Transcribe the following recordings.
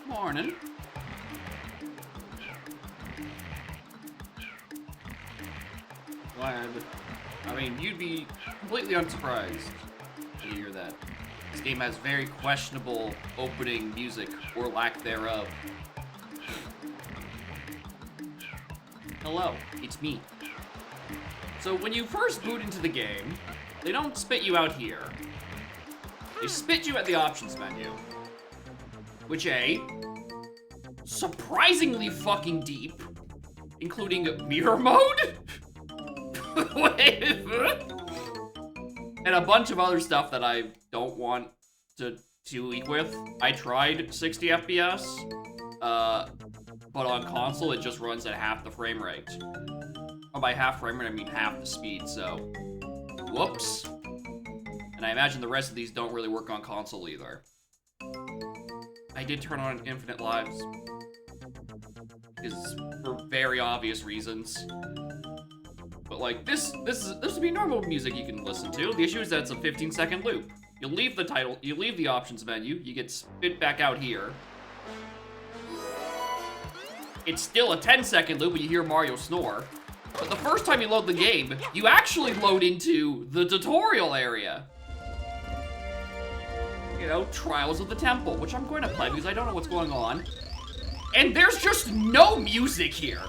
Morning. Glad. I mean, you'd be completely unsurprised to hear that. This game has very questionable opening music, or lack thereof. Hello, it's me. So when you first boot into the game, they don't spit you out here. They spit you at the options menu. Which surprisingly fucking deep, including mirror mode? Wait, and a bunch of other stuff that I don't want to leak with. I tried 60 FPS, but on console it just runs at half the frame rate. And by half frame rate, I mean half the speed, so whoops. And I imagine the rest of these don't really work on console either. I did turn on infinite lives, because for very obvious reasons. But like this would be normal music you can listen to. The issue is that it's a 15-second loop. You leave the title, you leave the options menu, you get spit back out here. It's still a 10-second loop when you hear Mario snore. But the first time you load the game, you actually load into the tutorial area. You know, Trials of the Temple, which I'm going to play because I don't know what's going on. And there's just no music here.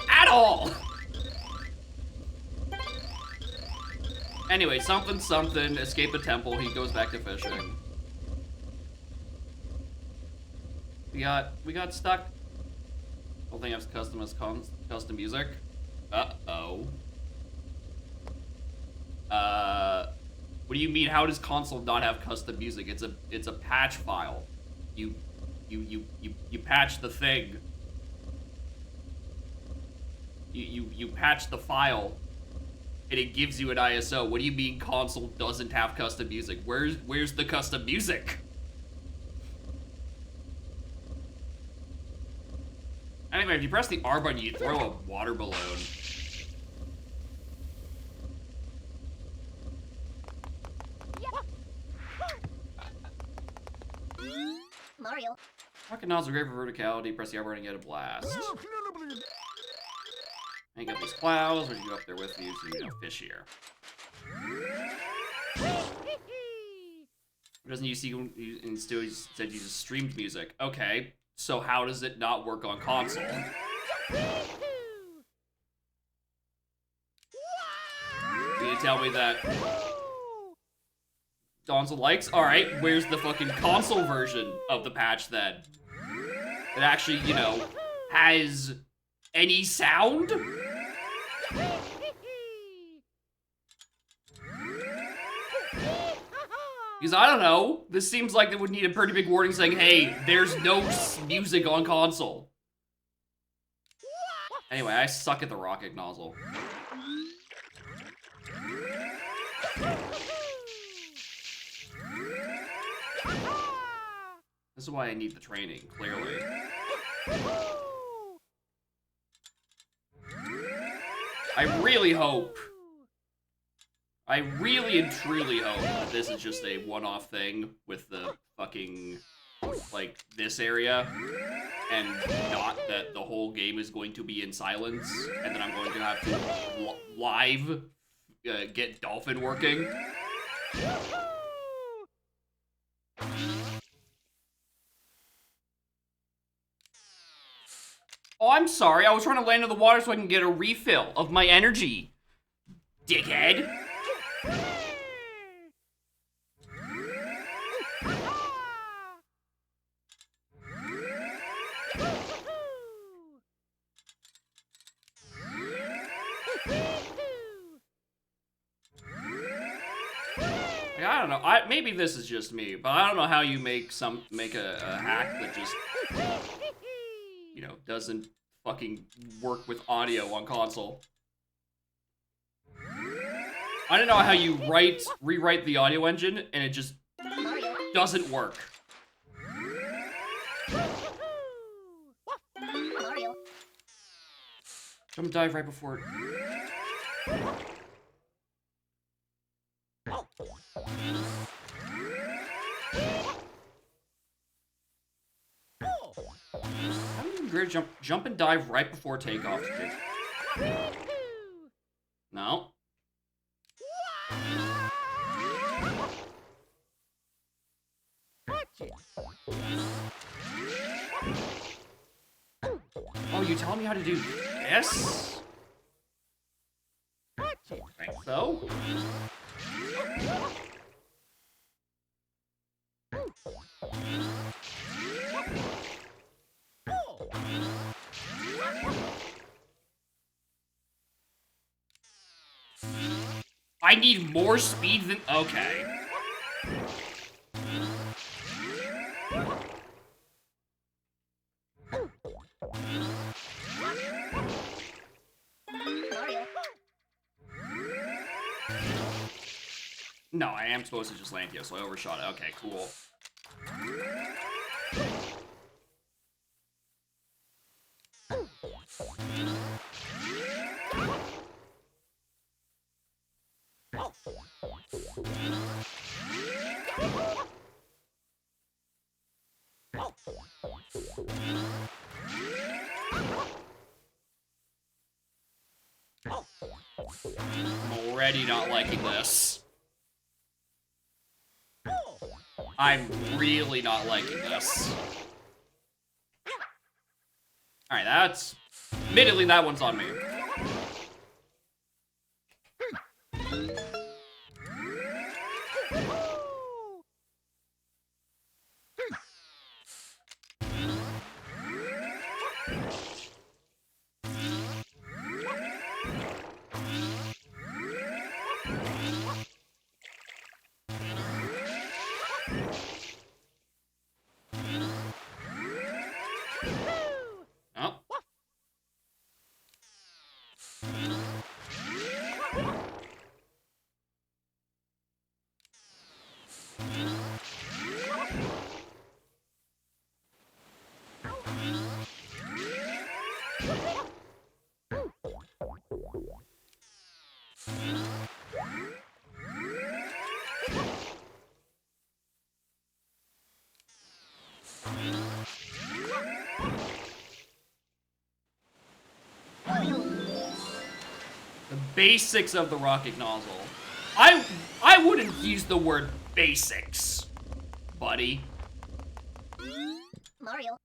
At all. Anyway, something, escape the temple, he goes back to fishing. We got stuck. Whole thing has custom music. Uh-oh. What do you mean, how does console not have custom music? It's a patch file. You patch the thing. You patch the file and it gives you an ISO. What do you mean console doesn't have custom music? Where's the custom music? Anyway, if you press the R button, you throw a water balloon. Mario. Rocket nozzles are great for verticality. Press the R button and get a blast. And you got these clouds, which you go up there with you, so you know, fish here. Doesn't you see instead he said uses streamed music? Okay, so how does it not work on console? Can you tell me that console likes? Alright, where's the fucking console version of the patch then? That actually, you know, has any sound? Because I don't know, this seems like it would need a pretty big warning saying, hey, there's no music on console. Anyway, I suck at the rocket nozzle. This is why I need the training, clearly. I really and truly hope that this is just a one-off thing with the fucking, like, this area, and not that the whole game is going to be in silence, and then I'm going to have to live get Dolphin working. Oh, I'm sorry. I was trying to land in the water so I can get a refill of my energy, dickhead. I don't know. Maybe this is just me, but I don't know how you make a hack that just, you know, doesn't fucking work with audio on console. I don't know how you rewrite the audio engine and it just doesn't work. Jump dive right before it. grid jump and dive right before takeoff. No. Oh, you telling me how to do this? I think so. I need more speed than... Okay. Mario. No, I am supposed to just land here, so I overshot it. Okay, cool. I'm already not liking this. I'm really not liking this. Alright, that's... Admittedly, that one's on me. Oh. The basics of the rocket nozzle. I wouldn't use the word basics, buddy. Mario.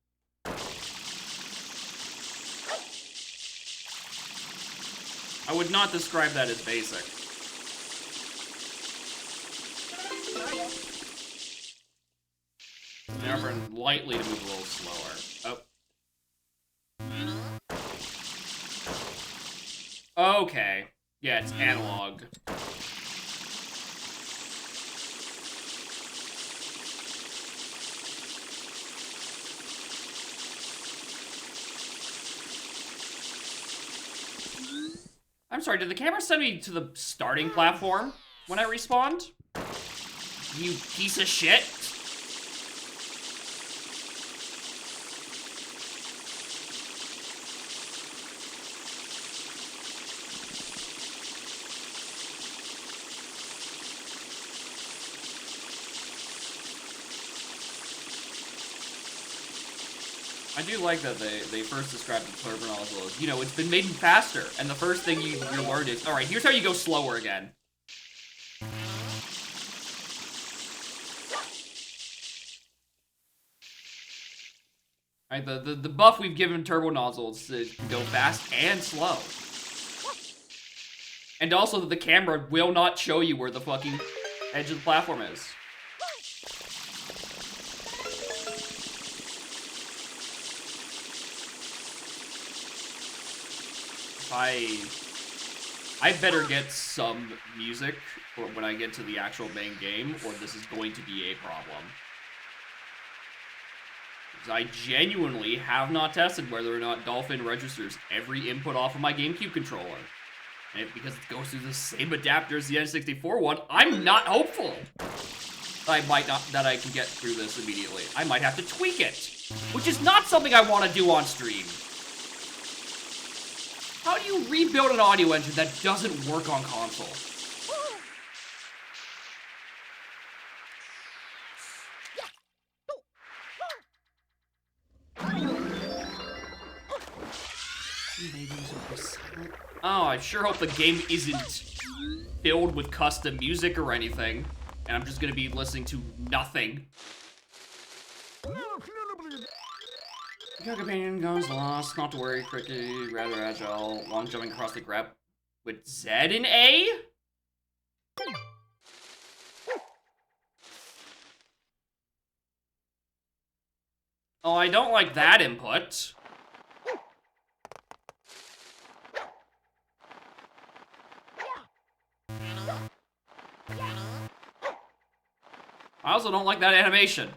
I would not describe that as basic. Mario. Therefore, lightly to move a little slower. Oh. Okay. Yeah, it's analog. I'm sorry, did the camera send me to the starting platform when I respawned? You piece of shit? I do like that they first described the turbo nozzle as, you know, it's been made faster, and the first thing you learn is, alright, here's how you go slower again. Alright, the buff we've given turbo nozzles is to go fast and slow. And also that the camera will not show you where the fucking edge of the platform is. I better get some music for when I get to the actual main game, or this is going to be a problem. Because I genuinely have not tested whether or not Dolphin registers every input off of my GameCube controller. And because it goes through the same adapter as the N64 one, I'm not hopeful that I can get through this immediately. I might have to tweak it, which is not something I want to do on stream. How do you rebuild an audio engine that doesn't work on console? Oh, I sure hope the game isn't filled with custom music or anything, and I'm just gonna be listening to nothing. Your companion goes lost, not to worry, Cricky, rather agile, long jumping across the grab with Z and A? Oh, I don't like that input. I also don't like that animation.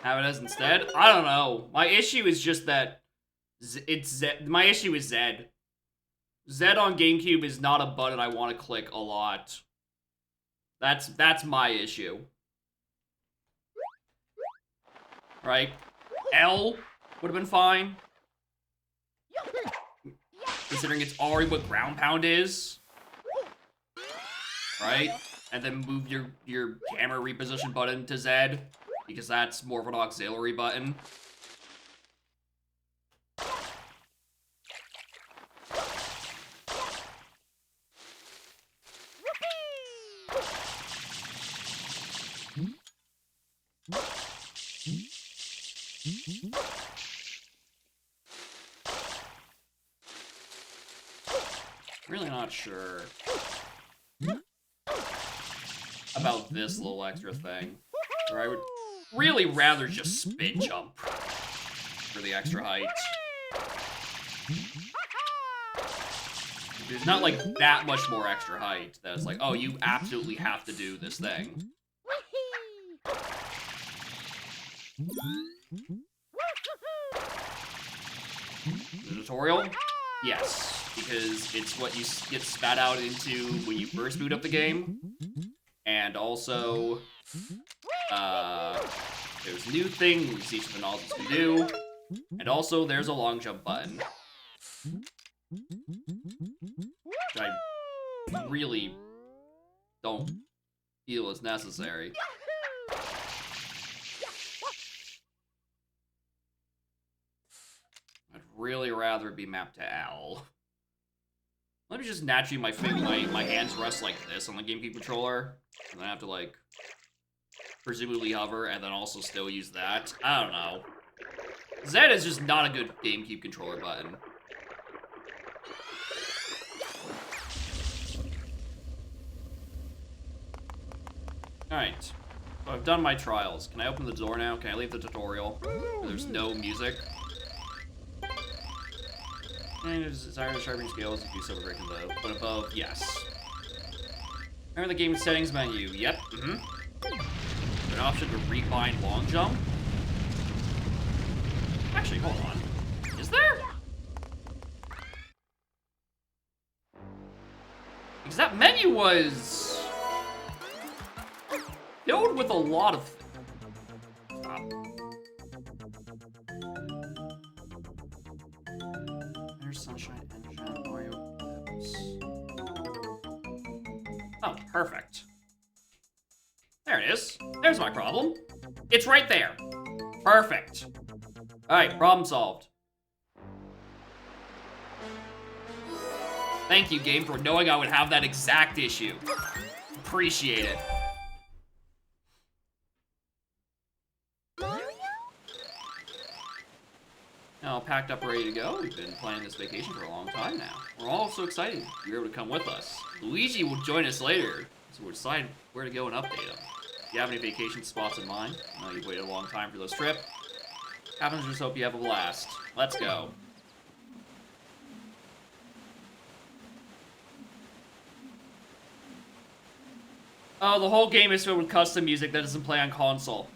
Have it as instead? I don't know. My issue is just that it's Z. My issue is Z. Z on GameCube is not a button I want to click a lot. That's my issue. Right? L would have been fine. Considering it's already what ground pound is. Right? And then move your camera reposition button to Z, because that's more of an auxiliary button. Really not sure about this little extra thing. Or I would really rather just spin jump for the extra height. There's not like that much more extra height that it's like, oh, you absolutely have to do this thing. The tutorial? Yes, because it's what you get spat out into when you first boot up the game. And also, there's new things each of the nozzles can do. And also, there's a long jump button. Which I really don't feel is necessary. I'd really rather it be mapped to L. Let me just naturally my hands rest like this on the GameCube controller. And then I have to like presumably hover and then also still use that. I don't know. Z is just not a good GameCube controller button. Alright. So I've done my trials. Can I open the door now? Can I leave the tutorial? Where there's no music? And desire to sharpen skills if you so breaking the but above, yes. Remember the game settings menu? Yep. An option to rebind long jump? Actually, hold on. Is there? Because that menu was filled with a lot of. Stop. There's sunshine and shadow Mario. Oh, perfect. There it is. There's my problem. It's right there. Perfect. Alright, problem solved. Thank you, game, for knowing I would have that exact issue. Appreciate it. Now, packed up, ready to go. We've been planning this vacation for a long time now. We're all so excited you're able to come with us. Luigi will join us later, so we'll decide where to go and update him. If you have any vacation spots in mind, I know you've waited a long time for this trip. Happens, just hope you have a blast. Let's go. Oh, the whole game is filled with custom music that doesn't play on console.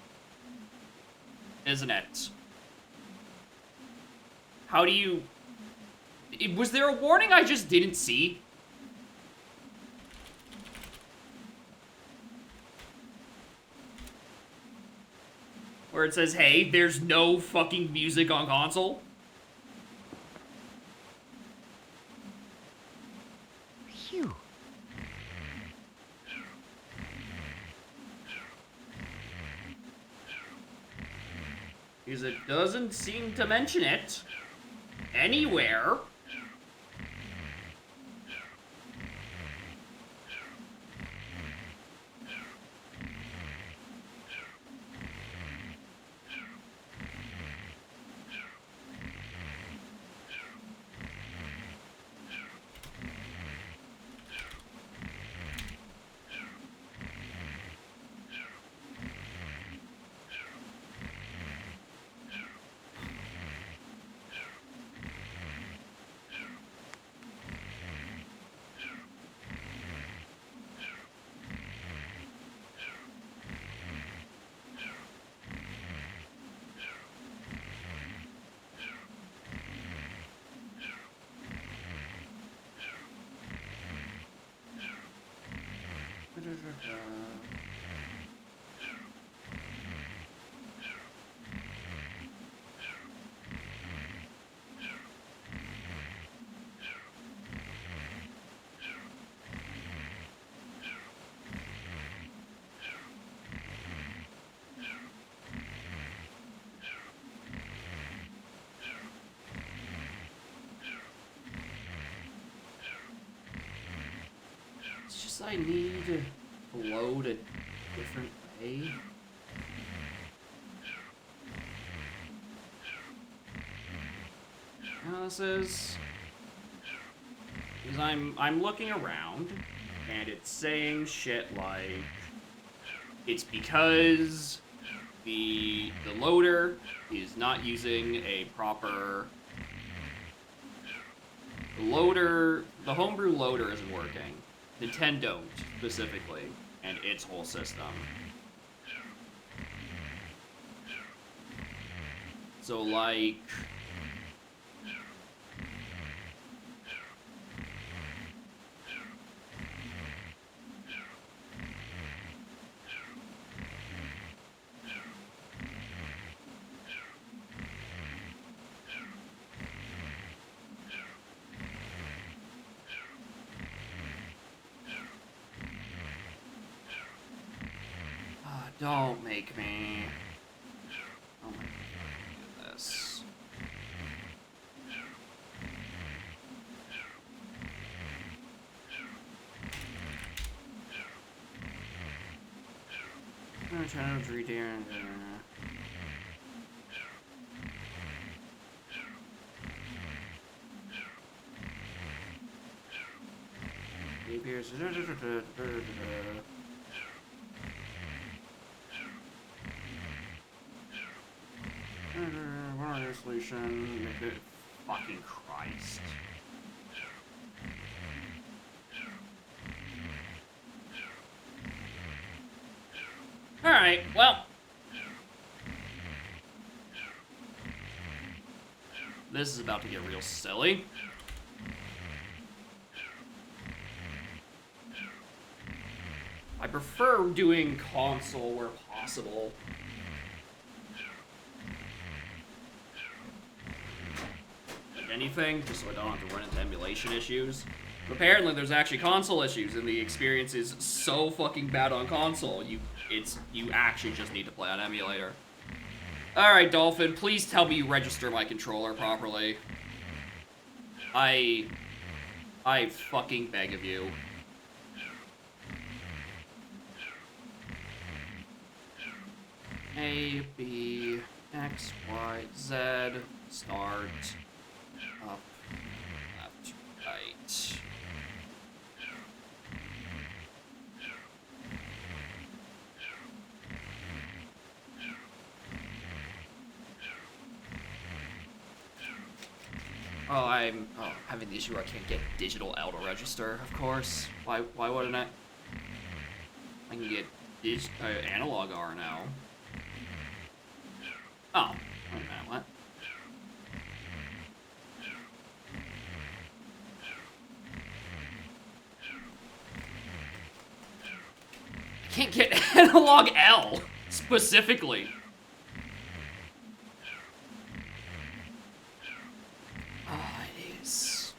Isn't it? How do you... Was there a warning I just didn't see? Where it says, hey, there's no fucking music on console? Phew. Because it doesn't seem to mention it anywhere. It's just I need to load a different way. Now this is because I'm looking around and it's saying shit like it's because the loader is not using a proper the homebrew loader isn't working. Nintendo specifically, and its whole system. So like don't make me. Oh my god, do this. I'm trying to read here. Solution. Fucking Christ. Alright, well. This is about to get real silly. I prefer doing console where possible. Anything, just so I don't have to run into emulation issues. But apparently there's actually console issues, and the experience is so fucking bad on console, you actually just need to play on emulator. Alright, Dolphin, please tell me you register my controller properly. I fucking beg of you. A, B, X, Y, Z, start. Up, left, right. I'm having the issue where I can't get digital auto register, of course. Why wouldn't I? I can get analog R now. Oh, wait a minute, what? I can't get analog L, specifically. Oh, it is.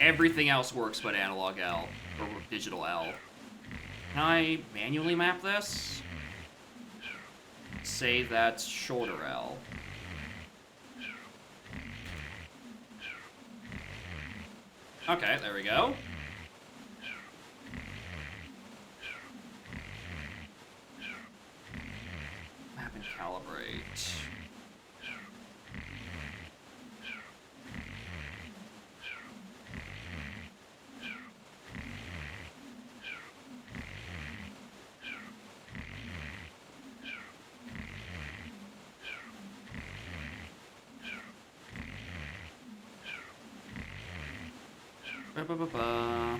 everything else works but analog L, or digital L. Can I manually map this? Say that's shorter L. Okay, there we go. Map and calibrate. Ba-ba-ba-ba.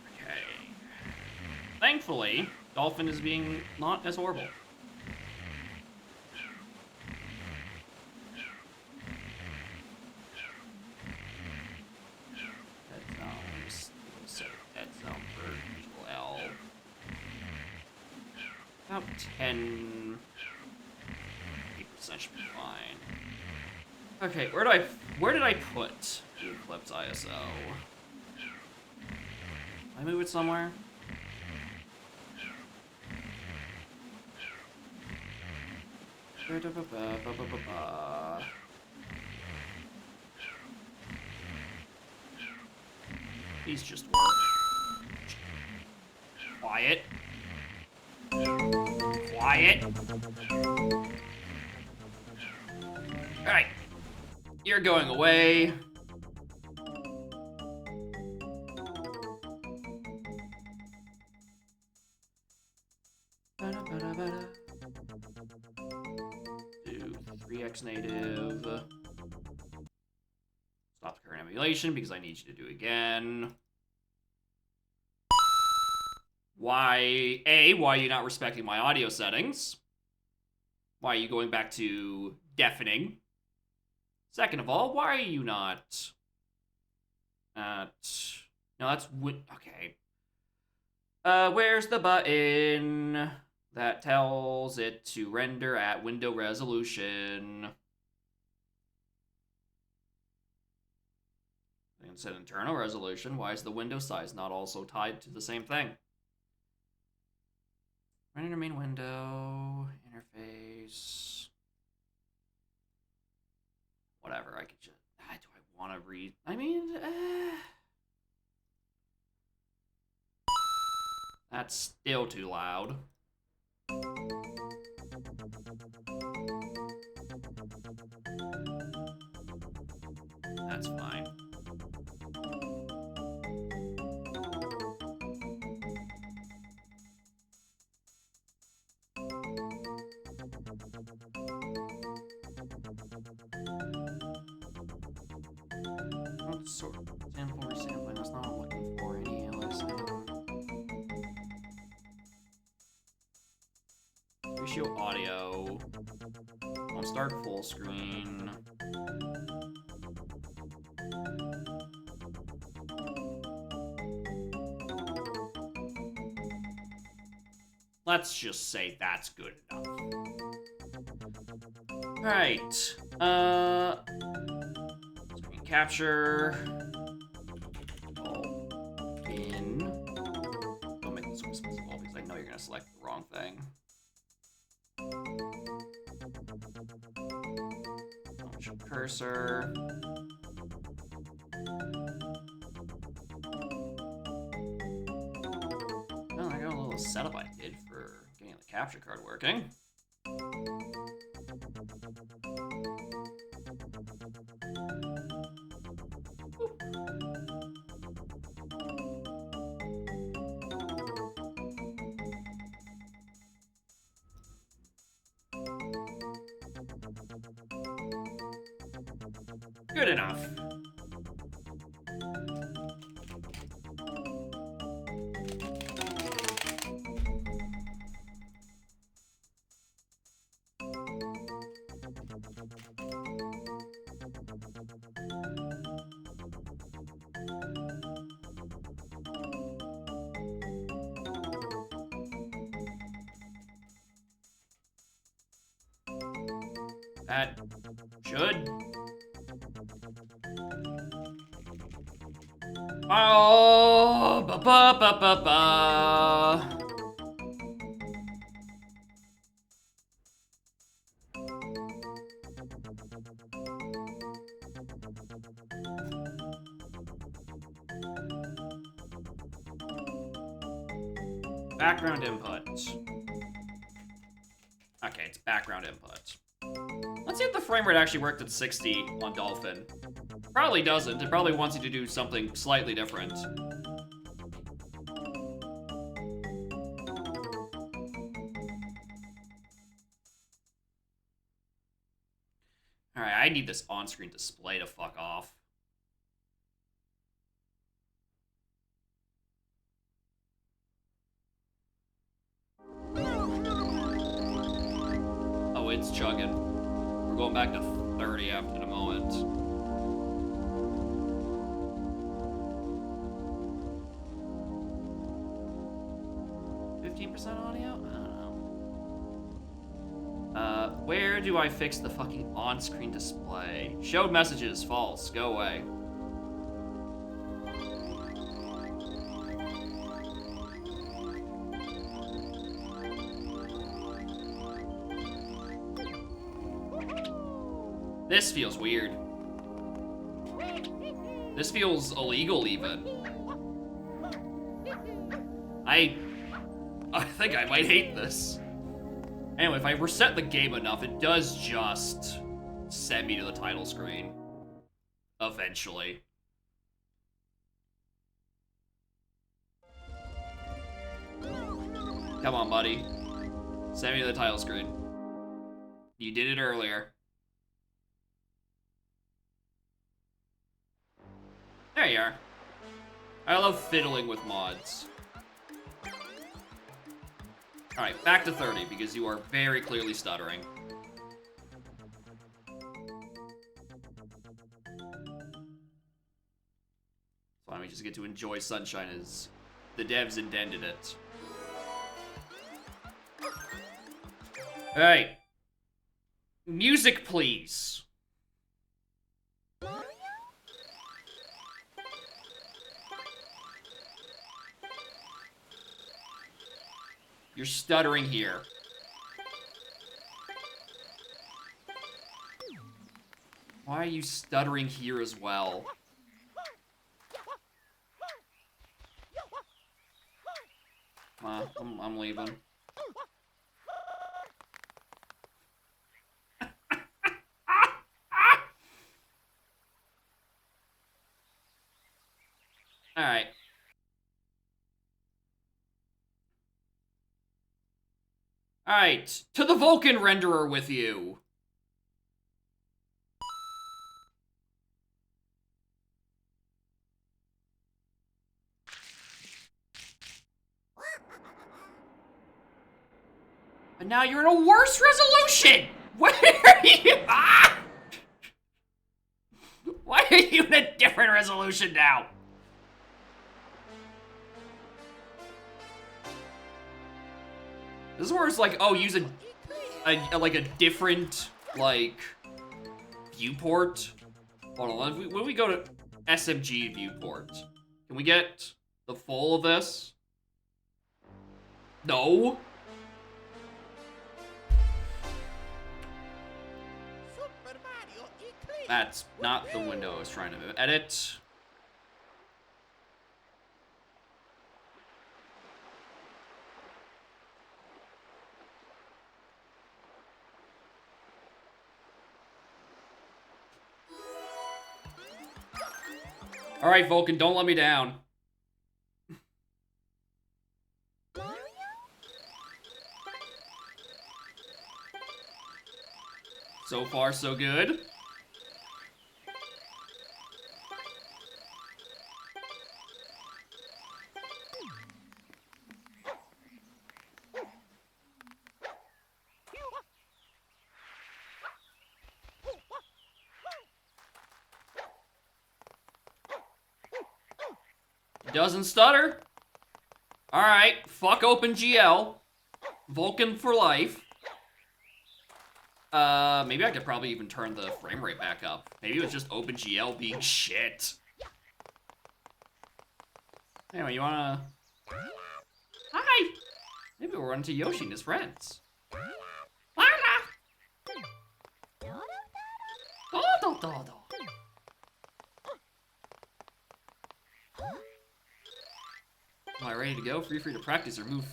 Okay. Thankfully, Dolphin is being not as horrible. Dead zones. Set dead zone for visual L. About 10. 8% should be fine. Okay, where did I put the Eclipse ISO? Did I move it somewhere? These just work. Quiet. Quiet. Alright. You're going away. Do 3x native. Stop the current emulation because I need you to do it again. Why are you not respecting my audio settings? Why are you going back to deafening? Second of all, why are you not no, that's okay. Where's the button that tells it to render at window resolution? And set internal resolution. Why is the window size not also tied to the same thing? Render main window, interface. Whatever, I could just... do I want to read? I mean, that's still too loud. That's fine. Sort of sample resampling. That's not what I'm looking for. Any ALS. Ratio audio. I'll start full screen. Let's just say that's good enough. Right. Screen capture. All in. Don't make this visible because I know you're gonna select the wrong thing. Motion cursor. Oh, I got a little setup I did for getting the capture card working. Good enough. That should Oh, ba ba ba ba ba. Background input. Okay, it's background input. Let's see if the frame rate actually worked at 60 on Dolphin. Probably doesn't. It probably wants you to do something slightly different. Alright, I need this on-screen display to fuck off. Oh, it's chugging. We're going back to 30 after the moment. %, audio? I don't know. Where do I fix the fucking on-screen display? Showed messages, false, go away. This feels weird. This feels illegal, even. I think I might hate this. Anyway, if I reset the game enough, it does just send me to the title screen. Eventually. Come on, buddy. Send me to the title screen. You did it earlier. There you are. I love fiddling with mods. Alright, back to 30, because you are very clearly stuttering. Why don't we just get to enjoy sunshine as the devs intended it. Alright. Music, please. You're stuttering here. Why are you stuttering here as well? I'm leaving. Alright. Alright, to the Vulkan renderer with you. And now you're in a worse resolution! Where are you? Ah! Why are you in a different resolution now? This is where it's like, oh, use like a different, like, viewport. Hold on, when we go to SMG viewport, can we get the full of this? No? That's not the window I was trying to edit. Alright, Vulkan, don't let me down. So far, so good. Doesn't stutter. Alright, fuck OpenGL. Vulkan for life. Maybe I could probably even turn the frame rate back up. Maybe it was just OpenGL being shit. Anyway, you wanna... Hi! Maybe we'll run into Yoshi and his friends. Am I ready to go? Feel free to practice or move.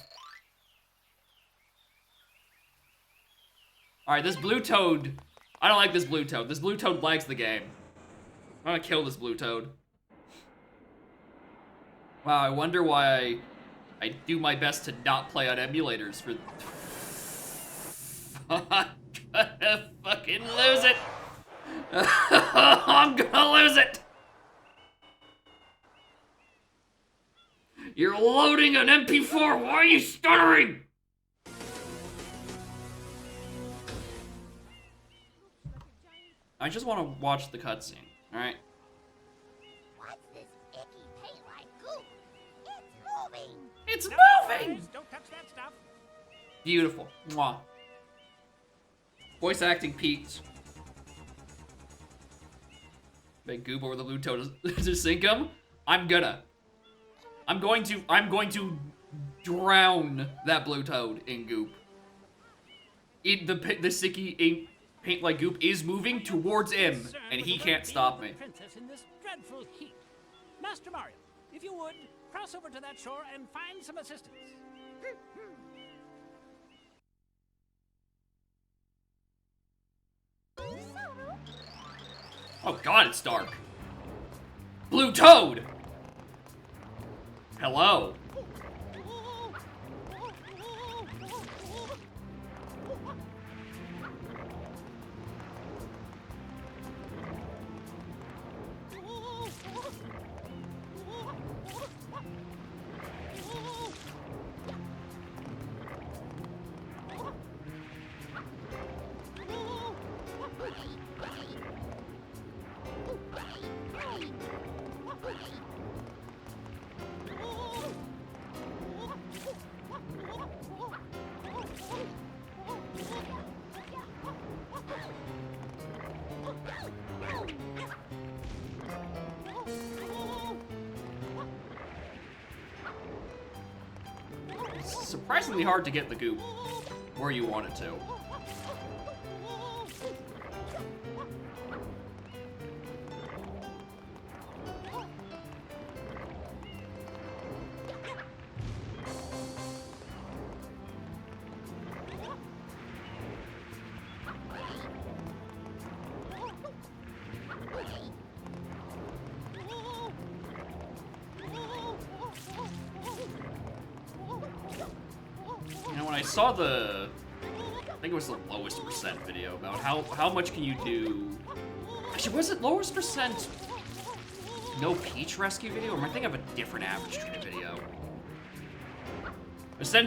Alright, this blue toad... I don't like this blue toad. This blue toad lags the game. I'm gonna kill this blue toad. Wow, I wonder why I do my best to not play on emulators for... I'm gonna fucking lose it! I'm gonna lose it! You're loading an MP4, why are you stuttering? I just want to watch the cutscene, alright? What's this icky paint-like goop? It's moving! It's No, moving! guys, don't touch that stuff. Beautiful. Mwah. Voice acting peaked. Big goop over the blue toad to sink him. I'm going to drown that blue toad in goop. The sticky paint like goop is moving towards him, and he can't stop me. Princess in this dreadful heat. Master Mario, if you would, cross over to that shore and find some assistance. Oh god, it's dark. Blue toad! Hello. It's surprisingly hard to get the goop where you want it to. You know, when I saw I think it was the lowest percent video about how much can you do. Actually, was it lowest percent no Peach rescue video, or am I thinking of a different average trade video?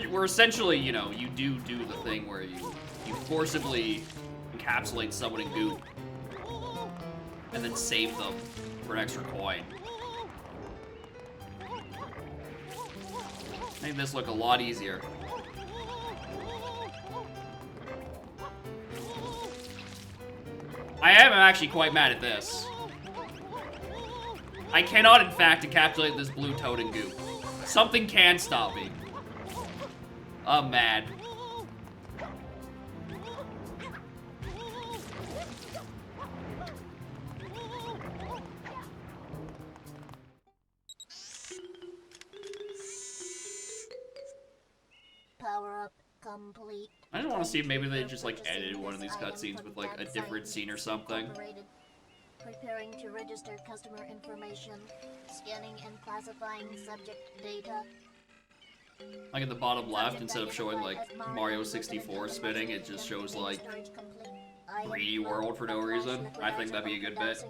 We're essentially, you know, you do the thing where you forcibly encapsulate someone in goop and then save them for an extra coin. Make this look a lot easier. I am actually quite mad at this. I cannot, in fact, encapsulate this blue toad in goop. Something can stop me. I'm mad. Power up complete. I just want to see if maybe they just, like, edited one of these cutscenes with, like, a different scene or something. Preparing to register customer information. Scanning and classifying subject data. Like, at the bottom left, instead of showing, like, Mario 64 spinning, it just shows, like, 3D World for no reason. I think that'd be a good bit.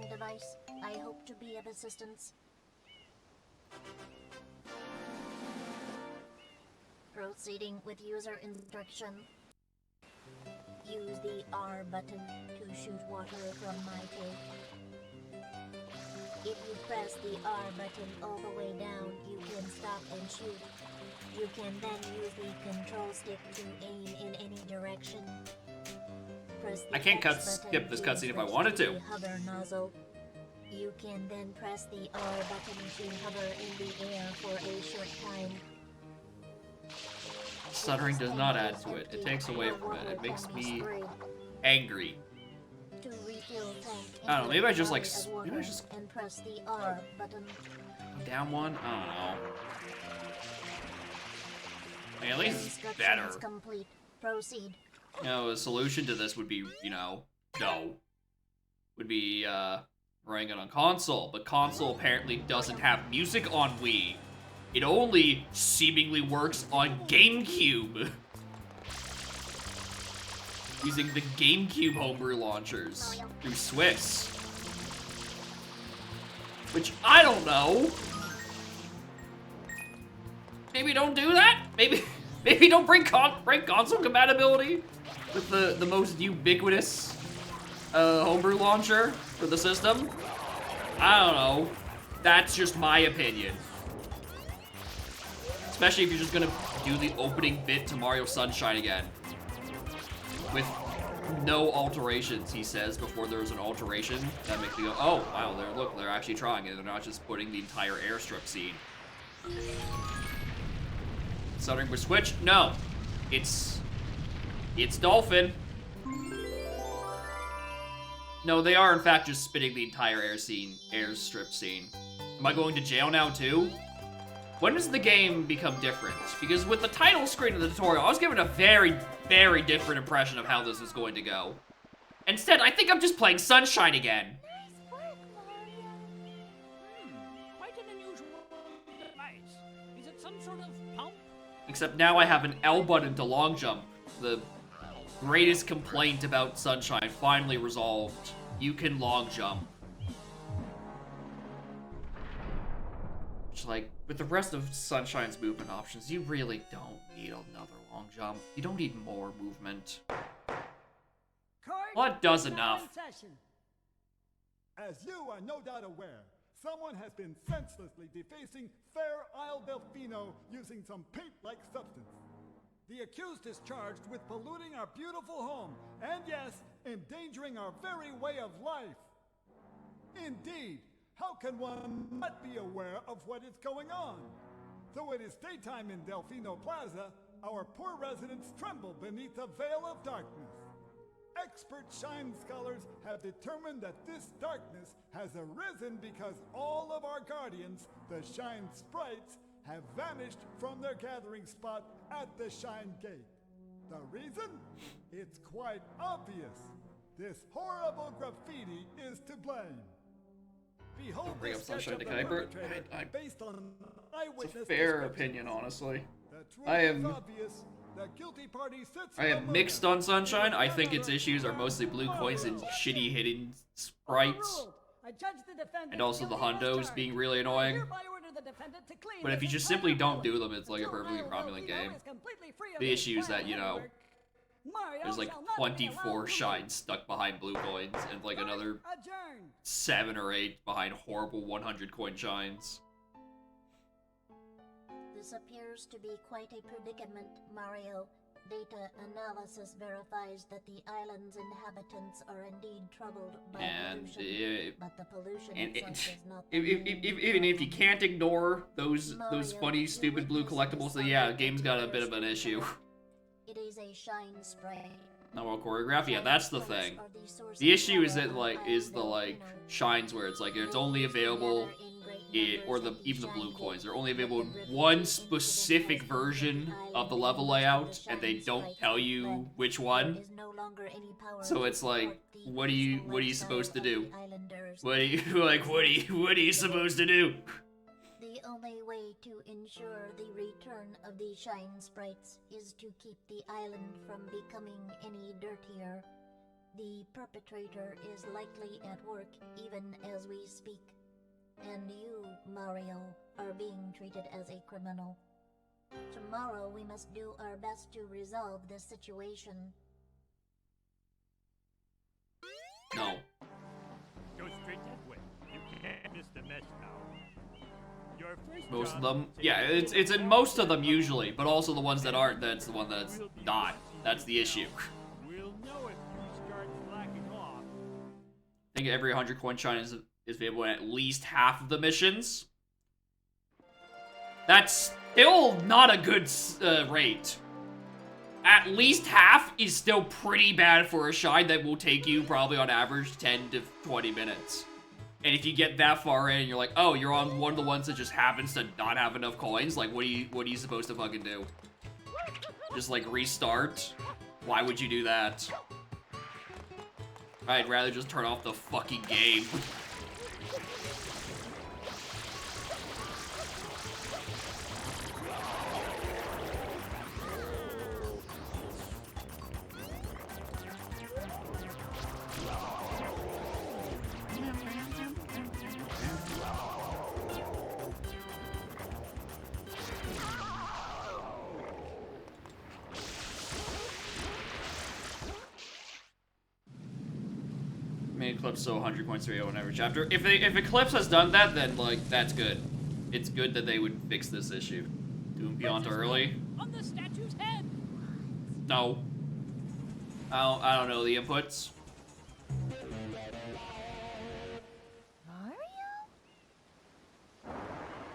I hope to be of assistance. Proceeding with user instruction. Use the R button to shoot water from my tank. If you press the R button all the way down, you can stop and shoot. You can then use the control stick to aim in any direction. Press the I can't X button skip this to cutscene if I switch wanted to. the hover nozzle. You can then press the R button to hover in the air for a short time. Stuttering does not add to it. It takes away from it. It makes me angry. To refill tank, I don't know, maybe I just like empty maybe I water just and press the R button. down one? I don't know. Like, at least it's better. Instructions complete. Proceed. You know, a solution to this would be, you know, no. Would be, running it on console, but console apparently doesn't have music on Wii. It only seemingly works on GameCube. Using the GameCube homebrew launchers through Swiss. Which, I don't know. Maybe don't do that? Maybe don't bring console compatibility with the most ubiquitous homebrew launcher for the system? I don't know. That's just my opinion. Especially if you're just gonna do the opening bit to Mario Sunshine again. With no alterations, he says, before there's an alteration. That makes me go, oh, wow, look, they're actually trying it. They're not just putting the entire airstrip scene. Stuttering with Switch? No. It's Dolphin. No, they are in fact just spitting the entire airstrip scene. Am I going to jail now too? When does the game become different? Because with the title screen of the tutorial, I was given a very, very different impression of how this was going to go. Instead, I think I'm just playing Sunshine again. Nice work, Mario. Quite an unusual device. Is it some sort of pump? Except now I have an L button to long jump. The greatest complaint about Sunshine finally resolved. You can long jump. Which, like, with the rest of Sunshine's movement options, you really don't need another long jump. You don't need more movement. Well, it does enough. As you are no doubt aware, someone has been senselessly defacing Fair Isle Delfino using some paint-like substance. The accused is charged with polluting our beautiful home, and yes, endangering our very way of life. Indeed, how can one not be aware of what is going on? Though it is daytime in Delfino Plaza, our poor residents tremble beneath a veil of darkness. Expert Shine scholars have determined that this darkness has arisen because all of our guardians, the Shine Sprites, have vanished from their gathering spot at the Shine Gate. The reason? It's quite obvious. This horrible graffiti is to blame. Behold Bring the up sketch Sunshine of to the Kuiper. perpetrator based on eyewitness It's a fair description. opinion, honestly. The truth I is am- obvious. The guilty party sits I am mixed on Sunshine. I think its issues are mostly blue coins and shitty hidden sprites. And also the hundos being really annoying. But if you just simply don't do them, it's like a perfectly cromulent game. The issue is that, you know, there's like 24 shines stuck behind blue coins and like another 7 or 8 behind horrible 100 coin shines. This appears to be quite a predicament, Mario. Data analysis verifies that the island's inhabitants are indeed troubled by pollution, but the pollution itself is not the main even if you can't ignore those Mario, funny, you stupid blue witnessed collectibles, this then yeah, the on game's got a bit of an issue. It is a shine spray. No more choreography, yeah, that's the thing. Are the source The of issue is power that, on like, is the, Island like, Delfino. shines where it's like, it's only available, or even the blue coins, they're only available in one specific version of the level layout, and they don't tell you which one. So it's like, what are you supposed to do? What are you supposed to do? The only way to ensure the return of the Shine Sprites is to keep the island from becoming any dirtier. The perpetrator is likely at work even as we speak. And you, Mario, are being treated as a criminal. Tomorrow we must do our best to resolve this situation. No. Go straight that way. You can't miss the mess now. Your first Most of job them, is yeah, it's in most of them usually, but also the ones that aren't, that's the one that's not. That's the issue. We'll know if you start slacking off. I think every 100 coin shine is is available in at least half of the missions. That's still not a good rate. At least half is still pretty bad for a shine that will take you probably on average 10 to 20 minutes. And if you get that far in and you're like, oh, you're on one of the ones that just happens to not have enough coins, like what are you supposed to fucking do? Just like restart? Why would you do that? I'd rather just turn off the fucking game. Eclipse so 100 points 3 on every chapter. If Eclipse has done that, then like that's good. It's good that they would fix this issue. Doing Beyond early. On the statue's head. No. I don't know the inputs. Mario?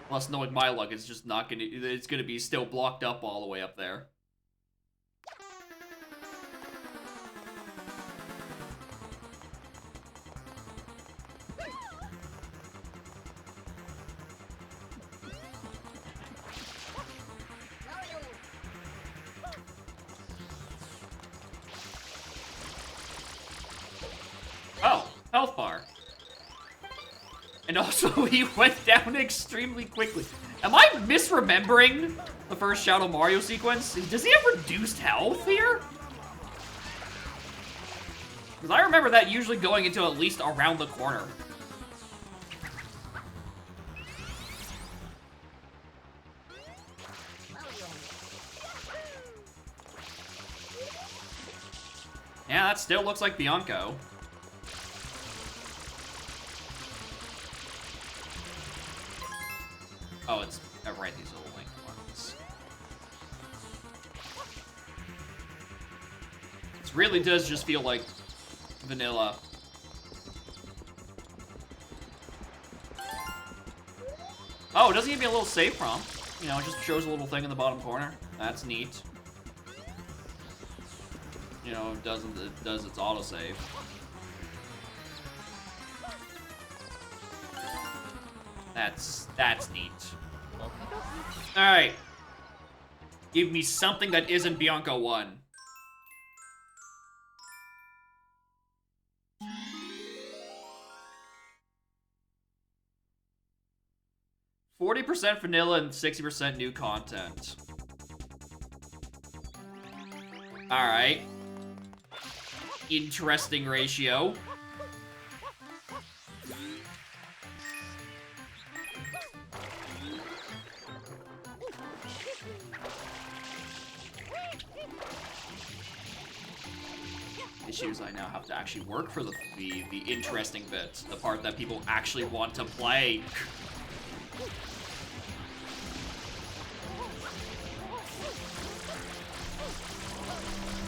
Plus, knowing my luck, it's just not gonna. It's gonna be still blocked up all the way up there. Oh, health bar. And also, he went down extremely quickly. Am I misremembering the first Shadow Mario sequence? Does he have reduced health here? Because I remember that usually going into at least around the corner. Yeah, that still looks like Bianco. Oh, it's right, these little linked ones. It really does just feel like vanilla. Oh, it doesn't give me a little save prompt. You know, it just shows a little thing in the bottom corner. That's neat. You know, it does its autosave. That's neat. Alright. Give me something that isn't Bianca 1. %, vanilla and 60% new content. Alright. Interesting ratio. Issues I now have to actually work for the interesting bits, the part that people actually want to play.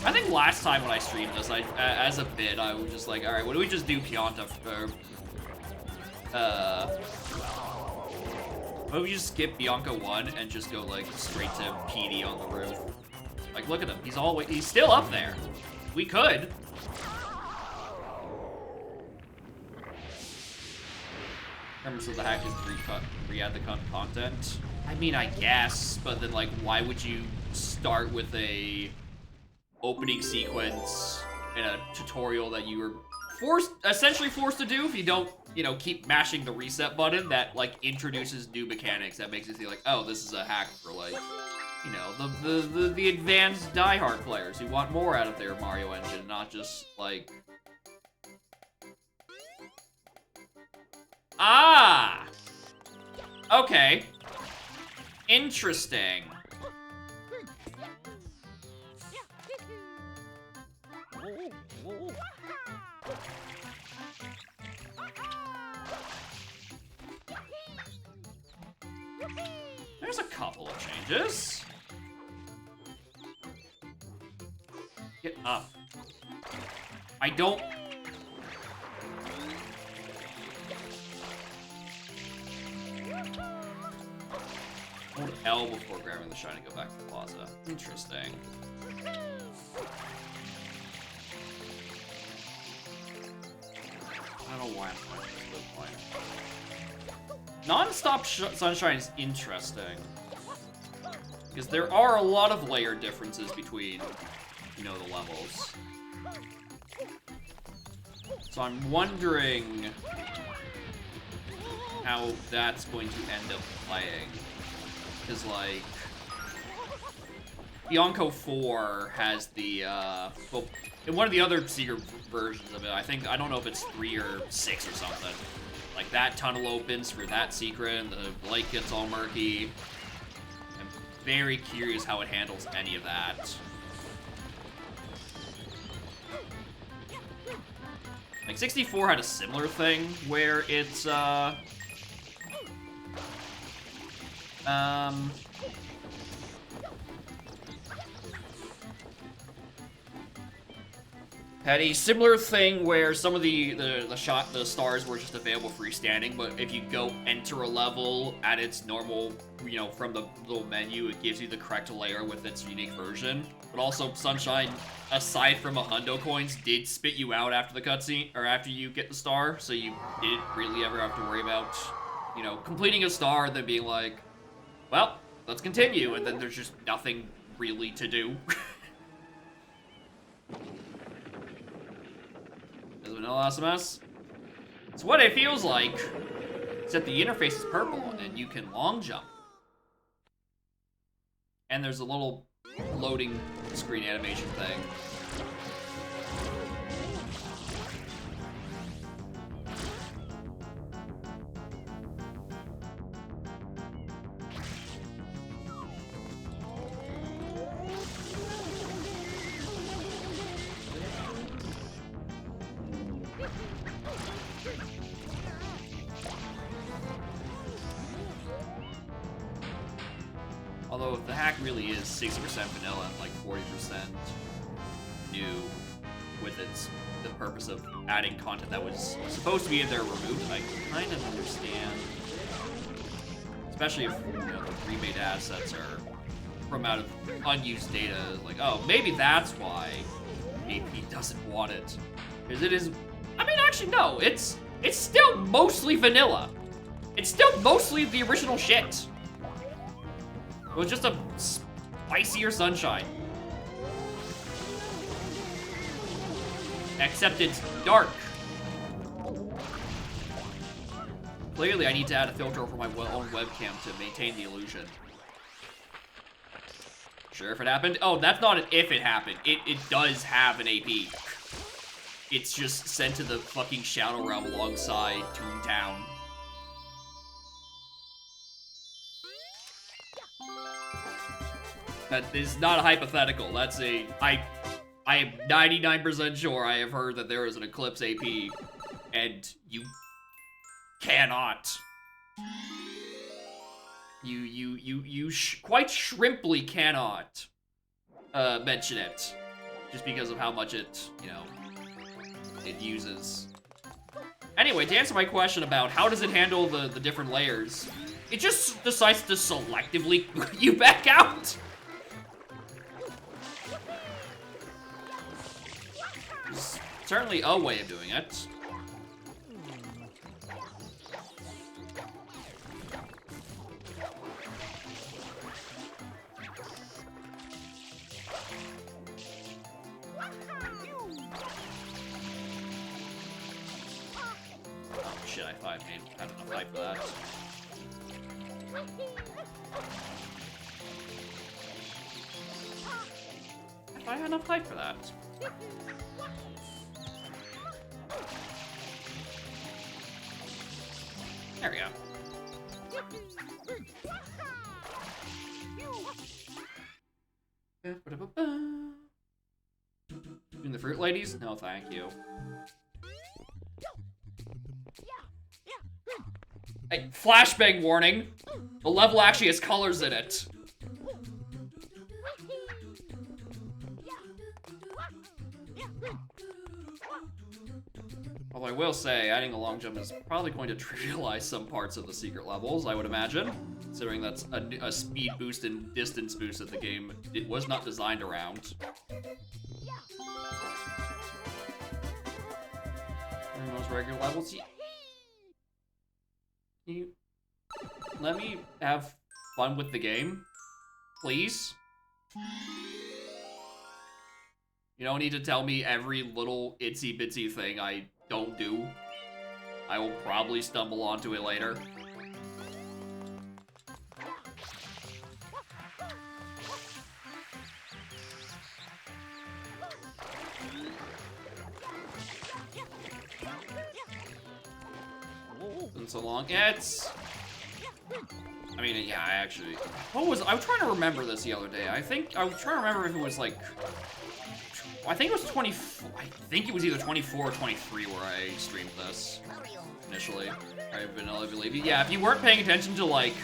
I think last time when I streamed this, as a bit, I was just like, alright, what do we just do Pianta for? What if we just skip Bianca 1 and just go, like, straight to PD on the roof? Like, look at him. He's still up there. We could. Remember, so the hack is re-add the content? I mean, I guess, but then, like, why would you start with a opening sequence in a tutorial that you were essentially forced to do if you don't, you know, keep mashing the reset button that, like, introduces new mechanics that makes it feel like, oh, this is a hack for, like, you know, the advanced diehard players who want more out of their Mario engine, not just, like... Ah! Okay. Interesting. There's a couple of changes. Get up. I don't... hell before grabbing the shine and go back to the plaza. Interesting. I don't know why I'm playing this point. Non-stop sunshine is interesting. Because there are a lot of layer differences between, you know, the levels. So I'm wondering how that's going to end up playing. Because, like, Bianco 4 has the, well, in one of the other secret versions of it, I don't know if it's 3 or 6 or something. Like, that tunnel opens for that secret, and the light gets all murky. I'm very curious how it handles any of that. Like, 64 had a similar thing, where it's, had a similar thing where some of the stars were just available freestanding, but if you go enter a level at its normal, you know, from the little menu, it gives you the correct layer with its unique version. But also, Sunshine, aside from a hundo coins, did spit you out after the cutscene, or after you get the star, so you didn't really ever have to worry about, you know, completing a star and then being like, well, let's continue, and then there's just nothing really to do. Is vanilla SMS? So what it feels like is that the interface is purple and you can long jump. And there's a little loading screen animation thing. Although if the hack really is 60% vanilla and like 40% new, with the purpose of adding content that was supposed to be in there removed, I kind of understand. Especially if, you know, the remade assets are from out of unused data. Like, oh, maybe that's why AP doesn't want it. Because it is, I mean, actually, no, it's still mostly vanilla. It's still mostly the original shit. It was just a spicier Sunshine. Except it's dark. Clearly, I need to add a filter over my own webcam to maintain the illusion. Sure if it happened? Oh, that's not an if it happened. It does have an AP. It's just sent to the fucking Shadow Realm alongside Toontown. That is not a hypothetical. That's a... I am 99% sure I have heard that there is an Eclipse AP, and you cannot. You quite shrimply cannot mention it, just because of how much it, you know, it uses. Anyway, to answer my question about how does it handle the different layers, it just decides to selectively put you back out. Certainly a way of doing it. Oh shit, I thought I had enough life for that. If I had enough life for that. There we go. Doing the fruit ladies? No, thank you. Hey, flashbang warning. The level actually has colors in it. Although I will say, adding a long jump is probably going to trivialize some parts of the secret levels, I would imagine. considering that's a speed boost and distance boost that the game it was not designed around. And those regular levels. You let me have fun with the game, please? You don't need to tell me every little itsy bitsy thing I don't do. I will probably stumble onto it later. Been so long. Yeah, it's... I mean, yeah, I actually... I was trying to remember this the other day. I was trying to remember if it was like... I think it was 24... I think it was either 24 or 23 where I streamed this. Initially. I've been able to believe you. Yeah, if you weren't paying attention to, like,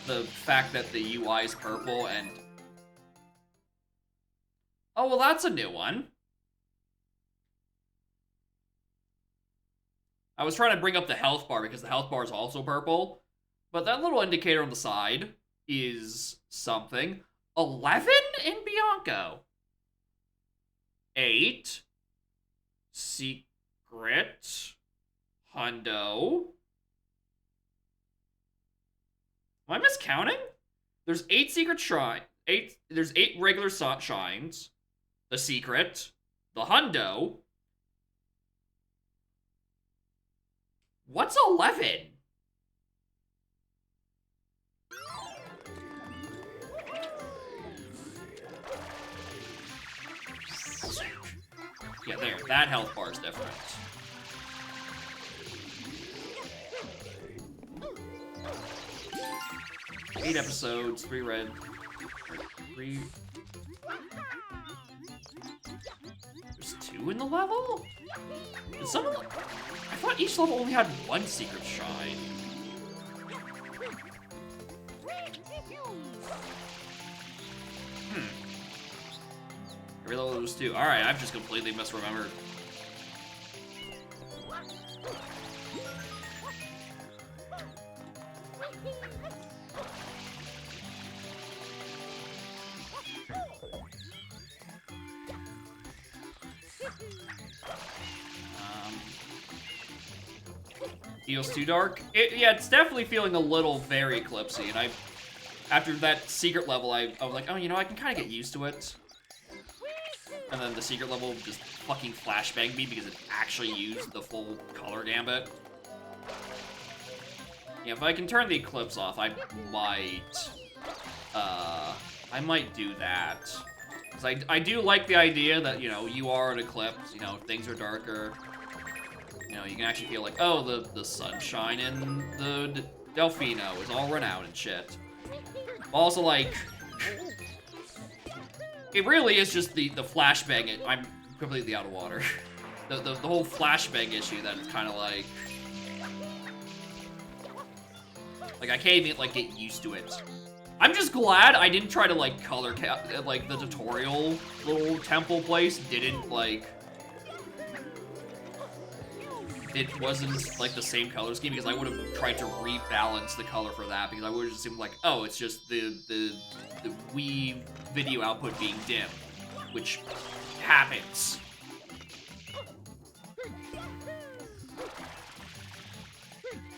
the fact that the UI is purple and... Oh, well, that's a new one. I was trying to bring up the health bar because the health bar is also purple. But that little indicator on the side is something. 11 in Bianco. 8. Secret. Hundo. Am I miscounting? There's 8 secret shrine. There's 8 regular shines. The secret. The hundo. What's 11? Yeah, there. That health bar is different. Eight episodes, 3 red. 3. There's 2 in the level? Did some of them... I thought each level only had 1 secret shrine. Every level was 2. Alright, I've just completely misremembered. Feels too dark. Yeah, it's definitely feeling a little very eclipsey, and after that secret level, I was like, oh, you know, I can kind of get used to it. And then the secret level just fucking flashbanged me because it actually used the full color gambit. Yeah, if I can turn the eclipse off, I might do that. Because I do like the idea that, you know, you are an eclipse, you know, things are darker. You know, you can actually feel like, oh, the sunshine in the Delfino is all run out and shit. Also, like, it really is just the flashbang. I'm completely out of water. The whole flashbang issue that it's kind of like I can't even, like, get used to it. I'm just glad I didn't try to, like, color like, the tutorial little temple place didn't, like... It wasn't, like, the same color scheme, because I would have tried to rebalance the color for that, because I would have just assumed, like, oh, it's just the Wii video output being dim, which happens.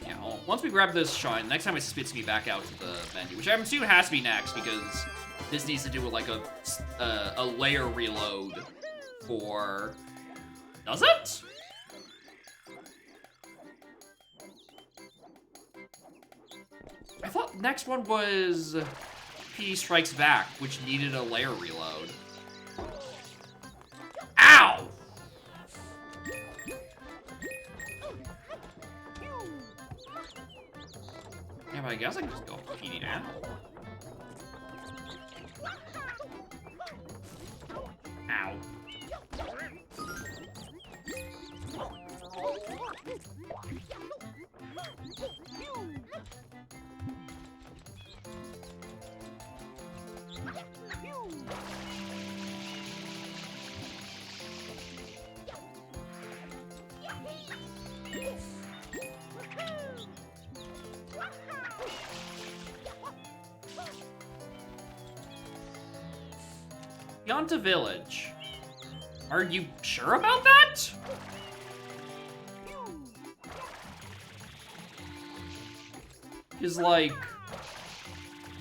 Yeah, well, once we grab this shine, next time it spits me back out to the menu, which I'm assuming has to be next, because this needs to do with, like, a layer reload for... Does it? I thought next one was P Strikes Back, which needed a layer reload. Ow! Yeah, but I guess I can just go PD now. Ow. Yonta Village. Are you sure about that? Because, like,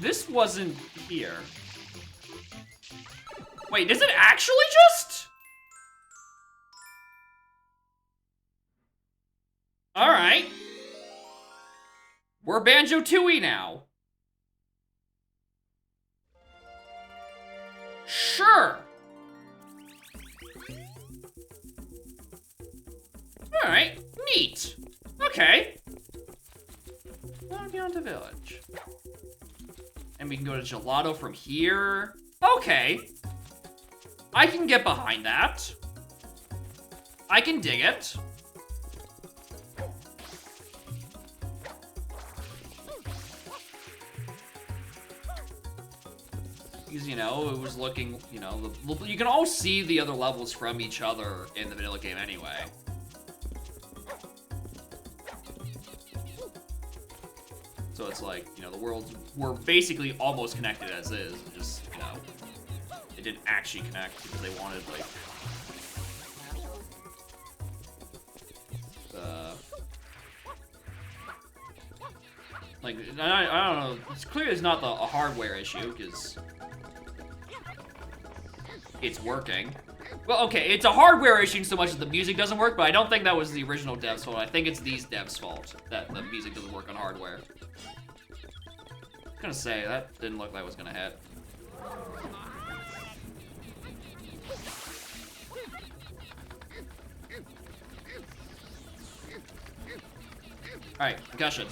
this wasn't here. Wait, is it actually just? Alright. We're Banjo-Tooie now. Sure. Alright, neat. Okay. Down to village. And we can go to Gelato from here. Okay. I can get behind that. I can dig it. Because, you know, it was looking, you know, you can all see the other levels from each other in the vanilla game anyway. So it's like, you know, the worlds were basically almost connected as is. Just, you know, they didn't actually connect because they wanted, like, I don't know. It's clear it's not a hardware issue because it's working. Well, okay, it's a hardware issue so much that the music doesn't work, but I don't think that was the original devs' fault. I think it's these devs' fault that the music doesn't work on hardware. I was gonna say, that didn't look like it was gonna hit. Alright, concussion.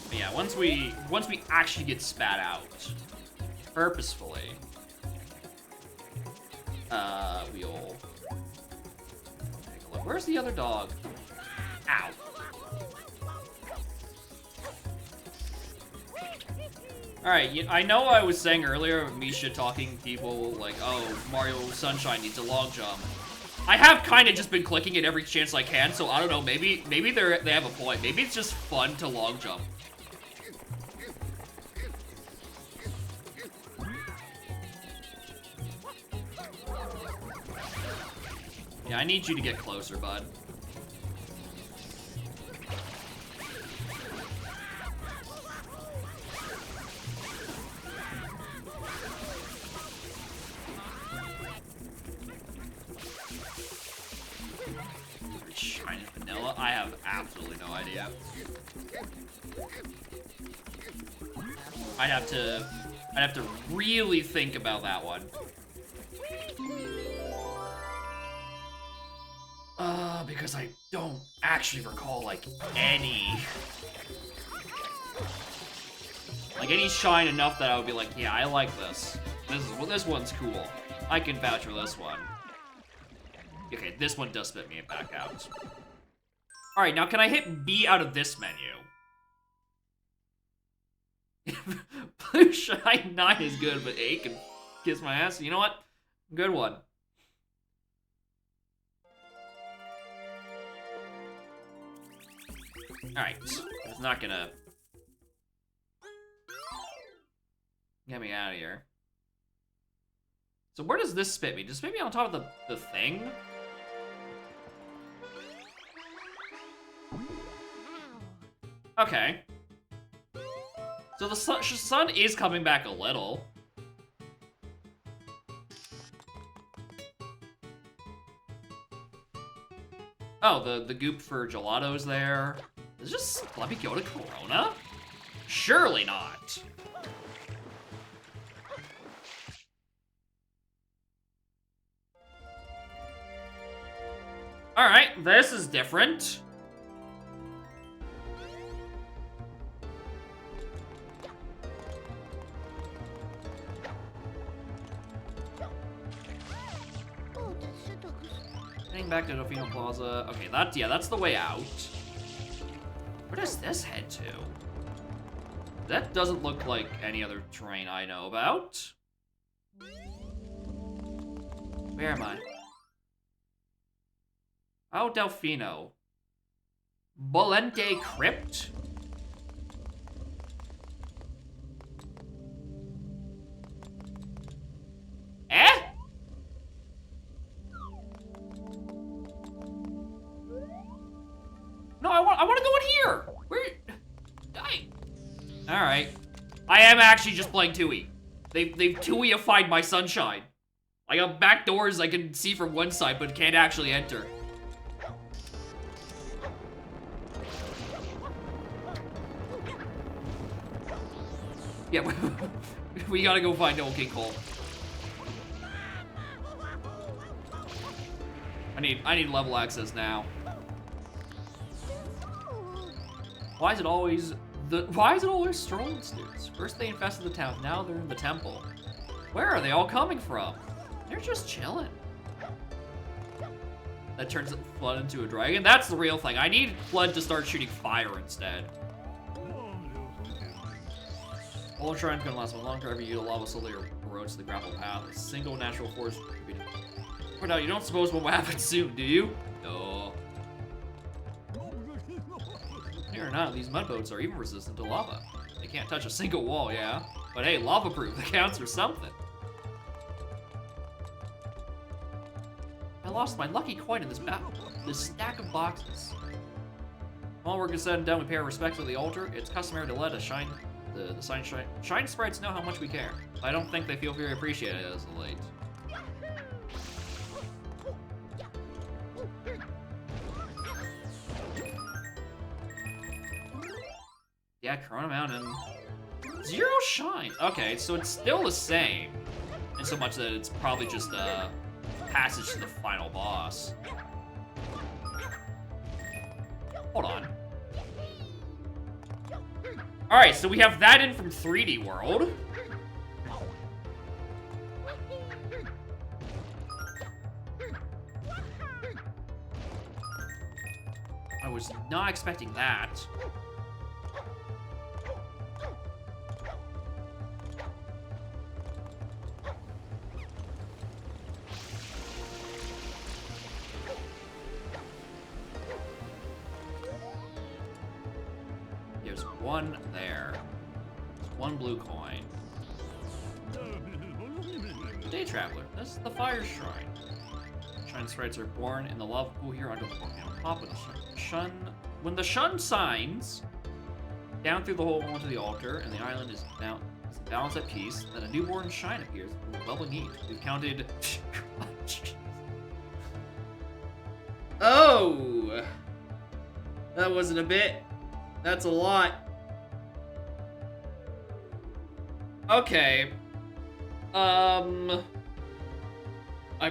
But yeah, once we actually get spat out purposefully, we'll take a look. Where's the other dog? Ow. Alright, I know I was saying earlier, me shit-talking people, like, oh, Mario Sunshine needs a long jump. I have kind of just been clicking it every chance I can, so I don't know, maybe they have a point. Maybe it's just fun to long jump. Yeah, I need you to get closer, bud. Shiny vanilla? I have absolutely no idea. I'd have to really think about that one. Because I don't actually recall, like, any shine enough that I would be like, yeah, I like this. This one's cool. I can vouch for this one. Okay, this one does spit me back out. Alright, now can I hit B out of this menu? Blue Shine 9 is good, but A can kiss my ass. You know what? Good one. Alright, it's not gonna get me out of here. So where does this spit me? Does it spit me on top of the thing? Okay. So the sun is coming back a little. Oh, the goop for gelato's there. Does it just let me go to Corona? Surely not. Alright, this is different. Heading back to Delfino Plaza. Okay, that's the way out. Where does this head to? That doesn't look like any other terrain I know about. Where am I? Oh, Delfino. Bolente Crypt? Eh? No, I want to go in here. Where? All right. I am actually just playing Tui. They've Tui-ified my sunshine. I got back doors I can see from one side, but can't actually enter. Yeah, we gotta go find old King Cole. I need level access now. Why is it always strolling students? First they infested the town, now they're in the temple. Where are they all coming from? They're just chilling. That turns Flood into a dragon? That's the real thing. I need Flood to start shooting fire instead. All the shrine's gonna last longer. Every year the lava slowly erodes to the gravel path. A single natural force. But now you don't suppose what will happen soon, do you? No. Here or not, these mud boats are even resistant to lava. They can't touch a single wall, yeah. But hey, lava-proof, that counts for something. I lost my lucky coin in this battle. This stack of boxes. While work is said and done, we pay our respects to the altar. It's customary to let us shine the shine sprites know how much we care. I don't think they feel very appreciated as of late. Yeah, Corona Mountain. 0 shine. Okay, so it's still the same. In so much that it's probably just a passage to the final boss. Hold on. Alright, so we have that in from 3D World. I was not expecting that. There's one there. There's one blue coin. Day Traveler. This is the Fire Shrine. Shrine sprites are born in the lava pool here under the volcano. Top of the sun. When the sun shines down through the hole onto the altar, and the island is balanced at peace, then a newborn shine appears, bubbling heat. We've counted. Oh, that wasn't a bit. That's a lot. Okay. I'm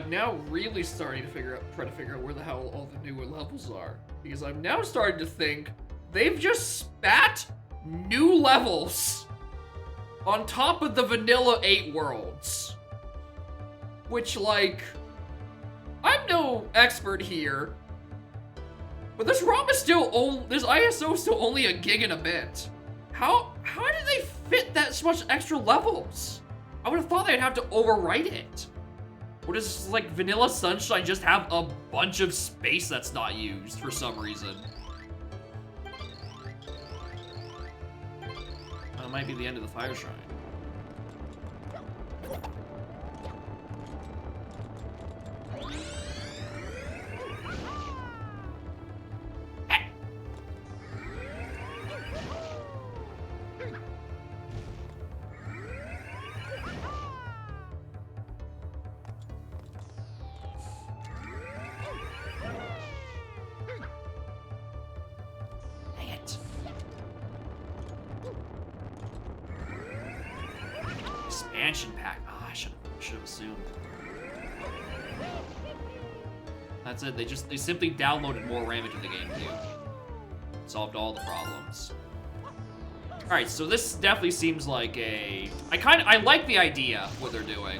now really starting to try to figure out where the hell all the newer levels are. Because I'm now starting to think they've just spat new levels on top of the vanilla 8 worlds. Which, like, I'm no expert here, but this ROM is still this ISO is still only a gig and a bit. How did they fit that much extra levels? I would have thought they'd have to overwrite it. Or does, like, Vanilla Sunshine just have a bunch of space that's not used for some reason? That might be the end of the Fire Shrine. Expansion pack. Oh, I should have assumed. That's it. They simply downloaded more RAM into the game too. Solved all the problems. All right, so this definitely seems like I like the idea what they're doing.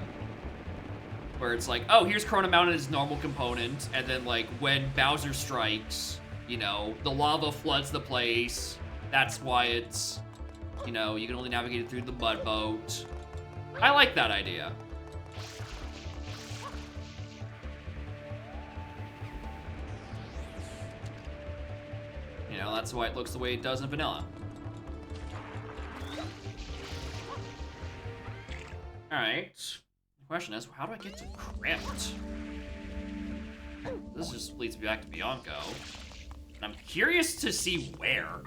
Where it's like, oh, here's Corona Mountain as normal component, and then like when Bowser strikes, you know, the lava floods the place. That's why it's, you know, you can only navigate it through the mud boat. I like that idea. You know, that's why it looks the way it does in vanilla. Alright. The question is, how do I get to Crypt? This just leads me back to Bianco. And I'm curious to see where.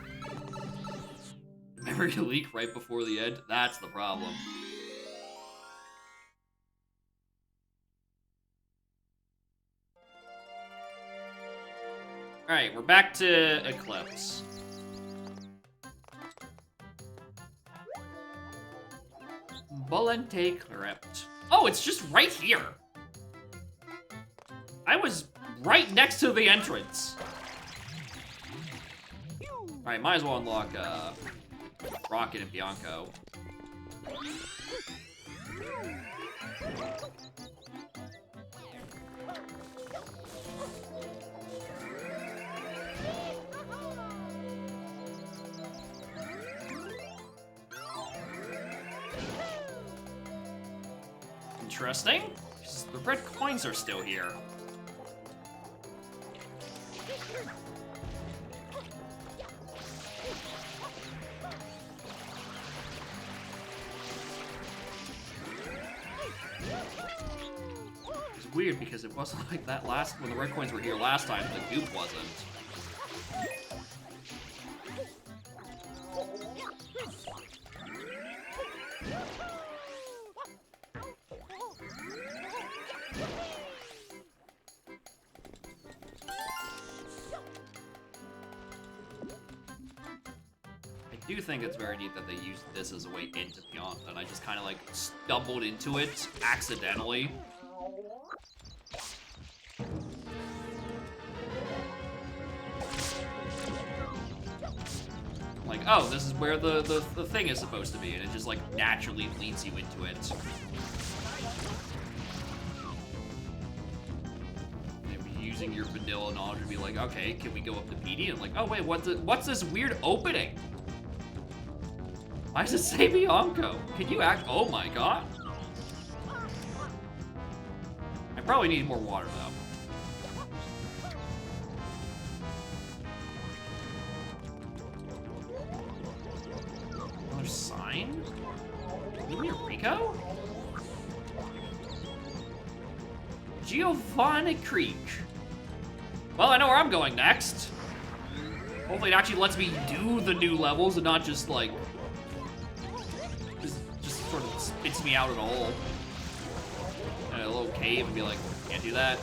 Memory leak right before the end? That's the problem. Alright, we're back to Eclipse. Volente Crypt. Oh, it's just right here. I was right next to the entrance. Alright, might as well unlock Rocket and Bianco. Interesting. The red coins are still here. It's weird because it wasn't like that when the red coins were here last time, the goop wasn't. I do think it's very neat that they used this as a way into Beyond, and I just kind of like stumbled into it accidentally. Like, oh, this is where the thing is supposed to be, and it just like naturally leads you into it. Maybe using your vanilla knowledge to be like, okay, can we go up to PD? And like, oh wait, what's this weird opening? Why does it say Bianco? Can you act? Oh my god. I probably need more water though. Another sign? Give me a Rico? Giovanni Creek. Well, I know where I'm going next. Hopefully it actually lets me do the new levels and not just like just sort of spits me out at all. In a little cave and be like, can't do that.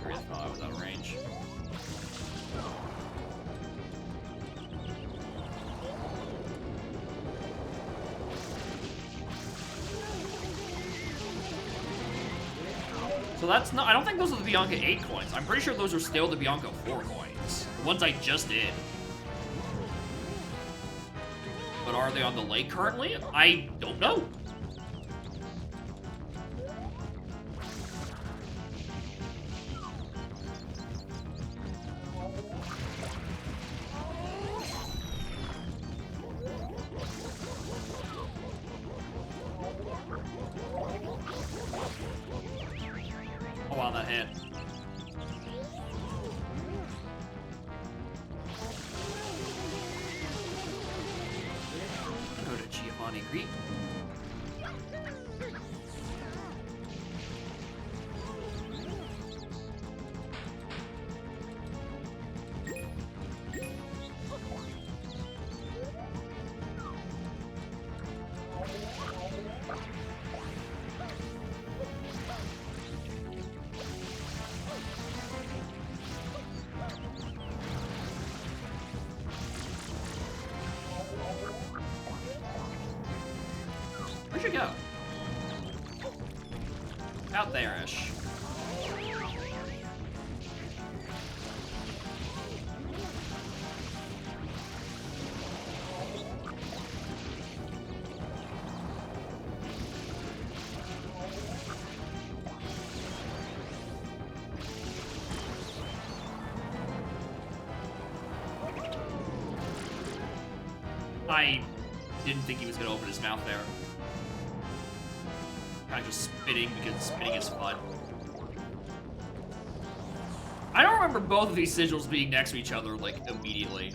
I really thought I was out of range. So that's not, I don't think those are the Bianca 8 coins. I'm pretty sure those are still the Bianca 4 coins. The ones I just did. But are they on the lake currently? I don't know. Oh wow, that hit. Go to Giovanni Creek. Where'd you go? Out there-ish. I didn't think he was gonna open his mouth there. Kind of just spitting because spitting is fun. I don't remember both of these sigils being next to each other, like, immediately.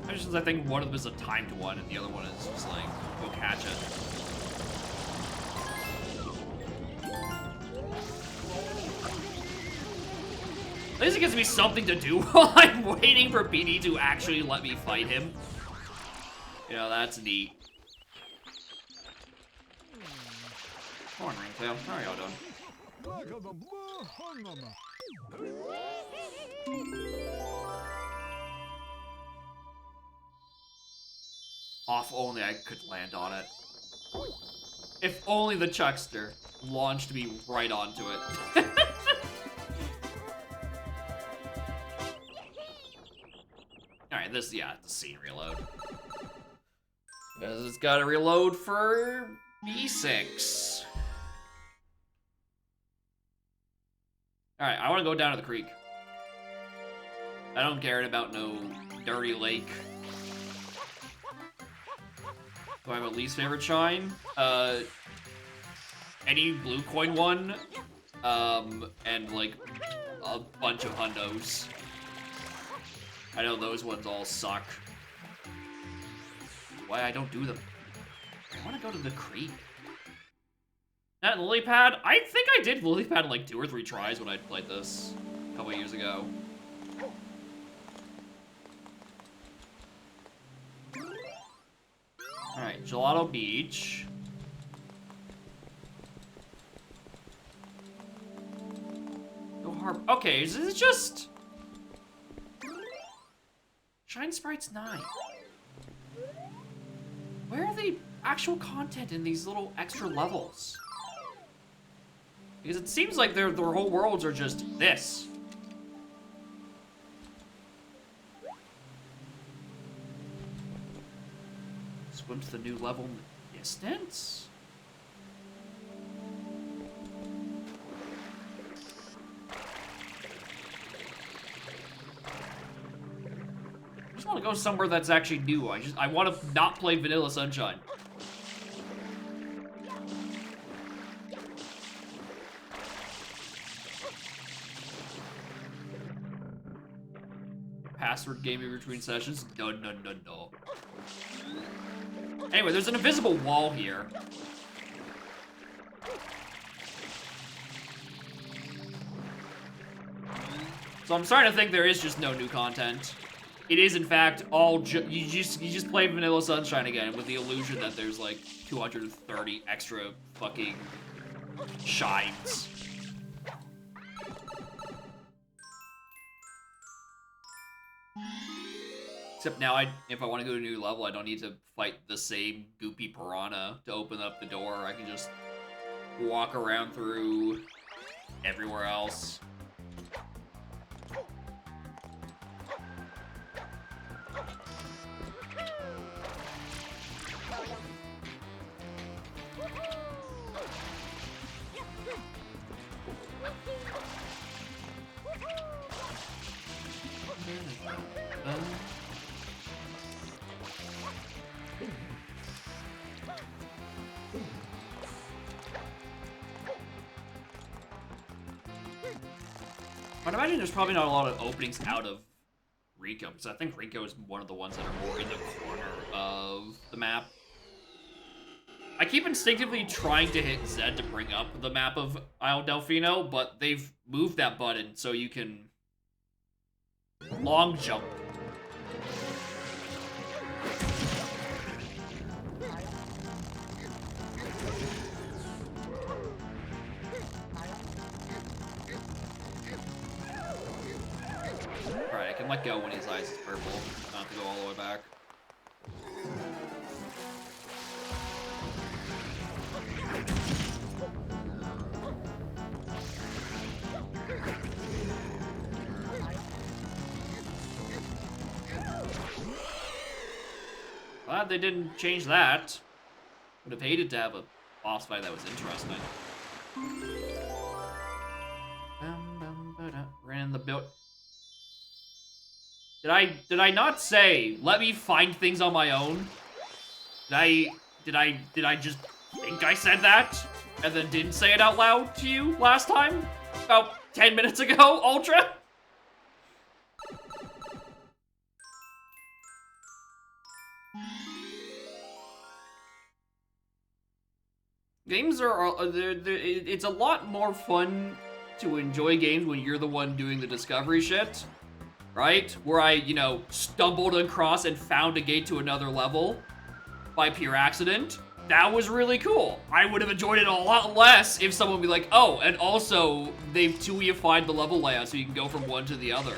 I think one of them is a timed one, and the other one is just like, go catch it. At least it gives me something to do while I'm waiting for PD to actually let me fight him. You know, that's neat. Come on, Ringtail. How are y'all doing? Off only I could land on it. If only the Chuckster launched me right onto it. Alright, this, yeah, the scene reload. Because it's gotta reload for B6. Alright, I wanna go down to the creek. I don't care about no dirty lake. Do I have a least favorite shine? Any blue coin one, and like a bunch of hundos. I know those ones all suck. Why I don't do them? I want to go to the creek. That lily pad? I think I did lily pad in like 2 or 3 tries when I played this a couple years ago. Alright, Gelato Beach. No harp. Okay, is it just Shine Sprites 9? Where are the actual content in these little extra levels? Because it seems like their whole worlds are just this. Swim to the new level in the distance? I just want to go somewhere that's actually new. I want to not play Vanilla Sunshine. Password gaming between sessions? No, no, no, no. Anyway, there's an invisible wall here. So I'm starting to think there is just no new content. It is, in fact, all you just play Vanilla Sunshine again with the illusion that there's like 230 extra fucking shines. Except now, if I want to go to a new level, I don't need to fight the same goopy piranha to open up the door. I can just walk around through everywhere else. I'd imagine there's probably not a lot of openings out of Rico, because I think Rico is one of the ones that are more in the corner of the map. I keep instinctively trying to hit Z to bring up the map of Isle Delfino, but they've moved that button so you can long jump. Alright, I can let go when his eyes is purple. Not have to go all the way back. Glad they didn't change that. Would have hated to have a boss fight that was interesting. Ran in the build. Did I not say, let me find things on my own? Did I just think I said that? And then didn't say it out loud to you last time? About 10 minutes ago, Ultra? Games it's a lot more fun to enjoy games when you're the one doing the discovery shit, right? Where I, you know, stumbled across and found a gate to another level by pure accident. That was really cool. I would have enjoyed it a lot less if someone would be like, oh, and also they've 2-ified the level layout so you can go from one to the other.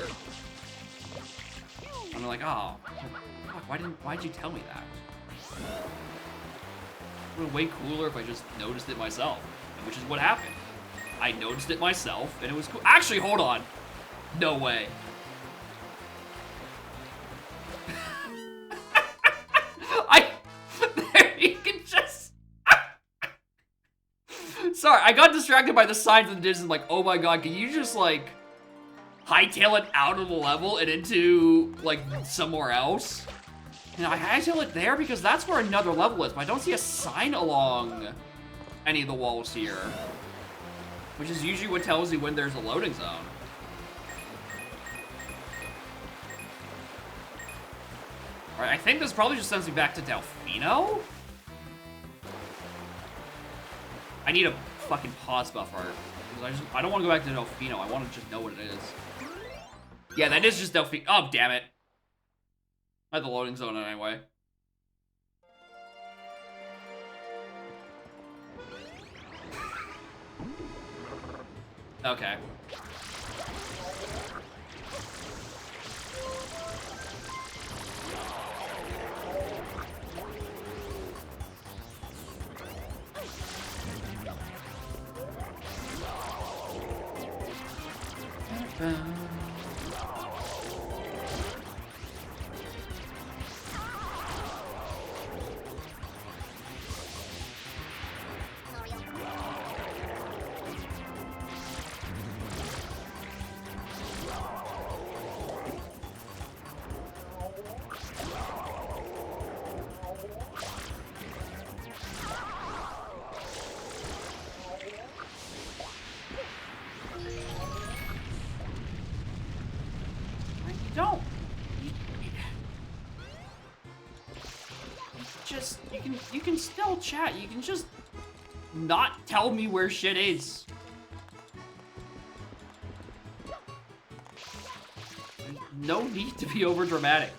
And I'm like, oh, fuck, why'd you tell me that? It would have been way cooler if I just noticed it myself, which is what happened. I noticed it myself, and it was cool. Actually, hold on. No way. There, you can just... Sorry, I got distracted by the signs of the distance, like, oh my god, can you just, like, hightail it out of the level and into, like, somewhere else? And I hightail it there because that's where another level is, but I don't see a sign along any of the walls here. Which is usually what tells you when there's a loading zone. Alright, I think this probably just sends me back to Delfino? I need a fucking pause buffer. Because I don't want to go back to Delfino, I want to just know what it is. Yeah, that is just Delfino. Oh, damn it. I had the loading zone anyway. Okay. Don't. Just, you can still chat. You can just not tell me where shit is. No need to be over dramatic.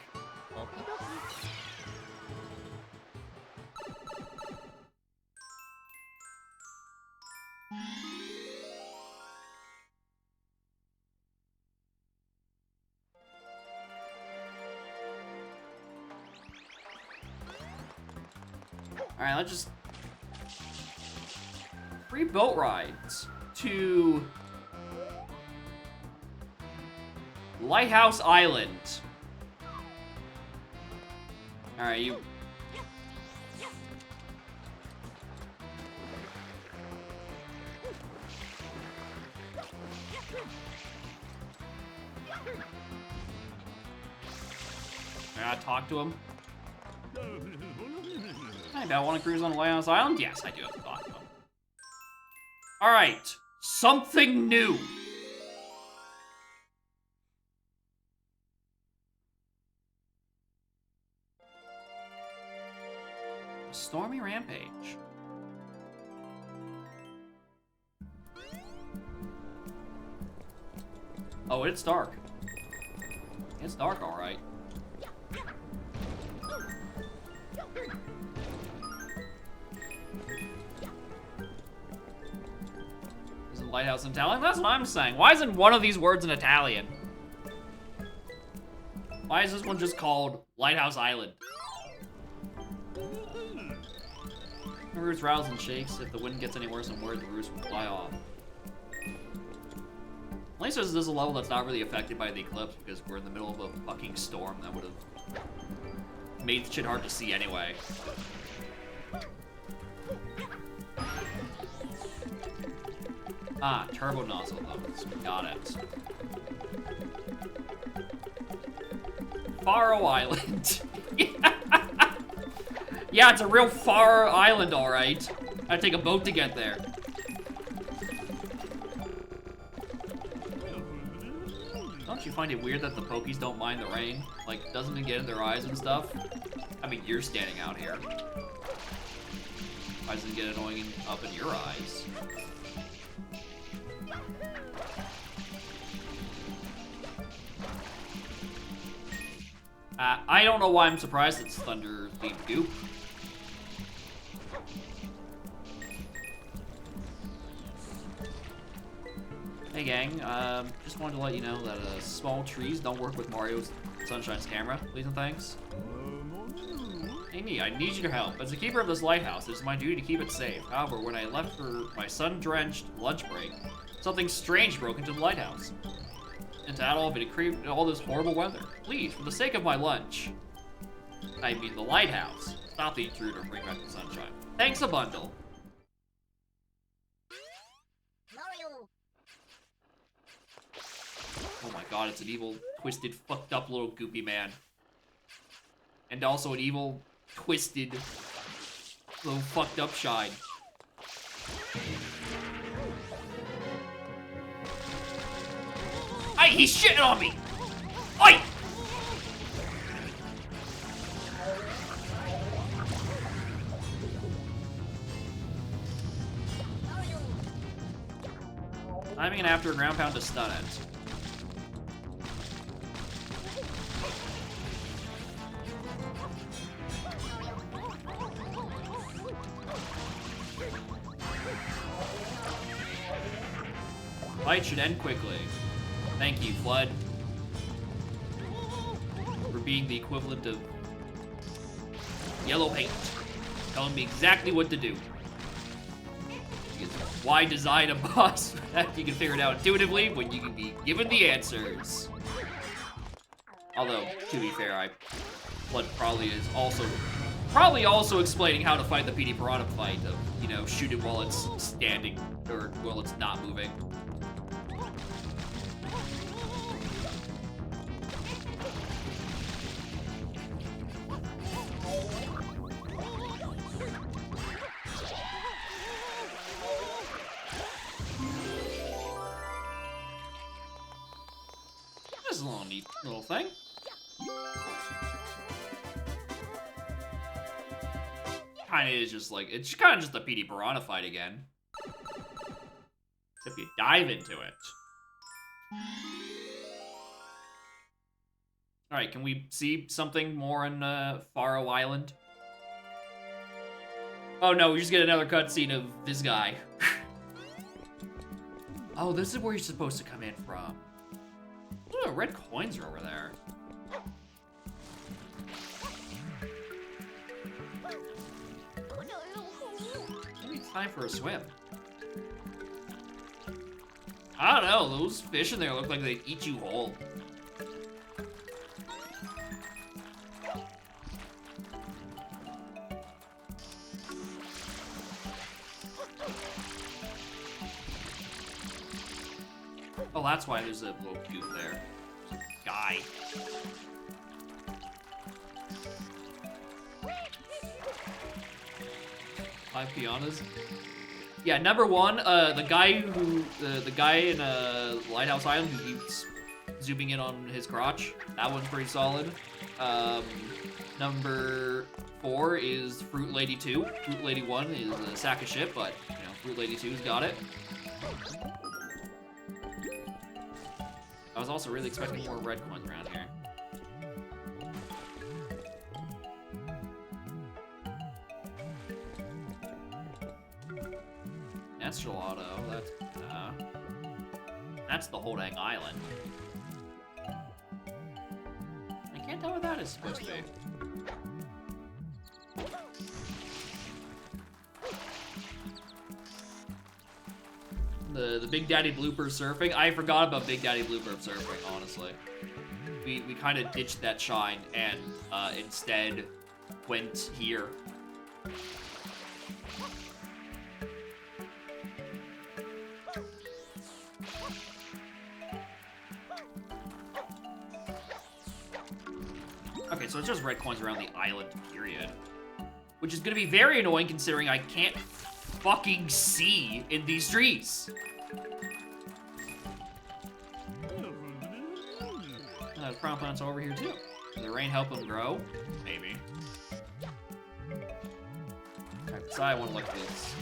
Alright, let's just... Free boat rides to... Lighthouse Island. Alright, you... I gotta talk to him. Hey, do I want to cruise on Lighthouse Island? Yes, I do have to talk to him. Alright, something new. A stormy rampage. Oh, it's dark. It's dark, alright. Lighthouse in Italian? That's what I'm saying. Why isn't one of these words in Italian? Why is this one just called Lighthouse Island? The roost rattles and shakes. If the wind gets any worse than word, the roost will fly off. At least this is a level that's not really affected by the eclipse because we're in the middle of a fucking storm that would have made shit hard to see anyway. Ah, turbo nozzle loads. Got it. Faro Island. Yeah, it's a real far island, alright. I'd take a boat to get there. Don't you find it weird that the Pokies don't mind the rain? Like, doesn't it get in their eyes and stuff? I mean, you're standing out here. Why doesn't it get annoying up in your eyes? I don't know why I'm surprised it's Thunder Thief Goop. Hey gang, just wanted to let you know that small trees don't work with Mario's Sunshine's camera. Please and thanks. Hey me, I need your help. As the keeper of this lighthouse, it is my duty to keep it safe. However, when I left for my sun-drenched lunch break, something strange broke into the lighthouse. And to add all of it created all this horrible weather. Please, for the sake of my lunch, I mean the lighthouse, stop the intruder and bring back the sunshine. Thanks a bundle. Mario! Oh my god, it's an evil, twisted, fucked up little goopy man. And also an evil, twisted, little fucked up shine. Hey, he's shitting on me! Oi! Timing and after a ground pound to stun it. Fight should end quickly. Thank you, Flood, for being the equivalent of yellow paint, telling me exactly what to do. Because why design a boss that you can figure it out intuitively when you can be given the answers? Although, to be fair, Flood probably is also explaining how to fight the PD Piranha fight of, you know, shoot it while it's standing or while it's not moving. This is a little neat little thing. Kinda is just like, it's kind of just a PD Piranha fight again. Except you dive into it. Alright, can we see something more in Faro Island? Oh no, we just get another cutscene of this guy. Oh, this is where you're supposed to come in from. Oh, red coins are over there. Maybe it's time for a swim. I don't know, those fish in there look like they'd eat you whole. Oh, that's why there's a little goop there. Guy. Five pianos. Yeah, number one, the guy in Lighthouse Island who keeps zooming in on his crotch. That one's pretty solid. Number 4 is Fruit Lady 2. Fruit Lady 1 is a sack of shit, but you know, Fruit Lady 2's got it. I was also really expecting more red coins around here. That's gelato. That's the whole dang island. I can't tell what that is supposed to be. The Big Daddy Blooper surfing. I forgot about Big Daddy Blooper surfing, honestly. We kind of ditched that shine and instead went here. Okay, so it's just red coins around the island, period. Which is gonna be very annoying considering I can't fucking see in these trees. Prawn plants over here too. Does the rain help them grow? Maybe. Alright, so I want to look at these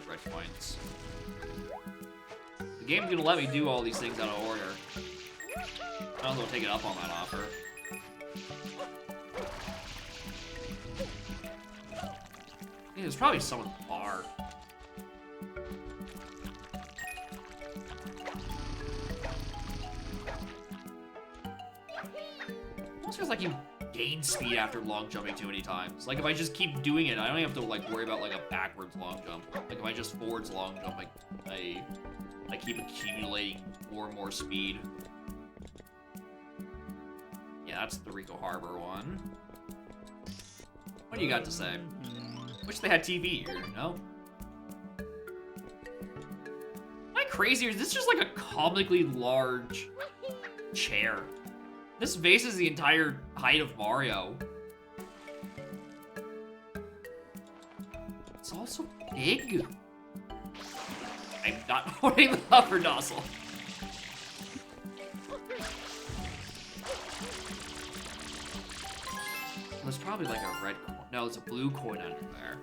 red coins. The game's gonna let me do all these things out of order. I don't know take it up on that offer. Yeah, there's probably someone at the bar. Almost feels like you gain speed after long jumping too many times. Like if I just keep doing it, I don't have to like worry about like a backwards long jump. Like if I just forwards long jump, I keep accumulating more and more speed. Yeah, that's the Rico Harbor one. What do you got to say? Wish they had TV here, no? Am I crazy, or is this just like a comically large chair? This vase is the entire height of Mario. It's also big. I'm not holding the upper nozzle. There's probably like a red coin. No, there's a blue coin under there.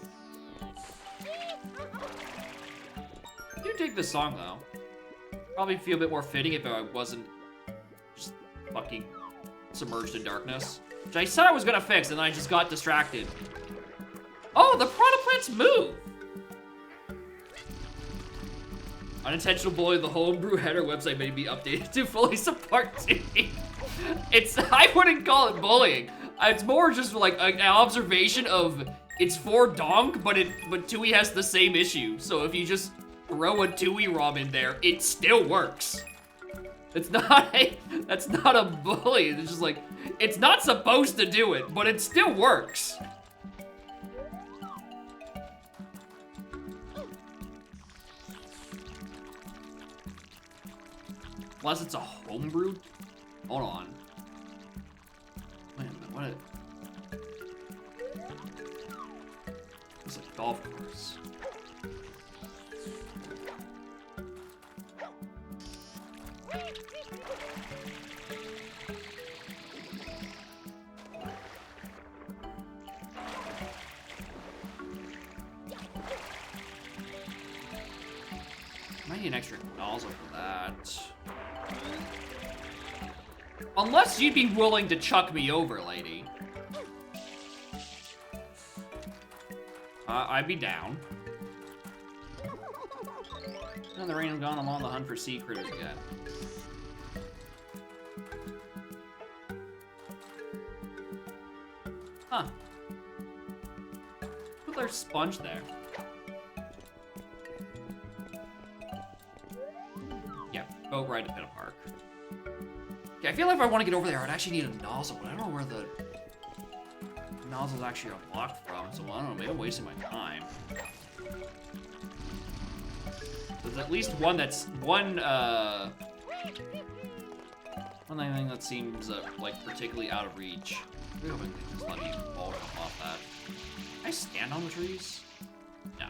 I do dig this song though. Probably feel a bit more fitting if I wasn't just fucking submerged in darkness. Which I said I was gonna fix and then I just got distracted. Oh, the piranha plants move! Unintentional bullying, the homebrew header website may be updated to fully support Tui. I wouldn't call it bullying. It's more just like an observation of it's for Donk, but Tui has the same issue. So if you just throw a Tui ROM in there, it still works. That's not a bully. It's just like, it's not supposed to do it, but it still works. Unless it's a homebrew. Hold on. Wait a minute, what? It's a golf course. Might need an extra nozzle for that. Unless you'd be willing to chuck me over, lady. I'd be down. Now the rain is gone, I'm on the hunt for sea critters again. Huh. Put their sponge there. Yeah, boat ride to Pinna Park. Okay, I feel like if I want to get over there, I'd actually need a nozzle, but I don't know where the nozzle's actually unlocked from, so I don't know, maybe I'm wasting my time. There's at least one that's, one thing that seems, like, particularly out of reach. Maybe I can just let me fall off that. Can I stand on the trees? No.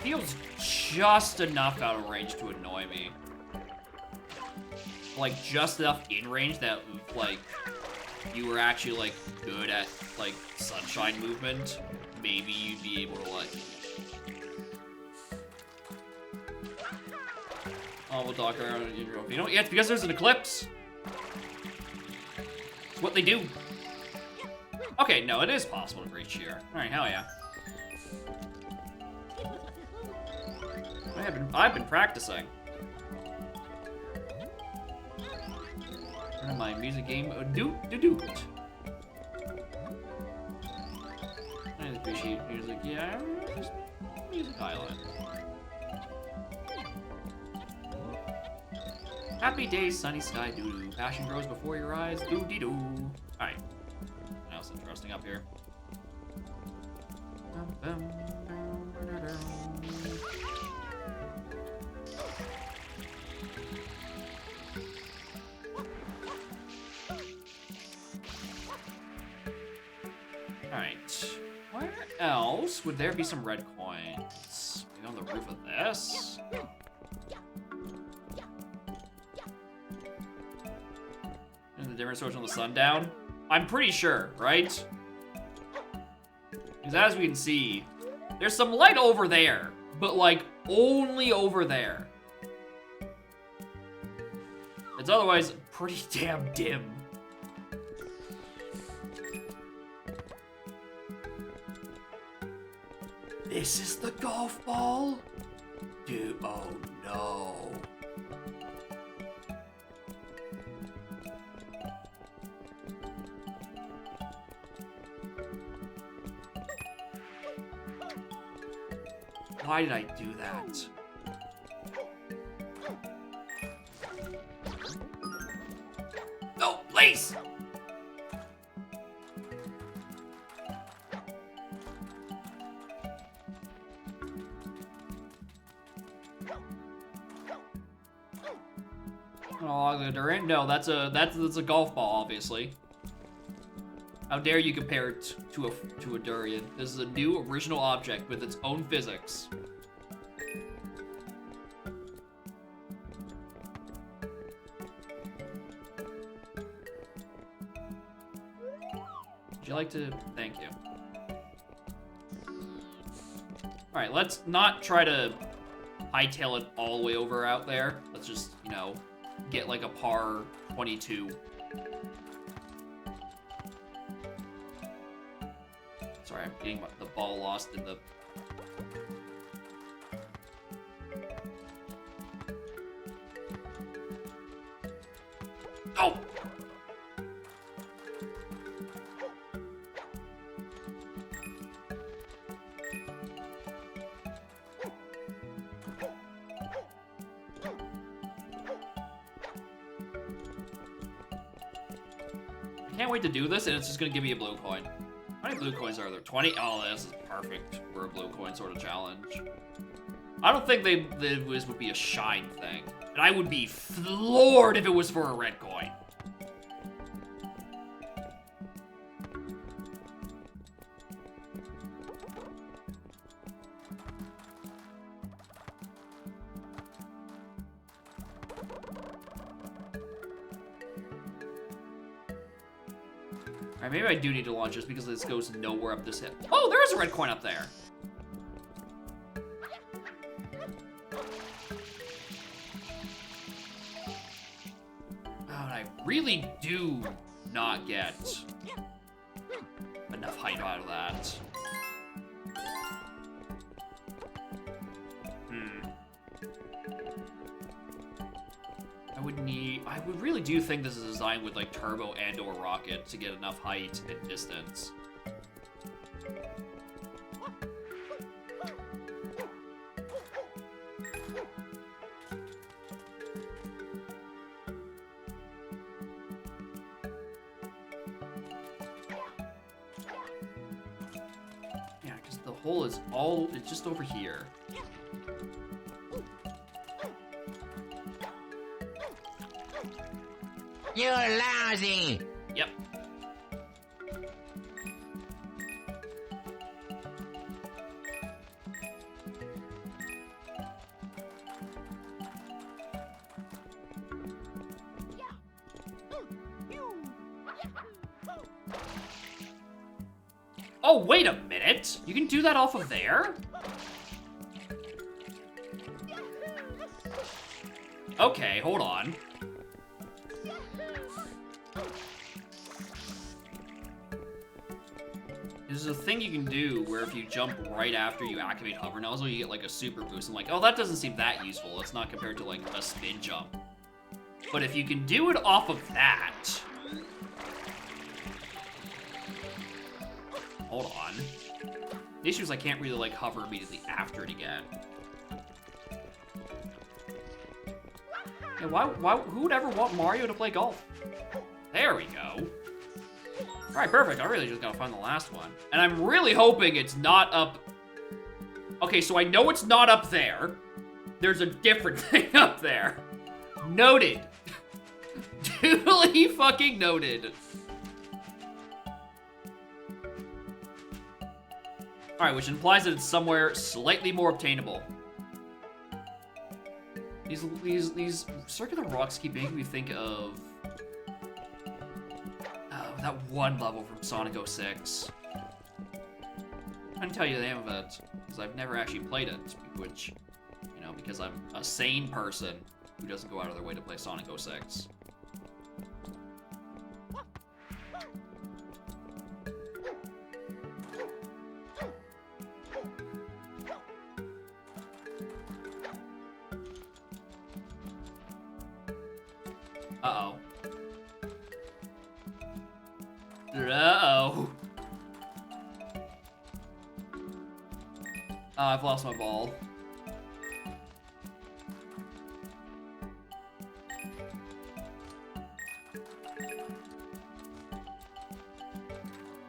Feels just enough out of range to annoy me. Like, just enough in range that, like, you were actually, like, good at, like, sunshine movement. Maybe you'd be able to, like... Oh, we'll talk around. You know, yeah, it's because there's an eclipse. It's what they do. Okay, no, it is possible to reach here. Alright, hell yeah. I've been practicing. My music game, doot. appreciate music. Yeah, just Music Island. Happy days, sunny sky, doo-doo. Passion grows before your eyes, doo-dee-doo. Alright. What else interesting up here? Alright. Where else would there be some red coins? Maybe on the roof of this? And the difference between the sundown? I'm pretty sure, right? Because as we can see, there's some light over there, but like only over there. It's otherwise pretty damn dim. This is the golf ball? Dude, oh no. Why did I do that? No, please! Oh, the Durant? No, that's a golf ball, obviously. How dare you compare it to a durian? This is a new original object with its own physics. Would you like to? Thank you. All right, let's not try to hightail it all the way over out there. Let's just, you know, get like a par 22. Sorry, I'm getting the ball lost in the... Oh! I can't wait to do this, and it's just gonna give me a blue coin. How many blue coins are there? 20? Oh, this is perfect for a blue coin sort of challenge. I don't think this would be a shine thing. And I would be floored if it was for a red coin. Alright, maybe I do need to launch this because this goes nowhere up this hill. Oh, there is a red coin up there. Oh, and I really do not get enough height out of that. I would really do think this is designed with like turbo and or rocket to get enough height and distance. Yeah, because the hole is it's just over here. You're lousy! Yep. Oh, wait a minute! You can do that off of there? Okay, hold on. There's a thing you can do where if you jump right after you activate hover nozzle, you get like a super boost. I'm like, oh, that doesn't seem that useful. It's not compared to like a spin jump. But if you can do it off of that... Hold on. The issue is I can't really, like, hover immediately after it again. Yeah, who would ever want Mario to play golf? There we go. Alright, perfect. I really just gotta find the last one. And I'm really hoping it's not up... Okay, so I know it's not up there. There's a different thing up there. Noted. Duly fucking noted. Alright, which implies that it's somewhere slightly more obtainable. These circular rocks keep making me think of that one level from Sonic 06. I couldn't tell you the name of it because I've never actually played it, which, you know, because I'm a sane person who doesn't go out of their way to play Sonic 06. Uh-oh. Uh-oh. I've lost my ball.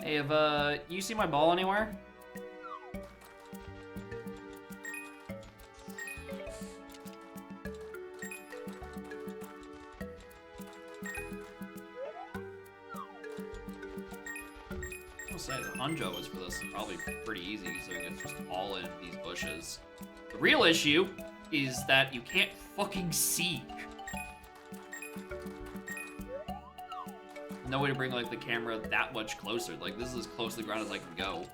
Hey, have, you seen my ball anywhere? Say the Hunjo is for this is probably pretty easy, so it's just all in these bushes. The real issue is that you can't fucking see. No way to bring like the camera that much closer. Like this is as close to the ground as I can go.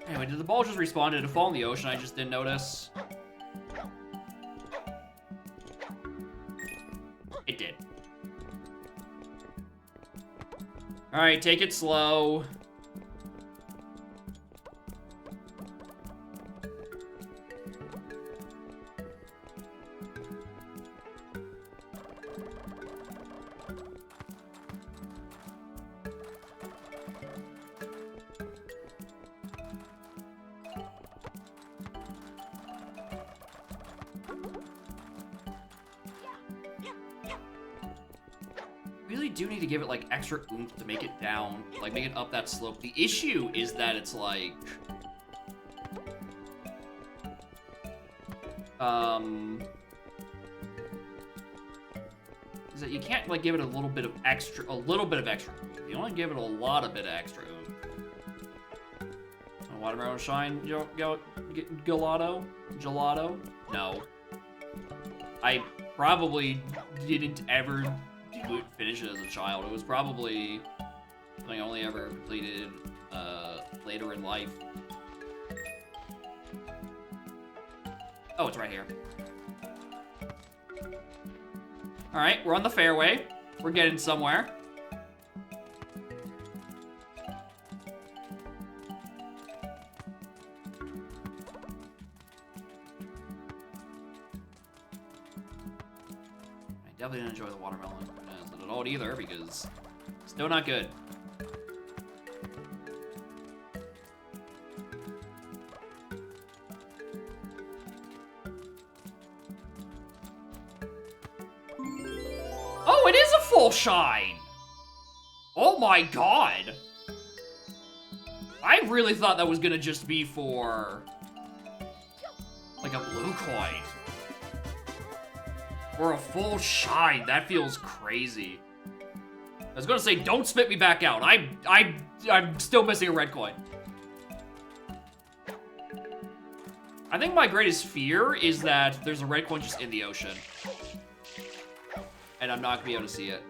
Anyway, did the ball just respawn? Did it fall in the ocean? I just didn't notice. It did. Alright, take it slow. Really do need to give it like extra oomph to make it down, like make it up that slope. The issue is that it's like, is that you can't like give it a little bit of extra oomph. You only give it a lot of extra oomph. Watermelon shine, gelato? No. I probably didn't ever finish it as a child. It was probably something I only ever completed later in life. Oh, it's right here. Alright, we're on the fairway. We're getting somewhere. I definitely didn't enjoy the watermelon at all either, because it's still not good. Oh, it is a full shine! Oh my god! I really thought that was gonna just be for like a blue coin. Or a full shine. That feels crazy. I was gonna say, don't spit me back out. I'm still missing a red coin. I think my greatest fear is that there's a red coin just in the ocean. And I'm not gonna be able to see it.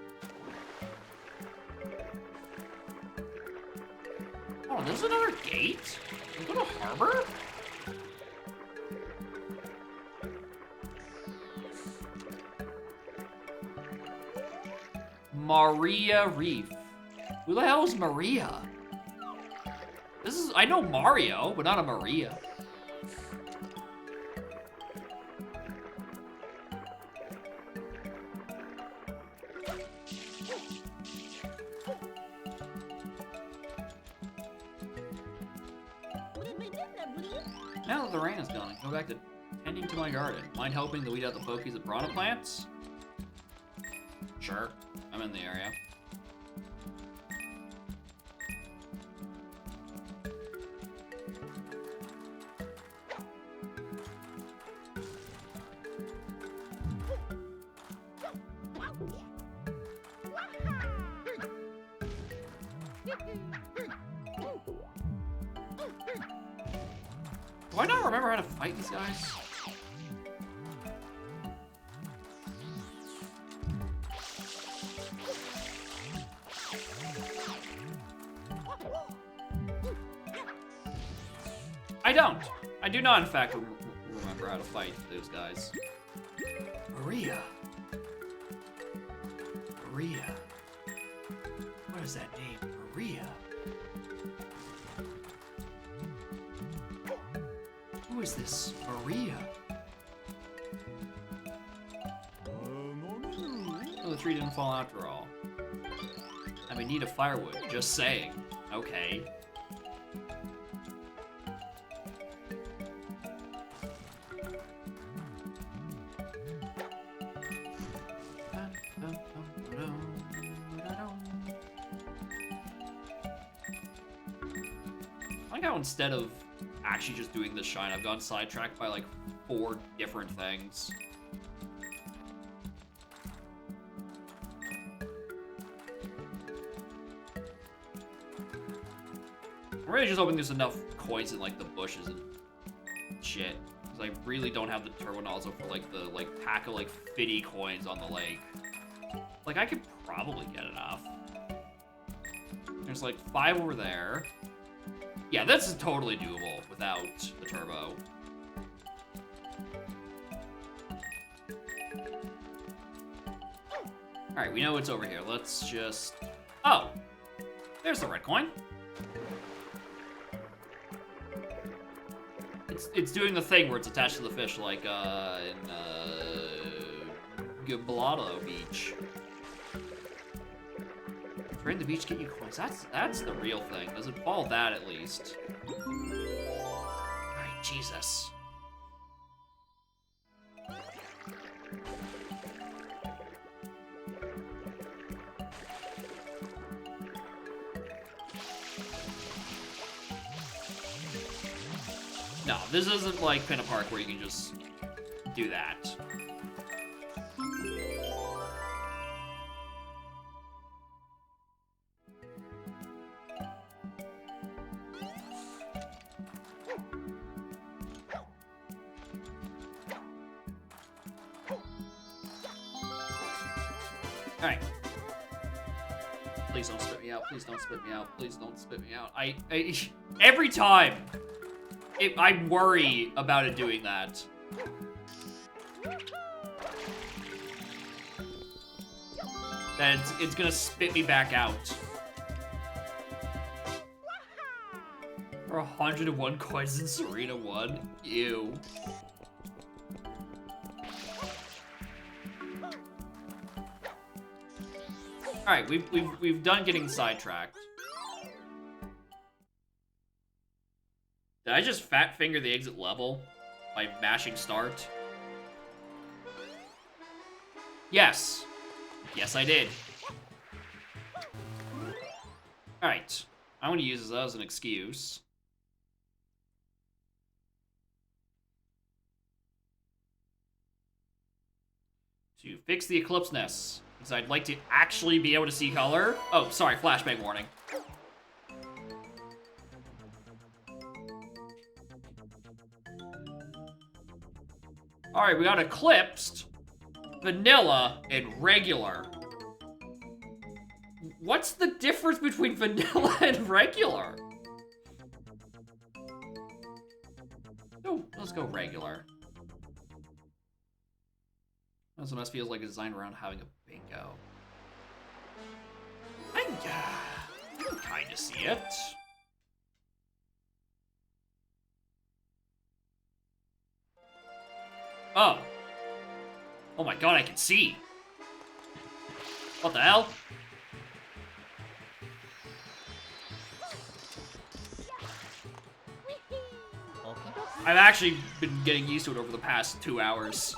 Oh, there's another gate? Can we go to harbor? Maria Reef. Who the hell is Maria? I know Mario, but not a Maria. that the rain is gone, go back to tending to my garden. Mind helping to weed out the pokies and piranha plants? Sure, I'm in the area. Do I not remember how to fight these guys? I don't. I do not, in fact, remember how to fight those guys. Maria. Maria. What is that name? Maria. Who is this? Maria. Oh, the tree didn't fall after all. I mean, need a firewood. Just saying. Okay. I like how instead of actually just doing the shine, I've gotten sidetracked by like 4 different things. I'm really just hoping there's enough coins in like the bushes and shit. Because I really don't have the turbo nozzle for like the pack of like 50 coins on the lake. Like I could probably get enough. There's like 5 over there. Yeah, this is totally doable without the turbo. Alright, we know it's over here. Let's just... Oh! There's the red coin. It's doing the thing where it's attached to the fish, like, in, Giblado Beach. Drain the beach, get you coins. That's the real thing. Does it fall that at least? Alright, Jesus. No, this isn't like Pinna Park where you can just do that. Alright. Please don't spit me out. Please don't spit me out. Please don't spit me out. Every time, I worry about it doing that. That it's gonna spit me back out. For 101 coins in Serena 1. Ew. Alright, we've done getting sidetracked. Did I just fat finger the exit level by mashing start? Yes. Yes, I did. Alright. I want to use that as an excuse. To fix the eclipseness. Because I'd like to actually be able to see color. Oh, sorry, flashbang warning. Alright, we got eclipsed, vanilla, and regular. What's the difference between vanilla and regular? Oh, let's go regular. This almost feels like it's designed around having a bingo. I can kind of see it. Oh. Oh my god, I can see. What the hell? I've actually been getting used to it over the past 2 hours.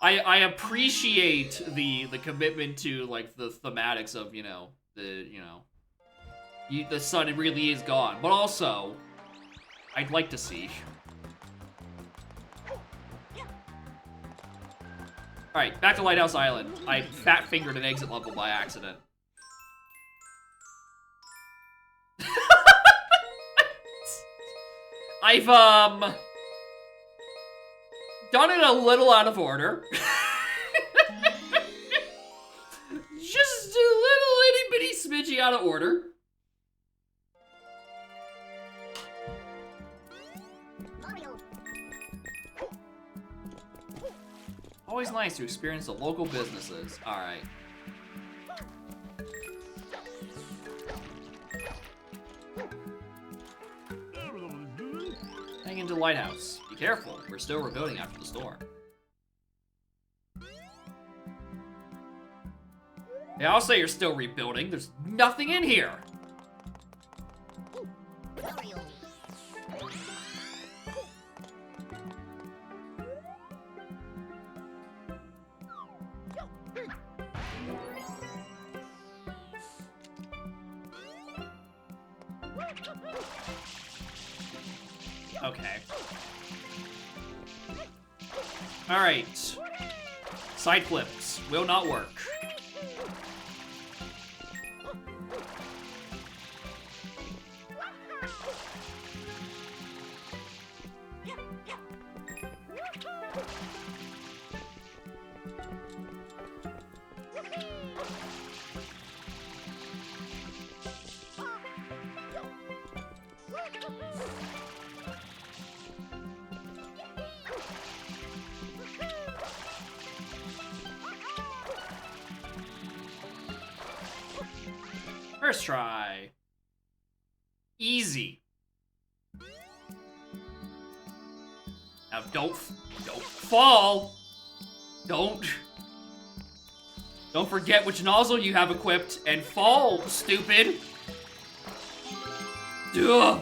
I appreciate the commitment to like the thematics of, you know, the sun really is gone, but also I'd like to see. Alright, back to Lighthouse Island. I fat-fingered an exit level by accident. I've, done it a little out of order. Just a little itty-bitty smidgy out of order. Always nice to experience the local businesses. Alright. Hang into the lighthouse. Be careful, we're still rebuilding after the storm. Yeah, I'll say you're still rebuilding. There's nothing in here. Okay. Alright. Side flips will not work. First try. Easy. Now don't fall. Don't forget which nozzle you have equipped and fall, stupid. Duh.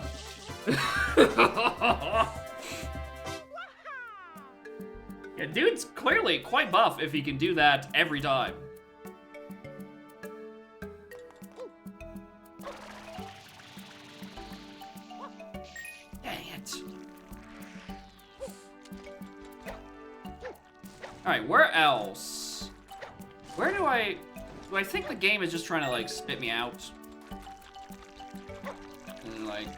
Yeah, dude's clearly quite buff if he can do that every time. Alright, where else? Where do I think the game is just trying to, like, spit me out? And then, like,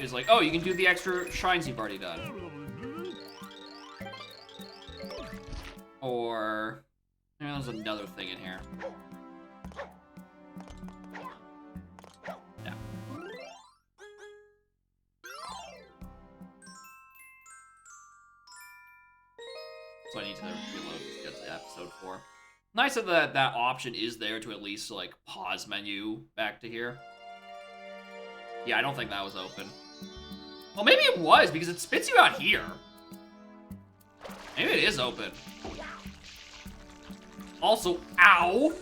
is like, oh, you can do the extra shrines you've already done. Or, there's another thing in here. Yeah. So I need to reload to get to episode 4. Nice that that option is there to at least, like, pause menu back to here. Yeah, I don't think that was open. Well, maybe it was, because it spits you out here. Maybe it is open. Also, ow!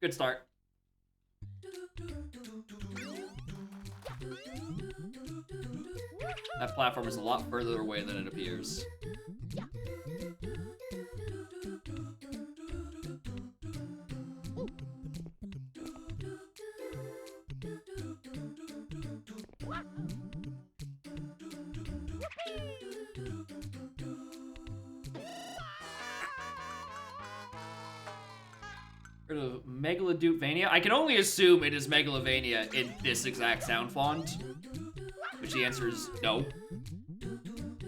Good start. That platform is a lot further away than it appears. Megalodutevania? I can only assume it is Megalovania in this exact sound font. Which the answer is no.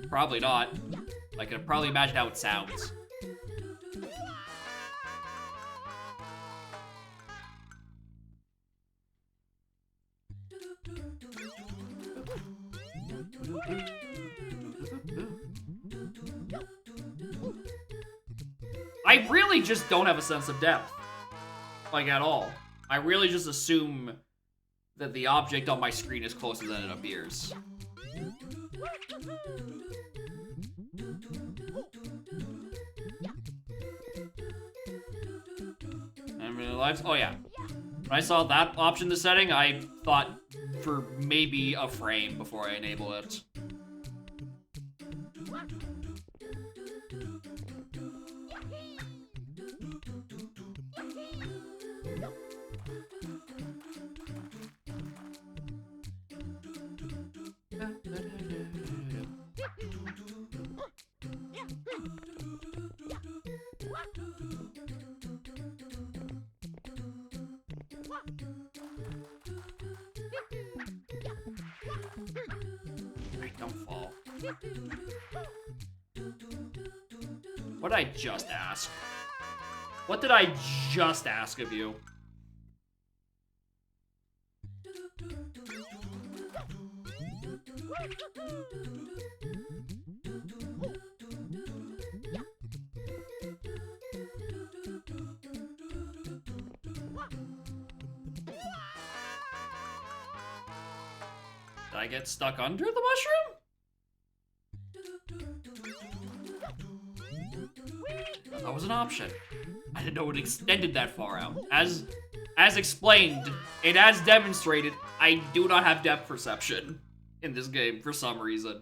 Probably not. I can probably imagine how it sounds. really just don't have a sense of depth. Like, at all. I really just assume that the object on my screen is closer than it appears. Oh yeah. When I saw that option in the setting, I thought for maybe a frame before I enable it. Don't fall. What did I just ask? What did I just ask of you? Did I get stuck under the mushroom? That was an option. I didn't know it extended that far out. As explained, and as demonstrated, I do not have depth perception in this game for some reason.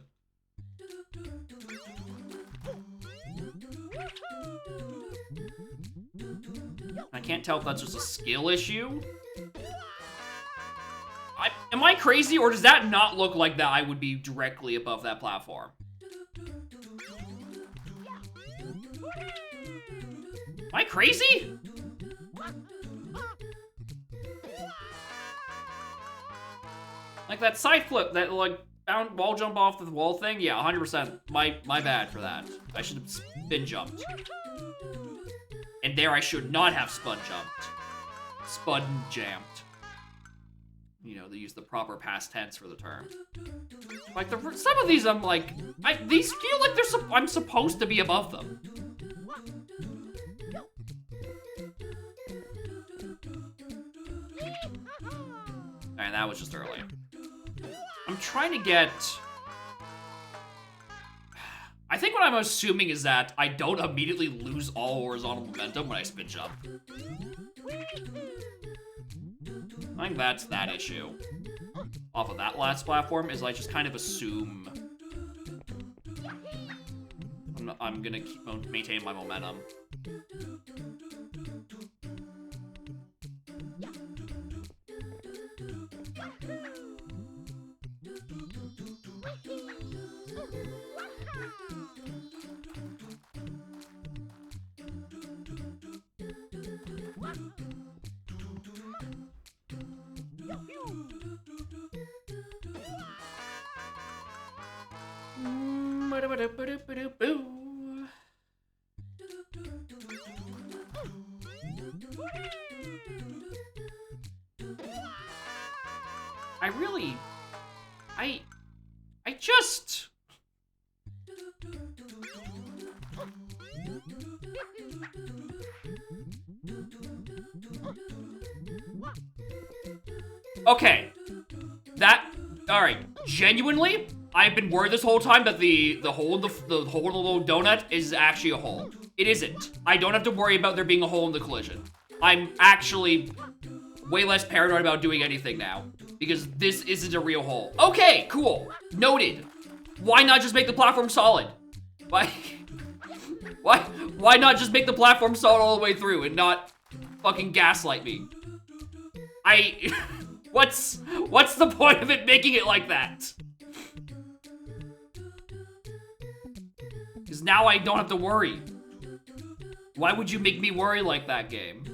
I can't tell if that's just a skill issue. Am I crazy, or does that not look like that I would be directly above that platform? Am I crazy? Like that side flip, that like wall jump off the wall thing? Yeah, 100%. My bad for that. I should have spin jumped. And there I should not have spun jumped. Spun jammed. You know, they use the proper past tense for the term. Like, some of these I'm like, these feel like I'm supposed to be above them. And that was just early. I'm trying to get... I think what I'm assuming is that I don't immediately lose all horizontal momentum when I spin jump. I think that's that issue. Off of that last platform is I just kind of assume I'm gonna keep maintain my momentum. I just... Okay. Alright. Genuinely, I've been worried this whole time that the hole in the little donut is actually a hole. It isn't. I don't have to worry about there being a hole in the collision. I'm actually way less paranoid about doing anything now. Because this isn't a real hole. Okay, cool. Noted. Why not just make the platform solid? Why not just make the platform solid all the way through and not fucking gaslight me? What's the point of it making it like that? Because now I don't have to worry. Why would you make me worry like that, game?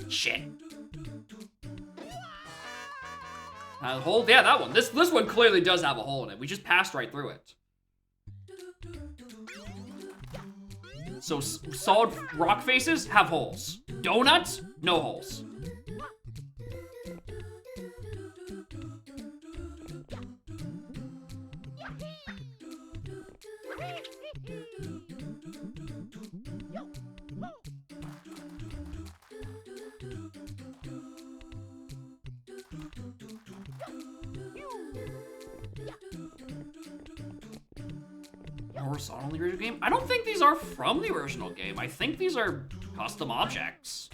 Shit. The hole? Yeah, that one. This one clearly does have a hole in it. We just passed right through it. So solid rock faces have holes. Donuts, no holes. Horizontal in the original game? I don't think these are from the original game. I think these are custom objects.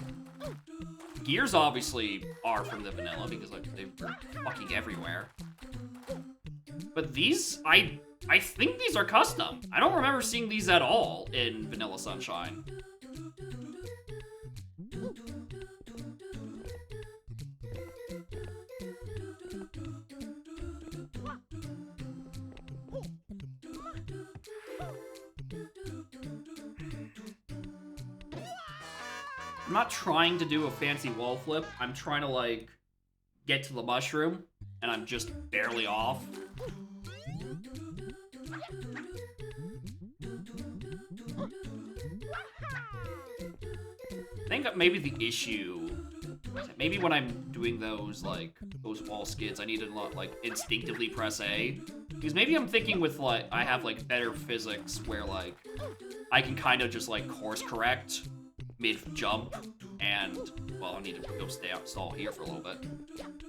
Gears obviously are from the vanilla because like they were fucking everywhere. But these, I think these are custom. I don't remember seeing these at all in Vanilla Sunshine. I'm not trying to do a fancy wall flip. I'm trying to, like, get to the mushroom, and I'm just barely off. I think maybe the issue... Maybe when I'm doing those, like, those wall skids, I need to, like, instinctively press A. Because maybe I'm thinking with, like, I have, like, better physics where, like, I can kind of just, like, course correct mid-jump, and, well, I need to go stall here for a little bit.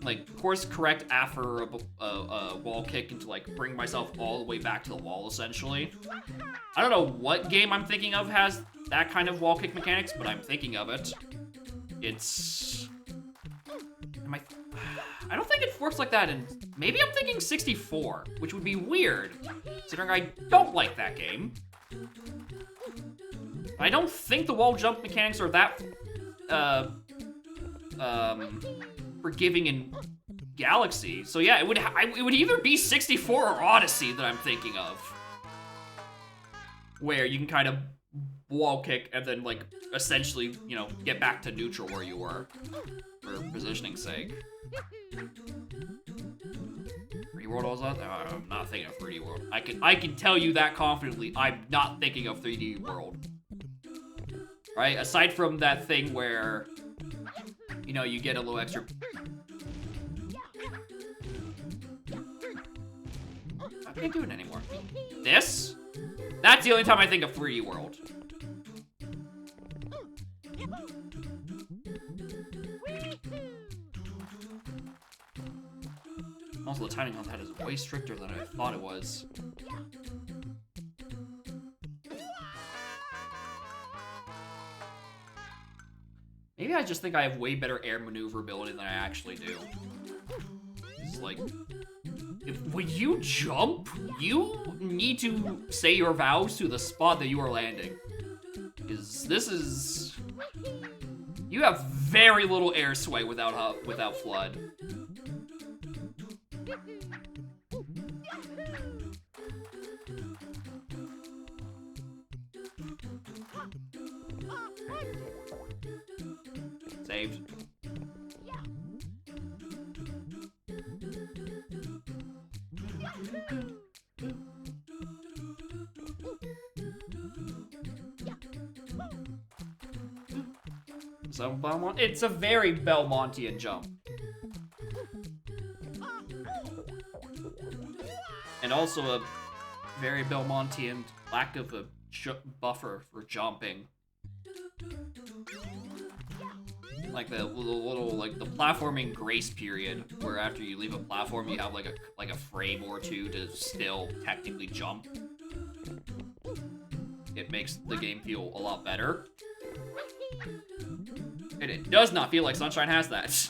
Like, course correct after a wall kick and to, like, bring myself all the way back to the wall, essentially. I don't know what game I'm thinking of has that kind of wall kick mechanics, but I'm thinking of it. It's... I don't think it works like that in... Maybe I'm thinking 64, which would be weird, considering I don't like that game. I don't think the wall jump mechanics are that, forgiving in Galaxy. So yeah, it would either be 64 or Odyssey that I'm thinking of. Where you can kind of wall kick and then, like, essentially, you know, get back to neutral where you were, for positioning's sake. 3D World was that? I'm not thinking of 3D World. I can tell you that confidently, I'm not thinking of 3D World. Right? Aside from that thing where, you know, you get a little extra... I can't do it anymore. This? That's the only time I think of 3D World. Also, the timing on that is way stricter than I thought it was. Maybe I just think I have way better air maneuverability than I actually do. It's like, when you jump, you need to say your vows to the spot that you are landing. Because this is... You have very little air sway without Flood. Saved. So Belmont, it's a very Belmontian jump. And also a very Belmontian lack of a buffer for jumping. Like the little like the platforming grace period, where after you leave a platform, you have like a frame or two to still technically jump. It makes the game feel a lot better. And it does not feel like Sunshine has that. It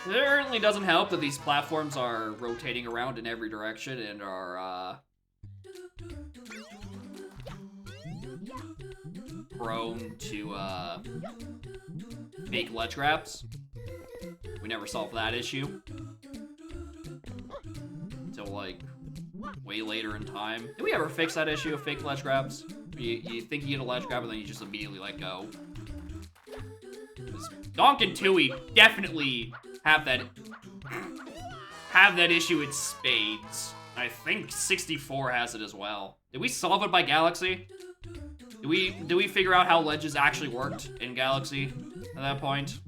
certainly doesn't help that these platforms are rotating around in every direction and are, prone to, fake ledge grabs. We never solved that issue. Until, like, way later in time. Did we ever fix that issue of fake ledge grabs? You think you get a ledge grab and then you just immediately let go? Donk and Tui definitely have that issue in spades. I think 64 has it as well. Did we solve it by Galaxy? Do we figure out how ledges actually worked in Galaxy at that point?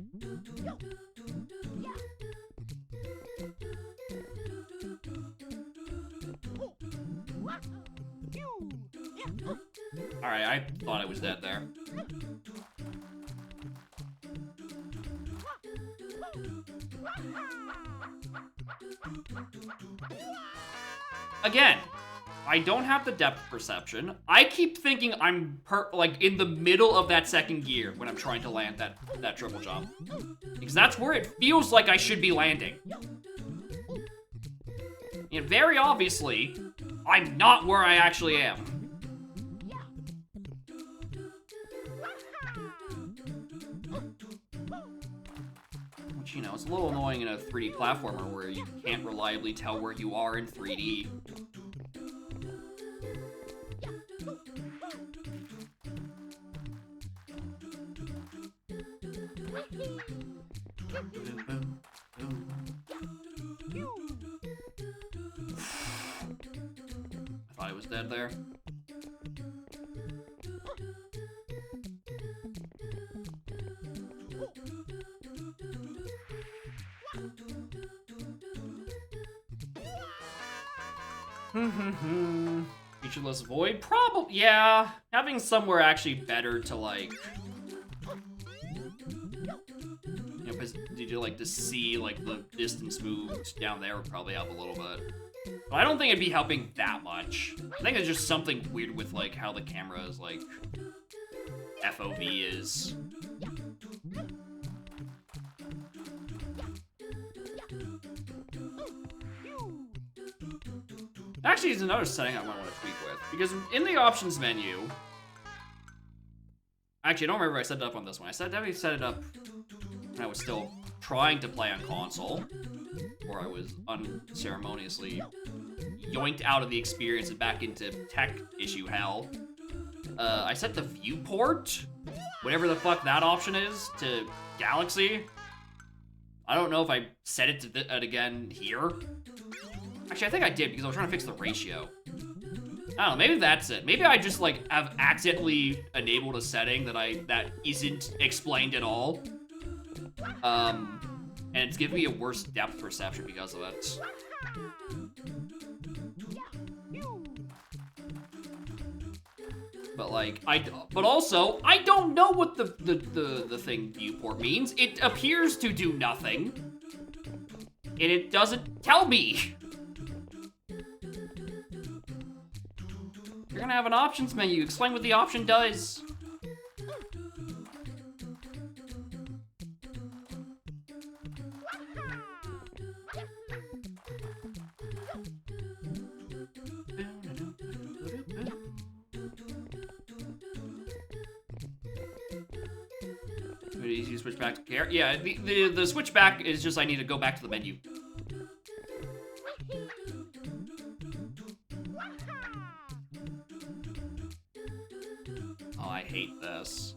Alright, I thought I was dead there. Again, I don't have the depth perception. I keep thinking I'm like in the middle of that second gear when I'm trying to land that triple jump. Because that's where it feels like I should be landing. And very obviously, I'm not where I actually am. Which, you know, it's a little annoying in a 3D platformer where you can't reliably tell where you are in 3D. I thought I was dead there. Featureless void? Probably, yeah. Having somewhere actually better to, like, you know, to see, like, the distance moved down there would probably help a little bit. But I don't think it'd be helping that much. I think it's just something weird with, like, how the camera is, like, FOV is. Actually, there's another setting I might want to tweak with. Because in the options menu... Actually, I don't remember if I set it up on this one. I definitely set it up when I was still trying to play on console. Or I was unceremoniously yoinked out of the experience and back into tech issue hell. I set the viewport, whatever the fuck that option is, to Galaxy. I don't know if I set it to it again here. Actually, I think I did because I was trying to fix the ratio. I don't know, maybe that's it. Maybe I just, like, have accidentally enabled a setting that isn't explained at all. And it's giving me a worse depth perception because of it. But, like, but also, I don't know what the thing viewport means. It appears to do nothing. And it doesn't tell me. You're gonna have an options menu. Explain what the option does. Easy to switch back to care. Yeah, the switch back is just I need to go back to the menu. Oh, I hate this.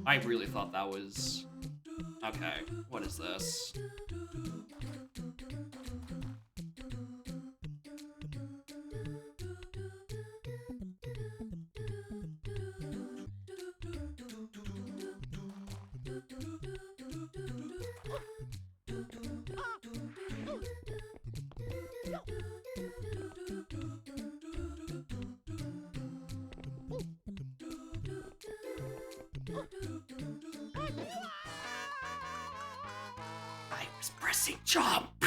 I really thought that was... Okay, what is this? I was pressing jump.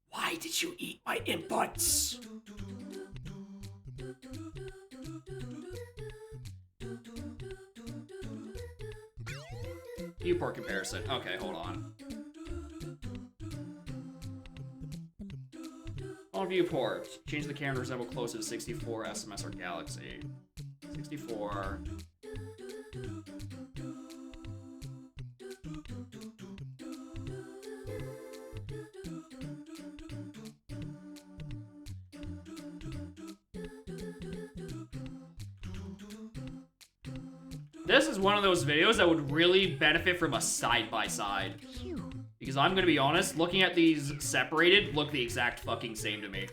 Why did you eat my inputs? Viewport comparison. Okay, hold on. On viewport, change the camera to resemble closer to 64 SMS or Galaxy. 64. This is one of those videos that would really benefit from a side-by-side. Because I'm gonna be honest, looking at these separated look the exact fucking same to me.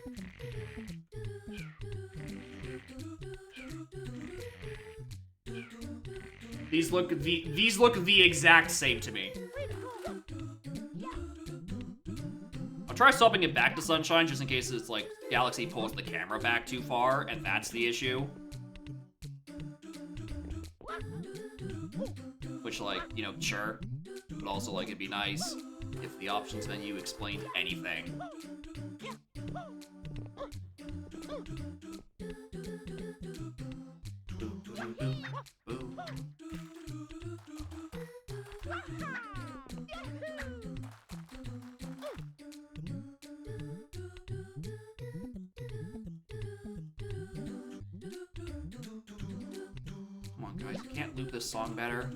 These look the exact same to me. I'll try swapping it back to Sunshine just in case it's like Galaxy pulls the camera back too far and that's the issue. Which, like, you know, sure. But also, like, it'd be nice if the options menu explained anything. Come on, guys, you can't loop this song better.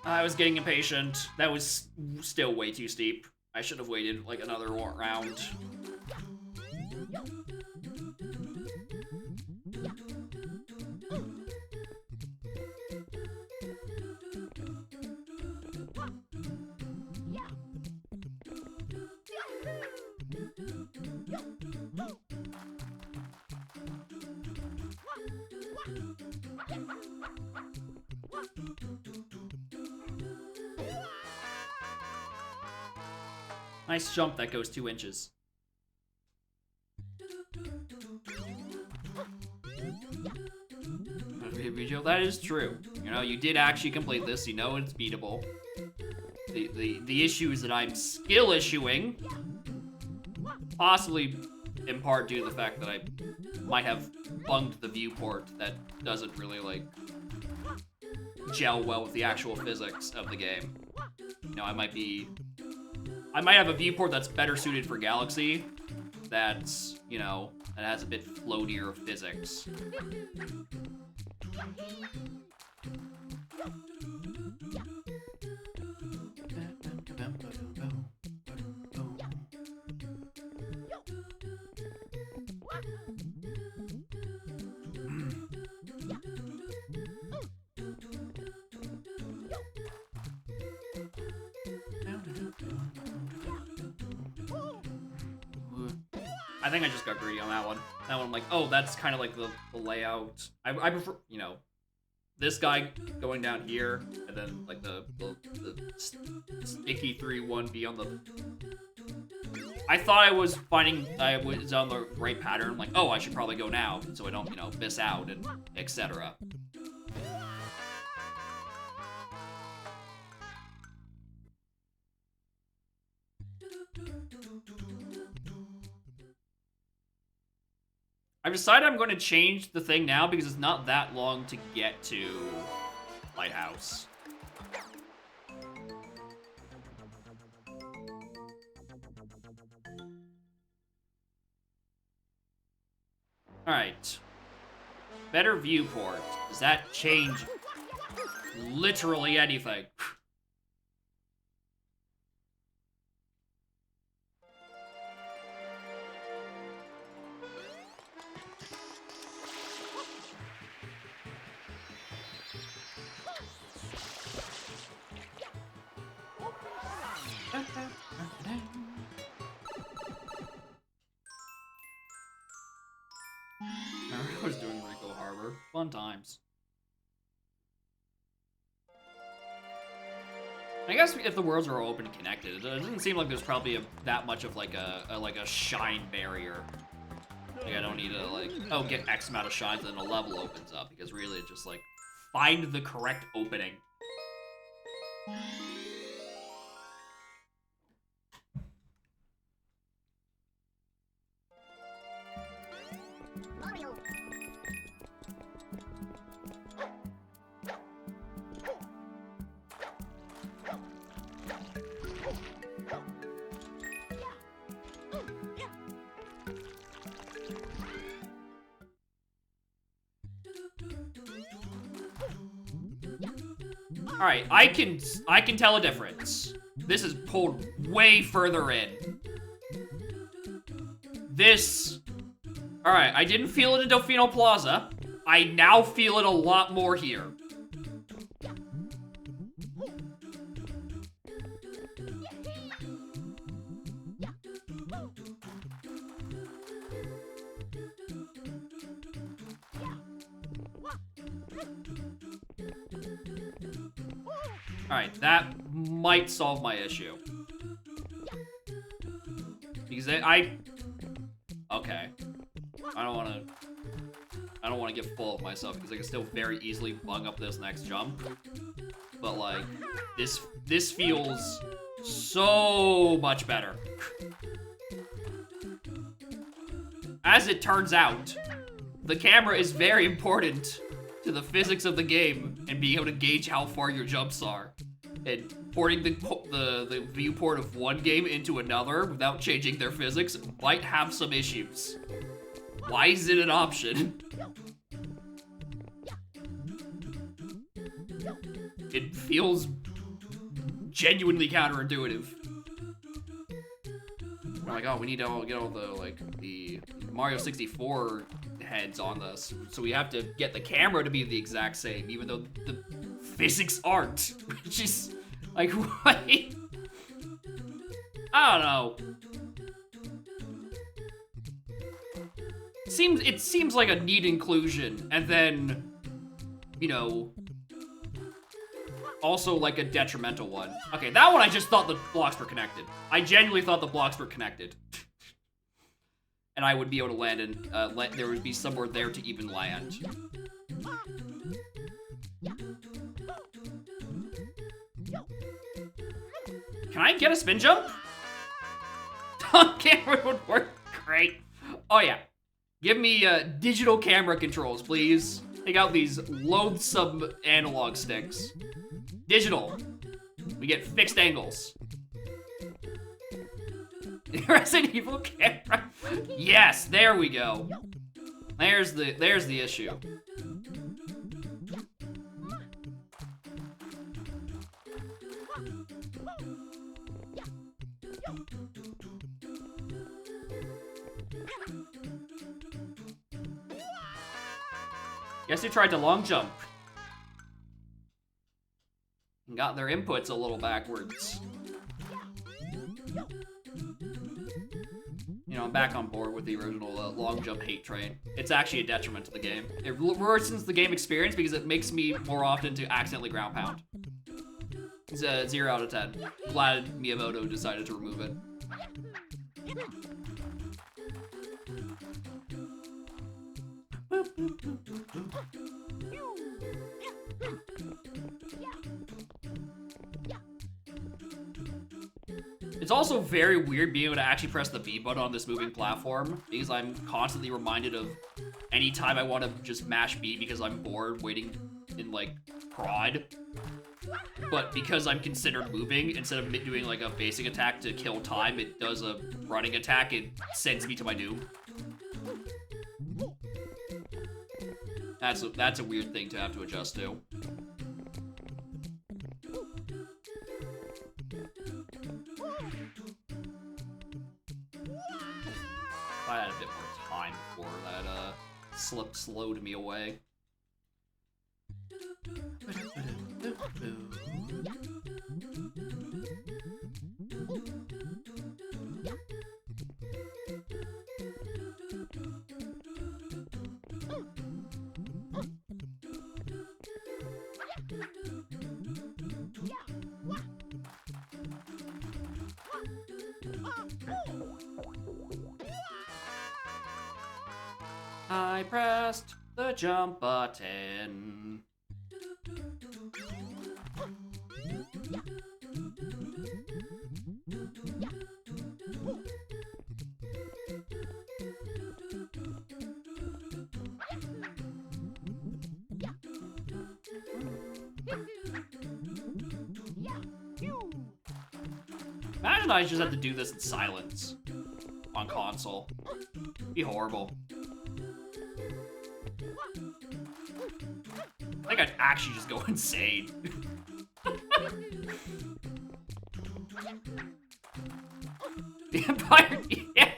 I was getting impatient. That was still way too steep. I should have waited like another round. Nice jump that goes 2 inches. That is true. You know, you did actually complete this. You know it's beatable. The issue is that I'm skill issuing. Possibly in part due to the fact that I might have bunged the viewport that doesn't really, like, gel well with the actual physics of the game. You know, I might have a viewport that's better suited for Galaxy, that's, you know, that has a bit floatier physics. I think I just got greedy on that one. That one I'm like, oh, that's kind of like the layout. I prefer, you know, this guy going down here, and then like the sticky 3-1B on the... I thought I was on the right pattern. I'm like, oh, I should probably go now, so I don't, you know, miss out, and etc. I've decided I'm going to change the thing now because it's not that long to get to Lighthouse. Alright. Better viewport. Does that change literally anything? I was doing Rico Harbor. Fun times. I guess if the worlds are open and connected, it doesn't seem like there's probably that much of like a shine barrier. Like I don't need to like, oh, get X amount of shines and then a level opens up, because really it's just like, find the correct opening. Alright, I can tell a difference. This is pulled way further in. This... Alright, I didn't feel it in Delfino Plaza. I now feel it a lot more here. Alright, that might solve my issue. Because okay. I don't wanna get full of myself, because I can still very easily bung up this next jump. But like, this feels so much better. As it turns out, the camera is very important to the physics of the game and being able to gauge how far your jumps are. And porting the viewport of one game into another without changing their physics might have some issues. Why is it an option? It feels genuinely counterintuitive. We're like, oh, we need to get all the Mario 64 heads on this, so we have to get the camera to be the exact same, even though the physics aren't. Which is like, what? I don't know. It seems like a neat inclusion, and then, you know, also like a detrimental one. Okay, that one I just thought the blocks were connected. I genuinely thought the blocks were connected. And I would be able to land in, there would be somewhere there to even land. Can I get a spin jump? On camera would work great. Oh yeah. Give me digital camera controls, please. Take out these loathsome analog sticks. Digital. We get fixed angles. Resident Evil camera. Yes, there we go. There's the issue. Guess who tried to long jump? And got their inputs a little backwards. You know, I'm back on board with the original long jump hate train. It's actually a detriment to the game. It worsens the game experience because it makes me more often to accidentally ground pound. It's a 0 out of 10. Glad Miyamoto decided to remove it. It's also very weird being able to actually press the B button on this moving platform, because I'm constantly reminded of any time I want to just mash B because I'm bored waiting in like prod. But because I'm considered moving, instead of doing like a basic attack to kill time, it does a running attack and sends me to my doom. That's a weird thing to have to adjust to. If I had a bit more time before that slowed me away. I pressed the jump button. Imagine I just had to do this in silence on console. It'd be horrible. I think I'd actually just go insane. The Empire, yeah.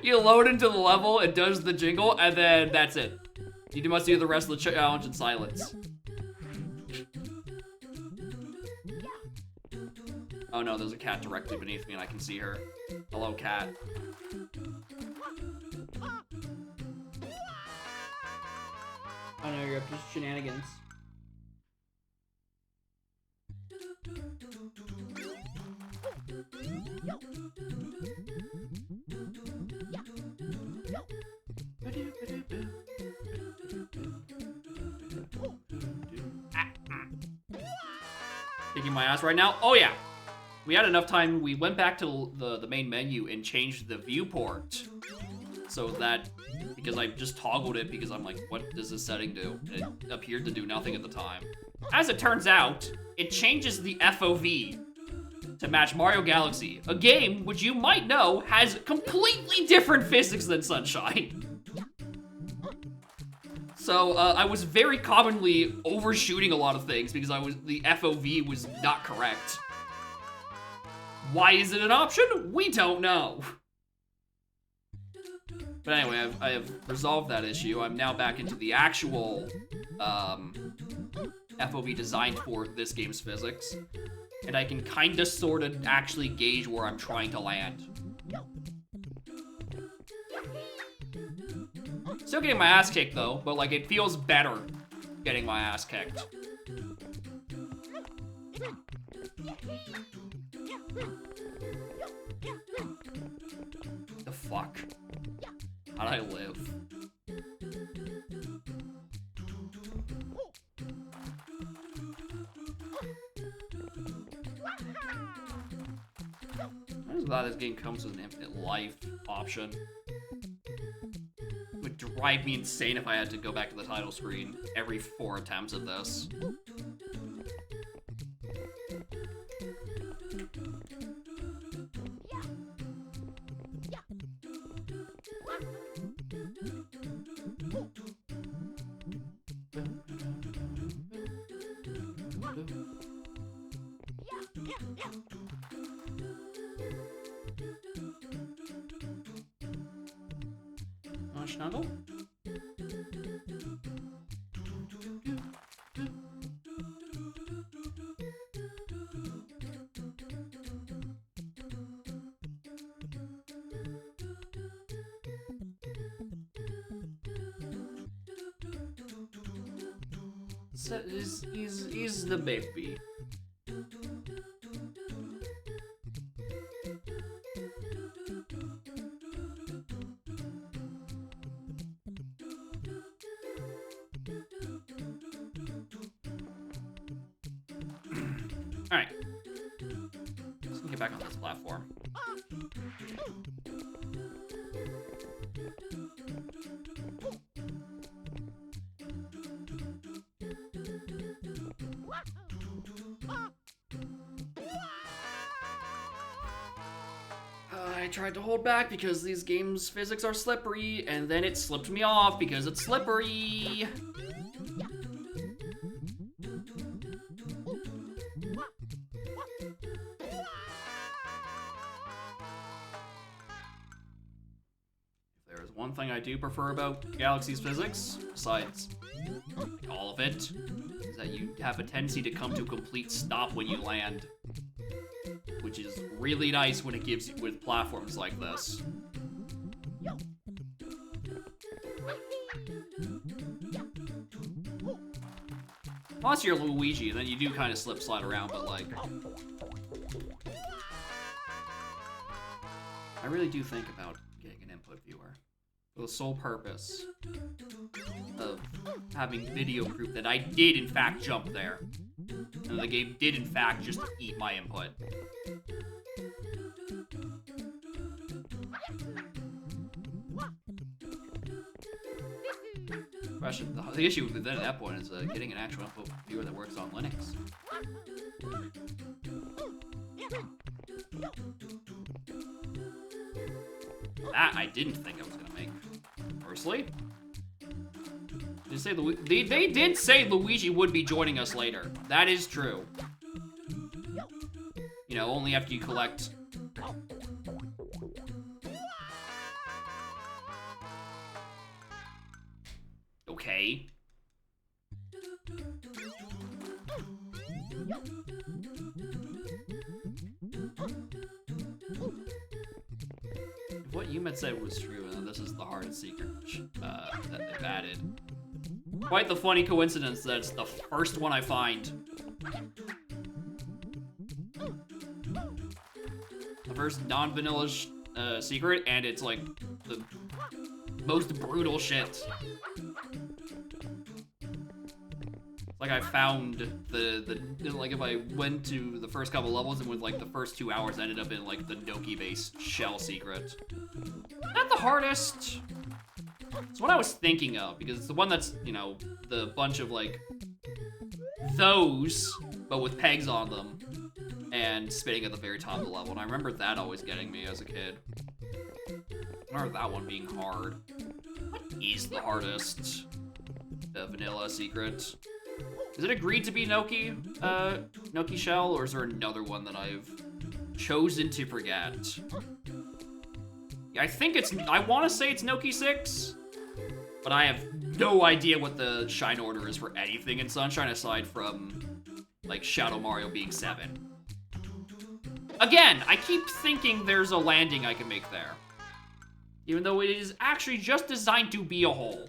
You load into the level, it does the jingle, and then that's it. You must do the rest of the challenge in silence. Oh no, there's a cat directly beneath me and I can see her. Hello, cat. Oh no, you're up to shenanigans. Kicking my ass right now? Oh yeah. We had enough time, we went back to the main menu and changed the viewport. So that, because I just toggled it because I'm like, what does this setting do? And it appeared to do nothing at the time. As it turns out, it changes the FOV to match Mario Galaxy, a game which you might know has completely different physics than Sunshine. So I was very commonly overshooting a lot of things because the FOV was not correct. Why is it an option? We don't know. But anyway, I have resolved that issue. I'm now back into the actual FOV designed for this game's physics. And I can kinda sorta actually gauge where I'm trying to land. Still getting my ass kicked though, but like it feels better getting my ass kicked. The fuck? How'd I live? I'm just glad this game comes with an infinite life option. It would drive me insane if I had to go back to the title screen every 4 attempts at this. Snuggle? So he's the baby. Alright. Let's get back on this platform. I tried to hold back because these games' physics are slippery, and then it slipped me off because it's slippery. One thing I do prefer about Galaxy's physics, besides all of it, is that you have a tendency to come to a complete stop when you land, which is really nice when it gives you with platforms like this. Unless you're Luigi, then you do kind of slip slide around, but like, I really do think about getting an input viewer. For the sole purpose of having video proof that I did in fact jump there. And the game did in fact just eat my input. Question, the issue with that at that point is getting an actual input viewer that works on Linux. That I didn't think I was gonna make. Personally, they did say Luigi would be joining us later. That is true. You know, only after you collect. Okay. If what you meant said was true, then this is the hardest secret that they've added. Quite the funny coincidence that it's the first one I find. The first non-vanilla secret, and it's like the most brutal shit. Like I found like if I went to the first couple levels and with like the first 2 hours ended up in like the Noki-based shell secret. Not the hardest. It's what I was thinking of because it's the one that's, you know, the bunch of like those, but with pegs on them and spitting at the very top of the level. And I remember that always getting me as a kid. I remember that one being hard. What is the hardest vanilla secret? Is it agreed to be Noki, Noki Shell, or is there another one that I've chosen to forget? I think it's, I want to say it's Noki 6, but I have no idea what the shine order is for anything in Sunshine aside from, like, Shadow Mario being 7. Again, I keep thinking there's a landing I can make there, even though it is actually just designed to be a hole.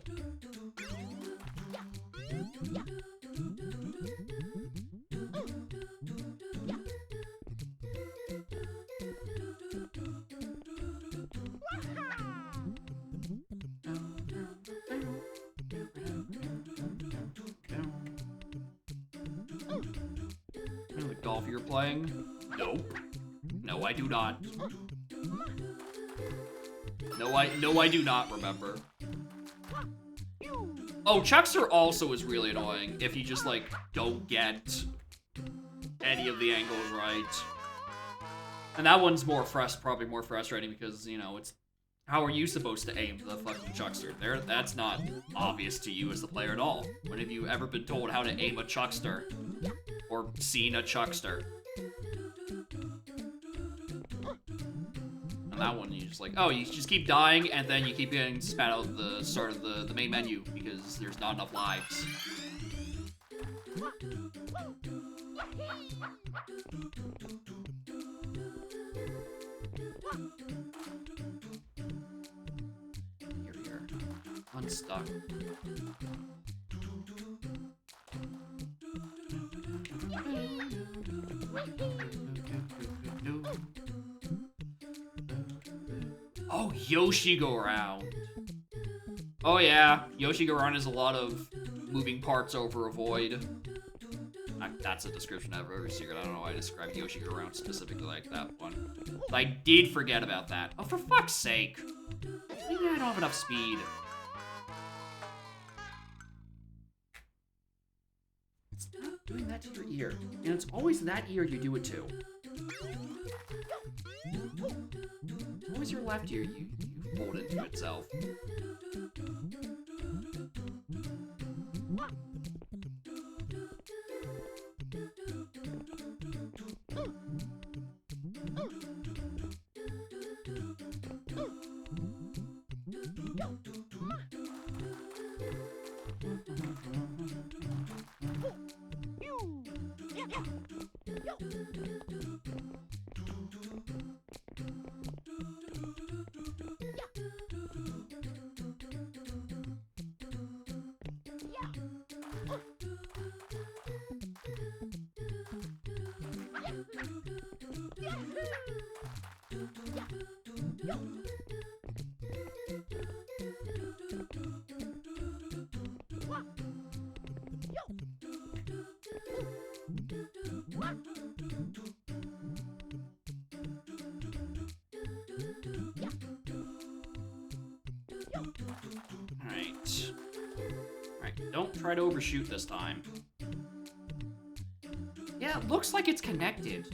Golf you're playing? Nope. No, I do not. No, I do not remember. Oh, Chuckster also is really annoying if you just, like, don't get any of the angles right. And that one's more probably more frustrating because, you know, it's how are you supposed to aim the fucking Chuckster? That's not obvious to you as the player at all. When have you ever been told how to aim a Chuckster? Or seen a Chuckster? And that one, you just like, oh, you just keep dying, and then you keep getting spat out the start of the main menu because there's not enough lives. Here. Unstuck. Oh, Yoshi Go Round. Oh yeah, Yoshi Go Round is a lot of moving parts over a void. That's a description of every secret. I don't know why I described Yoshi Go Round specifically like that one. But I did forget about that. Oh, for fuck's sake. Maybe I don't have enough speed. It's not doing that to your ear. And it's always that ear you do it to. It's always your left ear you fold into itself. Don't try to overshoot this time. Yeah, it looks like it's connected.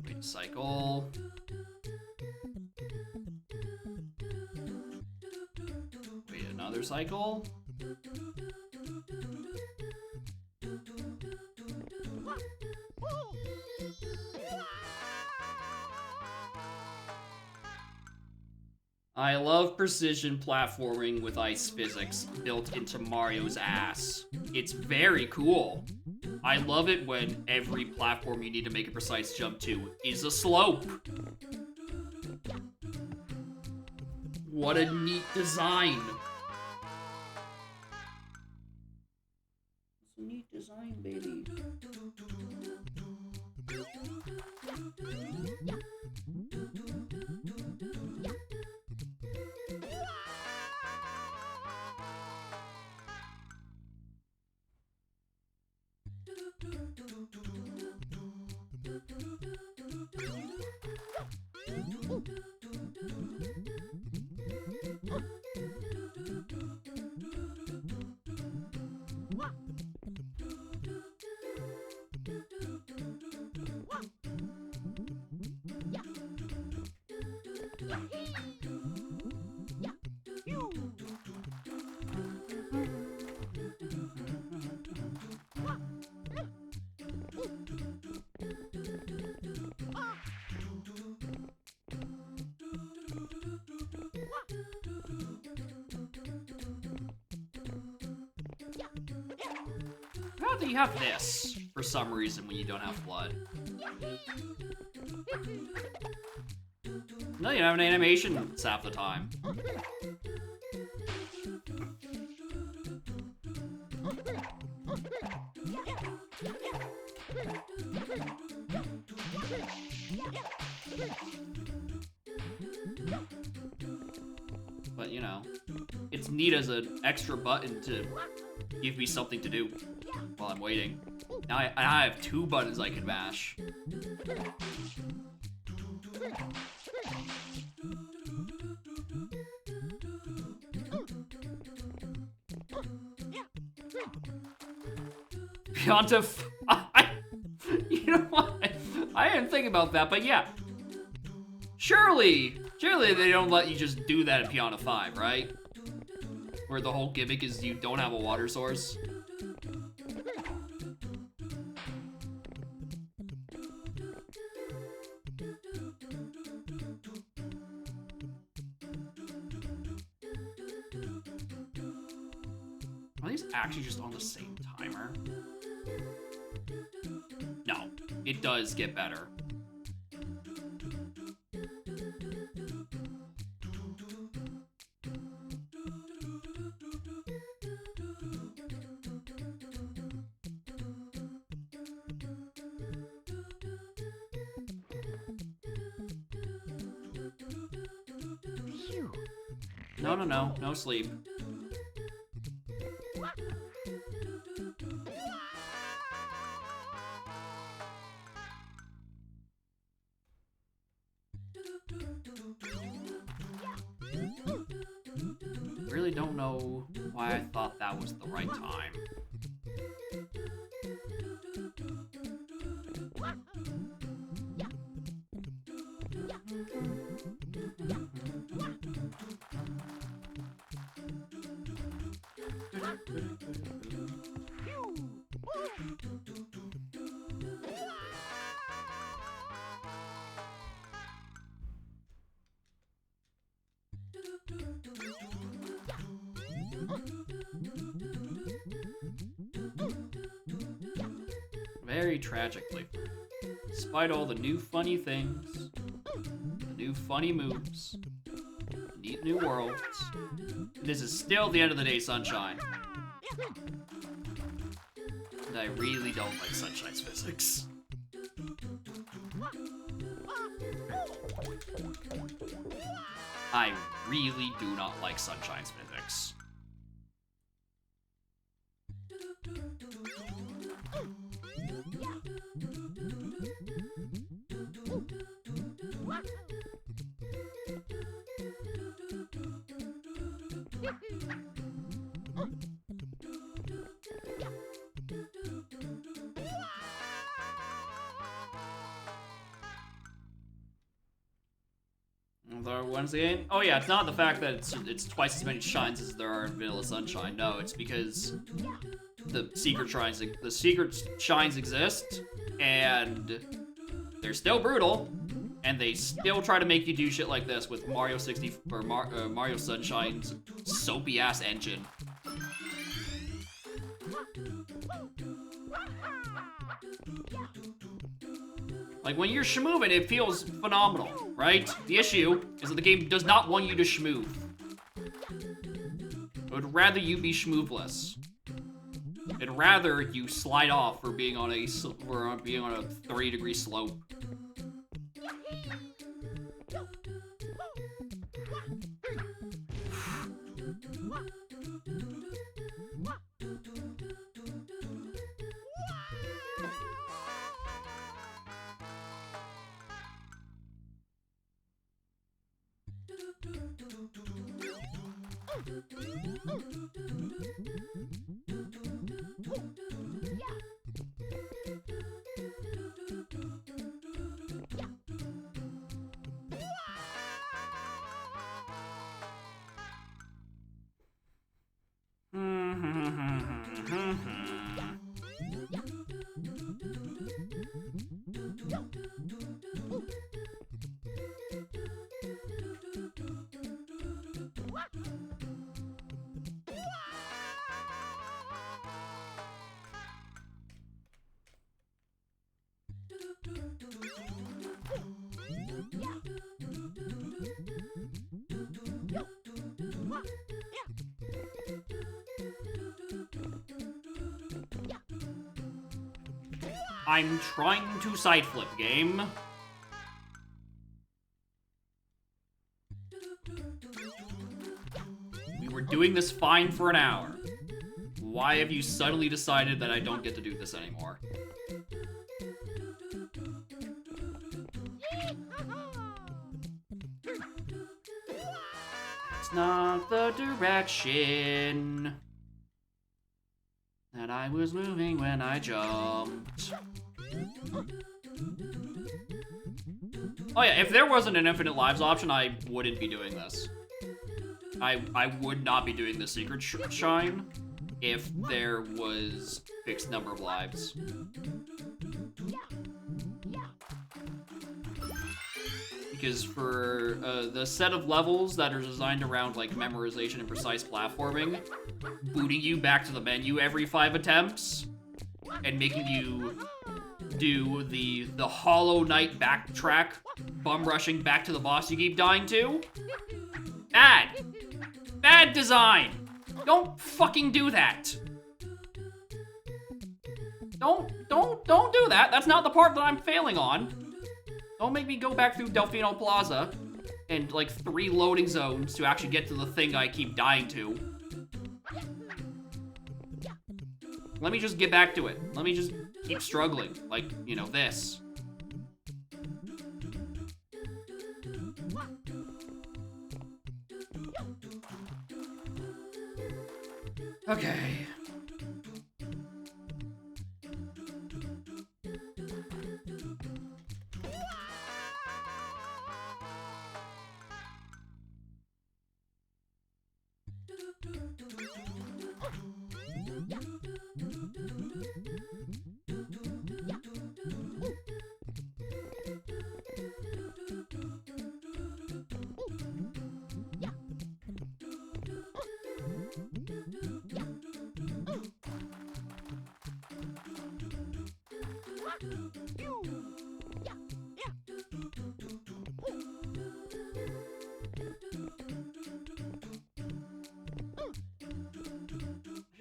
Wait, cycle. Wait, another cycle. I love precision platforming with ice physics built into Mario's ass. It's very cool. I love it when every platform you need to make a precise jump to is a slope. What a neat design. It's a neat design, baby. How do you have this for some reason when you don't have blood? No, you don't have an animation half the time. But, you know, it's neat as an extra button to give me something to do while I'm waiting. Now I have 2 buttons I can mash. Beyond you know what? I didn't think about that, but yeah. Surely they don't let you just do that in Piranha 5, right? Where the whole gimmick is you don't have a water source. Are these actually just on the same timer? No, it does get better. No sleep. Really don't know why I thought that was the right time. Very tragically, despite all the new funny things, the new funny moves, neat new worlds, this is still the end of the day, Sunshine. And I really don't like Sunshine's physics. I really do not like Sunshine's physics. the ones again? Oh yeah, it's not the fact that it's twice as many shrines as there are in Vanilla Sunshine. No, it's because the secret shrines exist, and they're still brutal, and they still try to make you do shit like this with Mario Sunshine's soapy ass engine. Like, when you're schmoovin', it feels phenomenal, right? The issue is that the game does not want you to schmoove. It would rather you be schmooveless. It'd rather you slide off for being on a 30-degree slope. I'm trying to side flip, game. We were doing this fine for an hour. Why have you suddenly decided that I don't get to do this anymore? That's not the direction that I was moving when I jumped. Oh yeah, if there wasn't an infinite lives option, I wouldn't be doing this. I would not be doing the secret shine if there was fixed number of lives. Because for the set of levels that are designed around like memorization and precise platforming, booting you back to the menu every 5 attempts and making you do the Hollow Knight backtrack, bum rushing back to the boss you keep dying to. Bad design. Don't fucking do that. Don't do that. That's not the part that I'm failing on. Don't make me go back through Delfino Plaza and like 3 loading zones to actually get to the thing I keep dying to. Let me just get back to it. Let me just keep struggling. Like, you know, this. Okay.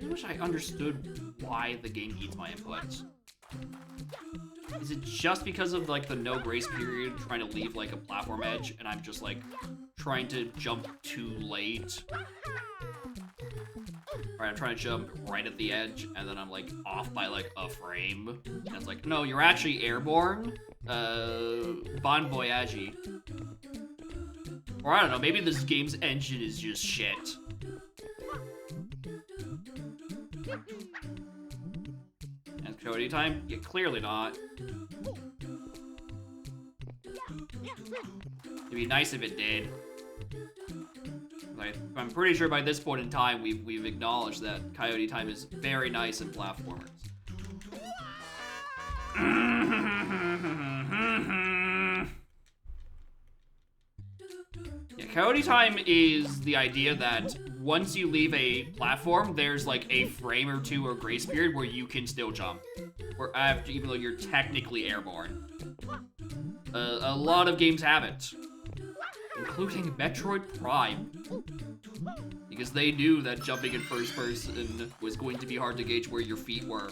I wish I understood why the game eats my inputs. Is it just because of like the no grace period trying to leave like a platform edge and I'm just like trying to jump too late? Alright, I'm trying to jump right at the edge and then I'm like off by like a frame. And it's like, no, you're actually airborne. Bon voyage. Or I don't know, maybe this game's engine is just shit. And Cody time? Yeah, clearly not. It'd be nice if it did. I'm pretty sure by this point in time, we've acknowledged that Coyote Time is very nice in platformers. Yeah, Coyote Time is the idea that once you leave a platform, there's like a frame or two or grace period where you can still jump, or after, even though you're technically airborne. A lot of games have it, including Metroid Prime, because they knew that jumping in first person was going to be hard to gauge where your feet were,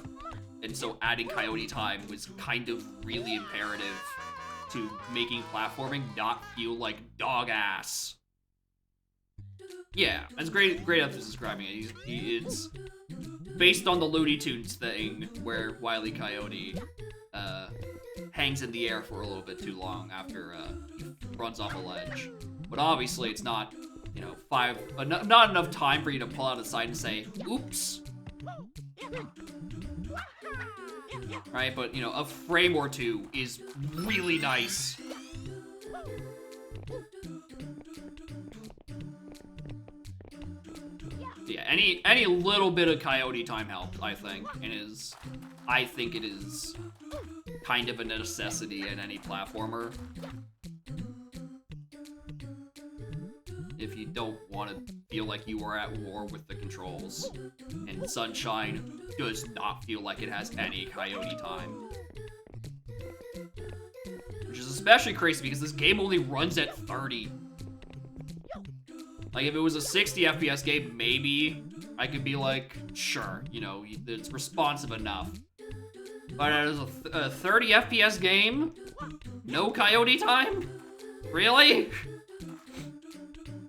and so adding Coyote Time was kind of really imperative to making platforming not feel like dog ass. Yeah, that's great as describing it. It's based on the Looney Tunes thing, where Wile E. Coyote hangs in the air for a little bit too long after he runs off a ledge. But obviously it's not, you know, not enough time for you to pull out a side and say, oops. Right, but, you know, a frame or two is really nice. Yeah, any little bit of Coyote Time helps, I think, and I think it is kind of a necessity in any platformer. If you don't want to feel like you are at war with the controls. And Sunshine does not feel like it has any Coyote Time. Which is especially crazy because this game only runs at 30. Like, if it was a 60 FPS game, maybe I could be like, sure, you know, it's responsive enough. But as a 30 FPS game, no Coyote Time? Really?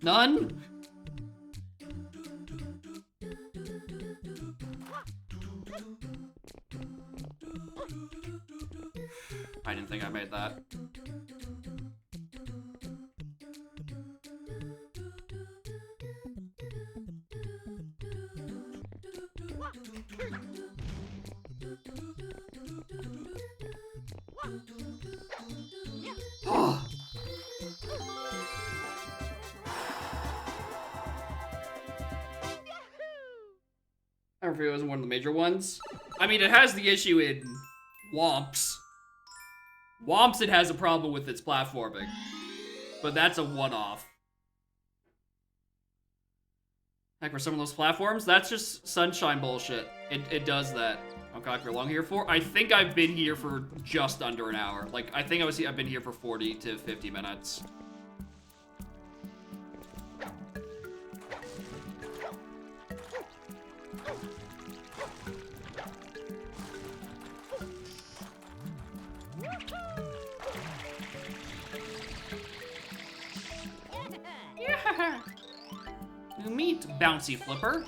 None? I didn't think I made that. I don't know if it was one of the major ones. I mean, it has the issue in Womps. Womps, it has a problem with its platforming. But that's a one-off. Heck, for some of those platforms, that's just Sunshine bullshit. It does that. Okay, how long here for? I think I've been here for just under an hour. Like, I think I've been here for 40 to 50 minutes. Yeah. You meet Bouncy Flipper.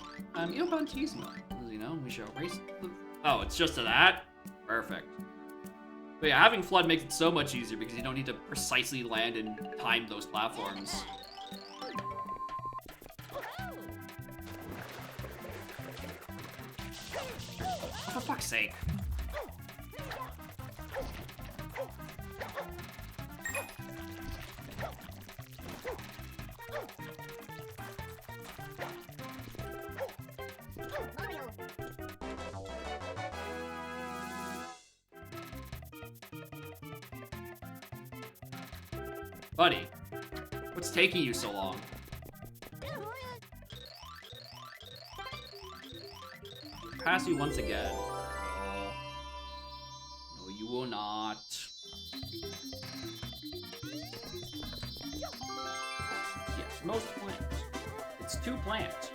You don't tease me. You know, we shall race. Oh, it's just to that? Perfect. But yeah, having Flood makes it so much easier because you don't need to precisely land and time those platforms. For fuck's sake. Buddy, what's taking you so long? Pass you once again. No, you will not. Yes, most plant. It's too plant.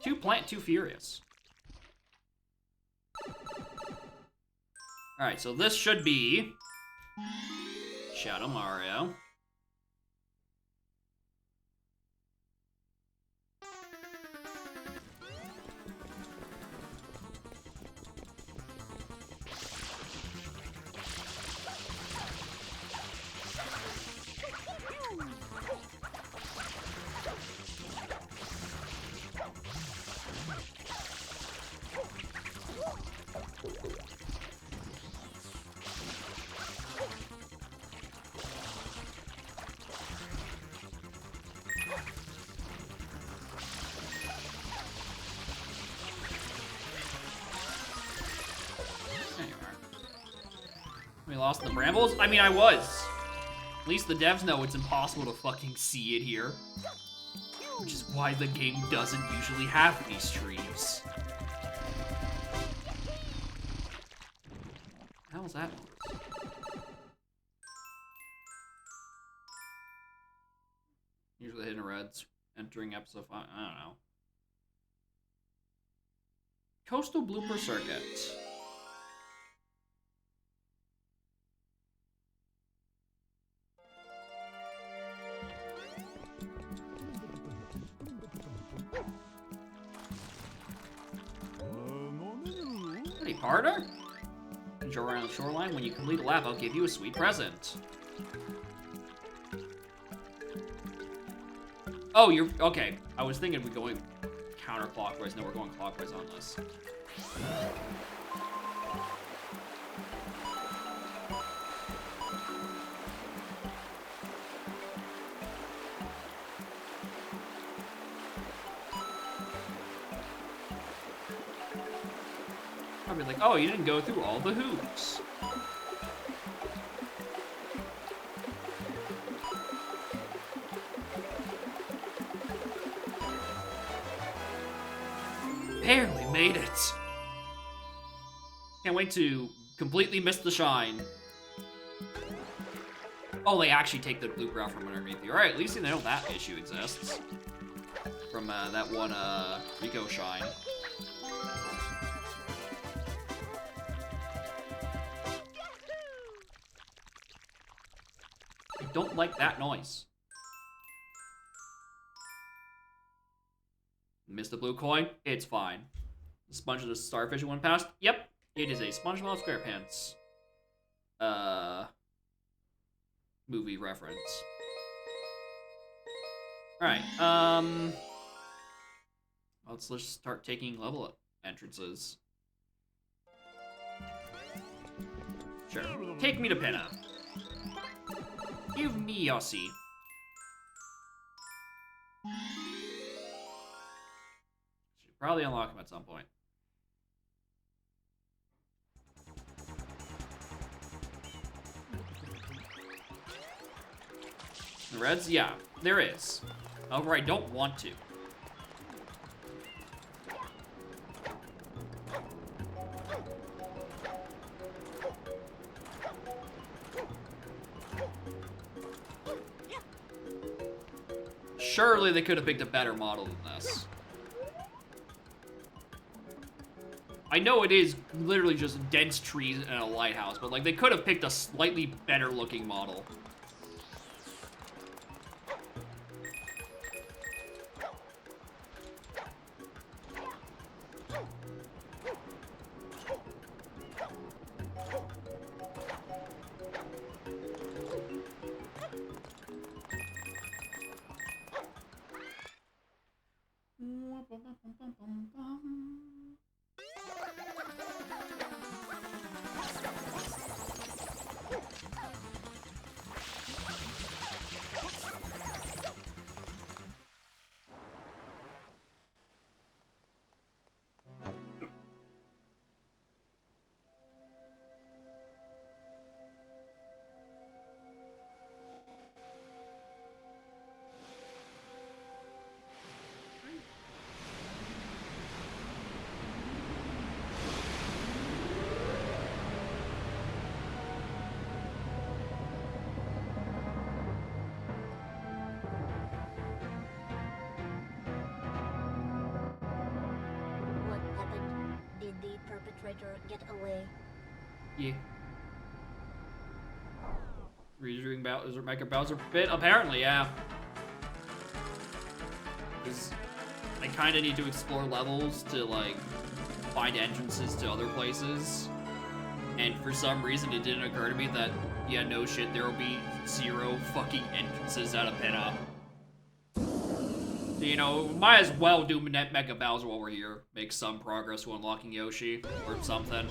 Too plant, too furious. Alright, so this should be Shadow Mario. me lost in the brambles? I mean, I was. At least the devs know it's impossible to fucking see it here. Which is why the game doesn't usually have these trees. How was that? Usually the hidden reds entering episode 5. I don't know. Coastal Blooper Circuit. Any harder? Enjoy around the shoreline. When you complete a lap, I'll give you a sweet present. Oh, you're okay. I was thinking we're going counterclockwise. No, we're going clockwise on this. I'll be like, oh, you didn't go through all the hoops. Barely made it. Can't wait to completely miss the shine. Oh, they actually take the blooper out from underneath you. Alright, at least you know that issue exists. From that one Rico shine. I don't like that noise. Missed the blue coin? It's fine. The sponge of the starfish went past? Yep, it is a SpongeBob SquarePants movie reference. Alright, let's just start taking level up entrances. Sure. Take me to Pinna. Give me Yossi. Should probably unlock him at some point. The reds? Yeah, there is. However, I don't want to. Surely they could have picked a better model than this. I know it is literally just dense trees and a lighthouse, but like they could have picked a slightly better looking model. What happened? Did the perpetrator get away? Yeah. Redoing Bowser, Mega Bowser Pit? Apparently, yeah. Because I kind of need to explore levels to, like, find entrances to other places. And for some reason, it didn't occur to me that, yeah, no shit, there will be 0 fucking entrances out of Pinna. So, you know, might as well do Mega Bowser while we're here. Make some progress to unlocking Yoshi, or something.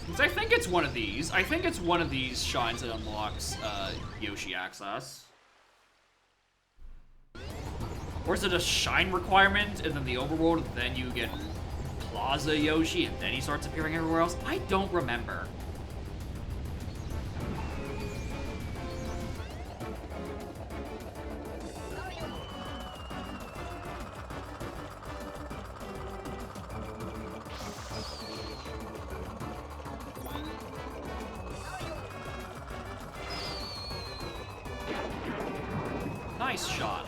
Because I think it's one of these. I think it's one of these shines that unlocks Yoshi access. Or is it a shine requirement, and then the overworld, and then you get Plaza Yoshi, and then he starts appearing everywhere else? I don't remember. Nice shot.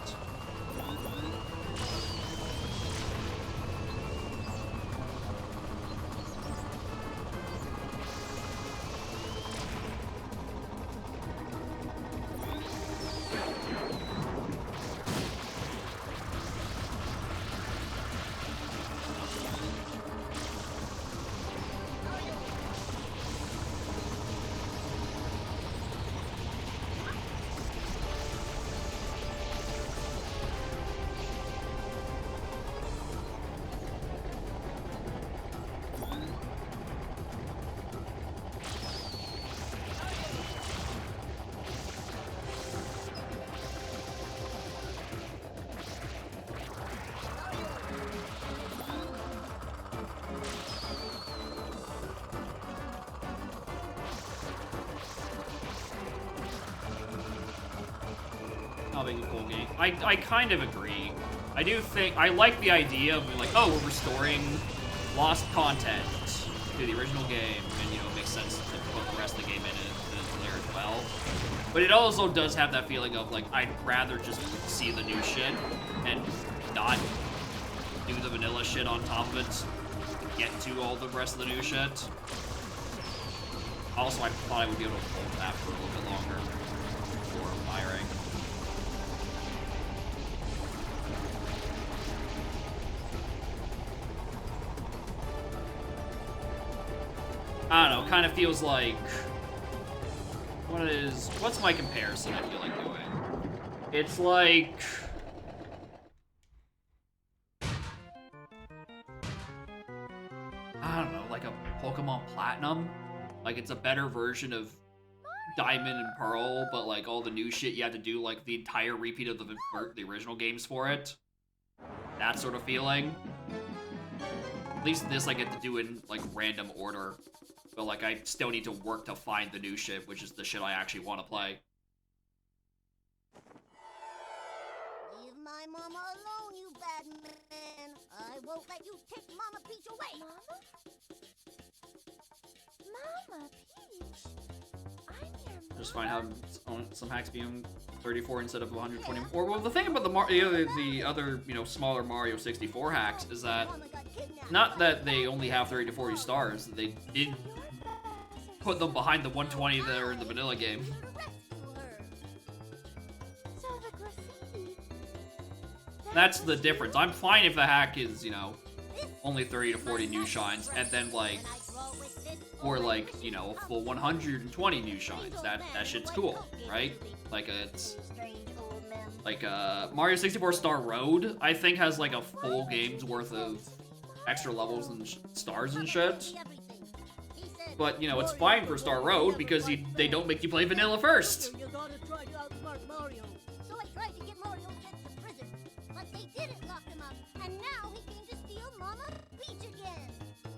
Not being a full game. I kind of agree. I do think, I like the idea of like, oh, we're restoring lost content to the original game, and you know, it makes sense to put the rest of the game in it there as well. But it also does have that feeling of like, I'd rather just see the new shit and not do the vanilla shit on top of it to get to all the rest of the new shit. Also, I thought I would be able to hold that for a little bit longer before firing. I don't know, kind of feels like... What's my comparison I feel like doing? It's like... I don't know, like a Pokemon Platinum? Like, it's a better version of Diamond and Pearl, but like all the new shit you have to do, like the entire repeat of the original games for it. That sort of feeling. At least this I get to do in like random order. But like I still need to work to find the new shit, which is the shit I actually want to play. Leave my mama alone, you bad man. I won't let you take Mama Peach away. Mama Peach? I'm your mama. Just find how some hacks being 34 instead of 124. Well, the thing about the other, you know, smaller Mario 64 hacks is that not that they only have 30 to 40 stars. They did put them behind the 120 that are in the vanilla game. That's the difference. I'm fine if the hack is, you know, only 30 to 40 new shines, and then like, or like, you know, a full 120 new shines. That shit's cool, right? Like it's like Mario 64 Star Road, I think has like a full game's worth of extra levels and stars and shit. But, you know, it's fine for Star Road because they don't make you play vanilla first. You gotta try to outsmart Mario. So I tried to get Mario sent to prison, but they didn't lock him up, and now he came to steal Mama Peach again.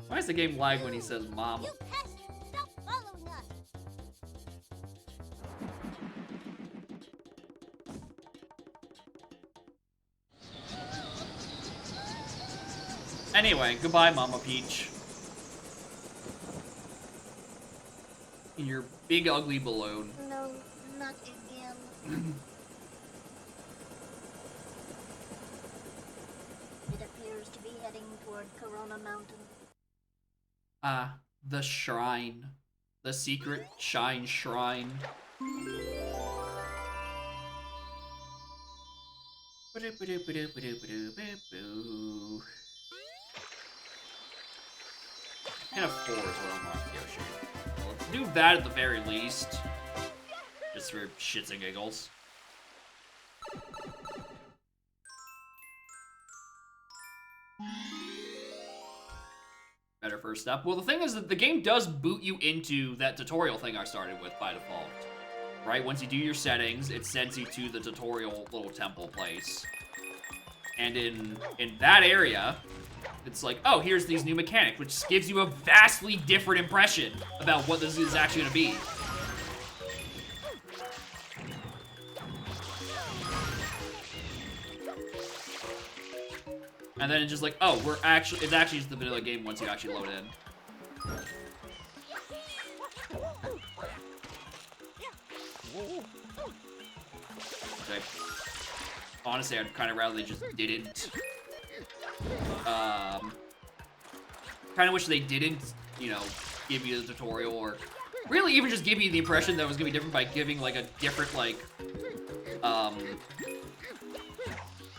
Why does the game lag when he says mama? You pest! Stop following us! Anyway, goodbye, Mama Peach. In your big ugly balloon. No, not again. It appears to be heading toward Corona Mountain. Ah, the shrine. The secret shine shrine. And a 4 is what I'm on Yoshi. Let's do that at the very least. Just for shits and giggles. Better first step. Well, the thing is that the game does boot you into that tutorial thing I started with by default. Right? Once you do your settings, it sends you to the tutorial little temple place. And in that area, It's like, oh, here's these new mechanics, which gives you a vastly different impression about what this is actually gonna be. And then it's just like, oh, it's actually just the vanilla game once you actually load in. Which honestly, I'd kind of rather they just didn't. Kind of wish they didn't, you know, give you the tutorial, or really even just give you the impression that it was gonna be different by giving like a different, like,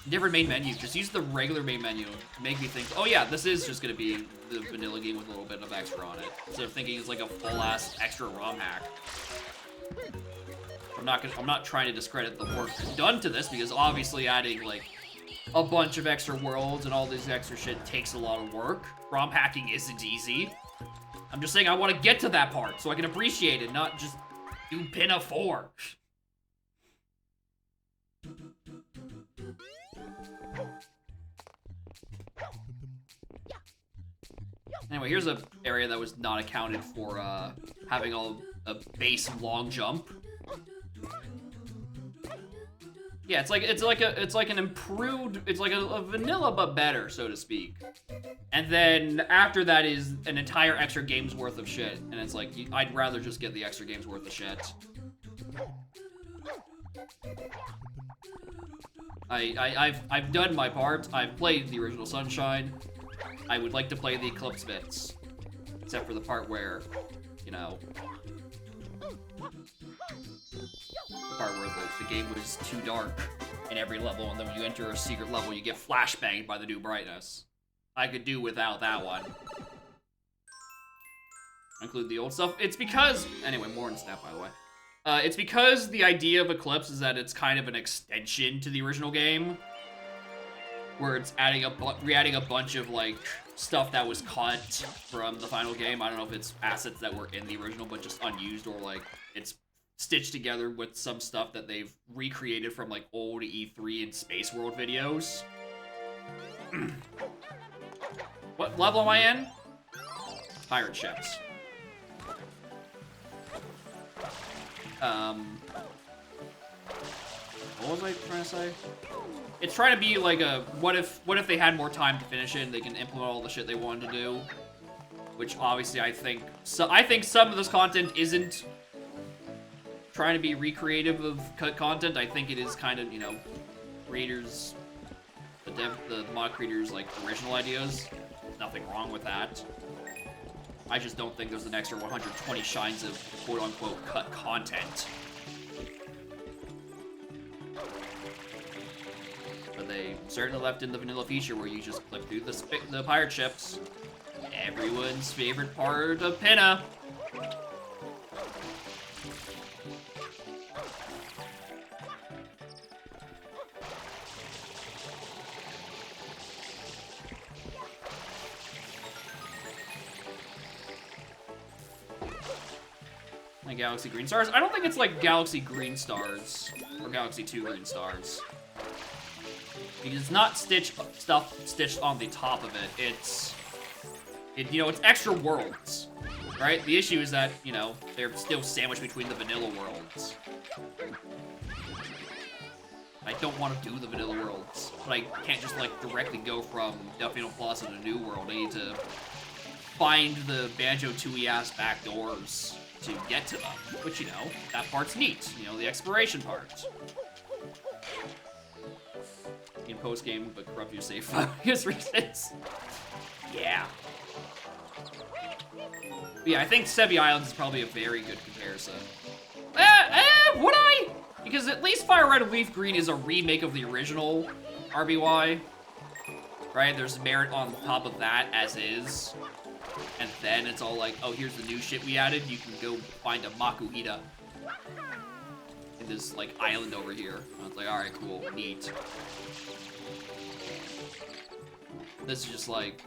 different main menu. Just use the regular main menu. Make me think, oh yeah, this is just gonna be the vanilla game with a little bit of extra on it. Instead of thinking it's like a full-ass extra ROM hack. I'm not trying to discredit the work done to this, because obviously adding like a bunch of extra worlds and all this extra shit takes a lot of work. ROM hacking isn't easy. I'm just saying I want to get to that part so I can appreciate it, not just do Pinna 4. Anyway, here's an area that was not accounted for having a base long jump. Yeah, it's like an improved, it's like a vanilla but better, so to speak. And then after that is an entire extra game's worth of shit, and it's like I'd rather just get the extra game's worth of shit. I've done my part. I've played the original Sunshine. I would like to play the Eclipse bits, except for the part where, you know, the part where the game was too dark in every level, and then when you enter a secret level, you get flashbanged by the new brightness. I could do without that one. Include the old stuff. It's because, anyway, more in stuff, by the way. It's because the idea of Eclipse is that it's kind of an extension to the original game, where it's re-adding a bunch of, like, stuff that was cut from the final game. I don't know if it's assets that were in the original but just unused, or, like, it's stitched together with some stuff that they've recreated from, like, old E3 and Space World videos. What level am I in? Pirate ships. What was I trying to say? It's trying to be like a, what if they had more time to finish it and they can implement all the shit they wanted to do? Which obviously I think some of this content isn't trying to be recreative of cut content. I think it is kind of, you know, creators, the mod creators, like, original ideas. Nothing wrong with that. I just don't think there's an extra 120 shines of quote-unquote cut content. But they certainly left in the vanilla feature where you just clip through the pirate ships. Everyone's favorite part of Pinna. Galaxy Green Stars. I don't think it's like Galaxy Green Stars or Galaxy 2 Green Stars. Because it's not stuff stitched on the top of it. You know, it's extra worlds, right? The issue is that, you know, they're still sandwiched between the vanilla worlds. I don't want to do the vanilla worlds, but I can't just, like, directly go from Delphino Plus to the new world. I need to find the Banjo-Tooie-ass back doors to get to them, which, you know, that part's neat. You know, the exploration part. In post-game, but corrupt your save file because reasons. Yeah. But yeah, I think Sebi Islands is probably a very good comparison. Would I? Because at least Fire Red and Leaf Green is a remake of the original RBY. Right? There's merit on top of that as is. And then it's all like, oh, here's the new shit we added. You can go find a Makuhita in this, like, island over here. I was like, alright, cool, neat. This is just like,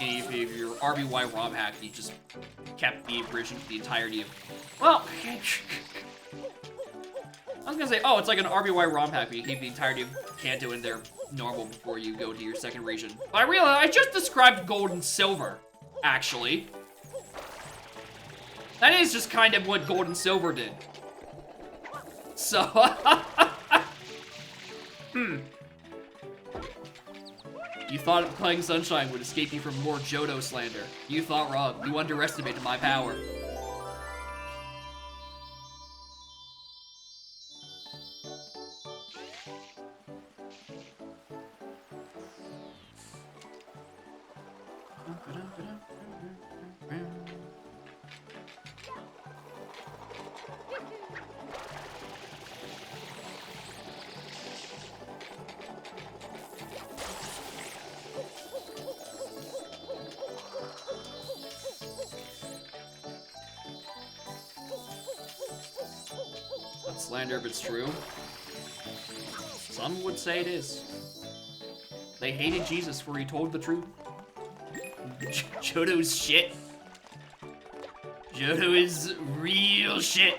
if your RBY ROM hack, you just kept the original, the entirety of, well, I was gonna say, oh, it's like an RBY ROM hack, but you keep the entirety of Kanto in there normal before you go to your second region. But I realized I just described gold and silver, actually. That is just kind of what gold and silver did. So, You thought playing Sunshine would escape you from more Johto slander. You thought wrong. You underestimated my power. Not slander if it's true. Some would say it is. They hated Jesus for he told the truth. Johto's shit. Johto is real shit.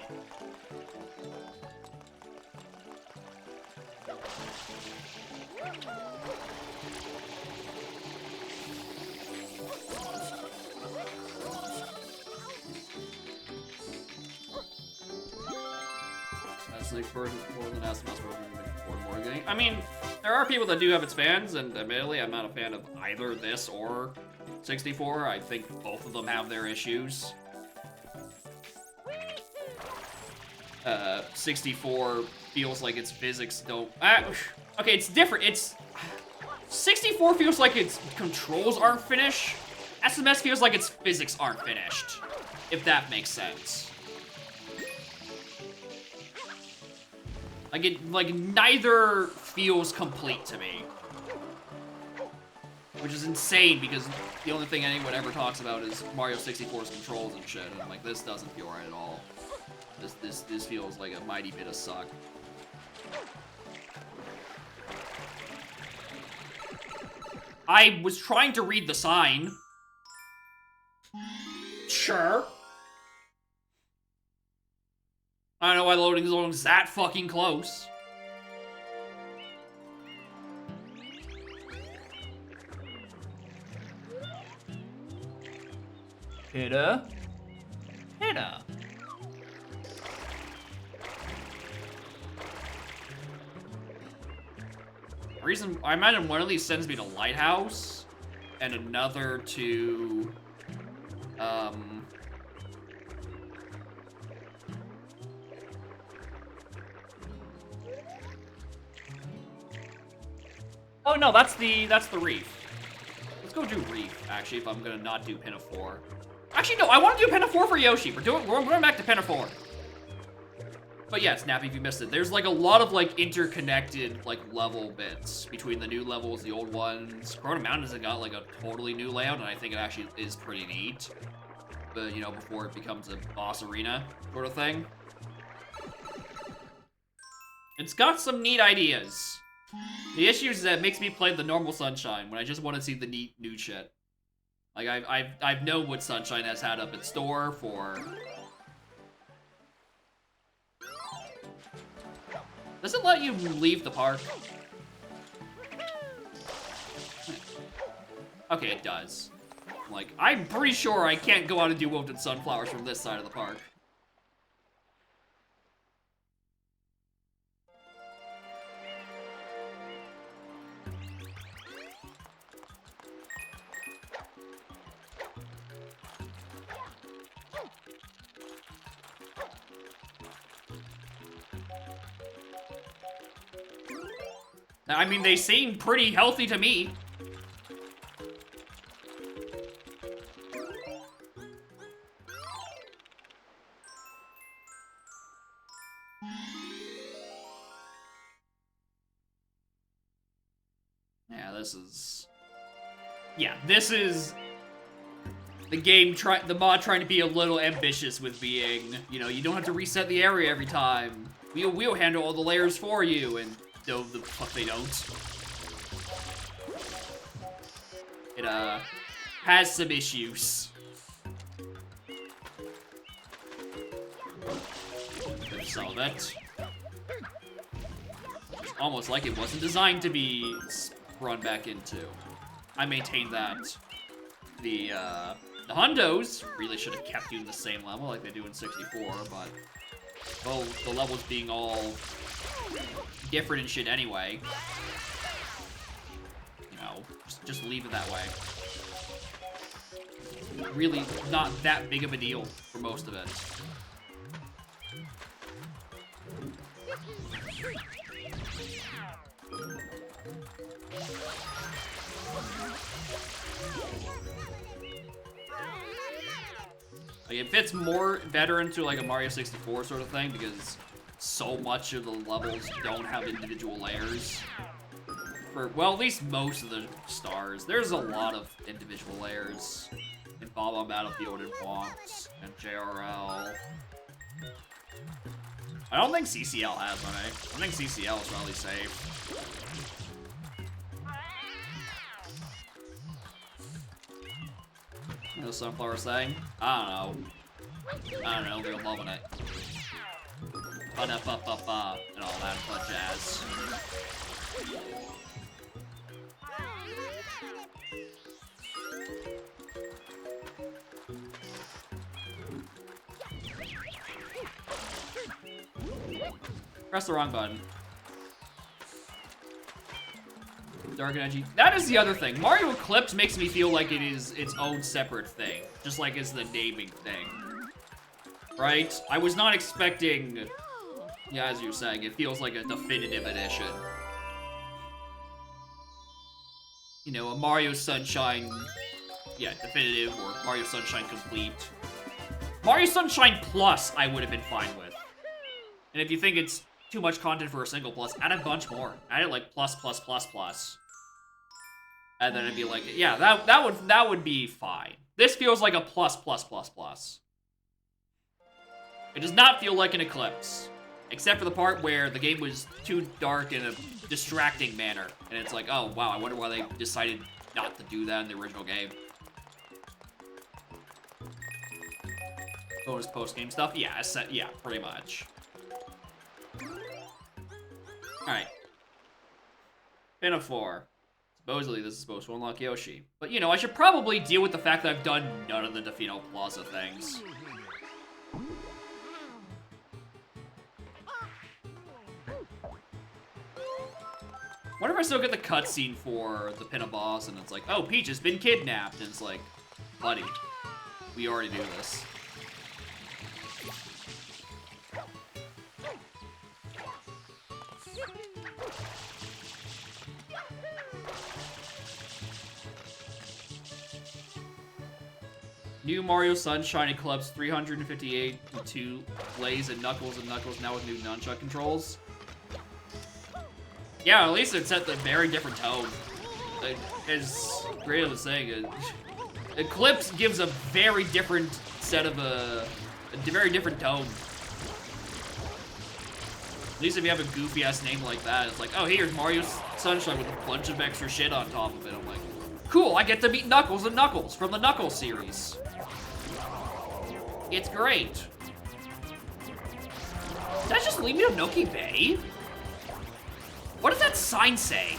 I mean, there are people that do have its fans, and admittedly, I'm not a fan of either this or 64. I think both of them have their issues. 64 feels like its physics don't... okay, it's different. 64 feels like its controls aren't finished. SMS feels like its physics aren't finished, if that makes sense. Like neither feels complete to me. Which is insane, because the only thing anyone ever talks about is Mario 64's controls and shit, and I'm like, this doesn't feel right at all. This feels like a mighty bit of suck. I was trying to read the sign. Sure. I don't know why loading zone's that fucking close. Hitta. Hitta. Reason, I imagine one of these sends me to Lighthouse, and another to, oh no, that's the Reef. Let's go do Reef, actually, if I'm gonna not do Pinafore. Actually, no, I want to do Pinafore for Yoshi. We're going back to Pinafore. But yeah, Snappy, if you missed it, there's like a lot of like interconnected like level bits between the new levels, the old ones. Corona Mountains has got like a totally new layout, and I think it actually is pretty neat. But you know, before it becomes a boss arena sort of thing. It's got some neat ideas. The issue is that it makes me play the normal Sunshine when I just want to see the neat new shit. Like I've known what Sunshine has had up in store for. Does it let you leave the park? Okay, it does. Like, I'm pretty sure I can't go out and do Wilted Sunflowers from this side of the park. I mean, they seem pretty healthy to me. Yeah, this is... Yeah, this is... The game, the mod trying to be a little ambitious with being, you know, you don't have to reset the area every time. We'll handle all the layers for you, and... No, the fuck they don't. It, has some issues. Solve it. almost like it wasn't designed to be run back into. I maintain that the hundos really should have kept you in the same level like they do in 64, but well, the levels being all different and shit anyway, you know, just leave it that way. Really not that big of a deal for most of it. Like, it fits better into like a Mario 64 sort of thing because so much of the levels don't have individual layers. Well, at least most of the stars. There's a lot of individual layers in Bob-omb Battlefield and Wonks and JRL. I don't think CCL has any. I think CCL is probably safe. You know, Sunflower saying? I don't know, they're loving it. Ba-da-ba-ba-ba, and all that fun jazz. Press the wrong button. Dark and edgy. That is the other thing. Mario Eclipse makes me feel like it is its own separate thing. Just like it's the naming thing. Right? I was not expecting... Yeah, as you were saying, it feels like a definitive edition. You know, a Mario Sunshine... Yeah, definitive, or Mario Sunshine Complete. Mario Sunshine Plus, I would have been fine with. And if you think it's too much content for a single plus, add a bunch more. Add it like plus, plus, plus, plus. And then it'd be like, yeah, that would be fine. This feels like a plus, plus, plus, plus. It does not feel like an Eclipse. Except for the part where the game was too dark in a distracting manner. And it's like, oh, wow, I wonder why they decided not to do that in the original game. Bonus post-game stuff? Yeah, yeah, pretty much. Alright. Pin of 4. Supposedly this is supposed to unlock Yoshi. But, you know, I should probably deal with the fact that I've done none of the Defino Plaza things. What if I still get the cutscene for the Pin of Boss and it's like, oh, Peach has been kidnapped, and it's like, buddy, we already do this. New Mario Sunshine Eclipse 358 with 2 Blaze and Knuckles now with new nunchuck controls. Yeah, at least it set the very different tone. As Greta was saying, Eclipse gives a very different set of a very different tone. At least if you have a goofy ass name like that, it's like, oh, here's Mario Sunshine with a bunch of extra shit on top of it. I'm like, cool, I get to meet Knuckles and Knuckles from the Knuckles series. It's great. Did that just lead me to Noki Bay? What does that sign say?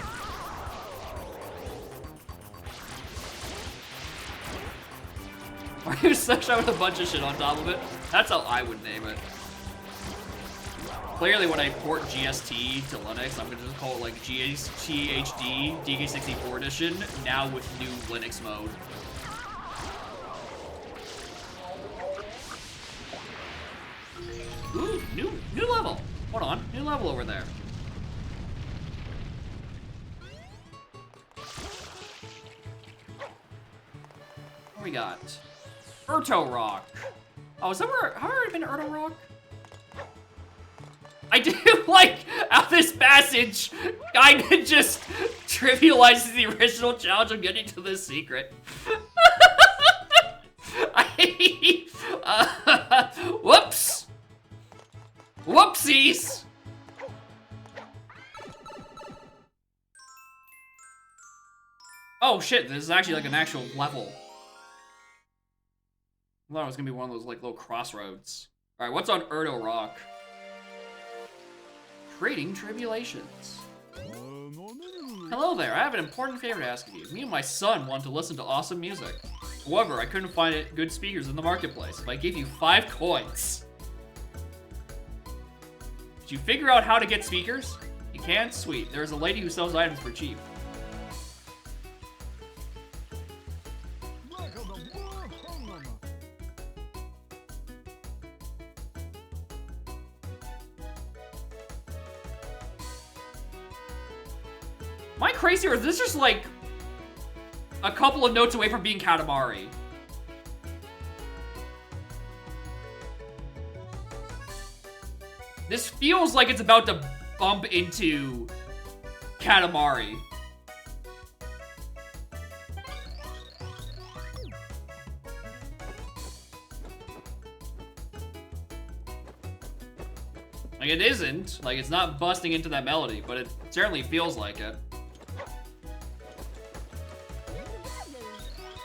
Mario Sunshine with a bunch of shit on top of it? That's how I would name it. Clearly, when I port GST to Linux, I'm gonna just call it like GHD DK64 edition, now with new Linux mode. Ooh, new level. Hold on, new level over there. What we got? Urto Rock. Oh, is that where? Have I already been to Urto Rock? I do like how this passage kind of just trivializes the original challenge of getting to this secret. Whoops. Whoopsies. Oh shit, this is actually like an actual level. I thought it was gonna be one of those like little crossroads. Alright, what's on Urto Rock? Trading Tribulations. Hello there, I have an important favor to ask of you. Me and my son want to listen to awesome music. However, I couldn't find good speakers in the marketplace. If I gave you 5 coins, did you figure out how to get speakers? You can? Sweet. There's a lady who sells items for cheap. Am I crazy, or is this just like a couple of notes away from being Katamari? This feels like it's about to bump into Katamari. Like, it isn't. Like, it's not busting into that melody, but it certainly feels like it.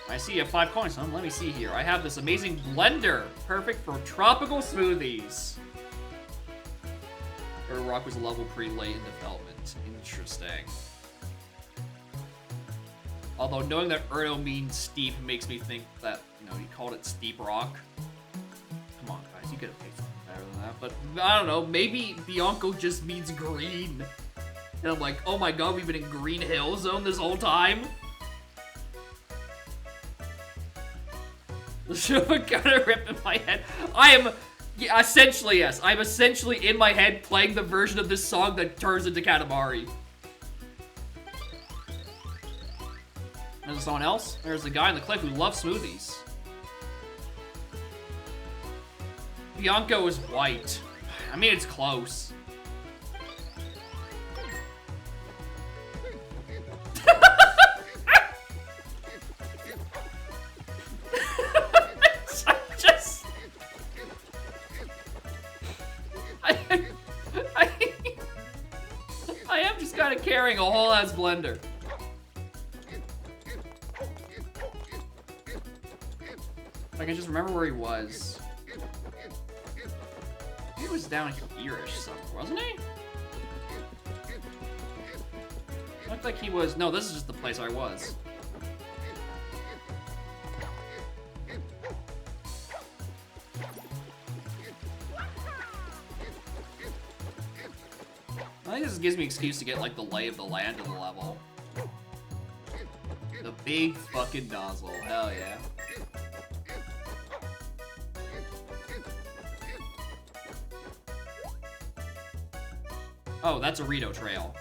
I see you have 5 coins, son. Let me see here. I have this amazing blender. Perfect for tropical smoothies. Or Rock was a level pretty late in development. Interesting. Although knowing that Erno means steep makes me think that, you know, he called it steep rock. Come on, guys, you could have picked something better than that. But, I don't know, maybe Bianco just means green. And I'm like, oh my god, we've been in Green Hill Zone this whole time? The Shiva got a rip in my head. I am, yeah, essentially, yes. I'm essentially in my head playing the version of this song that turns into Katamari. There's someone else. There's the guy in the cliff who loves smoothies. Bianco is white. I mean, it's close. I am just kind of carrying a whole ass blender. I can just remember where he was. He was down here-ish somewhere, wasn't he? Looked like he was. No, this is just the place I was. I think this gives me an excuse to get, like, the lay of the land of the level. The big fucking nozzle. Hell yeah. Oh, that's a Rito Trail.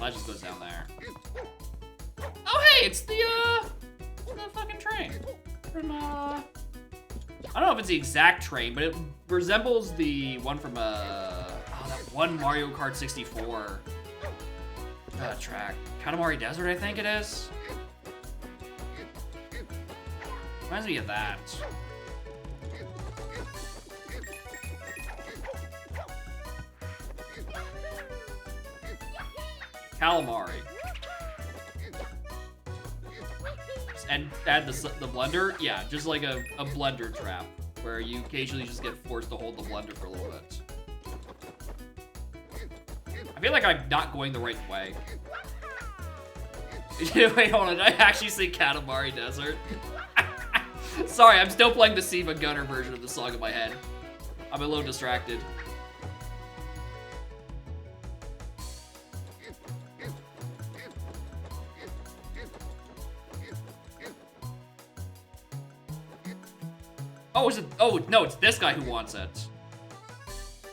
That just goes down there. Oh, hey, it's the fucking train. From, I don't know if it's the exact train, but it resembles the one from, that one Mario Kart 64 track. Katamari Desert, I think it is. Reminds me of that. Calamari. And add the blender? Yeah, just like a blender trap, where you occasionally just get forced to hold the blender for a little bit. I feel like I'm not going the right way. Wait, hold on, did I actually say Katamari Desert? Sorry, I'm still playing the Siva Gunner version of the song in my head. I'm a little distracted. Oh, is it? Oh, no, it's this guy who wants it.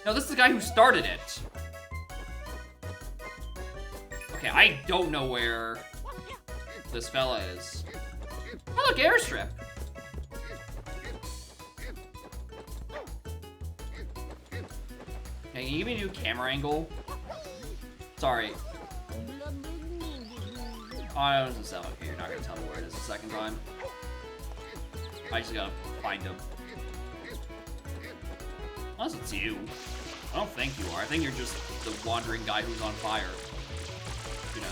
No, this is the guy who started it. Okay, I don't know where this fella is. Oh, look, airstrip. Okay, can you give me a new camera angle? Sorry. Oh, I don't know this out. Okay, you're not gonna tell me where it is the second time. I just gotta find him. Unless it's you. I don't think you are. I think you're just the wandering guy who's on fire. You know,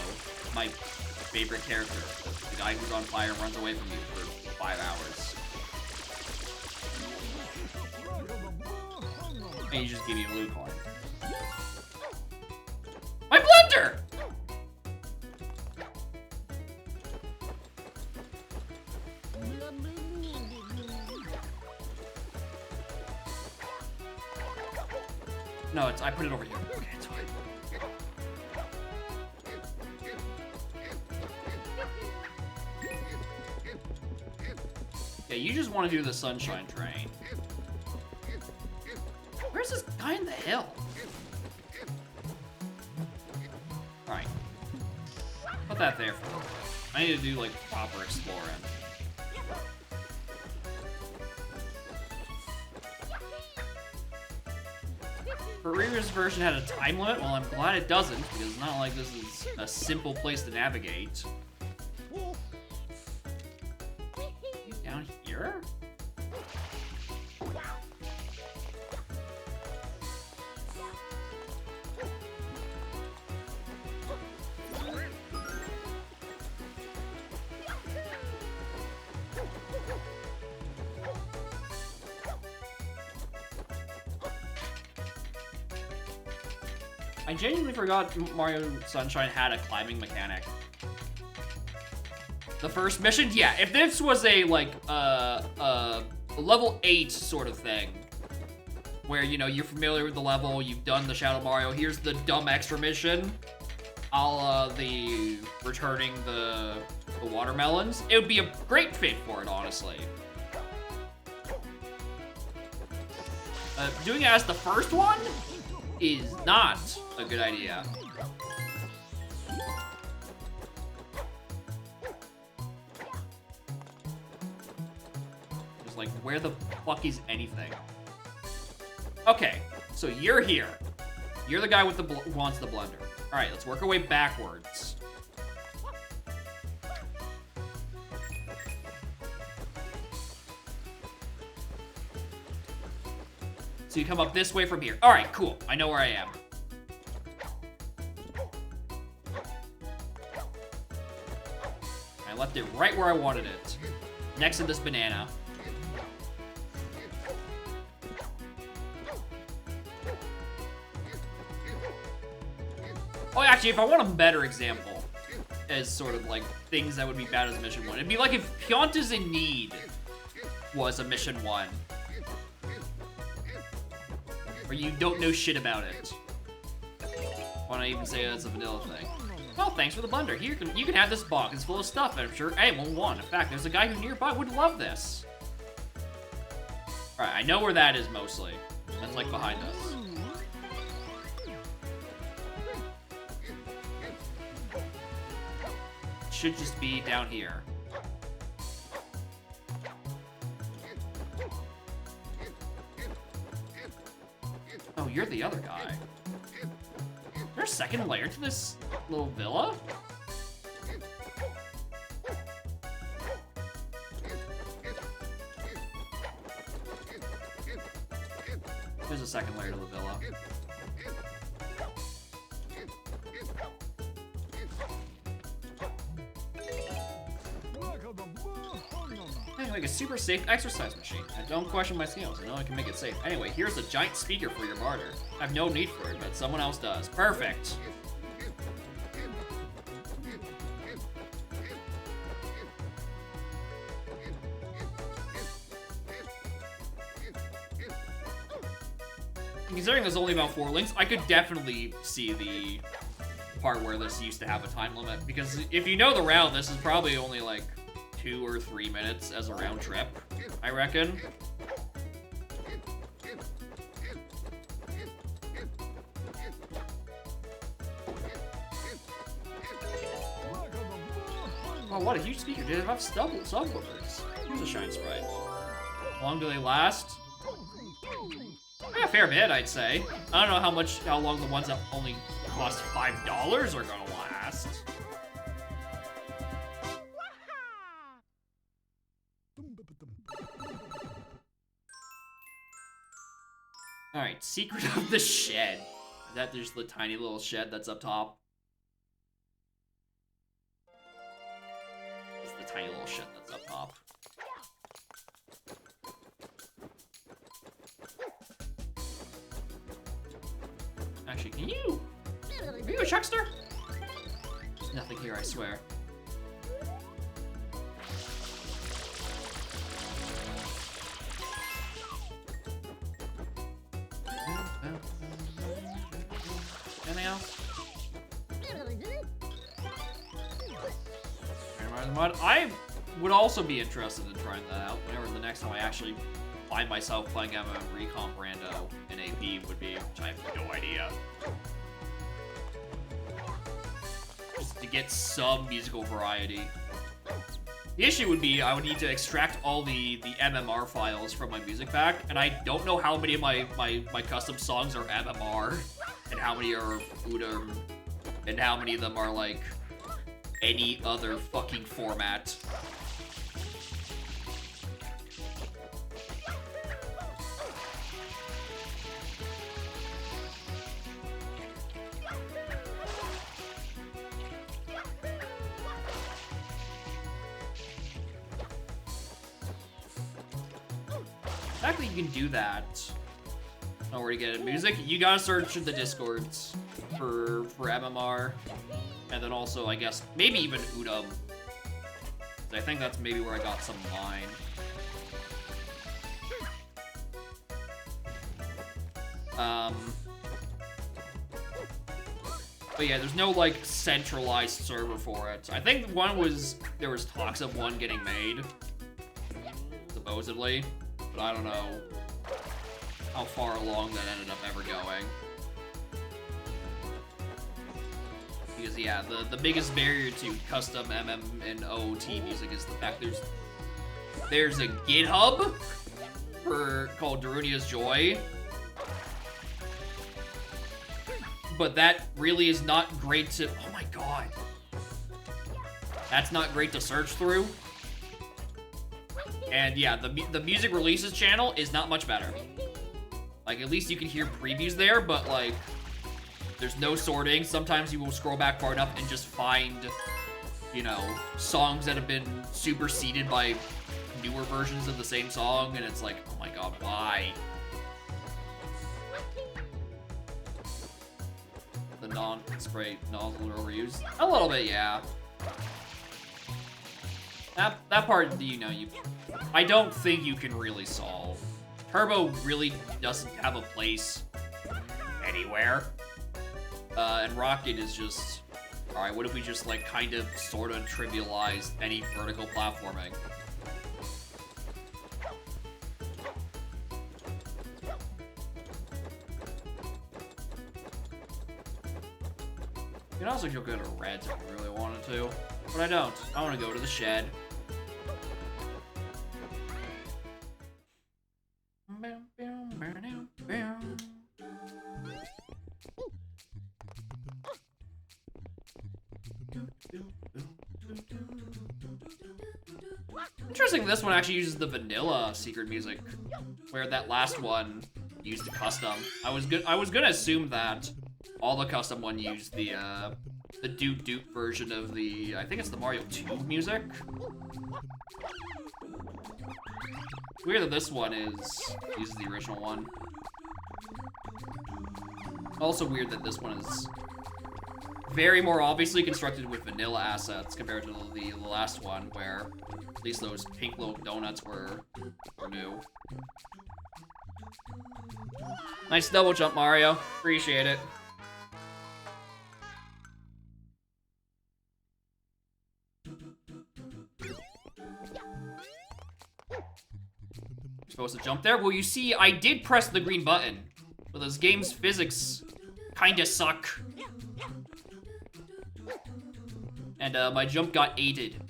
my favorite character. The guy who's on fire runs away from you for 5 hours. And you just give me a blue coin. My blender! blunder! No, I put it over here. Okay, it's fine. Yeah, you just want to do the sunshine train. Where's this guy in the hill? Alright. Put that there for a little bit. I need to do, like, proper exploring. Barrier's version had a time limit. Well, I'm glad it doesn't, because it's not like this is a simple place to navigate. You down here? I genuinely forgot Mario Sunshine had a climbing mechanic. The first mission? Yeah, if this was a, like, level 8 sort of thing, where, you know, you're familiar with the level, you've done the Shadow Mario, here's the dumb extra mission, a la the returning the watermelons, it would be a great fit for it, honestly. Doing it as the first one is not a good idea. Just like, where the fuck is anything? Okay, so you're here. You're the guy with the who wants the blunder. All right, let's work our way backwards. So you come up this way from here. All right, cool. I know where I am. I left it right where I wanted it. Next to this banana. Oh, actually, if I want a better example as sort of like things that would be bad as mission 1, it'd be like if Pianta's in Need was a mission 1. Or you don't know shit about it. Why not even say that's a vanilla thing? Well, thanks for the blunder. Here, you can have this box. It's full of stuff, and I'm sure anyone will want. In fact, there's a guy who nearby would love this. Alright, I know where that is mostly. That's like behind us. It should just be down here. Oh, you're the other guy. Is there a second layer to this little villa? There's a second layer to the villa. Hey, like a super safe exercise machine. I don't question my skills. I know I can make it safe. Anyway, here's a giant speaker for your barter. I have no need for it, but someone else does. Perfect. Considering there's only about 4 links, I could definitely see the part where this used to have a time limit. Because if you know the route, this is probably only like 2 or 3 minutes as a round trip, I reckon. Oh, what a huge speaker. Did it have subwoofers? Here's a shine sprite. How long do they last? Yeah, a fair bit, I'd say. I don't know how long the ones that only cost $5 are gonna last. Alright, secret of the shed. Is that just the tiny little shed that's up top? It's the tiny little shed that's up top. Actually, are you a Chuckster? Nothing here, I swear. Anything else? I would also be interested in trying that out whenever the next time I actually find myself playing MM Recomp Rando in AP would be, which I have no idea. Just to get some musical variety. The issue would be I would need to extract all the MMR files from my music pack, and I don't know how many of my custom songs are MMR, and how many are Udam, and how many of them are like any other fucking format. Exactly, you can do that. Know where to get it. Music, you gotta search the Discords for MMR. And then also, I guess, maybe even Udam. I think that's maybe where I got some of mine. But yeah, there's no, like, centralized server for it. I think there was talks of one getting made. Supposedly. But I don't know how far along that ended up ever going. Because yeah, the biggest barrier to custom MM and OOT music is the fact there's a GitHub called Darunia's Joy. But that really is not great to, oh my god. That's not great to search through. And yeah, the music releases channel is not much better. Like, at least you can hear previews there, but like, there's no sorting. Sometimes you will scroll back far enough and just find, you know, songs that have been superseded by newer versions of the same song, and it's like, oh my god, why? The non-spray nozzle are overused? A little bit, yeah. That part, you know, I don't think you can really solve. Turbo really doesn't have a place anywhere. And Rocket is just, alright, what if we just, like, kind of, sort of trivialize any vertical platforming? You can also go to Reds if you really wanted to, but I don't. I want to go to the shed. Interesting, this one actually uses the vanilla secret music, where that last one used the custom. I was gonna assume that all the custom one used the Doot Doot version of the, I think it's the Mario 2 music. Weird that this one uses the original one. Also weird that this one is very more obviously constructed with vanilla assets compared to the last one, where at least those pink little donuts were new. Nice double jump, Mario. Appreciate it. Supposed to jump there? Well, you see, I did press the green button, but this game's physics kinda suck. And my jump got aided.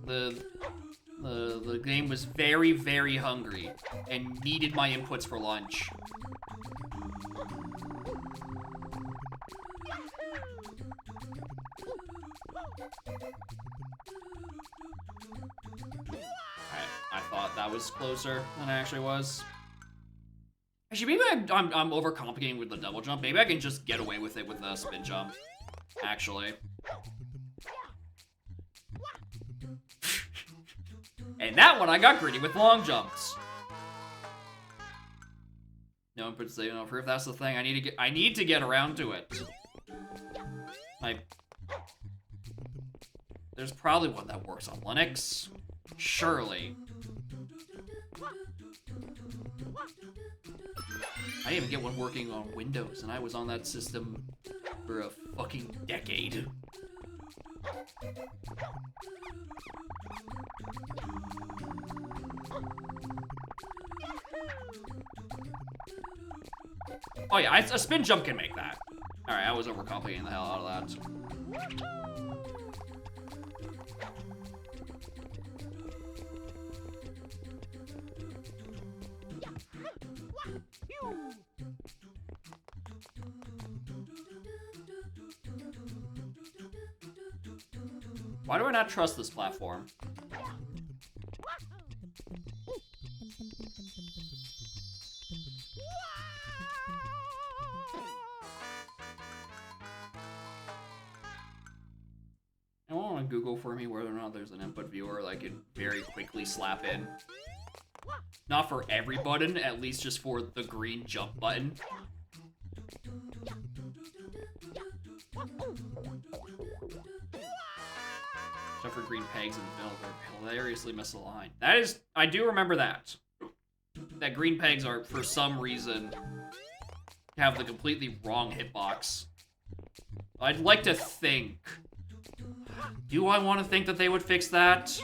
The game was very, very hungry and needed my inputs for lunch. I thought that was closer than it actually was. Actually, maybe I'm overcomplicating with the double jump. Maybe I can just get away with it with the spin jump, actually. And that one, I got greedy with long jumps. No input say no proof. That's the thing. I need to get around to it. There's probably one that works on Linux. Surely. I didn't even get one working on Windows, and I was on that system for a fucking decade. Oh yeah, a spin jump can make that. Alright, I was overcomplicating the hell out of that. Why do I not trust this platform? I want to Google for me whether or not there's an input viewer that I could very quickly slap in. Not for every button, at least just for the green jump button. Except for green pegs in the middle, they're hilariously misaligned. That is, I do remember that. That green pegs are, for some reason, have the completely wrong hitbox. I'd like to think. Do I want to think that they would fix that?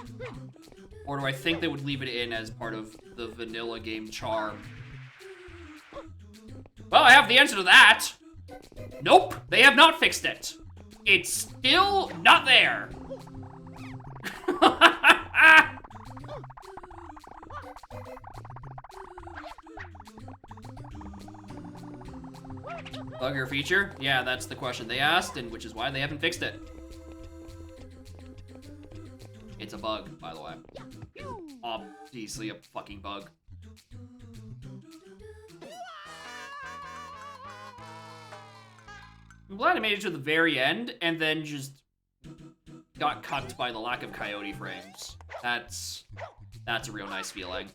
Or do I think they would leave it in as part of the vanilla game charm? Well, I have the answer to that. Nope, they have not fixed it. It's still not there. Bugger feature? Yeah, that's the question they asked, and which is why they haven't fixed it. It's a bug, by the way. Obviously a fucking bug. I'm glad I made it to the very end, and then just got cut by the lack of coyote frames. That's a real nice feeling.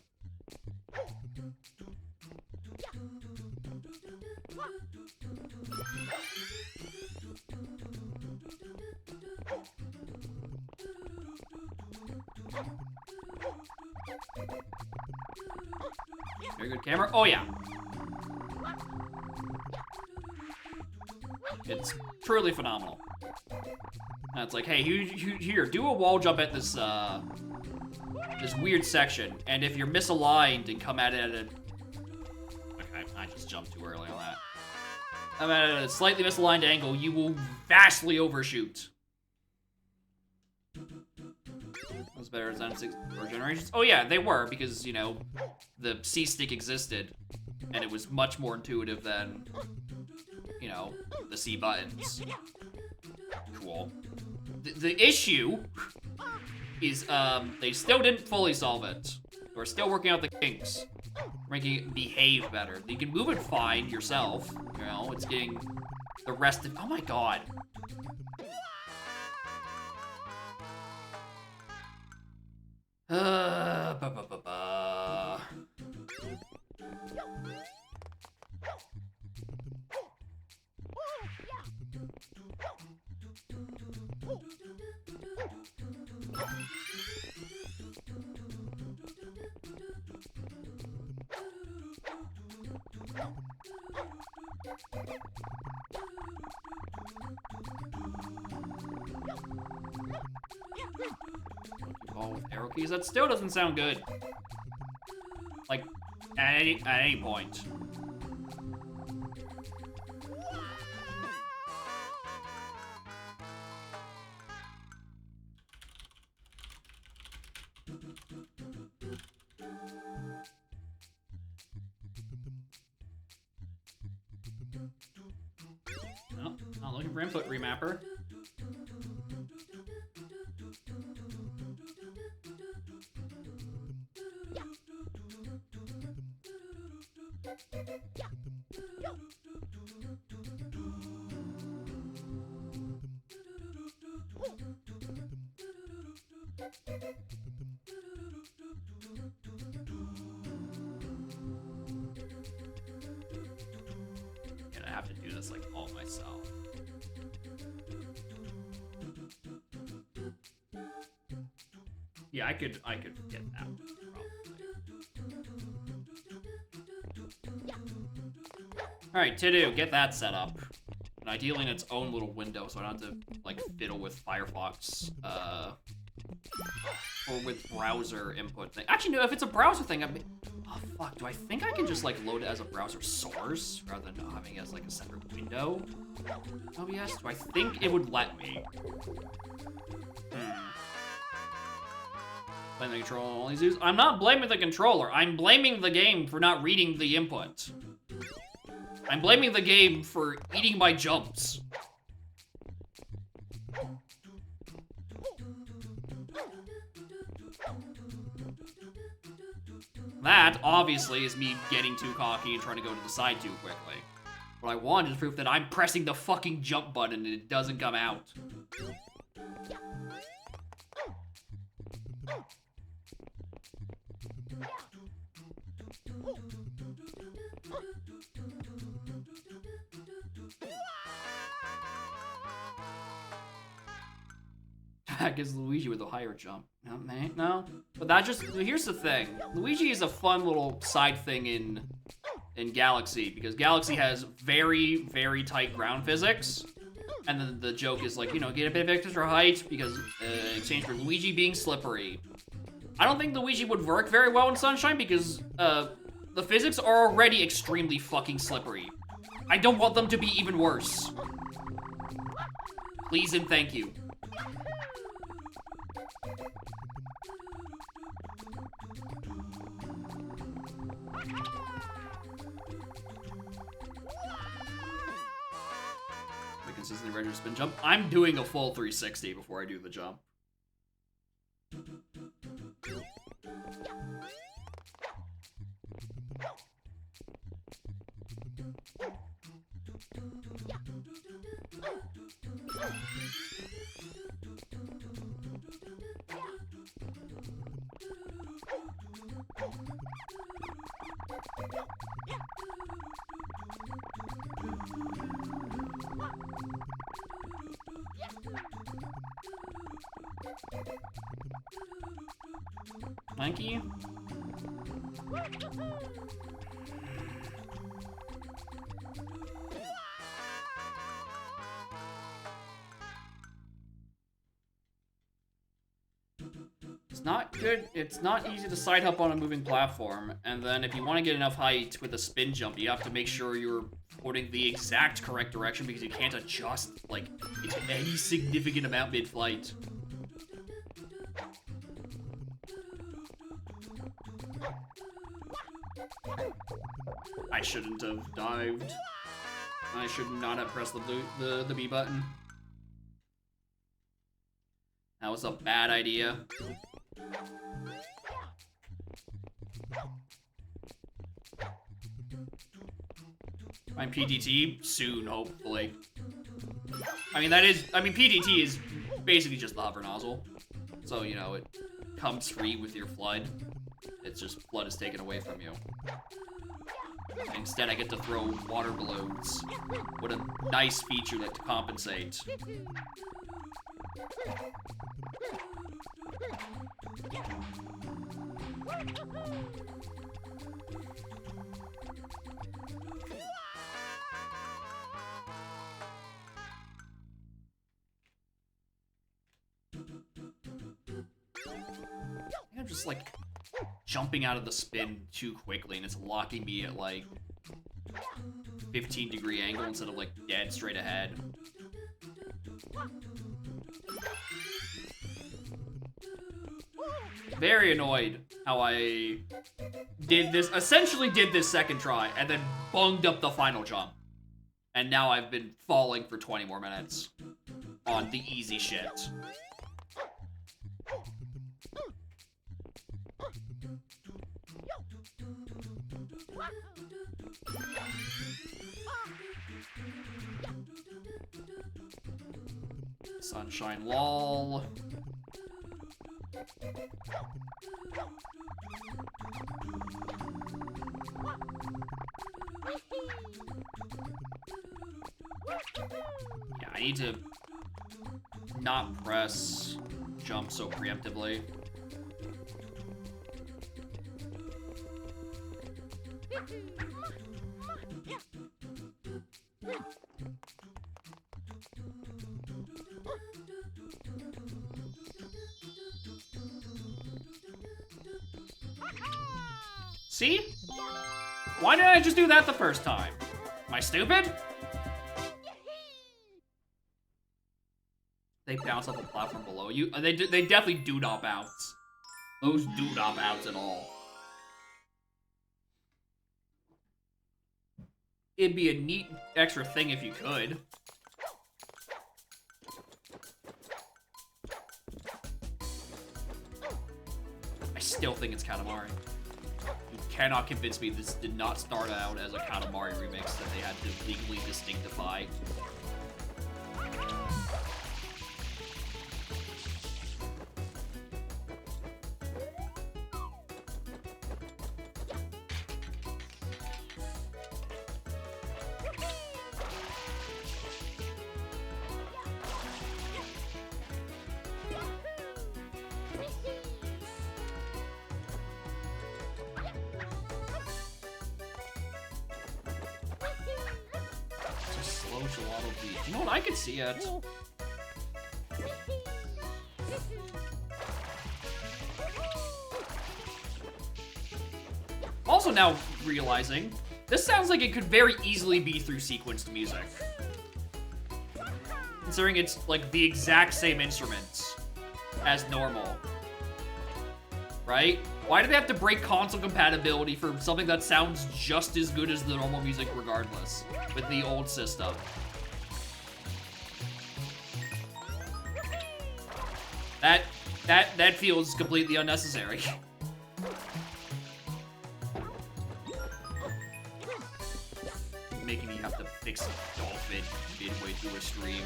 Very good camera. Oh yeah. It's truly phenomenal. And it's like, hey, here, do a wall jump at this this weird section, and if you're misaligned and come at it at a... Okay, I just jumped too early on that. I'm at a slightly misaligned angle, you will vastly overshoot. Was better than 6 or Generations? Oh yeah, they were, because, you know, the C-stick existed, and it was much more intuitive than, you know, the C buttons. Cool. The issue is, they still didn't fully solve it. We're still working out the kinks, making it behave better. You can move it fine yourself, you know, it's getting the rest of, oh my god. Ba ba ba ba. Oh, with arrow keys? That still doesn't sound good. Like, at any point. No, not looking for input remapper. Gonna have to do this like all myself. Yeah, I could get that. Alright, to-do, get that set up. And ideally in its own little window, so I don't have to, like, fiddle with Firefox, or with browser input thing. Actually, no, if it's a browser thing, oh, fuck, do I think I can just, like, load it as a browser source, rather than having it as, like, a separate window? OBS? Do I think it would let me? Blame the controller only uses. I'm not blaming the controller. I'm blaming the game for not reading the input. I'm blaming the game for eating my jumps. That, obviously, is me getting too cocky and trying to go to the side too quickly. What I want is proof that I'm pressing the fucking jump button and it doesn't come out. That gives Luigi with a higher jump. No, man, no. But that just, here's the thing. Luigi is a fun little side thing in Galaxy, because Galaxy has very, very tight ground physics. And then the joke is like, you know, get a bit of extra height, because in exchange for Luigi being slippery. I don't think Luigi would work very well in Sunshine, because the physics are already extremely fucking slippery. I don't want them to be even worse. Please and thank you. The consistently regular spin jump. I'm doing a full 360 before I do the jump. Thank you. It's not good. It's not easy to side hop on a moving platform. And then if you want to get enough height with a spin jump, you have to make sure you're putting the exact correct direction, because you can't adjust, like, into any significant amount mid-flight. I shouldn't have dived. I should not have pressed the B button. That was a bad idea. I'm PDT soon, hopefully. I mean, PDT is basically just the hover nozzle. So, you know, it comes free with your flood. It's just flood is taken away from you. Instead, I get to throw water balloons. What a nice feature that to compensate. I'm just like jumping out of the spin too quickly, and it's locking me at like 15-degree angle instead of like dead straight ahead. Very annoyed how I essentially did this second try and then bunged up the final jump. And now I've been falling for 20 more minutes on the easy shit. Sunshine lol. Yeah, I need to not press jump so preemptively. See? Why didn't I just do that the first time? Am I stupid? They bounce off the platform below you. They definitely do not bounce. Those do not bounce at all. It'd be a neat extra thing if you could. I still think it's Katamari. You cannot convince me this did not start out as a Katamari remix that they had to legally distinctify. You know what? I could see it. Also now realizing, this sounds like it could very easily be through sequenced music. Considering it's like the exact same instruments as normal. Right? Why do they have to break console compatibility for something that sounds just as good as the normal music regardless with the old system? That feels completely unnecessary. Making me have to fix Dolphin midway through a stream.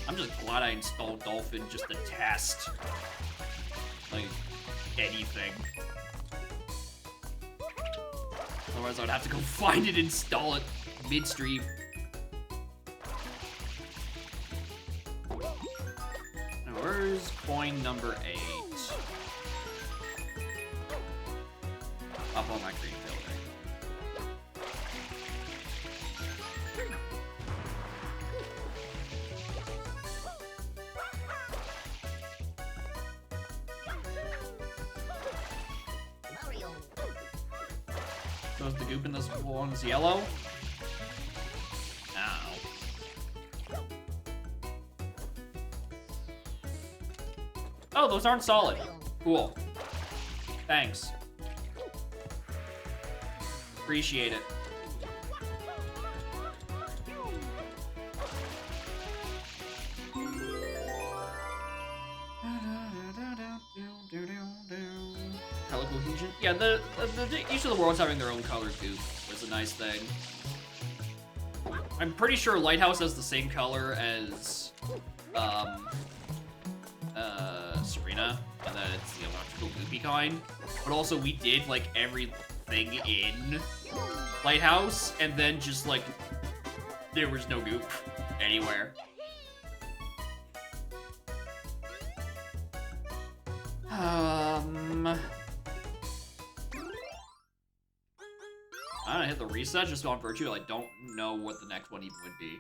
I'm just glad I installed Dolphin just to test. Like, anything. Otherwise I'd have to go find it, install it midstream. Where's coin number 8? Up on my green building. So is the goop in this one's yellow? Oh, those aren't solid. Cool. Thanks. Appreciate it. Color cohesion? Yeah, each of the worlds having their own color goop is a nice thing. I'm pretty sure Lighthouse has the same color as, Serena, and then it's the electrical goopy kind. But also, we did, like, everything in Lighthouse, and then just, like, there was no goop anywhere. I'm gonna hit the reset just on virtue. I don't know what the next one even would be.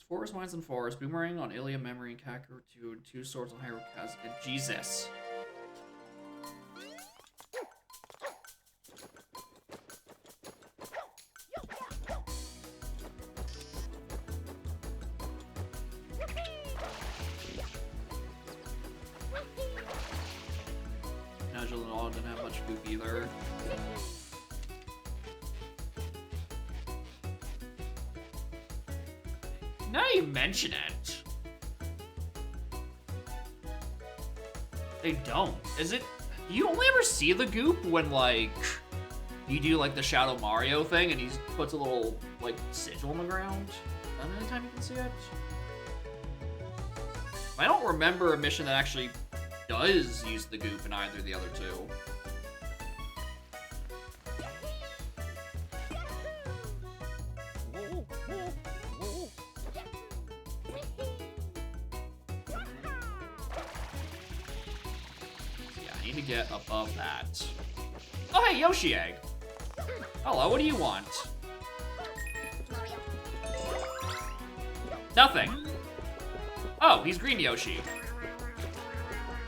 Forest, Mines, and Forest. Boomerang on Ilia, Memory, and Kakarot 2, and 2 Swords on Hyrule and Jesus. Nigel and all didn't have much goop either. Now you mention it. They don't. Is it? You only ever see the goop when, like, you do, like, the Shadow Mario thing and he puts a little, like, sigil on the ground? Is that the only time you can see it? I don't remember a mission that actually does use the goop in either of the other two. Get above that. Oh, hey, Yoshi Egg. Hello, what do you want? Nothing. Oh, he's Green Yoshi.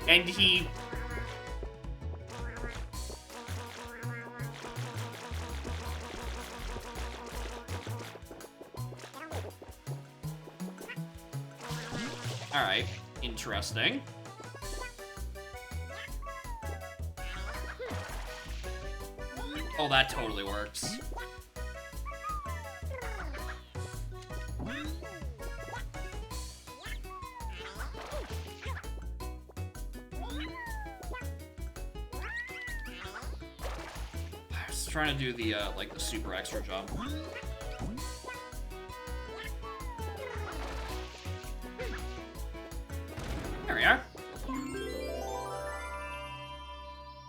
And he... Alright, interesting. Oh, that totally works. I was trying to do the, like, the super extra jump. There we are.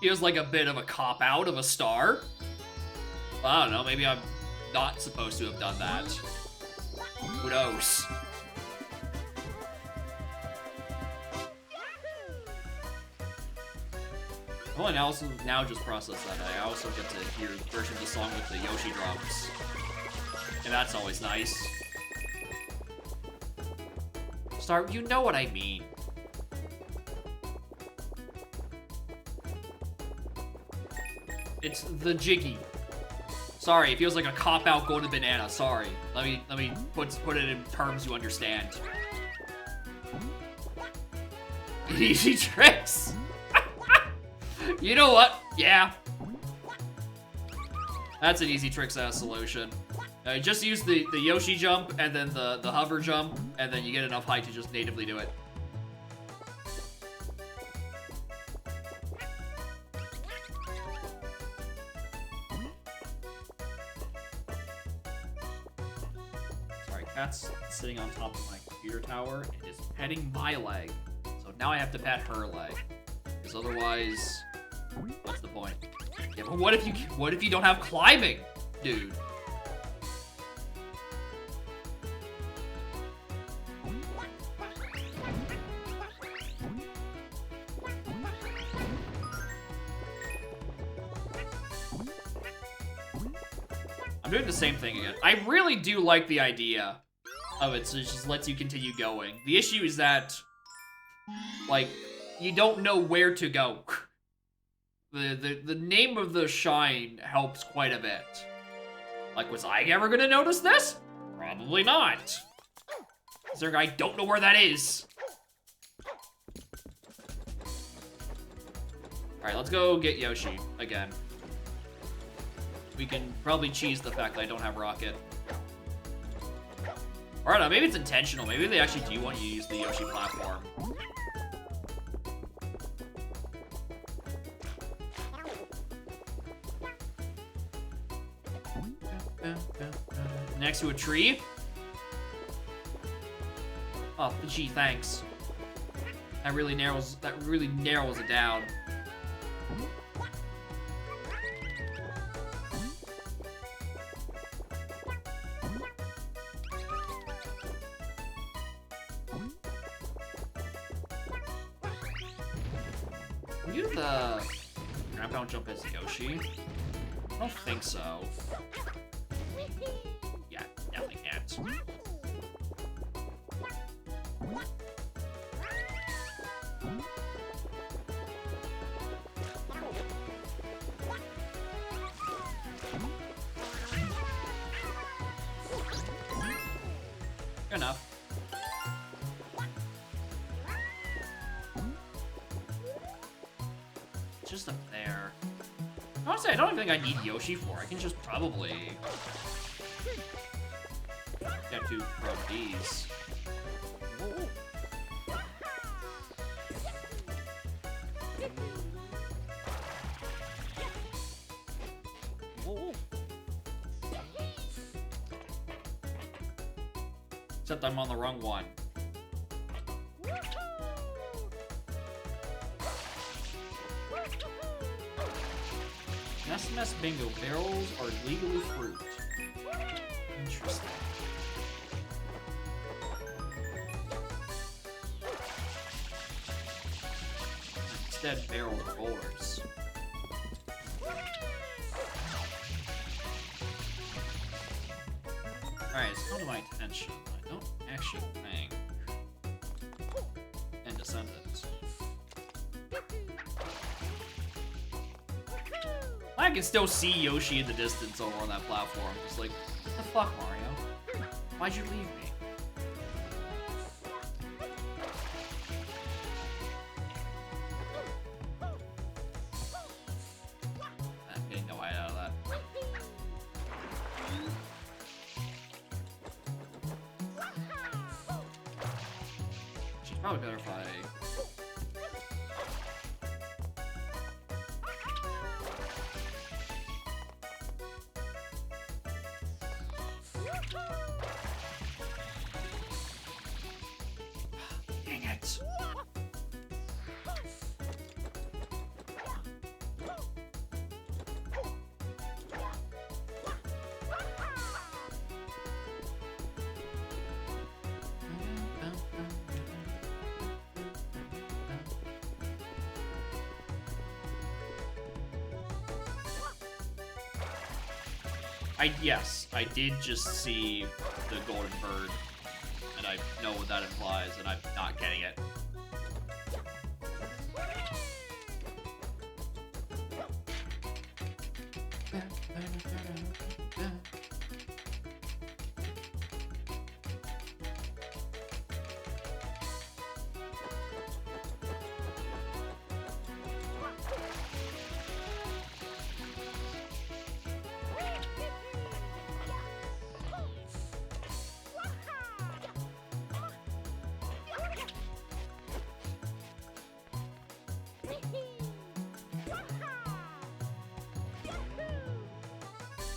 Feels like a bit of a cop-out of a star. Well, I don't know, maybe I'm not supposed to have done that. Who knows? Oh, and I also now just processed that. I also get to hear the version of the song with the Yoshi drums. And that's always nice. Star, you know what I mean. It's the Jiggy. Sorry, it feels like a cop-out golden banana. Sorry. Let me put it in terms you understand. Easy tricks. You know what? Yeah. That's an easy tricks ass solution. Just use the Yoshi jump and then the hover jump, and then you get enough height to just natively do it. Sorry, cat's sitting on top of my computer tower and is petting my leg. So now I have to pet her leg. Because otherwise, what's the point? Yeah, but what if you don't have climbing, dude? I'm doing the same thing again. I really do like the idea of it, so it just lets you continue going. The issue is that, like, you don't know where to go. The name of the shine helps quite a bit. Like, was I ever gonna notice this? Probably not. I don't know where that is. Alright, let's go get Yoshi again. We can probably cheese the fact that I don't have Rocket. Or I don't know, maybe it's intentional. Maybe they actually do want you to use the Yoshi platform. Next to a tree. Oh, gee, thanks. That really narrows it down. Can you do the ramp jump as Yoshi? I don't think so. Yeah, definitely can't. Good enough. Just up there. Honestly, I don't even think I need Yoshi for. I can just probably get to from these. Except I'm on the wrong one. SMS bingo barrels are legally fruit. Interesting. Instead, barrels are bowlers. Alright, it's come to my attention. I don't actually think. And Descendants. I can still see Yoshi in the distance over on that platform. It's like, what the fuck, Mario? Why'd you leave me? I'm getting no eye out of that. She's probably better if I... Dang it. Yes, I did just see the golden bird, and I know what that implies, and I'm not getting it.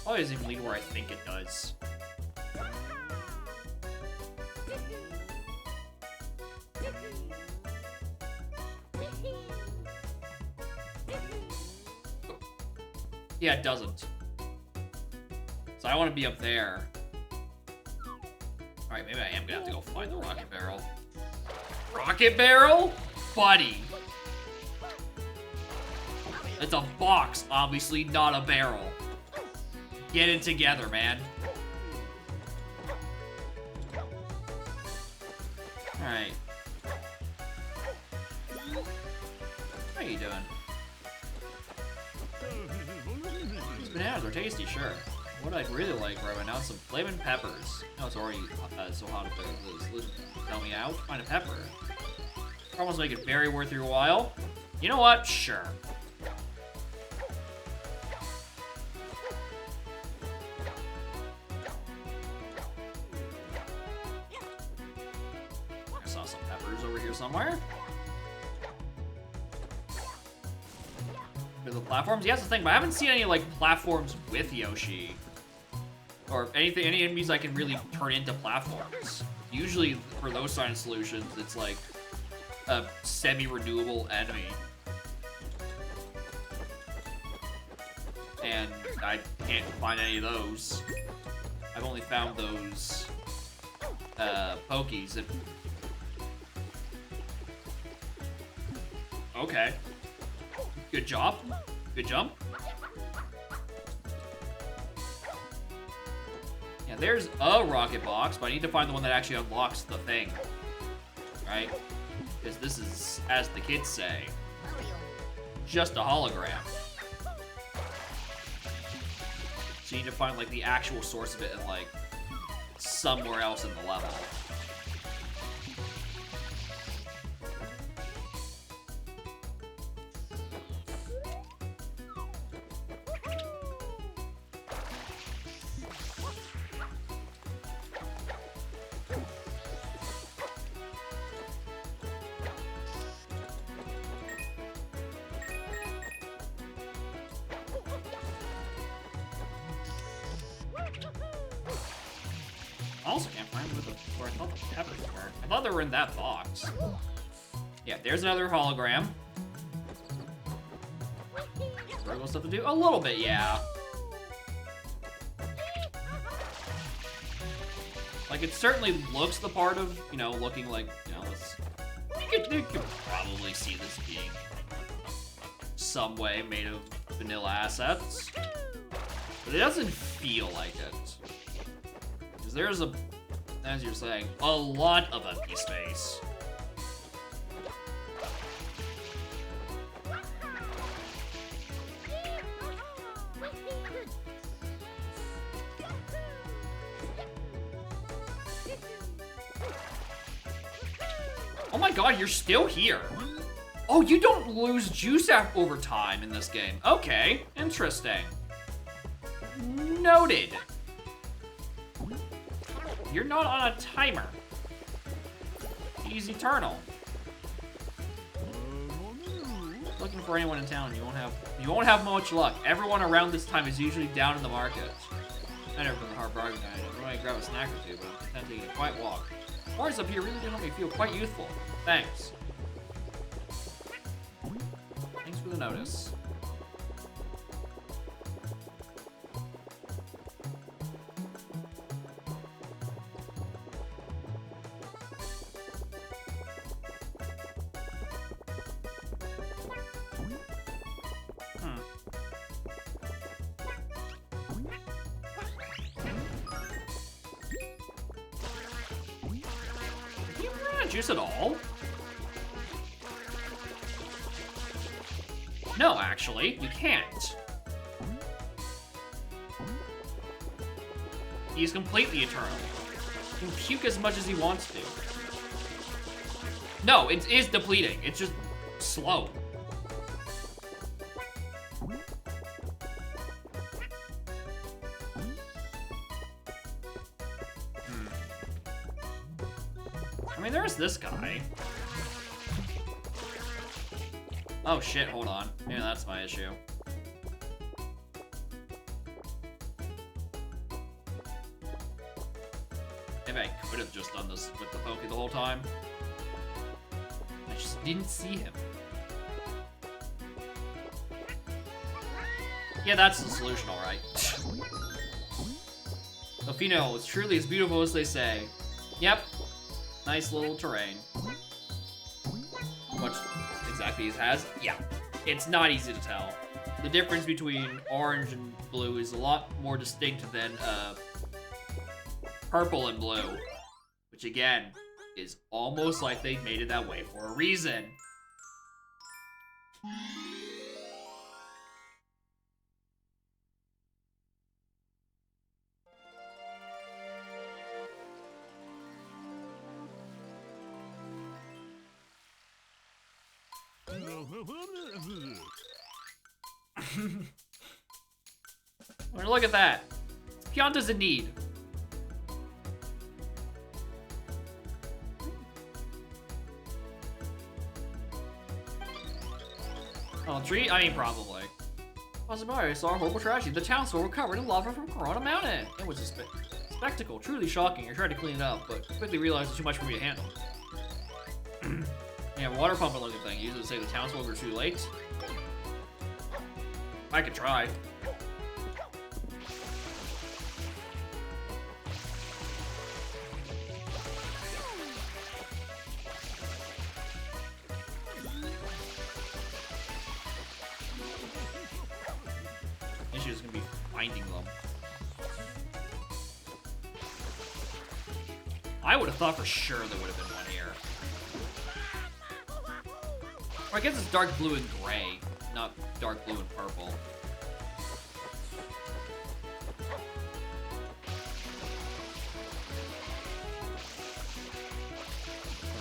Probably doesn't even lead where I think it does. Yeah, it doesn't. So I want to be up there. Alright, maybe I am gonna have to go find the rocket barrel. Rocket barrel? Buddy. It's a box, obviously not a barrel. Get it together, man. Alright. How you doing? These bananas are tasty, sure. What I'd really like right now, some flaming peppers. No, it's already so hot up there. Listen, tell me out. Find a pepper. Almost make it very worth your while. You know what? Sure. I saw some peppers over here somewhere. The platforms? Yeah, that's the thing, but I haven't seen any, like, platforms with Yoshi. Or anything, any enemies I can really turn into platforms. Usually, for those kind of solutions, it's like a semi-renewable enemy. And I can't find any of those. I've only found those Pokies. Okay. Good job. Good jump. Yeah, there's a rocket box, but I need to find the one that actually unlocks the thing. Right? Because this is, as the kids say, just a hologram. So you need to find, like, the actual source of it in, like, somewhere else in the level. I also can't find where I thought the peppers were. I thought they were in that box. Yeah, there's another hologram. Virgo stuff to do? A little bit, yeah. Like, it certainly looks the part of, you know, looking like, you know, this. You could probably see this being some way made of vanilla assets. But it doesn't feel like it. Because there's a, as you're saying, a lot of empty space. Oh my god, you're still here. Oh, you don't lose juice over time in this game. Okay, interesting. Noted. You're not on a timer. He's eternal. Looking for anyone in town, you won't have much luck. Everyone around this time is usually down in the market. I never been a hard bargain guy. I might grab a snack or two, but I'm content to eat a quiet walk. Bars up here really do help me feel quite youthful. Thanks. Thanks for the notice. Juice at all? No, actually, you can't. He's completely eternal. He can puke as much as he wants to. No, it is depleting. It's just slow. I mean, there's this guy. Oh shit, hold on. Maybe that's my issue. Maybe I could have just done this with the Pokey the whole time. I just didn't see him. Yeah, that's the solution, alright. Delfino is truly as beautiful as they say. Yep. Nice little terrain. What exactly it has? Yeah. It's not easy to tell. The difference between orange and blue is a lot more distinct than purple and blue. Which again, is almost like they made it that way for a reason. Look at that. Pion doesn't need. Oh, tree? I mean, probably. I saw a horrible tragedy. The town was covered in lava from Corona Mountain. It was a spectacle, truly shocking. I tried to clean it up, but quickly realized it's too much for me to handle. Yeah, water pumping looking thing. Usually say the townsfolk were too late. I could try. The issue is gonna be finding them. I would have thought for sure there would have been one here. Or I guess it's dark blue and gray, not dark blue and purple.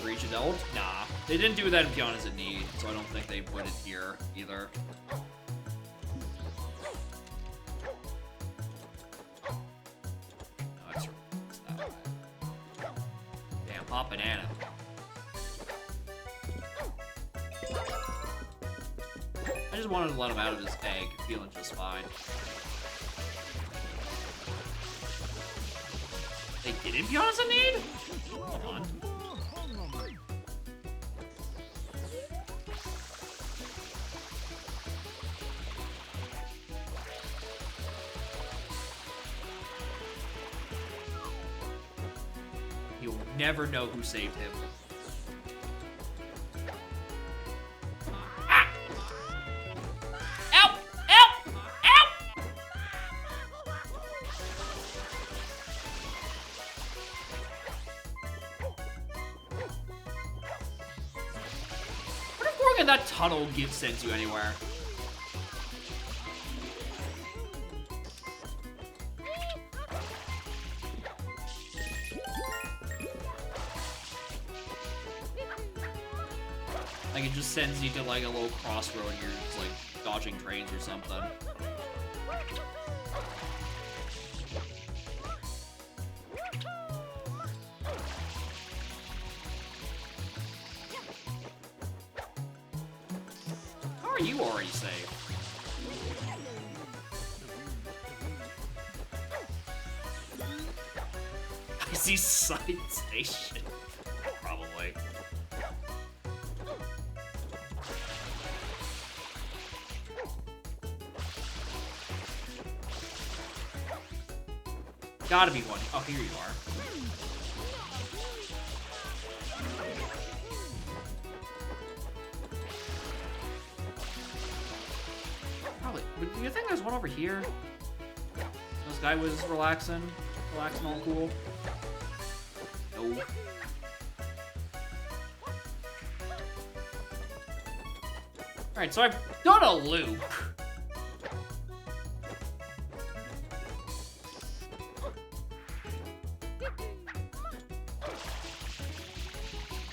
Reach adult? Nah. They didn't do that in Piana's in Need, so I don't think they would it here either. No, it's that way. Damn, hot banana. I just wanted to let him out of his egg, feeling just fine. They didn't Piana's in Need? Hold on. You'll never know who saved him. Ah! Help! Help! Help! think that tunnel sends you anywhere. Like, it just sends you to, like, a little crossroad and you're just, like, dodging trains or something. How are you already safe? I see side station. Probably. Gotta be one. Oh, here you are. Probably. Do you think there's one over here? This guy was relaxing all cool. No. Alright, so I've done a loop.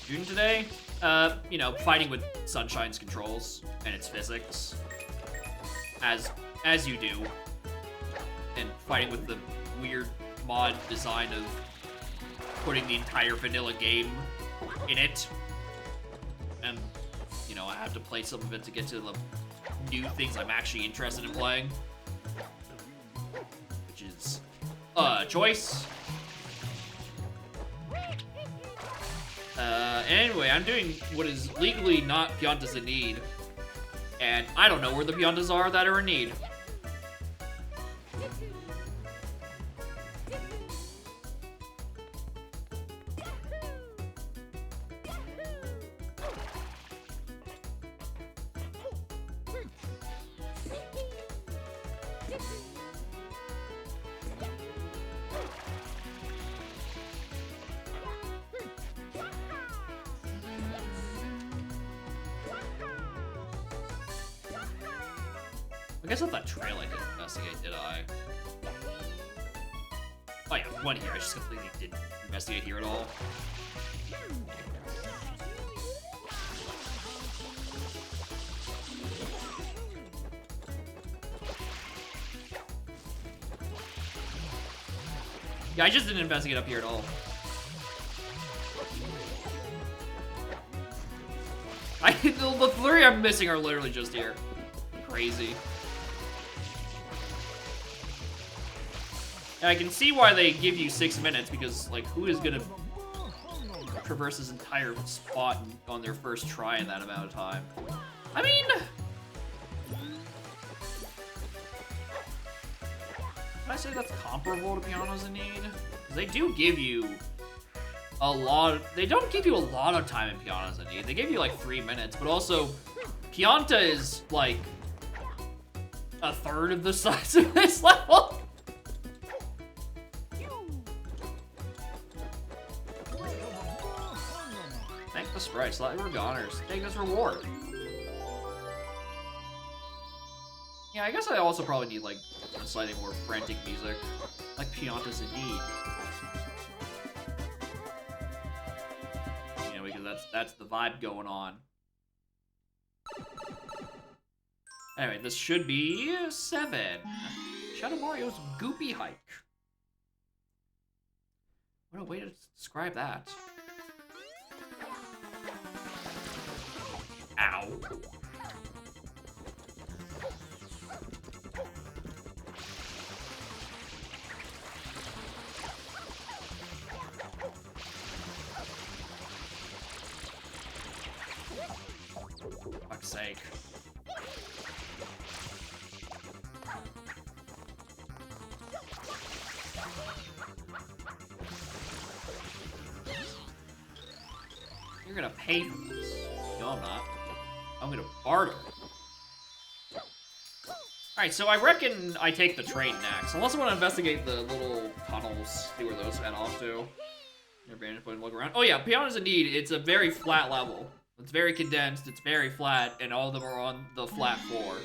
Doing today? You know, fighting with Sunshine's controls and its physics. As you do. And fighting with the weird mod design of putting the entire vanilla game in it. And, you know, I have to play some of it to get to the new things I'm actually interested in playing. Which is a choice. Anyway, I'm doing what is legally not Piantas in need. And I don't know where the Piantas are that are in need. I guess not that trail I didn't investigate, did I? Oh yeah, one here. I just completely didn't investigate here at all. Yeah, I just didn't investigate up here at all. The three I'm missing are literally just here. Crazy. And I can see why they give you 6 minutes, because, like, who is gonna traverse this entire spot on their first try in that amount of time? I mean... Can I say that's comparable to Pianos in Need? Because they do give you a lot... They don't give you a lot of time in Pianos in Need. They give you, like, 3 minutes, but also... Pianta is, like, a third of the size of this level. Thank the sprite, slightly regoners. Take this reward. Yeah, I guess I also probably need, like, slightly more frantic music. Like Piantas in Need. You know, because that's the vibe going on. Anyway, this should be 7. Shadow Mario's Goopy Hike. What a way to describe that. Ow. Fuck's sake. You're gonna pay for this. No, I'm not. I'm gonna barter. Alright, so I reckon I take the train next. Unless I want to investigate the little tunnels, see where those head off to. Your vantage point and look around. Oh yeah, Pianos in Need, it's a very flat level. It's very condensed, it's very flat, and all of them are on the flat floor.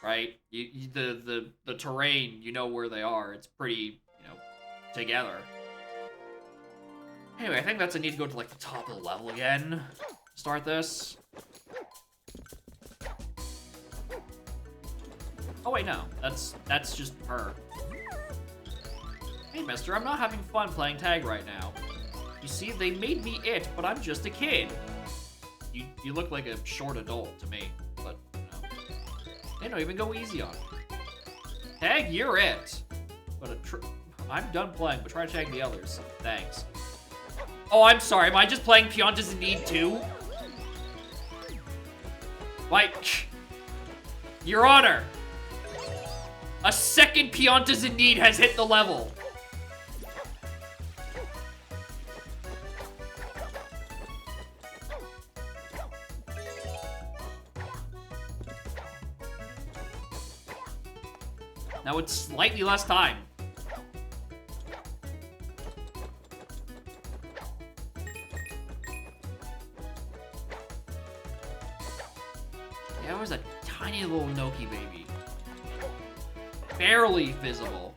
Right? The terrain, you know where they are. It's pretty, you know, together. Anyway, I think that's a need to go to, like, the top of the level again. Start this. Oh, wait, no. That's just her. Hey, mister, I'm not having fun playing tag right now. You see, they made me it, but I'm just a kid. You look like a short adult to me, but, you know. They don't even go easy on it. Tag, you're it. But I'm done playing, but try to tag the others. Thanks. Oh, I'm sorry. Am I just playing Piantas in Need 2? Like, Your Honor, a second Piantas in Need has hit the level. Now it's slightly less time. Yeah, it was a tiny little Noki baby. Barely visible.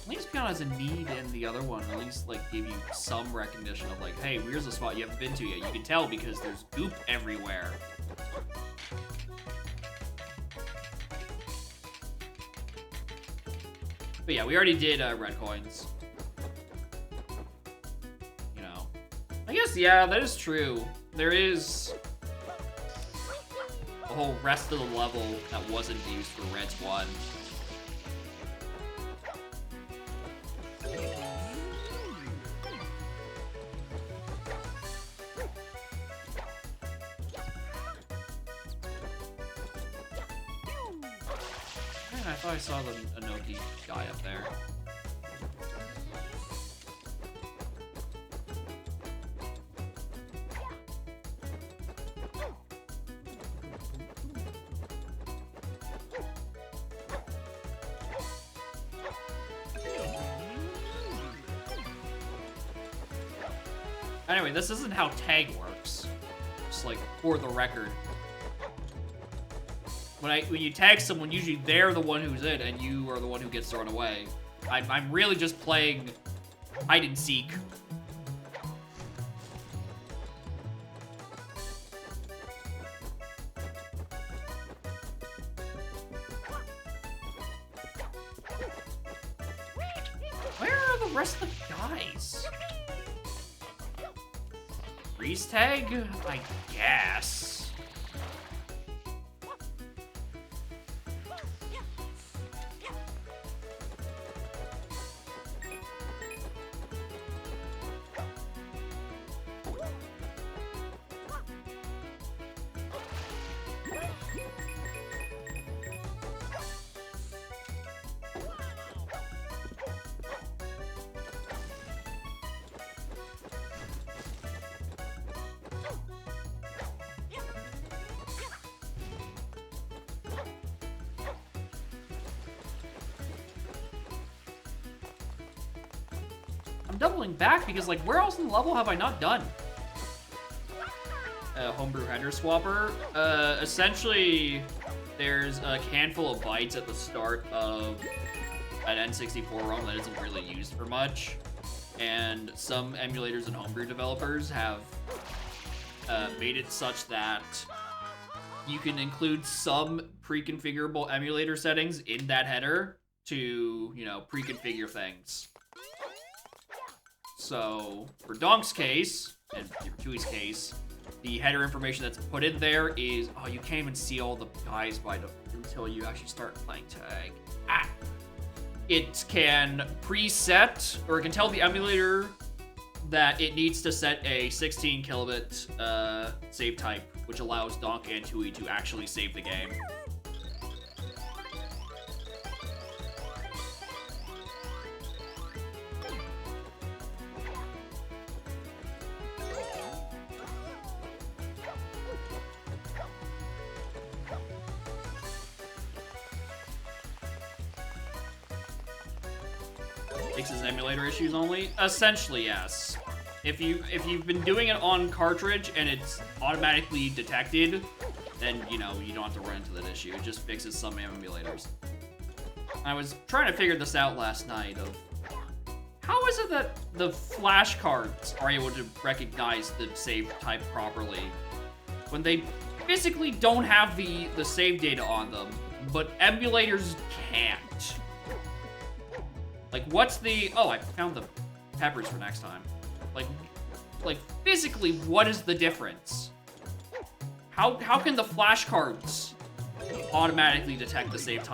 At least Piano has a need in the other one, at least like give you some recognition of like, hey, here's a spot you haven't been to yet. You can tell because there's goop everywhere. But yeah, we already did red coins. You know. I guess, yeah, that is true. There is a whole rest of the level that wasn't used for Red's 1. Man, I thought I saw the Anoki guy up there. Anyway, this isn't how tag works. Just like for the record. When you tag someone, usually they're the one who's in, and you are the one who gets thrown away. I'm really just playing hide and seek. Where are the rest of the guys? Freeze tag? I guess. I'm doubling back because, like, where else in the level have I not done? Homebrew header swapper. Essentially, there's a handful of bytes at the start of an N64 ROM that isn't really used for much. And some emulators and homebrew developers have made it such that you can include some pre-configurable emulator settings in that header to, you know, pre-configure things. So, for Donk's case, and for Tui's case, the header information that's put in there is, oh, you can't even see all the guys until you actually start playing tag. It can preset, or it can tell the emulator that it needs to set a 16 kilobit save type, which allows Donk and Tui to actually save the game. Fixes emulator issues only? Essentially, yes. If you've been doing it on cartridge and it's automatically detected, then, you know, you don't have to run into that issue. It just fixes some emulators. I was trying to figure this out last night of how is it that the flash cards are able to recognize the save type properly when they physically don't have the save data on them, but emulators can't? Like, what's the... Oh, I found the peppers for next time. Like physically, what is the difference? How can the flash cards automatically detect the save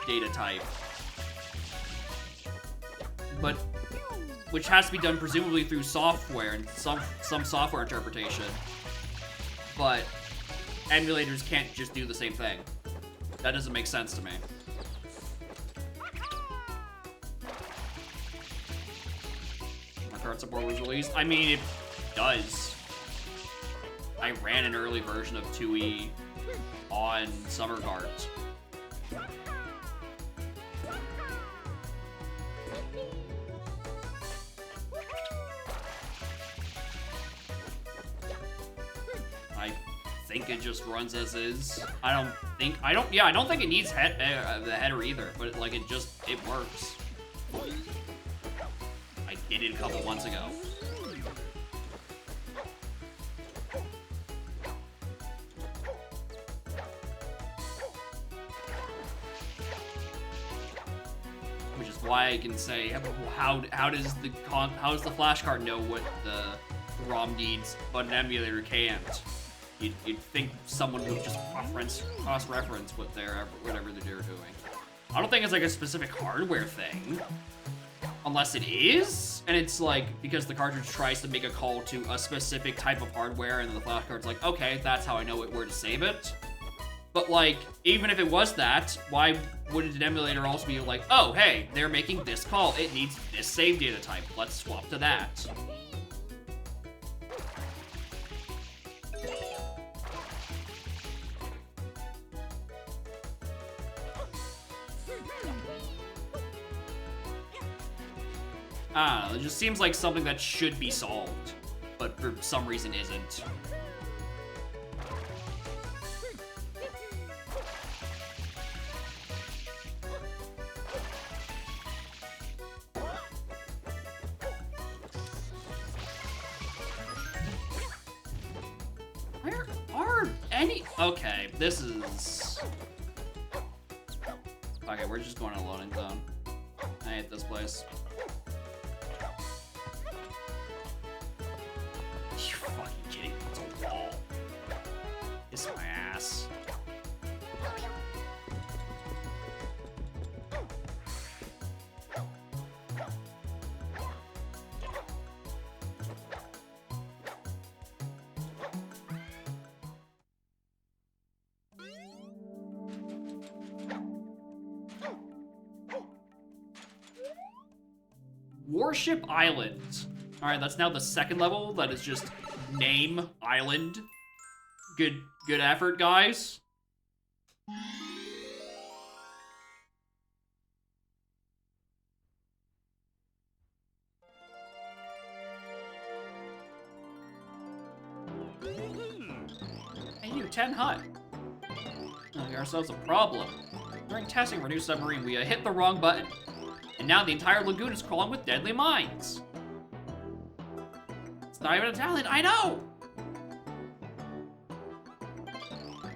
data type? But which has to be done presumably through software and some software interpretation. But emulators can't just do the same thing. That doesn't make sense to me. When card support was released, I mean, it does. I ran an early version of 2E on Summer Guards. I think it just runs as is. I don't think it needs the header either, but like it works. I did it a couple months ago. Which is why I can say, how does the flash card know what the ROM needs, but an emulator can't? You'd think someone would just cross-reference whatever they're doing. I don't think it's like a specific hardware thing, unless it is, and it's like because the cartridge tries to make a call to a specific type of hardware, and then the flash card's like, okay, that's how I know where to save it. But like, even if it was that, why wouldn't an emulator also be like, oh, hey, they're making this call, it needs this save data type, let's swap to that. I don't know, it just seems like something that should be solved, but for some reason isn't. Where are any... Okay, this is... Okay, we're just going to a loading zone. I hate this place. You fucking kidding me? It's a wall. Kiss my ass. Warship Island. Alright, that's now the second level. That is just name island. Good effort, guys. Hey, you, 10 Hut. We got ourselves a problem. During testing of our new submarine, we hit the wrong button. And now the entire lagoon is crawling with deadly mines. It's not even Italian, I know!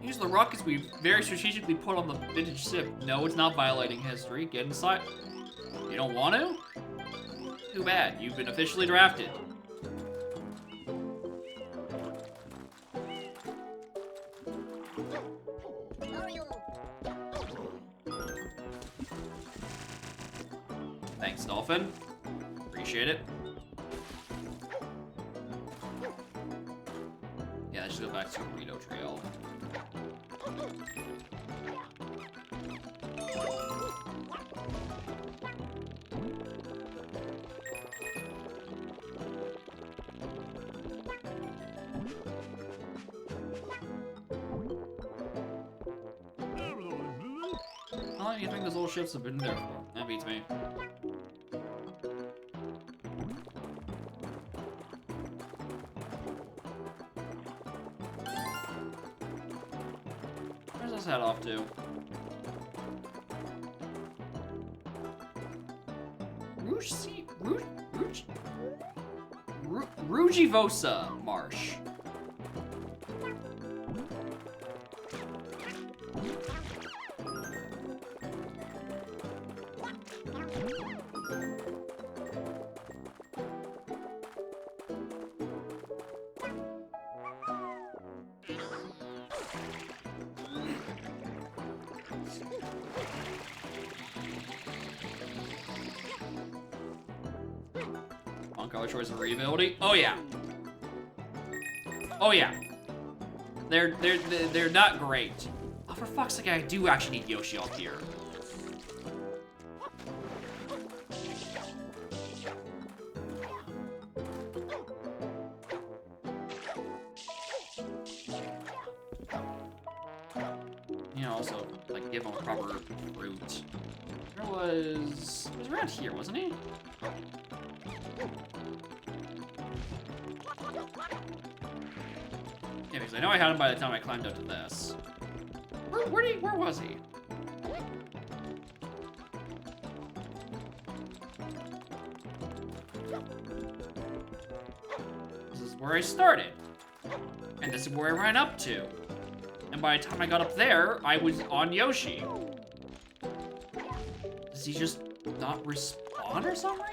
Use the rockets we very strategically put on the vintage ship. No, it's not violating history. Get inside. You don't want to? Too bad. You've been officially drafted. Thanks, Dolphin. Appreciate it. Yeah, let's just go back to Rito Trail. long do you think those little ships have been there for? That beats me. Where's this head off to? Rugivosa Marsh. Color choice and readability. Oh yeah. Oh yeah. They're not great. Oh, for fuck's sake, I do actually need Yoshi up here. You know, also like give him a proper fruit. He was around here, wasn't he? Yeah, because I know I had him by the time I climbed up to this. Where was he? This is where I started. And this is where I ran up to. And by the time I got up there, I was on Yoshi. Does he just not respawn or some reason?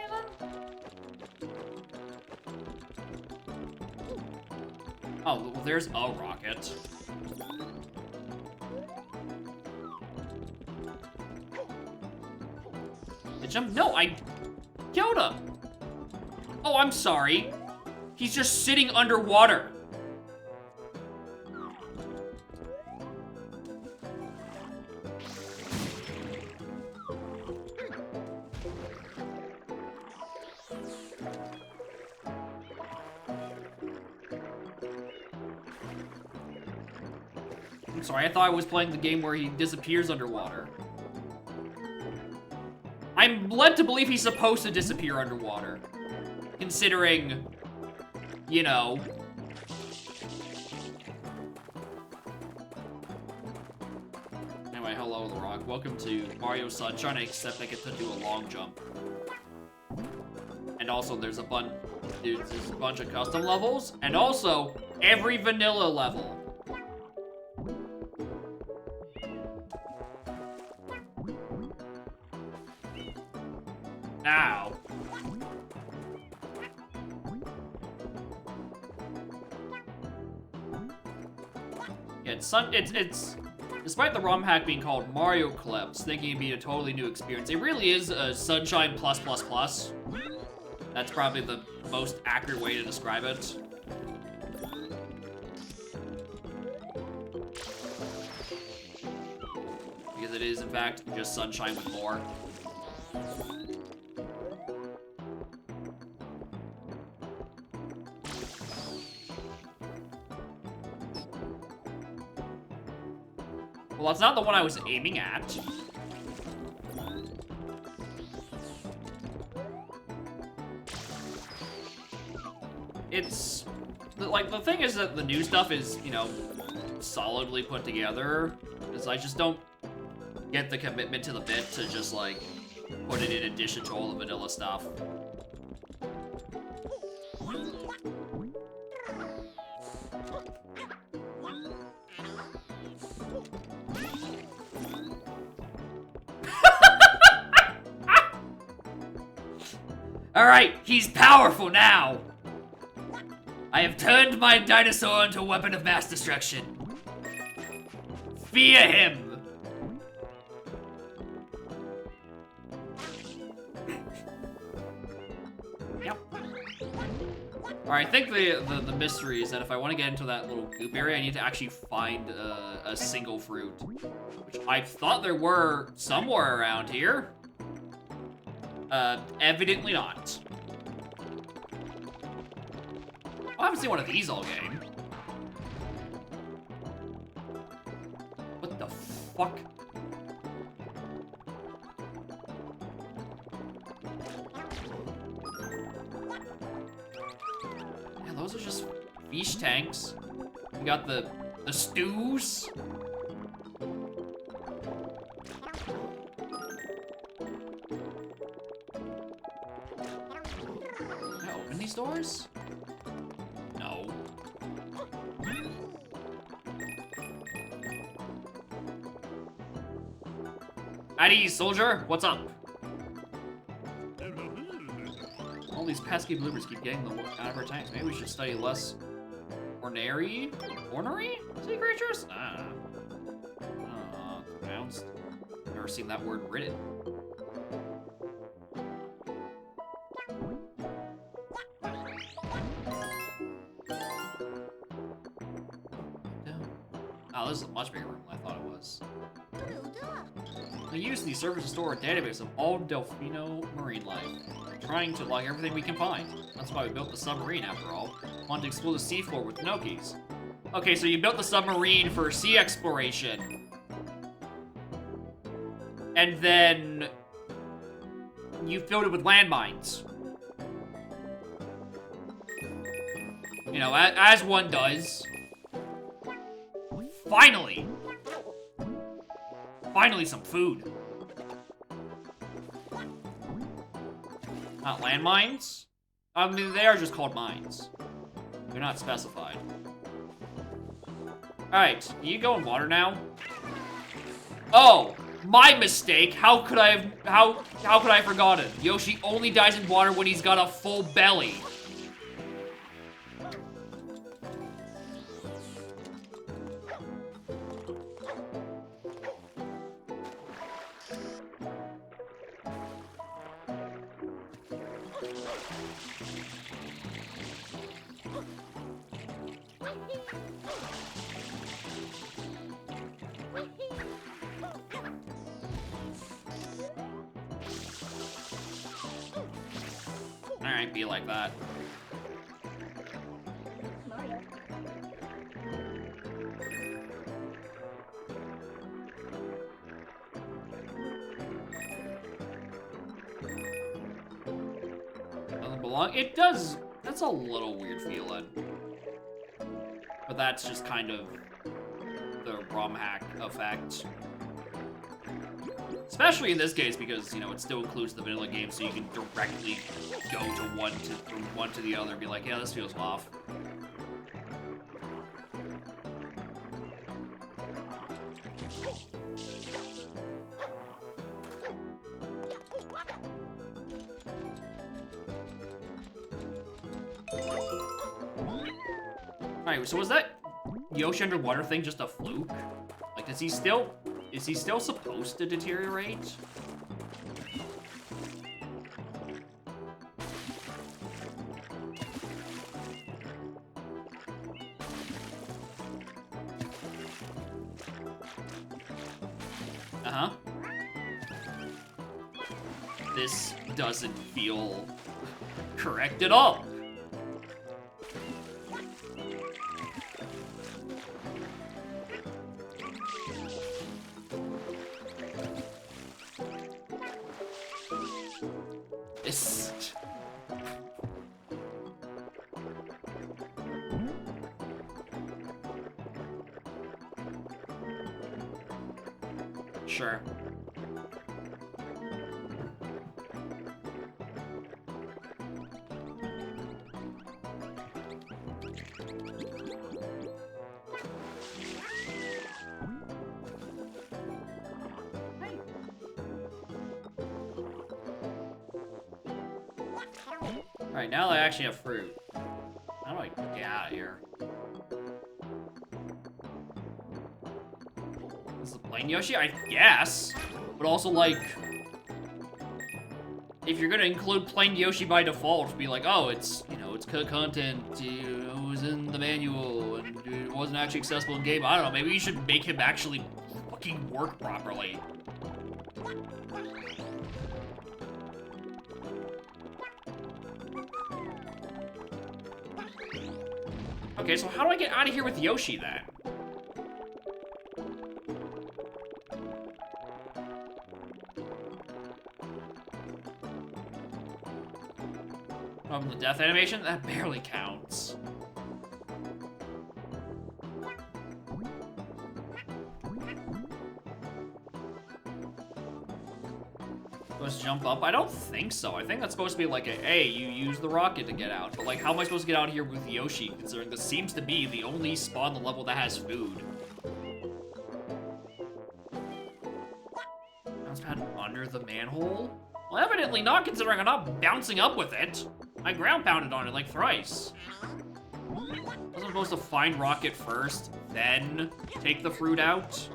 Oh, well, there's a rocket. It jumped? No, I killed him. Oh, I'm sorry. He's just sitting underwater. I'm sorry, I thought I was playing the game where he disappears underwater. I'm led to believe he's supposed to disappear underwater. Considering, you know. Anyway, hello, The Rock. Welcome to Mario Sunshine, except I get to do a long jump. And also, there's a bunch of custom levels, and also, every vanilla level. Now. Yeah, it's despite the ROM hack being called Mario Eclipse, thinking it'd be a totally new experience, it really is a Sunshine plus plus plus. That's probably the most accurate way to describe it. Because it is, in fact, just Sunshine with more. Well, that's not the one I was aiming at. It's... like, the thing is that the new stuff is, you know, solidly put together. Because I just don't get the commitment to the bit to just, like, put it in addition to all the vanilla stuff. Alright, he's powerful now! I have turned my dinosaur into a weapon of mass destruction. Fear him! Yep. Alright, I think the mystery is that if I want to get into that little goop area, I need to actually find a single fruit. Which I thought there were somewhere around here. Evidently not. I haven't seen one of these all game. What the fuck? those are just fish tanks. We got the stews. Can I open these doors? No. At ease, soldier. What's up? All these pesky bloopers keep getting the out of our tanks. Maybe we should study less ornery sea creatures? Pronounced. Never seen that word written. Oh, this is a much bigger room than I thought it was. We use these servers to store a database of all Delfino marine life, trying to log everything we can find. That's why we built the submarine, after all. Want to explore the seafloor with Nokis. Okay, so you built the submarine for sea exploration. And then you filled it with landmines. You know, as one does. Finally! Finally some food. Not landmines? I mean, they are just called mines. They're not specified. Alright, you go in water now? Oh! My mistake! How could I have forgotten? Yoshi only dies in water when he's got a full belly. Alright, be like that. Doesn't belong? It does. That's a little weird feeling. But that's just kind of the ROM hack effect. Especially in this case because, you know, it still includes the vanilla game, so you can directly go from one to the other and be like, yeah, this feels off. Alright, so was that Yoshi underwater thing just a fluke? Like, is he still supposed to deteriorate? Uh-huh. This doesn't feel correct at all. Sure. Alright, now I actually have fruit. How do I get out of here? This is the plain Yoshi? I guess. But also, like, if you're gonna include plain Yoshi by default, be like, oh, it's, you know, it's content, you know, it was in the manual, and it wasn't actually accessible in game. I don't know, maybe you should make him actually fucking work properly. Okay, so how do I get out of here with Yoshi, then? The death animation? That barely counts. Supposed to jump up? I don't think so. I think that's supposed to be like a, hey, you use the rocket to get out. But like, how am I supposed to get out of here with Yoshi, considering this seems to be the only spot on the level that has food? Bounce pad under the manhole? Well, evidently not, considering I'm not bouncing up with it. I ground pounded on it like thrice. Wasn't I supposed to find rocket first, then take the fruit out?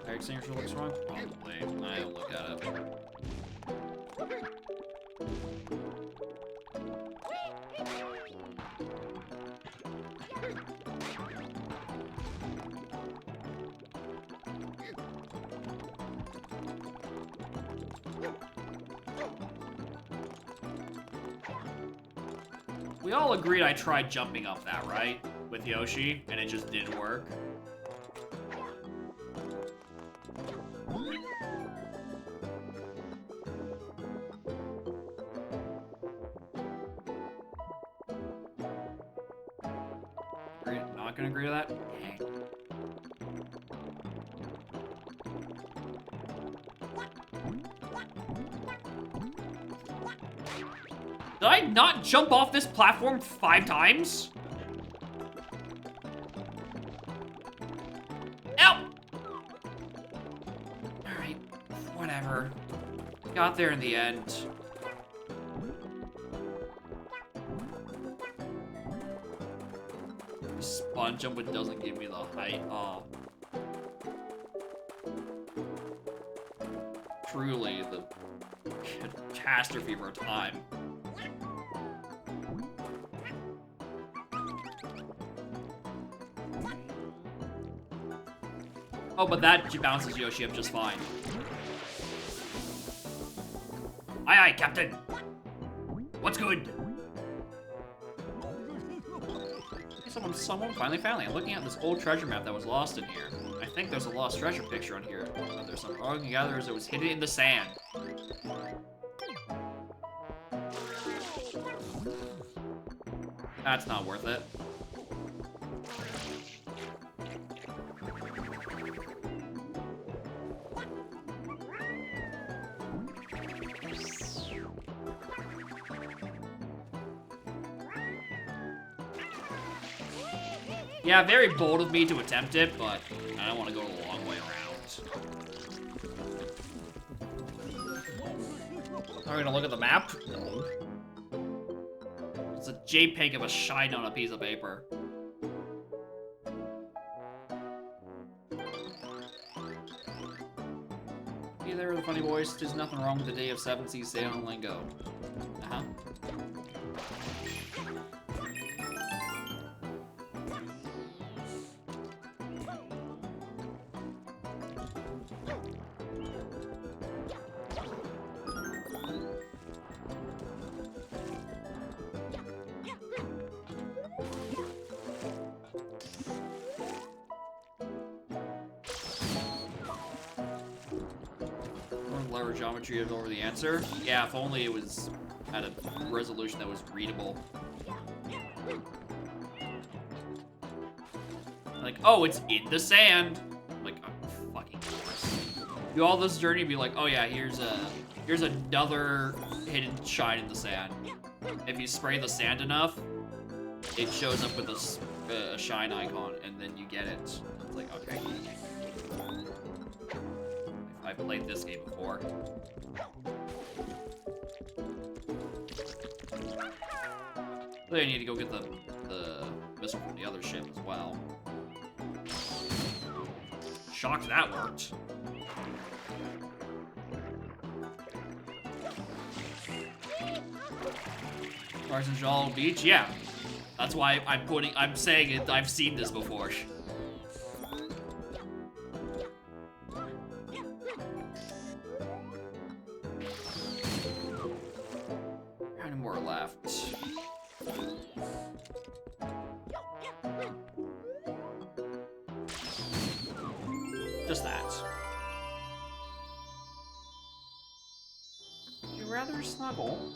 Eric signature looks wrong? Probably. I don't look at it. We all agreed I tried jumping up that, right? With Yoshi, and it just didn't work. Not gonna agree to that? Dang. Did I not jump off this platform 5 times? Ow! Alright, whatever. Got there in the end. Spawn jump, but doesn't give me the height. Oh. Truly the catastrophe for a time. Oh, but that bounces Yoshi up just fine. Aye, aye, Captain. What's good? Someone finally found it. I'm looking at this old treasure map that was lost in here. I think there's a lost treasure picture on here. But there's some wrong gatherers that was hidden in the sand. That's not worth it. Yeah, very bold of me to attempt it, but I don't want to go the long way around. Are we gonna look at the map? No. It's a JPEG of a shine on a piece of paper. Hey there, the funny voice. There's nothing wrong with the day of 7 Seas sailing lingo. Uh-huh. Lower geometry is over the answer. Yeah, if only it was at a resolution that was readable. Like, oh, it's in the sand. Like, oh, fucking course. Do all this journey, be like, oh yeah, here's another hidden shine in the sand. If you spray the sand enough, it shows up with a shine icon, and then you get it. It's like, okay. I've played this game before. Really, I need to go get the missile from the other ship as well. Shocked that worked. Tarzan Jal Beach, yeah. That's why I'm saying it. I've seen this before. How many more left? Just that. rather snuggle.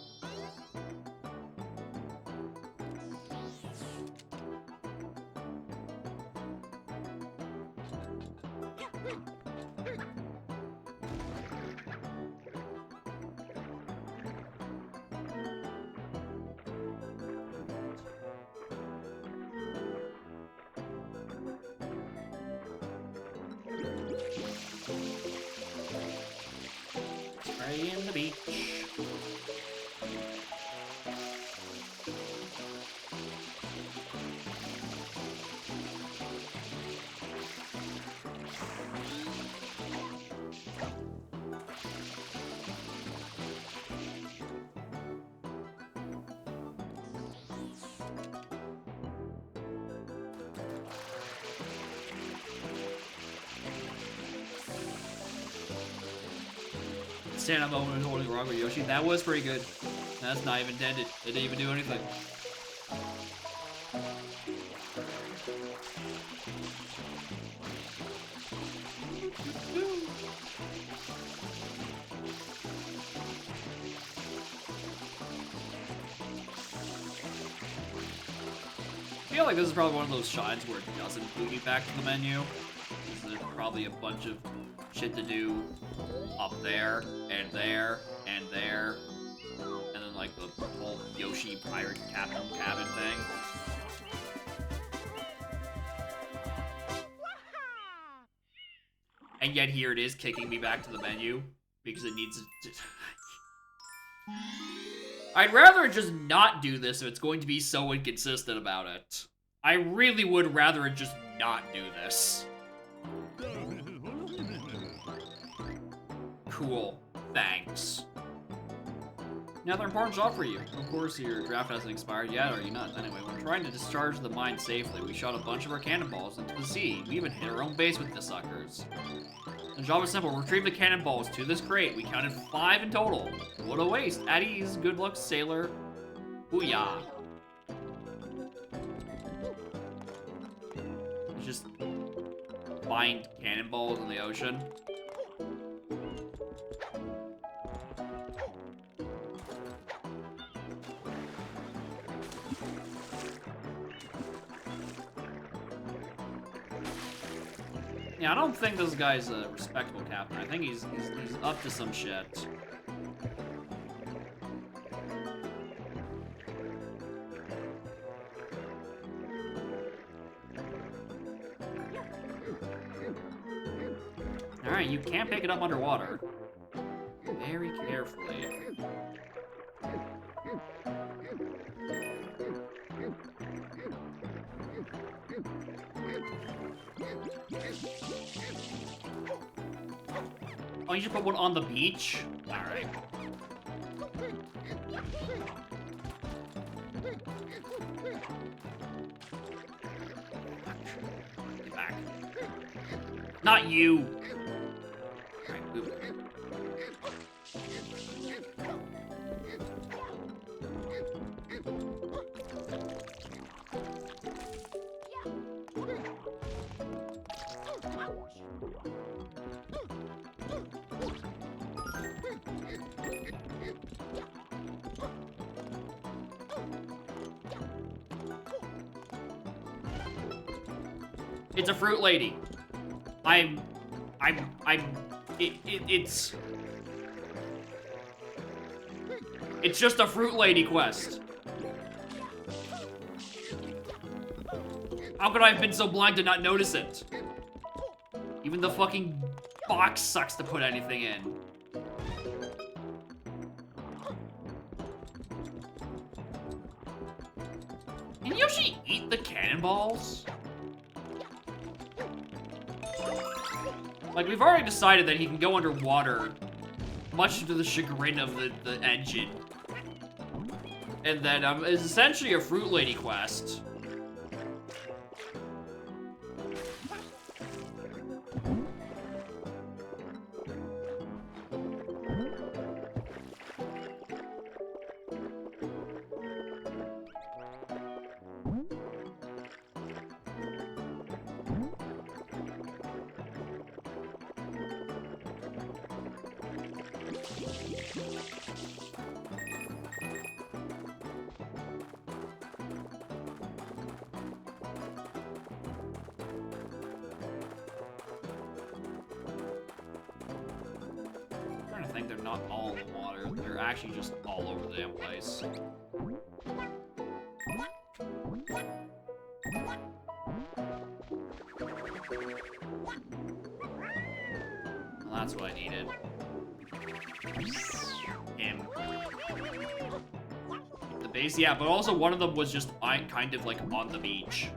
Spray in the beach. Stand up moment holding wrong with Yoshi. That was pretty good. That's not even intended. It didn't even do anything. I feel like this is probably one of those shines where it doesn't include me back to the menu. There's probably a bunch of shit to do up there, and there, and there. And then, like, the whole Yoshi pirate captain cabin thing. And yet here it is kicking me back to the menu because it needs to... I'd rather just not do this if it's going to be so inconsistent about it. I really would rather it just not do this. Cool. Thanks. Another important job for you. Of course, your draft hasn't expired yet, or you not? Anyway, when trying to discharge the mine safely, we shot a bunch of our cannonballs into the sea. We even hit our own base with the suckers. The job is simple. Retrieve the cannonballs to this crate. We counted 5 in total. What a waste. At ease. Good luck, sailor. Booyah. Just find cannonballs in the ocean. Yeah, I don't think this guy's a respectable captain. I think he's up to some shit. Alright, you can't pick it up underwater. Very carefully. Oh, you should put one on the beach? Alright. Get back. Not you! Alright, move. It's a fruit lady. It's just a fruit lady quest. How could I have been so blind to not notice it? Even the fucking box sucks to put anything in. Can Yoshi eat the cannonballs? Like, we've already decided that he can go underwater, much to the chagrin of the engine. And then, it's essentially a Fruit Lady quest. like they're not all in the water. They're actually just all over the damn place. Well, that's what I needed. Him. The base, yeah, but also one of them was just kind of like on the beach.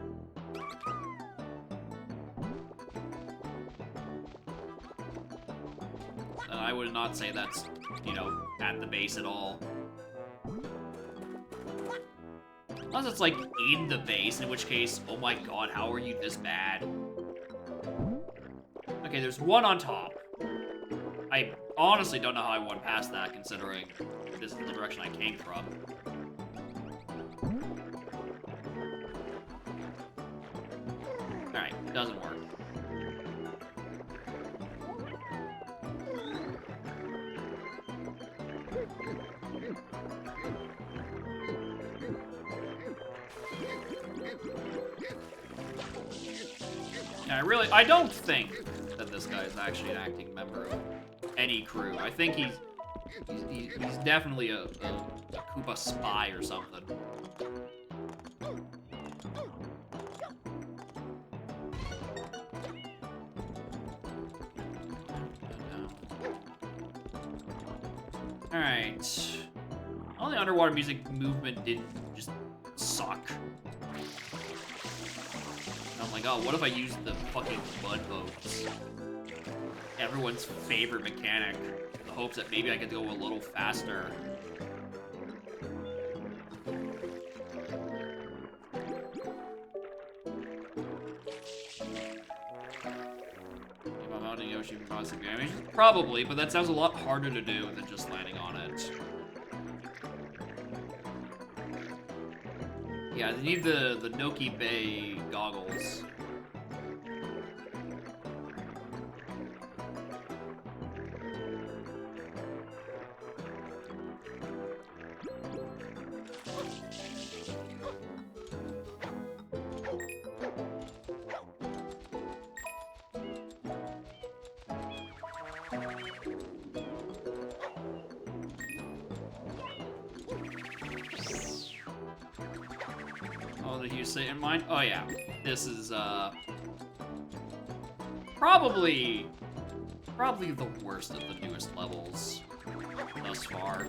I would not say that's, you know, at the base at all. Unless it's like in the base, in which case, oh my god, how are you this bad? Okay, there's one on top. I honestly don't know how I went past that, considering this is the direction I came from. Alright, it doesn't work. I don't think that this guy is actually an acting member of any crew. I think he's definitely a Koopa spy or something. Alright. All the underwater music movement didn't just suck. I'm like, oh, what if I use the fucking mud boats? Everyone's favorite mechanic, in the hopes that maybe I could go a little faster. Am I mounting Yoshi from causing damage? Probably, but that sounds a lot harder to do than just landing on it. Yeah, they need the Noki Bay goggles. Did you say in mind? Oh yeah, this is probably the worst of the newest levels thus far.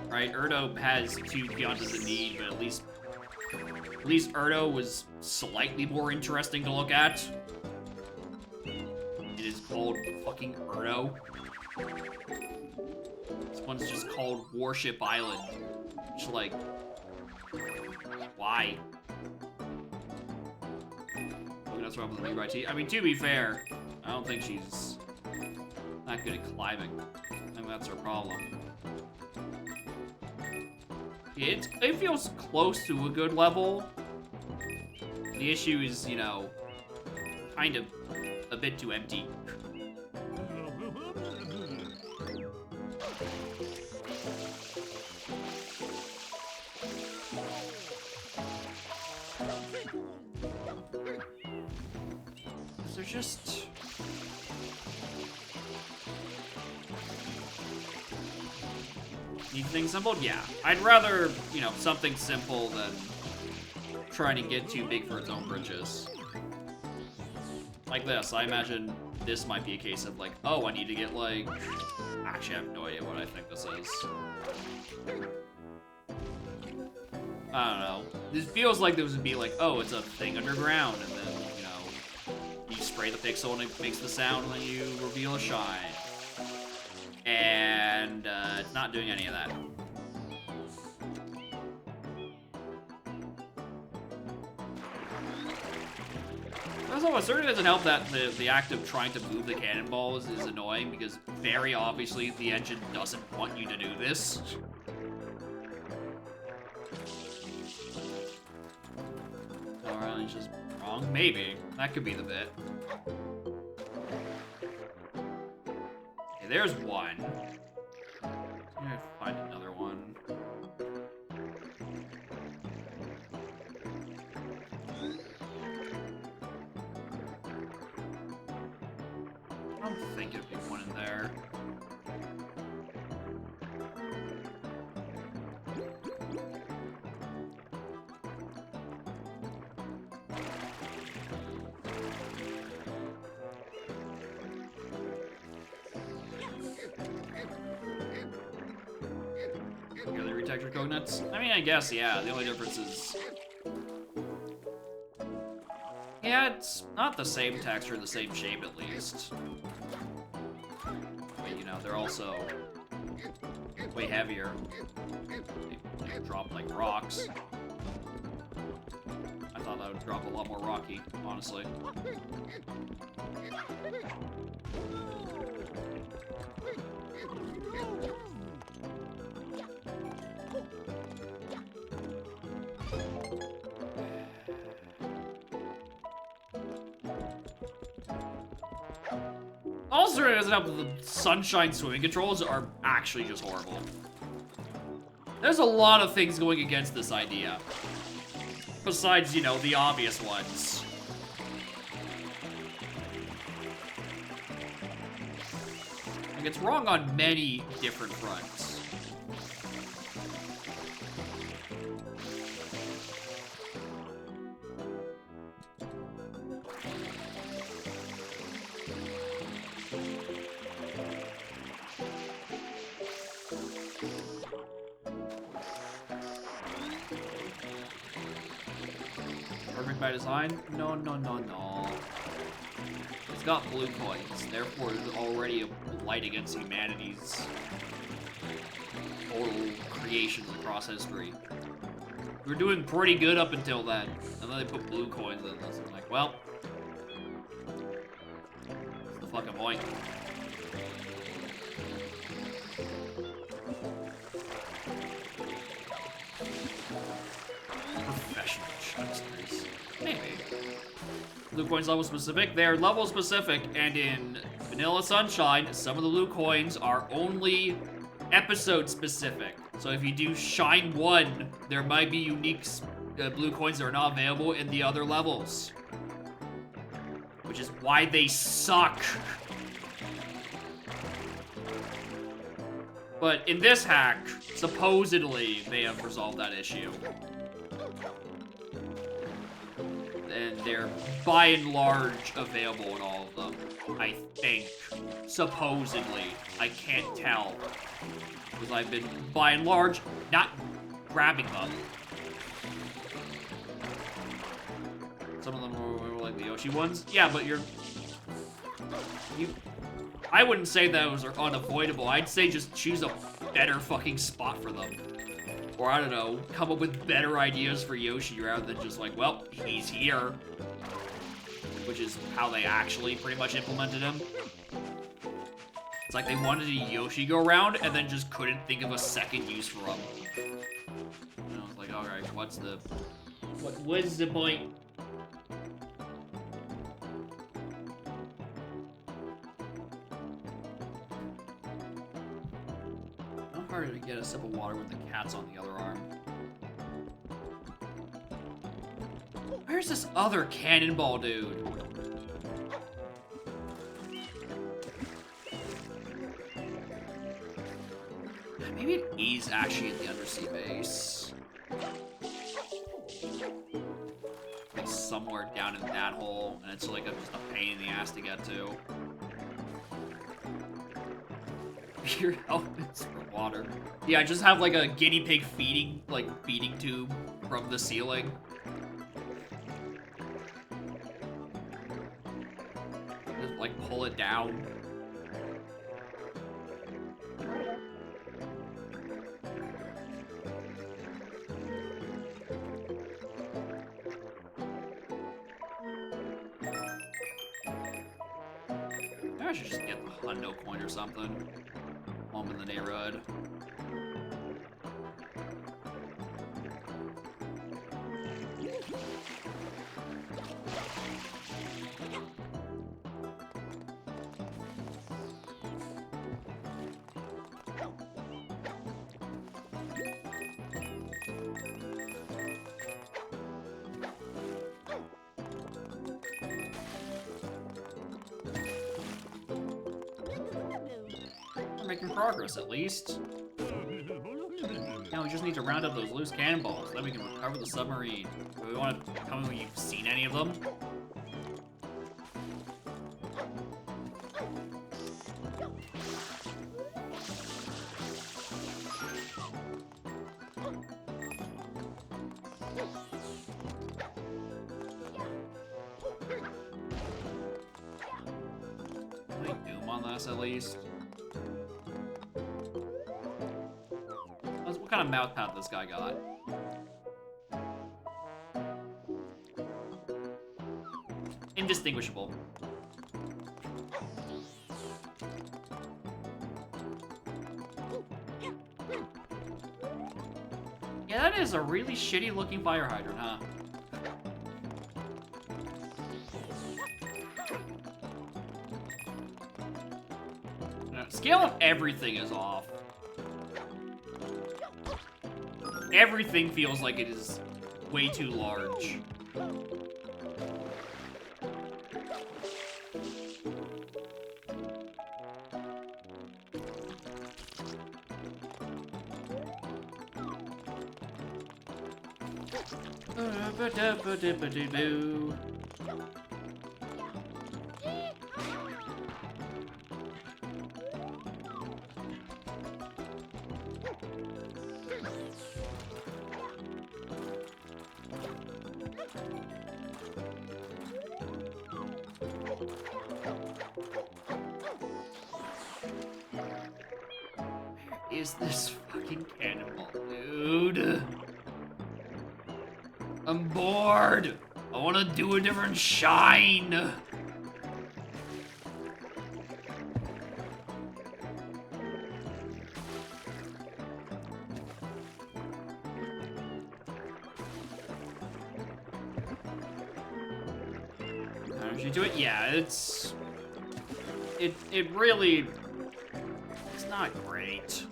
Right, Erdo has 2 Beyond the Need, but at least Erdo was slightly more interesting to look at. It is called fucking Erdo. This one's just called Warship Island. Which, like, why? That's wrong with the new IT. I mean, to be fair, I don't think she's that good at climbing. I think that's her problem. Yeah, it feels close to a good level. The issue is, you know, kind of a bit too empty. They're just... Need things simple? Yeah. I'd rather, you know, something simple than trying to get too big for its own britches. Like this. I imagine this might be a case of like, oh, I need to get like... Actually, I have no idea what I think this is. I don't know. This feels like this would be like, oh, it's a thing underground, and then, you know, you spray the pixel and it makes the sound, and then you reveal a shine. And, it's not doing any of that. Also, it certainly doesn't help that the act of trying to move the cannonballs is annoying, because very obviously the engine doesn't want you to do this. Alright, it's just wrong? Maybe. That could be the bit. Okay, there's one. I'm gonna find another one. I don't think it'd be one in there. Really retextured coconuts? I mean, I guess, yeah. The only difference is... yeah, it's not the same texture, the same shape at least. But, you know, they're also way heavier. They drop like rocks. I thought that would drop a lot more rocky, honestly. Also, it doesn't help that the Sunshine swimming controls are actually just horrible. There's a lot of things going against this idea. Besides, you know, the obvious ones. Like, it's wrong on many different fronts. Perfect by design? No, no, no, no. It's got blue coins, therefore it's already a blight against humanity's total creations across history. We were doing pretty good up until then, and then they put blue coins in this. I'm like, well, what's the fucking point? Professional chucksters. Maybe. Blue coins level specific? They are level specific, and in Vanilla Sunshine, some of the blue coins are only episode specific. So if you do Shine 1, there might be unique blue coins that are not available in the other levels. Which is why they suck. But in this hack, supposedly, they have resolved that issue. And they're, by and large, available in all of them. I think. Supposedly. I can't tell. Because I've been, by and large, not grabbing them. Some of them are like the Yoshi ones. Yeah, but I wouldn't say those are unavoidable. I'd say just choose a better fucking spot for them. Or, I don't know, come up with better ideas for Yoshi rather than just like, well, he's here. Which is how they actually pretty much implemented him. It's like they wanted a Yoshi go around and then just couldn't think of a second use for him. And I was like, alright, what is the point? Not harder to get a sip of water when the cat's on the other arm. Where's this other cannonball dude? Maybe it is actually at the undersea base. Like somewhere down in that hole, and it's like just a pain in the ass to get to. Your helmets for water. Yeah, just have like a guinea pig feeding tube from the ceiling. Just like pull it down. I should just get the hundo coin or something. While I'm in the neighborhood. making progress, at least. Now we just need to round up those loose cannonballs, then we can recover the submarine. Do we want to tell me when you've seen any of them? At least. What kind of mouth pad this guy got? Indistinguishable. Yeah, that is a really shitty looking fire hydrant, huh? Scale of everything is off. Everything feels like it is way too large. Is this fucking cannonball, dude? I'm bored. I want to do a different shine. How did you do it? Yeah, it's really, it's not great.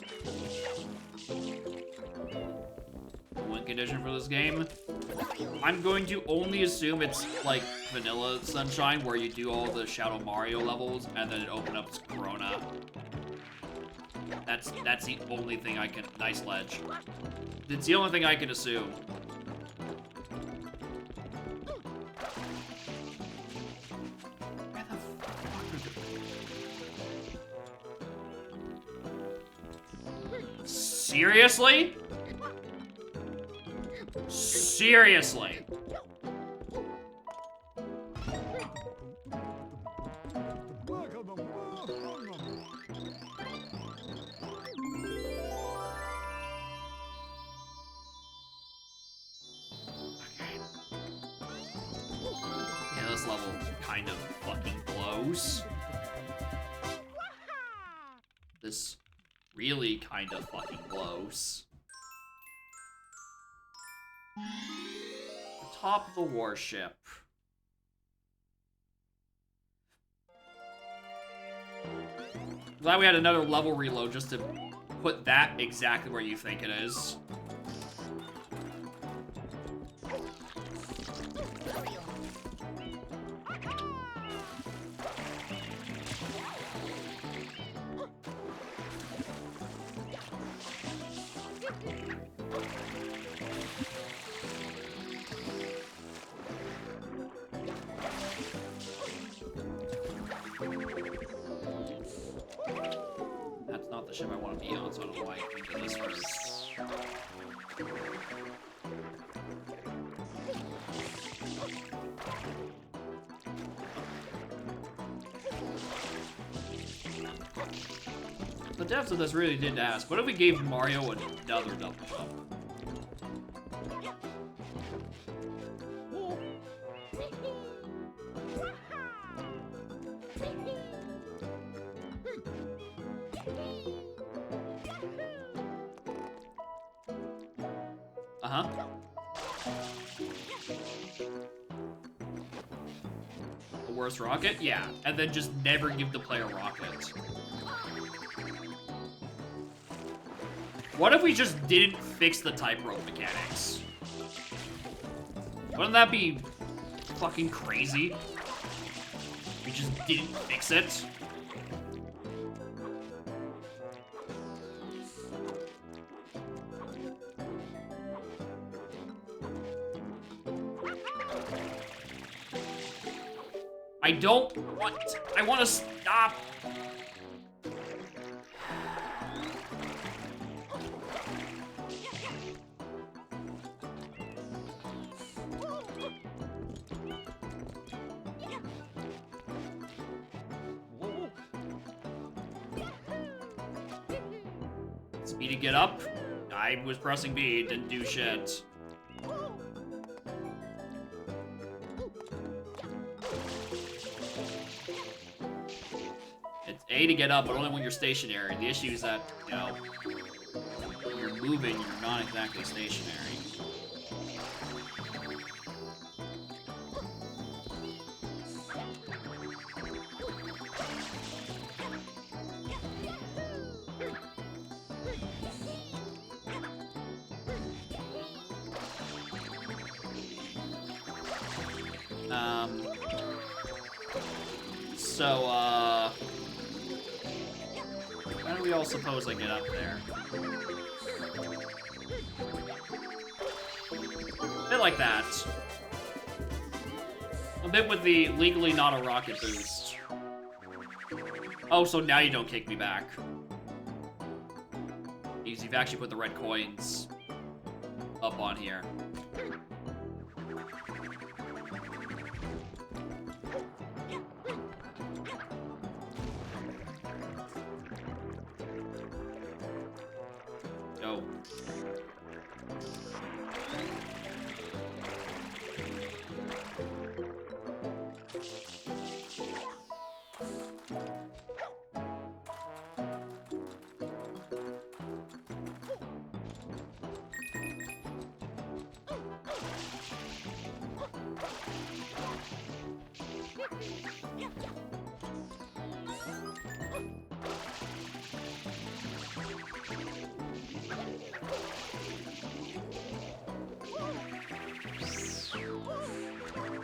Win condition for this game. I'm going to only assume it's like vanilla Sunshine, where you do all the Shadow Mario levels and then it opens up Corona. That's the only thing I can. Nice ledge. It's the only thing I can assume. Where the fuck is it? Seriously? Seriously? Yeah, this level kind of fucking blows. This really kind of fucking blows. The top of the warship. Glad we had another level reload just to put that exactly where you think it is. That's not the ship I want to be on, so I don't know why I think of this first. The devs of this really did ask, what if we gave Mario another double jump? Uh-huh. The worst rocket? Yeah. And then just never give the player rocket. What if we just didn't fix the tightrope mechanics? Wouldn't that be fucking crazy? We just didn't fix it? don't want... I want to stop. It's B to get up. I was pressing B, didn't do shit. It's A to get up, but only when you're stationary. The issue is that, you know, when you're moving, you're not exactly stationary. How do we all suppose I get up there? A bit like that. A bit with the legally not a rocket boost. Oh, so now you don't kick me back. Because you've actually put the red coins up on here. Go.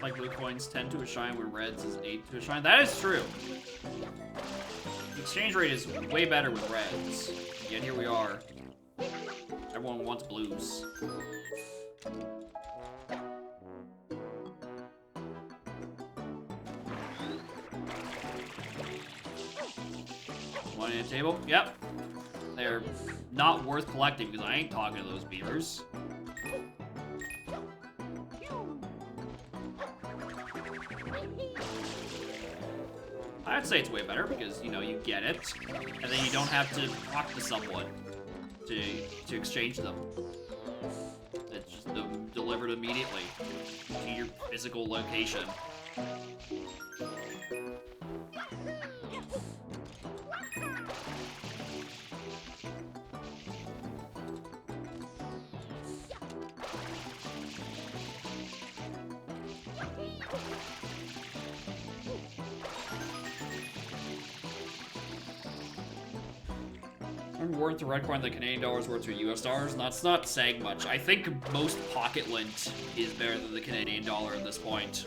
Like blue coins 10 to a shine when reds is 8 to a shine. That is true. The exchange rate is way better with reds. Yet here we are. Everyone wants blues. One in a table? Yep. They're not worth collecting because I ain't talking to those beavers. I'd say it's way better because, you know, you get it, and then you don't have to talk to someone to exchange them. It's just delivered immediately to your physical location. Worth the red coin, the Canadian dollar's worth to US dollars, and that's not saying much. I think most pocket lint is better than the Canadian dollar at this point.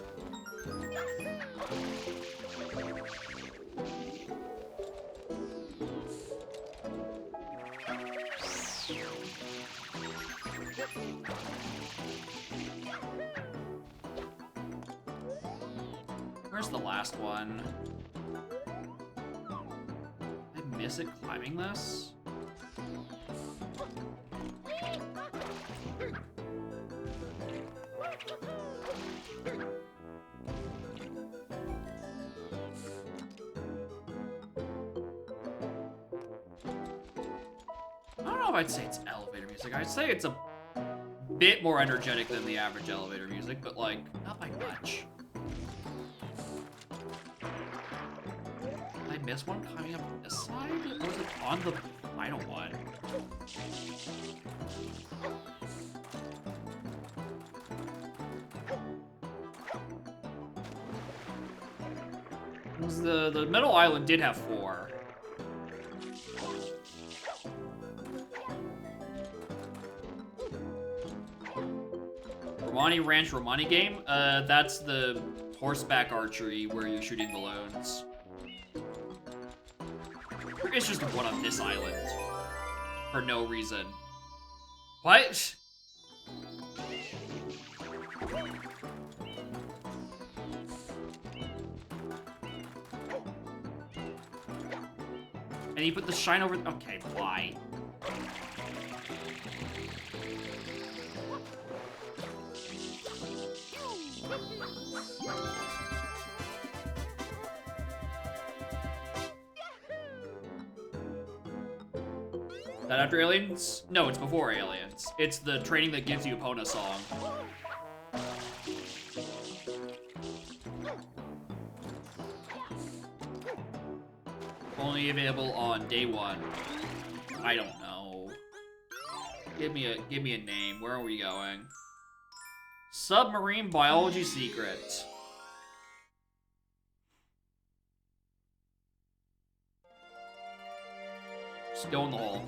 Where's the last one? Did I miss it climbing this? I don't know if I'd say it's elevator music. I'd say it's a bit more energetic than the average elevator music, but like, not by much. Did I miss one coming up this side? Or was it on the final one? The middle island did have 4. Romani Ranch Romani game? That's the horseback archery where you're shooting balloons. It's just one on this island. For no reason. What? And you put the shine over... Okay, why? Is that after Aliens? No, it's before Aliens. It's the training that gives you Epona song. Only available on day 1. I don't know. Give me a name. Where are we going? Submarine biology secret. Just go in the hole.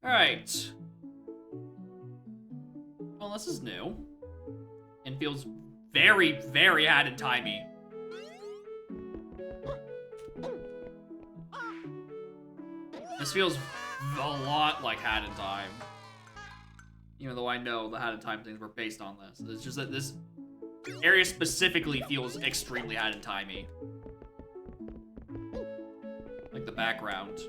Alright. Well, this is new. And feels very, very Hat and Timey. This feels a lot like Hat in Time. Even though I know the Hat in Time things were based on this. It's just that this area specifically feels extremely Hat in Timey. Like the background.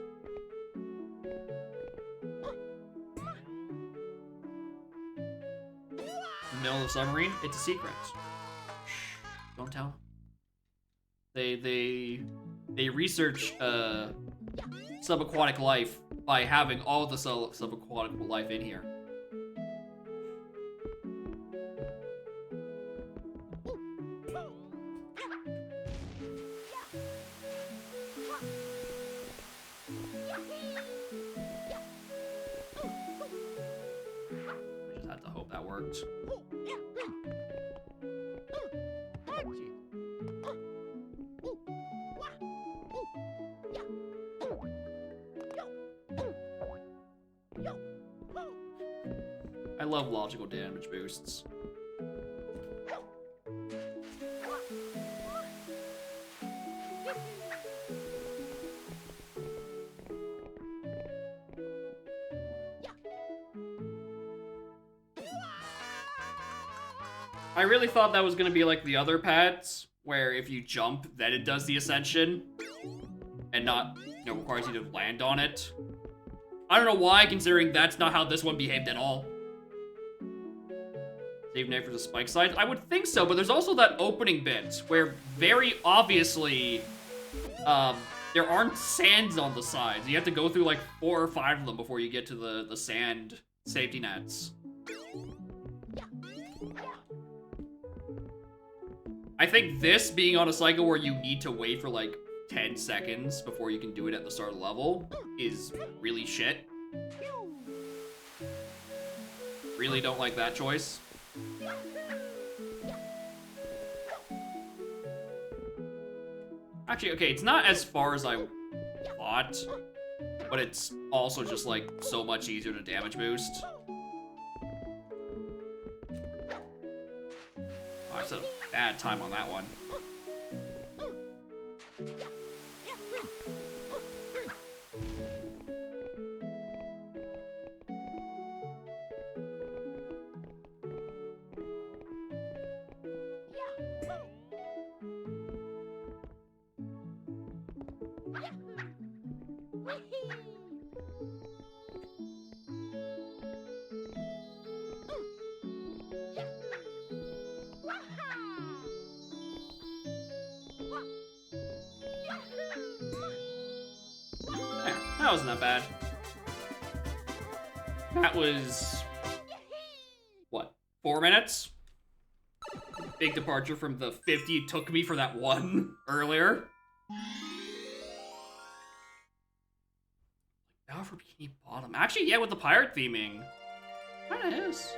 In the middle of the submarine, it's a secret. Shh, don't tell. They research subaquatic life by having all the subaquatic life in here. We just had to hope that worked. I love logical damage boosts. I really thought that was gonna be like the other pads, where if you jump, then it does the ascension, and not, you know, requires you to land on it. I don't know why, considering that's not how this one behaved at all. Save knife for the spike sides? I would think so, but there's also that opening bit, where very obviously, there aren't sands on the sides. You have to go through like 4 or 5 of them before you get to the sand safety nets. I think this being on a cycle where you need to wait for like 10 seconds before you can do it at the start of the level is really shit. Really don't like that choice. Actually, okay, it's not as far as I thought, but it's also just like so much easier to damage boost. Oh, I said a bad time on that one. That wasn't that bad. That was, what, 4 minutes? Big departure from the 50 it took me for that one earlier. Now for Bikini Bottom. Actually, yeah, with the pirate theming. Kinda is.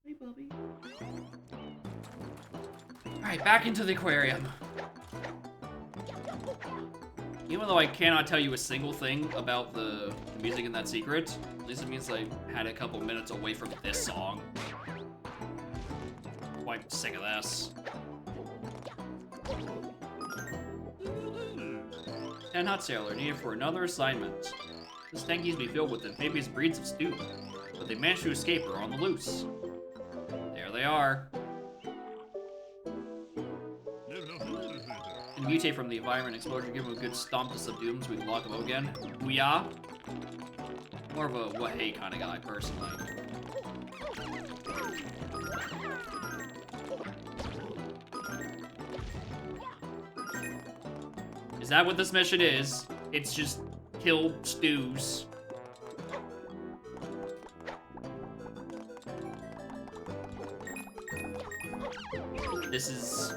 Hey, Bubby. Alright, back into the aquarium. Even though I cannot tell you a single thing about the music in that secret, at least it means I had a couple minutes away from this song. Quite sick of this. And Hot Sailor needed for another assignment. This tank needs to be filled with amphibious breeds of stew, but they managed to escape or are on the loose. There they are. And mutate from the environment exposure, give them a good stomp to subdue them so we can lock them up again. Booyah! More of a what hey kind of guy, personally. Is that what this mission is? It's just kill stews. This is...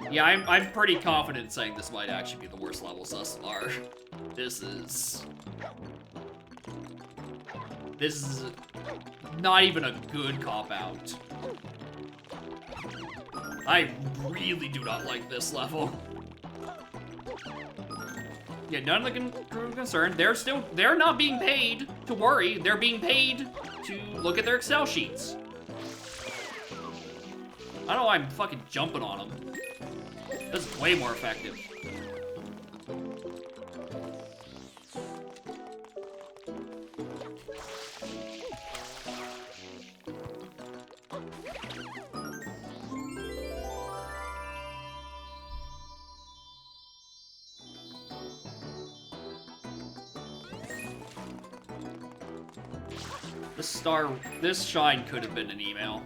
Yeah, I'm pretty confident saying this might actually be the worst level thus far. This is not even a good cop-out. I really do not like this level. Yeah, none of the crew concerned. They're not being paid to worry. They're being paid to look at their Excel sheets. I don't know why I'm fucking jumping on them. This is way more effective. This shine could have been an email.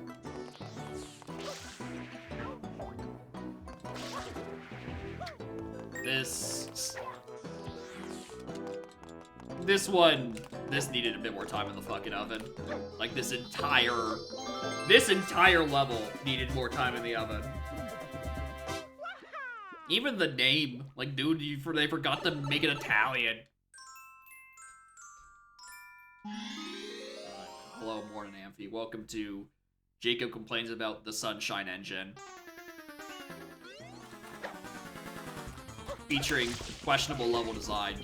This needed a bit more time in the fucking oven. Like, this entire level needed more time in the oven. Even the name, like, dude, they forgot to make it Italian. Hello, Morning Amphi. Welcome to Jacob Complains About the Sunshine Engine. Featuring questionable level design.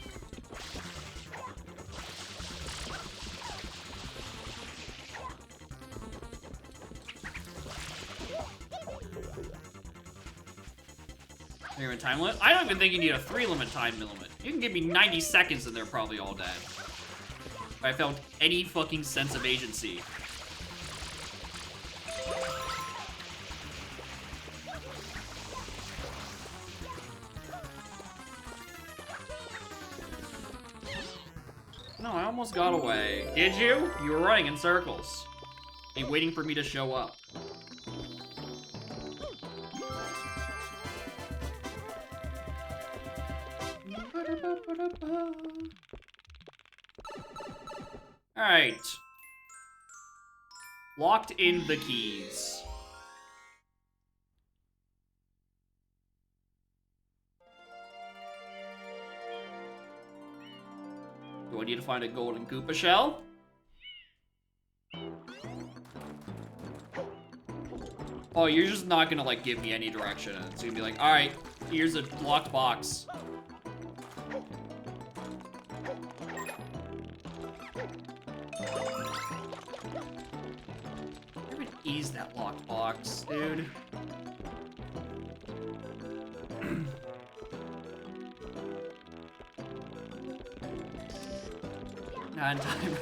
Time limit? I don't even think you need a 3-limit time limit. You can give me 90 seconds and they're probably all dead. If I felt any fucking sense of agency. No, I almost got away. Did you? You were running in circles. And waiting for me to show up. Alright. Locked in the keys. Do I need to find a golden Koopa shell? Oh, you're just not gonna, like, give me any direction. It's gonna be like, alright, here's a locked box. Ease that locked box, dude. Not in time.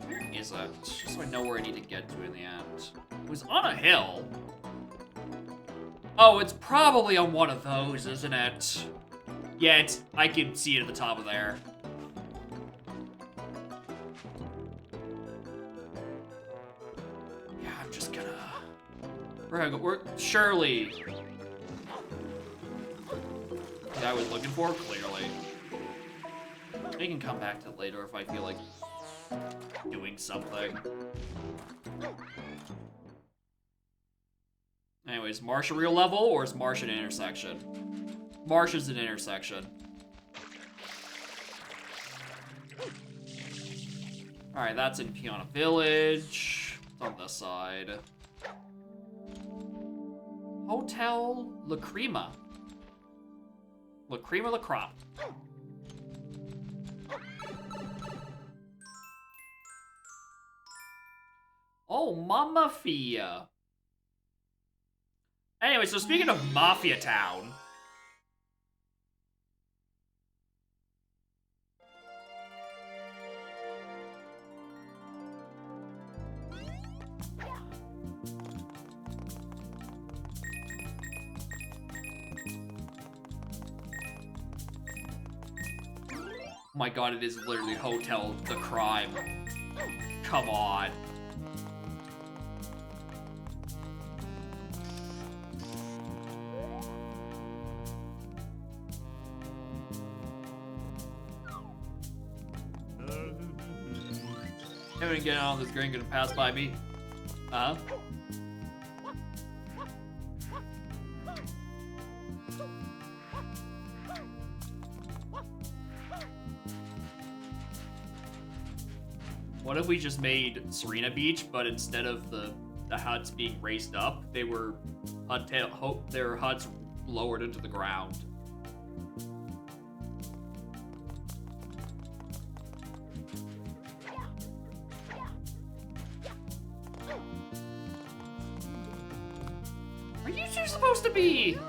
Where is it? Just so I know where I need to get to in the end. It was on a hill. Oh, it's probably on one of those, isn't it? Yeah, I can see it at the top of there. Yeah, I'm just gonna... We're surely... That I was looking for, clearly. I can come back to it later if I feel like doing something. Anyways, Marsh a real level, or is Marsh an intersection? Marsh is an intersection. Alright, that's in Piana Village. It's on this side. Hotel La Crema. La Crema La Crop. Oh, Mamma Fia. Anyway, so speaking of Mafia Town. Oh my god, it is literally Hotel the Crime. Come on. Everyone getting on this green gonna pass by me. What if we just made Serena Beach, but instead of the huts being raised up, they were their huts lowered into the ground? Are you two supposed to be?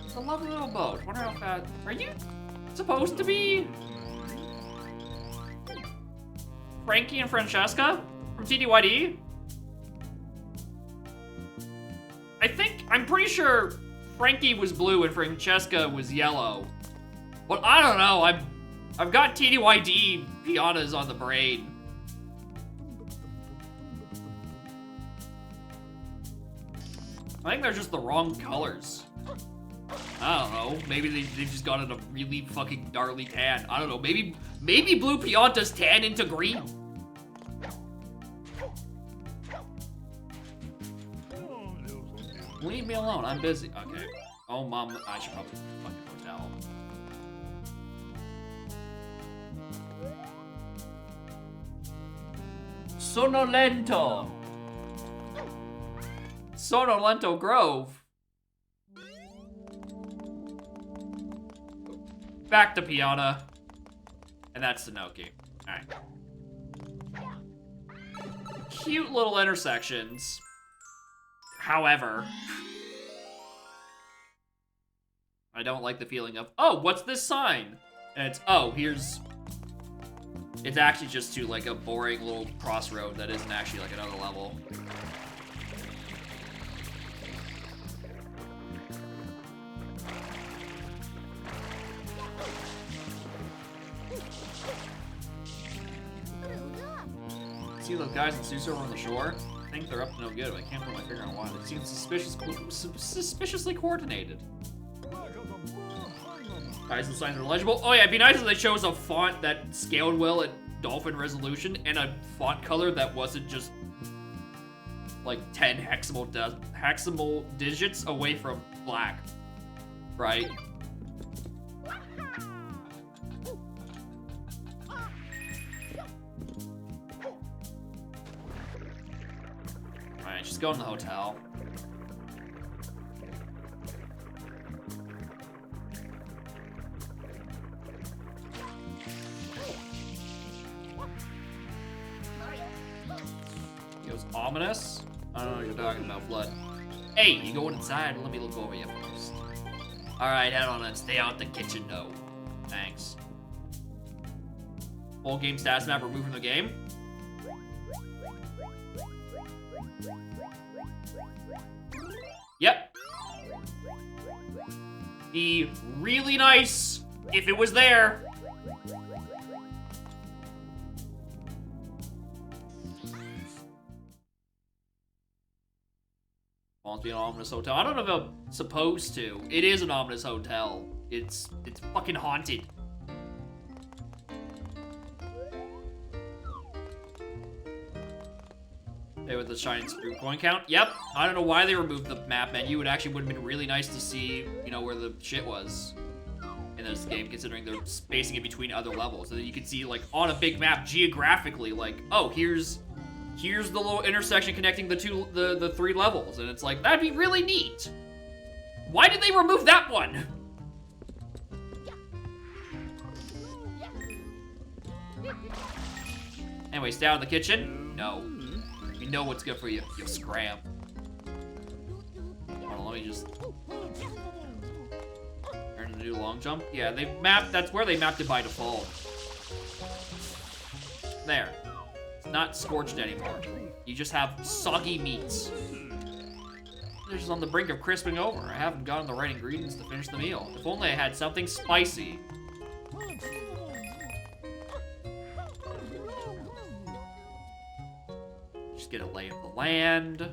It's a lovely little boat. Wonder how fast. Are you supposed to be Frankie and Francesca from TDYD? I'm pretty sure Frankie was blue and Francesca was yellow. But I don't know. I've got TDYD pianas on the brain. I think they're just the wrong colors. I don't know. Maybe they just got in a really fucking gnarly tan. I don't know. Maybe blue Piantas tan into green. Leave me alone. I'm busy. Okay. Oh, Mom. I should probably fucking hotel. Sonolento. Sonolento Grove. Back to Piana. And that's Sanoki. Alright. Cute little intersections. However, I don't like the feeling of, oh, what's this sign? And it's, oh, it's actually just to like a boring little crossroad that isn't actually like another level. See those guys in suits over on the shore? I think they're up to no good, but I can't put my finger on why. They seem suspiciously coordinated. Guys, the signs are legible. Oh yeah, it'd be nice if they chose a font that scaled well at dolphin resolution and a font color that wasn't just like 10 hexamal digits away from black, right? Alright, just go in the hotel. He goes ominous. I don't know what you're talking about, Blood. Hey, you going inside? Let me look over you first. Alright, head on and stay out the kitchen, no. Thanks. Full game stats map removed from the game. Yep. Be really nice if it was there. Wants to be an ominous hotel. I don't know if I'm supposed to. It is an ominous hotel. It's fucking haunted. Hey, with the shiny screw coin count. Yep. I don't know why they removed the map menu. It actually would have been really nice to see, you know, where the shit was. in this game, considering they're spacing it between other levels. And then you can see, like, on a big map, geographically, like, oh, here's the little intersection connecting the 3 levels. And it's like, that'd be really neat. Why did they remove that one? Anyways, down in the kitchen? No. You know what's good for you. You'll scram. Hold on, let me just... Turn to do long jump? Yeah, they've mapped... That's where they mapped it by default. There. It's not scorched anymore. You just have soggy meats. They're just on the brink of crisping over. I haven't gotten the right ingredients to finish the meal. If only I had something spicy. Just get a lay of the land.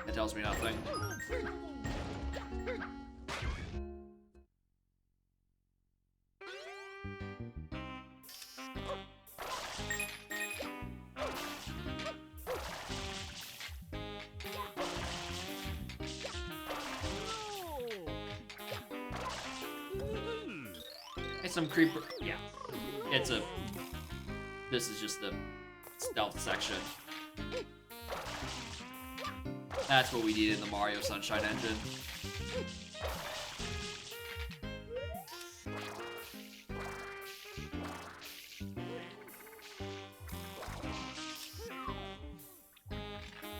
That tells me nothing. It's some creeper. Yeah. It's a... This is just the stealth section. That's what we need in the Mario Sunshine engine.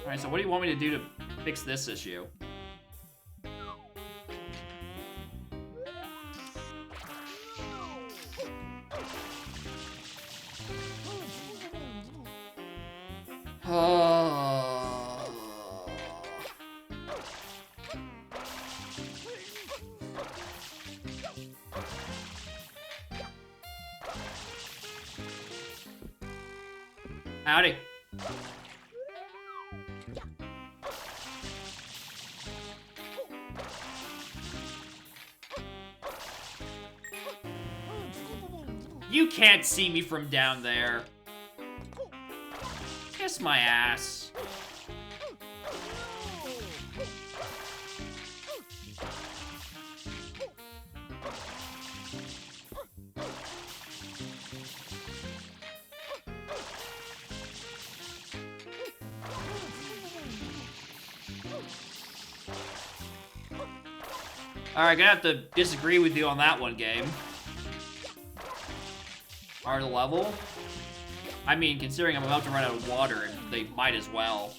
Alright, so what do you want me to do to fix this issue? Howdy. You can't see me from down there. Kiss my ass. Alright, gonna have to disagree with you on that one, game. Part of the level? I mean, considering I'm about to run out of water, they might as well.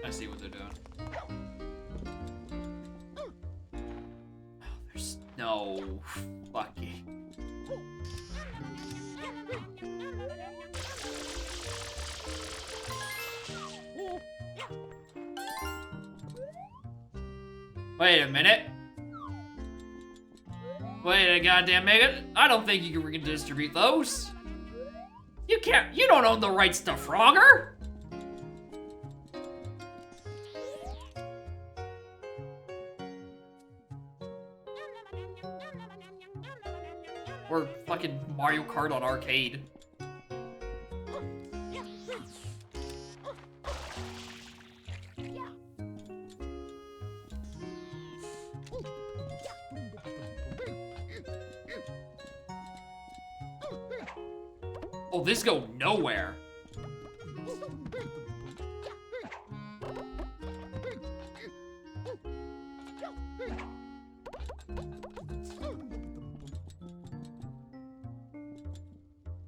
I see what they're doing. Oh, there's no fucking... Wait a minute. Wait a goddamn minute. I don't think you can redistribute those. You can't. You don't own the rights to Frogger. Or fucking Mario Kart on arcade. Oh, this go nowhere.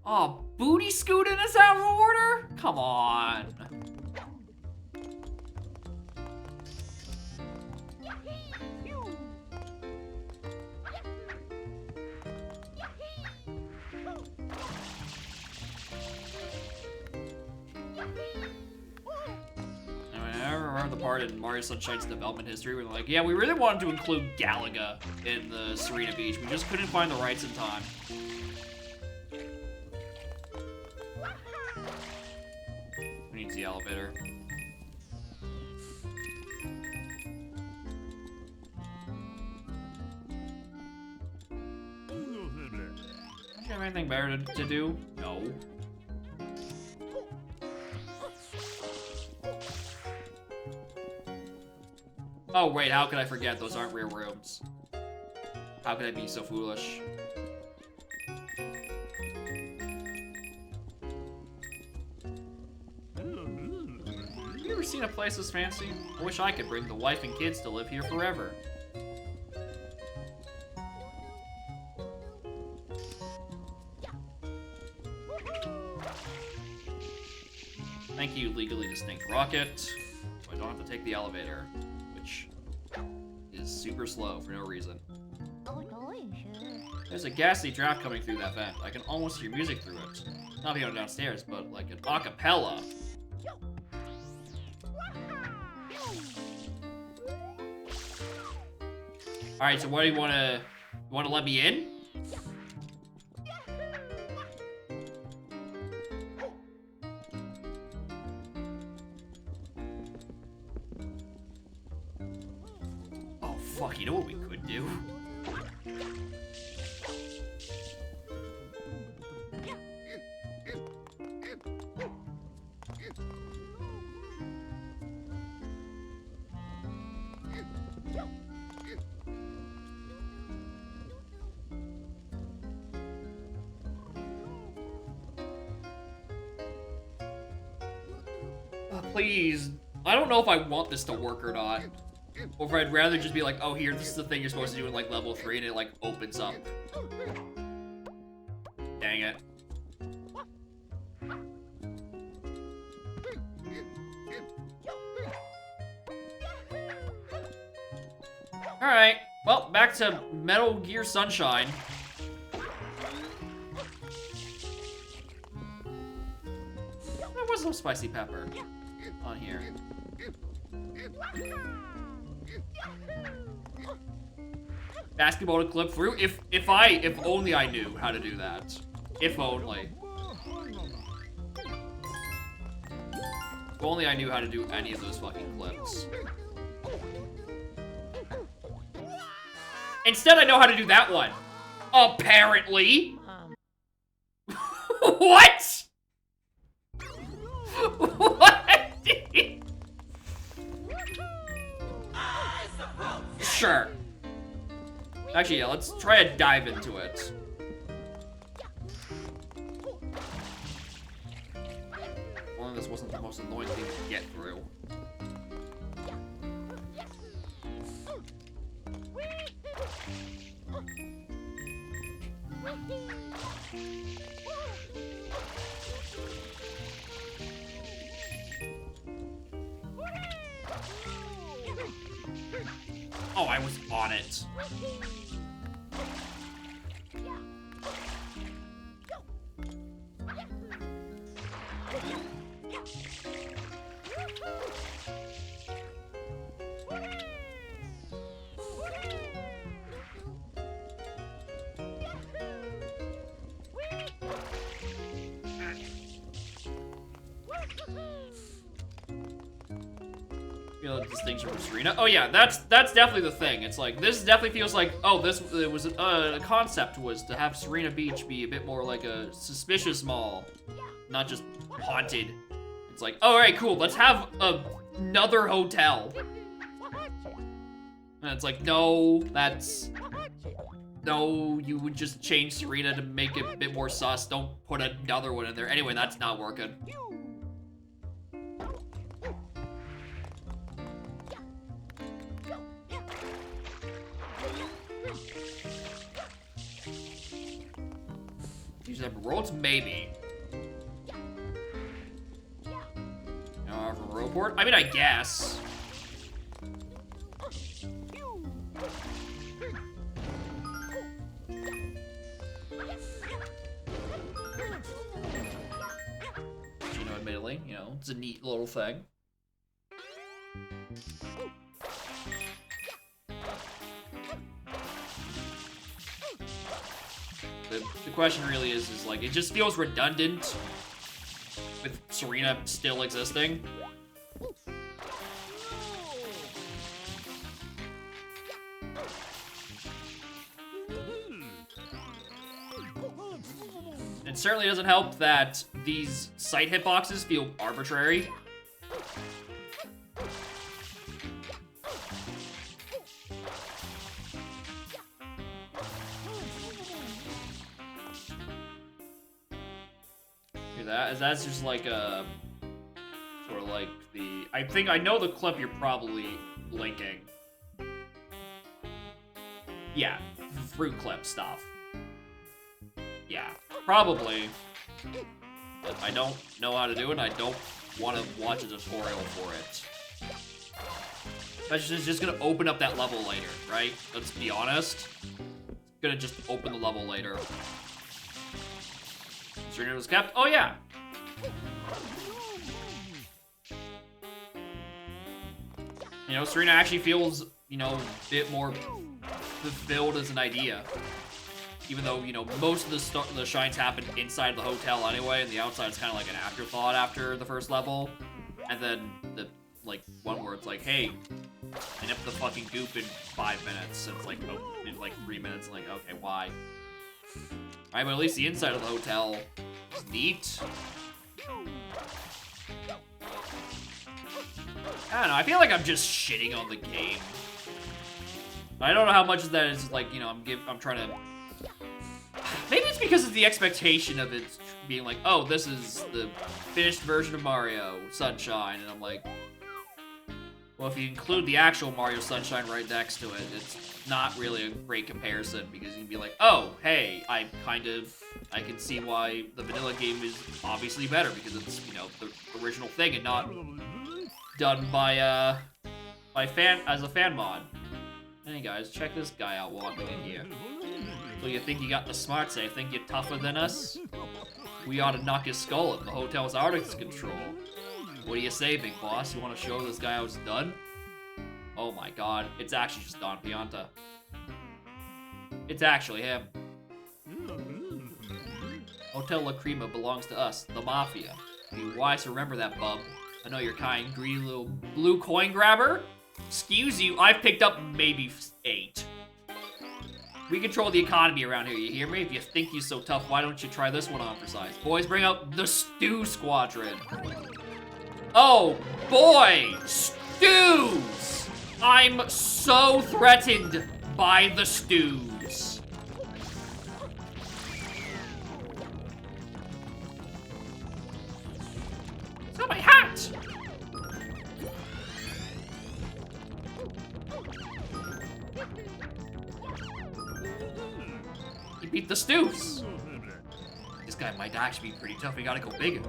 Oh, booty scooting is out of order? Come on. remember the part in Mario Sunshine's development history where they're like, yeah, we really wanted to include Galaga in the Serena Beach. We just couldn't find the rights in time. Who needs the elevator? Do you have anything better to do? No. Oh, wait, how could I forget? Those aren't rear rooms. How could I be so foolish? Have you ever seen a place this fancy? I wish I could bring the wife and kids to live here forever. Thank you, legally distinct rocket. So I don't have to take the elevator, which is super slow for no reason. There's a ghastly draft coming through that vent. I can almost hear music through it. Not beyond downstairs, but like an acapella. Alright, so what do you wanna let me in? Oh fuck, you know what we could do? Please. I don't know if I want this to work or not. Or if I'd rather just be like, oh, here, this is the thing you're supposed to do in, like, level 3, and it, like, opens up. Dang it. Alright. Well, back to Metal Gear Sunshine. There was no spicy pepper on here. Basketball to clip through? If only I knew how to do that. If only. If only I knew how to do any of those fucking clips. Instead, I know how to do that one. Apparently. What? What? Sure. Actually, yeah, let's try to dive into it. Only this wasn't the most annoying thing to get through. Oh, I was on it. Feel a distinction from Serena. Oh yeah, that's definitely the thing. It's like this definitely feels like it was a concept was to have Serena Beach be a bit more like a suspicious mall, not just haunted. It's like, all right, cool. Let's have another hotel. And it's like, no, no. You would just change Serena to make it a bit more sus. Don't put another one in there. Anyway, that's not working. Use them roads, maybe. From Roadport? I mean, I guess. Admittedly, you know, it's a neat little thing. question really is like, it just feels redundant with Serena still existing. It certainly doesn't help that these sight hitboxes feel arbitrary. That's just like a sort of like the. I think I know the clip you're probably linking. Yeah, fruit clip stuff. Yeah, probably. But I don't know how to do it, and I don't want to watch a tutorial for it. That's just gonna open up that level later, right? Let's be honest. It's gonna just open the level later. Serena was kept. Oh yeah. You know, Serena actually feels, you know, a bit more fulfilled as an idea. Even though, you know, most of the shines happen inside the hotel anyway, and the outside is kind of like an afterthought after the first level. And then the, like, one where it's like, hey, clean up the fucking goop in 5 minutes. And it's like, oh, in like 3 minutes. And like, okay, why? Alright, but at least the inside of the hotel is neat. I don't know, I feel like I'm just shitting on the game. I don't know how much of that is like, you know, I'm trying to... Maybe it's because of the expectation of it being like, oh, this is the finished version of Mario Sunshine, and I'm like, well, if you include the actual Mario Sunshine right next to it, it's not really a great comparison, because you can be like, oh, hey, I can see why the vanilla game is obviously better, because it's, you know, the original thing and not done by as a fan mod. Hey guys, check this guy out walking in here. So you think you got the smarts, eh? Think you're tougher than us? We ought to knock his skull in. The hotel's out of control. What do you say, big boss? You want to show this guy how it's done? Oh my god, it's actually just Don Pianta. It's actually him. Hotel La Crema belongs to us, the Mafia. Be wise to remember that, bub. I know you're kind, greedy little blue coin grabber. Excuse you, I've picked up maybe 8. We control the economy around here, you hear me? If you think you're so tough, why don't you try this one on for size? Boys, bring out the Stew Squadron. Oh, boy! Stews! I'm so threatened by the stews. It's got my hat! He beat the stews. This guy might actually be pretty tough. We gotta go bigger.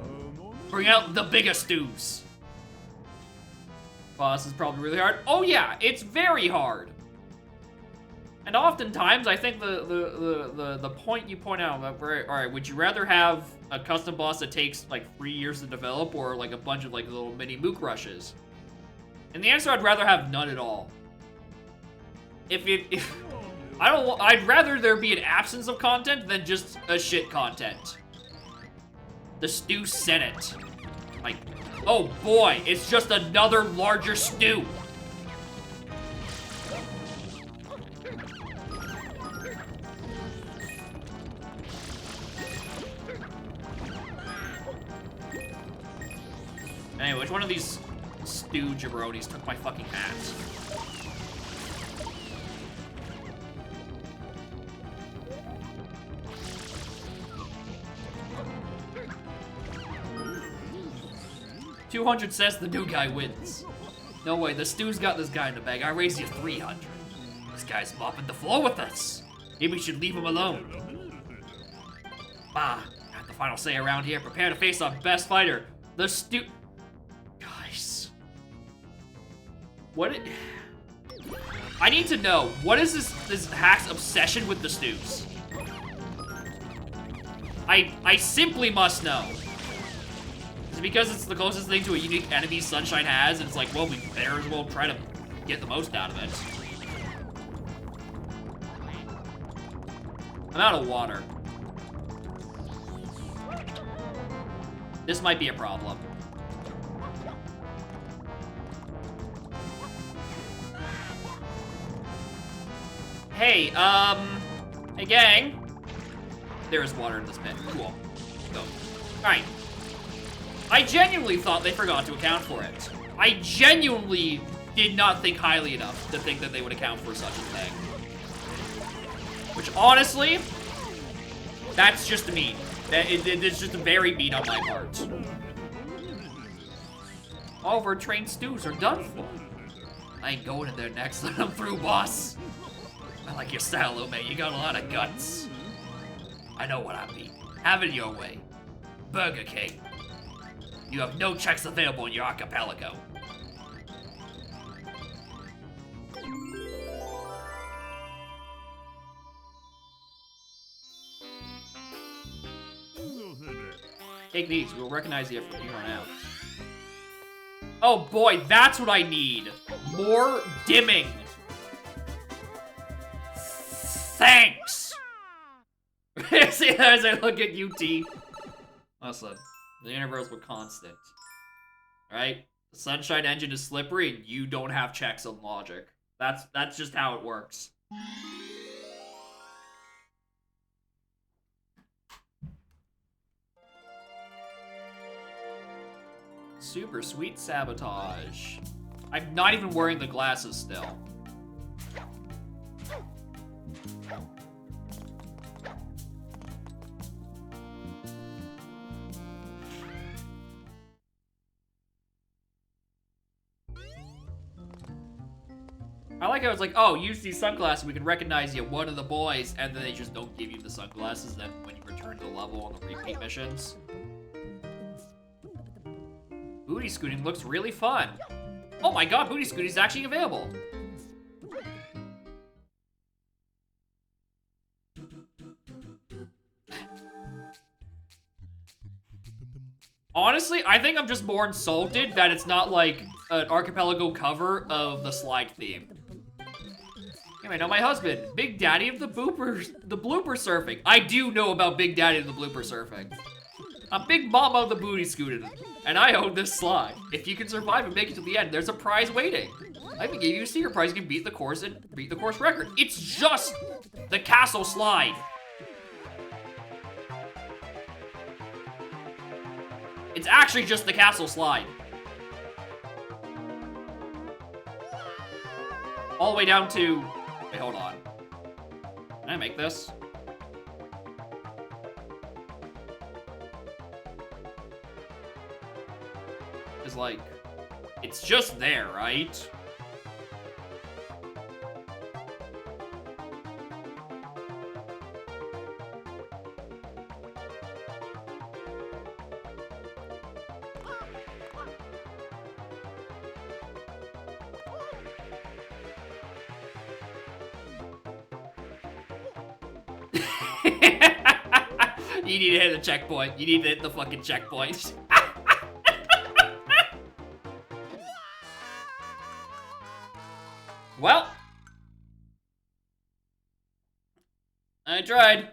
Bring out the biggest stews. Boss is probably really hard. Oh yeah, it's very hard. And oftentimes, I think the point you point out, all right, would you rather have a custom boss that takes like 3 years to develop, or like a bunch of like little mini mook rushes? And the answer, I'd rather have none at all. I'd rather there be an absence of content than just a shit content. The Stew Senate. Like, oh boy, it's just another larger stew. Anyway, which one of these stew jabronis took my fucking hat? $200 says the new guy wins. No way, the stew's got this guy in the bag. I raise you 300. This guy's mopping the floor with us. Maybe we should leave him alone. Bah, got the final say around here. Prepare to face our best fighter, the stew. Guys, I need to know, what is this hack's obsession with the stews? I simply must know. Is it because it's the closest thing to a unique enemy Sunshine has, and it's like, well, we better as well try to get the most out of it. I'm out of water. This might be a problem. Hey, hey gang. There is water in this pit. Cool. Go. Alright. I genuinely thought they forgot to account for it. I genuinely did not think highly enough to think that they would account for such a thing. Which, honestly, that's just mean. It's just very mean on my part. All of our trained stews are done for. I ain't going in there next. Let them through, boss. I like your style, Lume. You got a lot of guts. I know what I mean. Have it your way. Burger King. You have no checks available in your archipelago. Take these. We'll recognize you from here on out. Oh boy, that's what I need. More dimming. Thanks. See, as I look at UT. Listen, the universe was constant. Right? The Sunshine Engine is slippery, and you don't have checks on logic. That's just how it works. Super sweet sabotage. I'm not even wearing the glasses still. I like how it's like, oh, use these sunglasses, we can recognize you, one of the boys, and then they just don't give you the sunglasses then when you return to the level on the repeat missions. Booty scooting looks really fun. Oh my god, booty scooting is actually available. Honestly, I think I'm just more insulted that it's not like an archipelago cover of the slide theme. You may know my husband, Big Daddy of the blooper surfing. I do know about Big Daddy of the blooper surfing. I'm Big Mama of the booty scooting, and I own this slide. If you can survive and make it to the end, there's a prize waiting. I even gave you a secret prize. You can beat the course record. It's just the castle slide. It's actually just the castle slide. All the way down to... Wait, hold on. Can I make this? It's like... It's just there, right? You need to hit the checkpoint. You need to hit the fucking checkpoint. Well. I tried.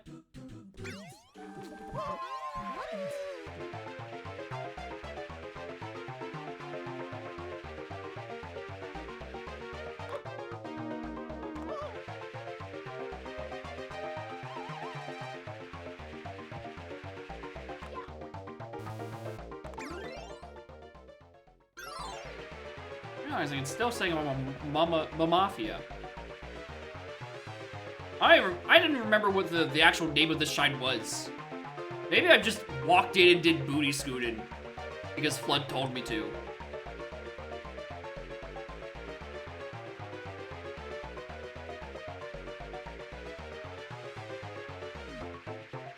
Realizing it's still saying Mafia. I didn't remember what the actual name of this shine was. Maybe I just walked in and did booty scooting because Flood told me to.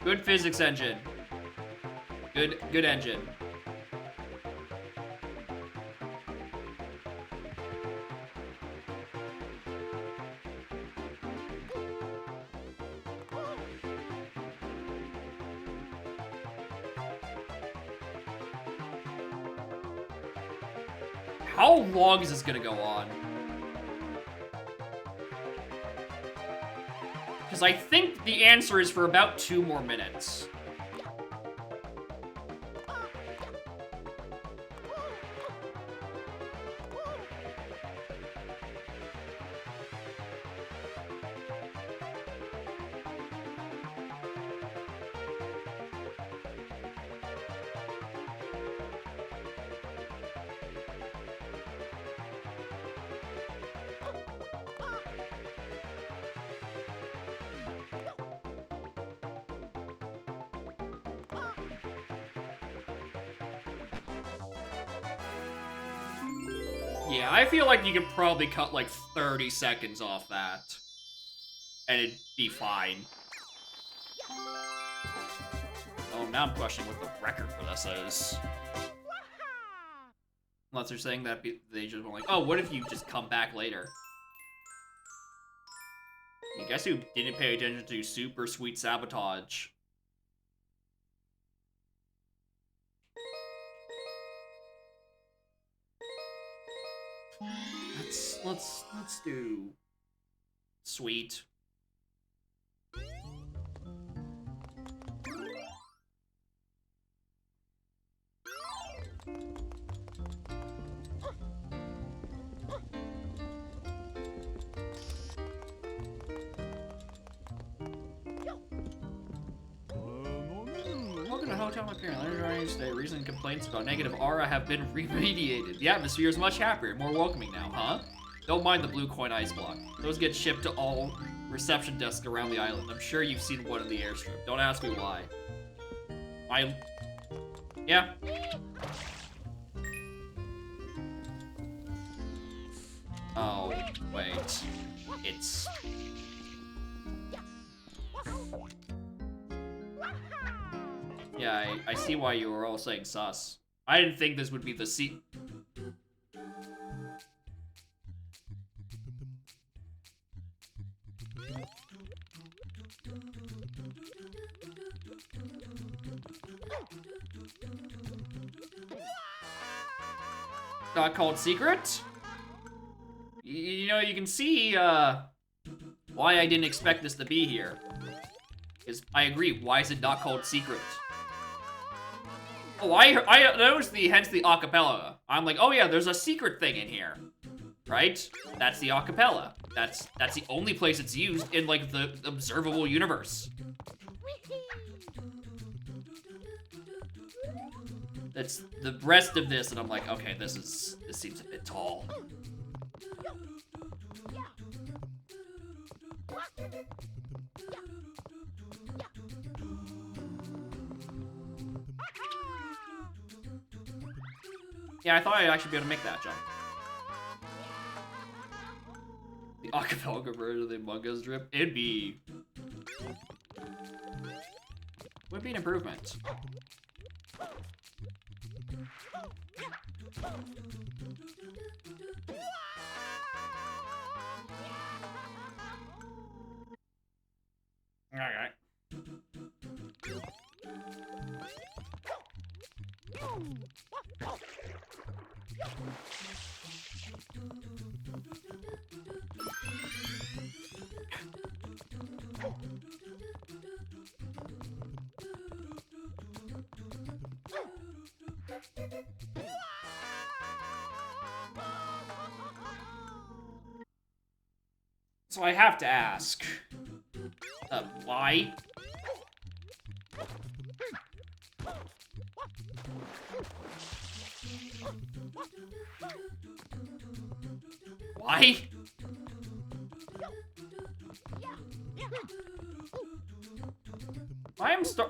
Good physics engine. Good engine. How long is this gonna go on? Because I think the answer is for about 2 more minutes. Yeah, I feel like you could probably cut like 30 seconds off that. And it'd be fine. Oh, now I'm questioning what the record for this is. Unless they're saying that they just went like, oh, what if you just come back later? You guess who didn't pay attention to Super Sweet Sabotage? Let's do Sweet. Welcome to Hotel McCarran. Legendary State. Recent complaints about negative aura have been remediated. The atmosphere is much happier, more welcoming now, huh? Don't mind the blue coin ice block. Those get shipped to all reception desks around the island. I'm sure you've seen one in the airstrip. Don't ask me why. Yeah. Oh, wait. It's... Yeah, I see why you were all saying sus. I didn't think this would be the not called secret? You know, you can see, why I didn't expect this to be here. Because I agree, why is it not called secret? Oh, I noticed hence the acapella. I'm like, oh yeah, there's a secret thing in here. Right? That's the acapella. That's the only place it's used in, like, the observable universe. That's the rest of this, and I'm like, okay, this seems a bit tall. Yeah, I thought I'd actually be able to make that jump. The acapella version of the Among Us drip, it'd be... would be an improvement. Alright. So I have to ask, why? Why?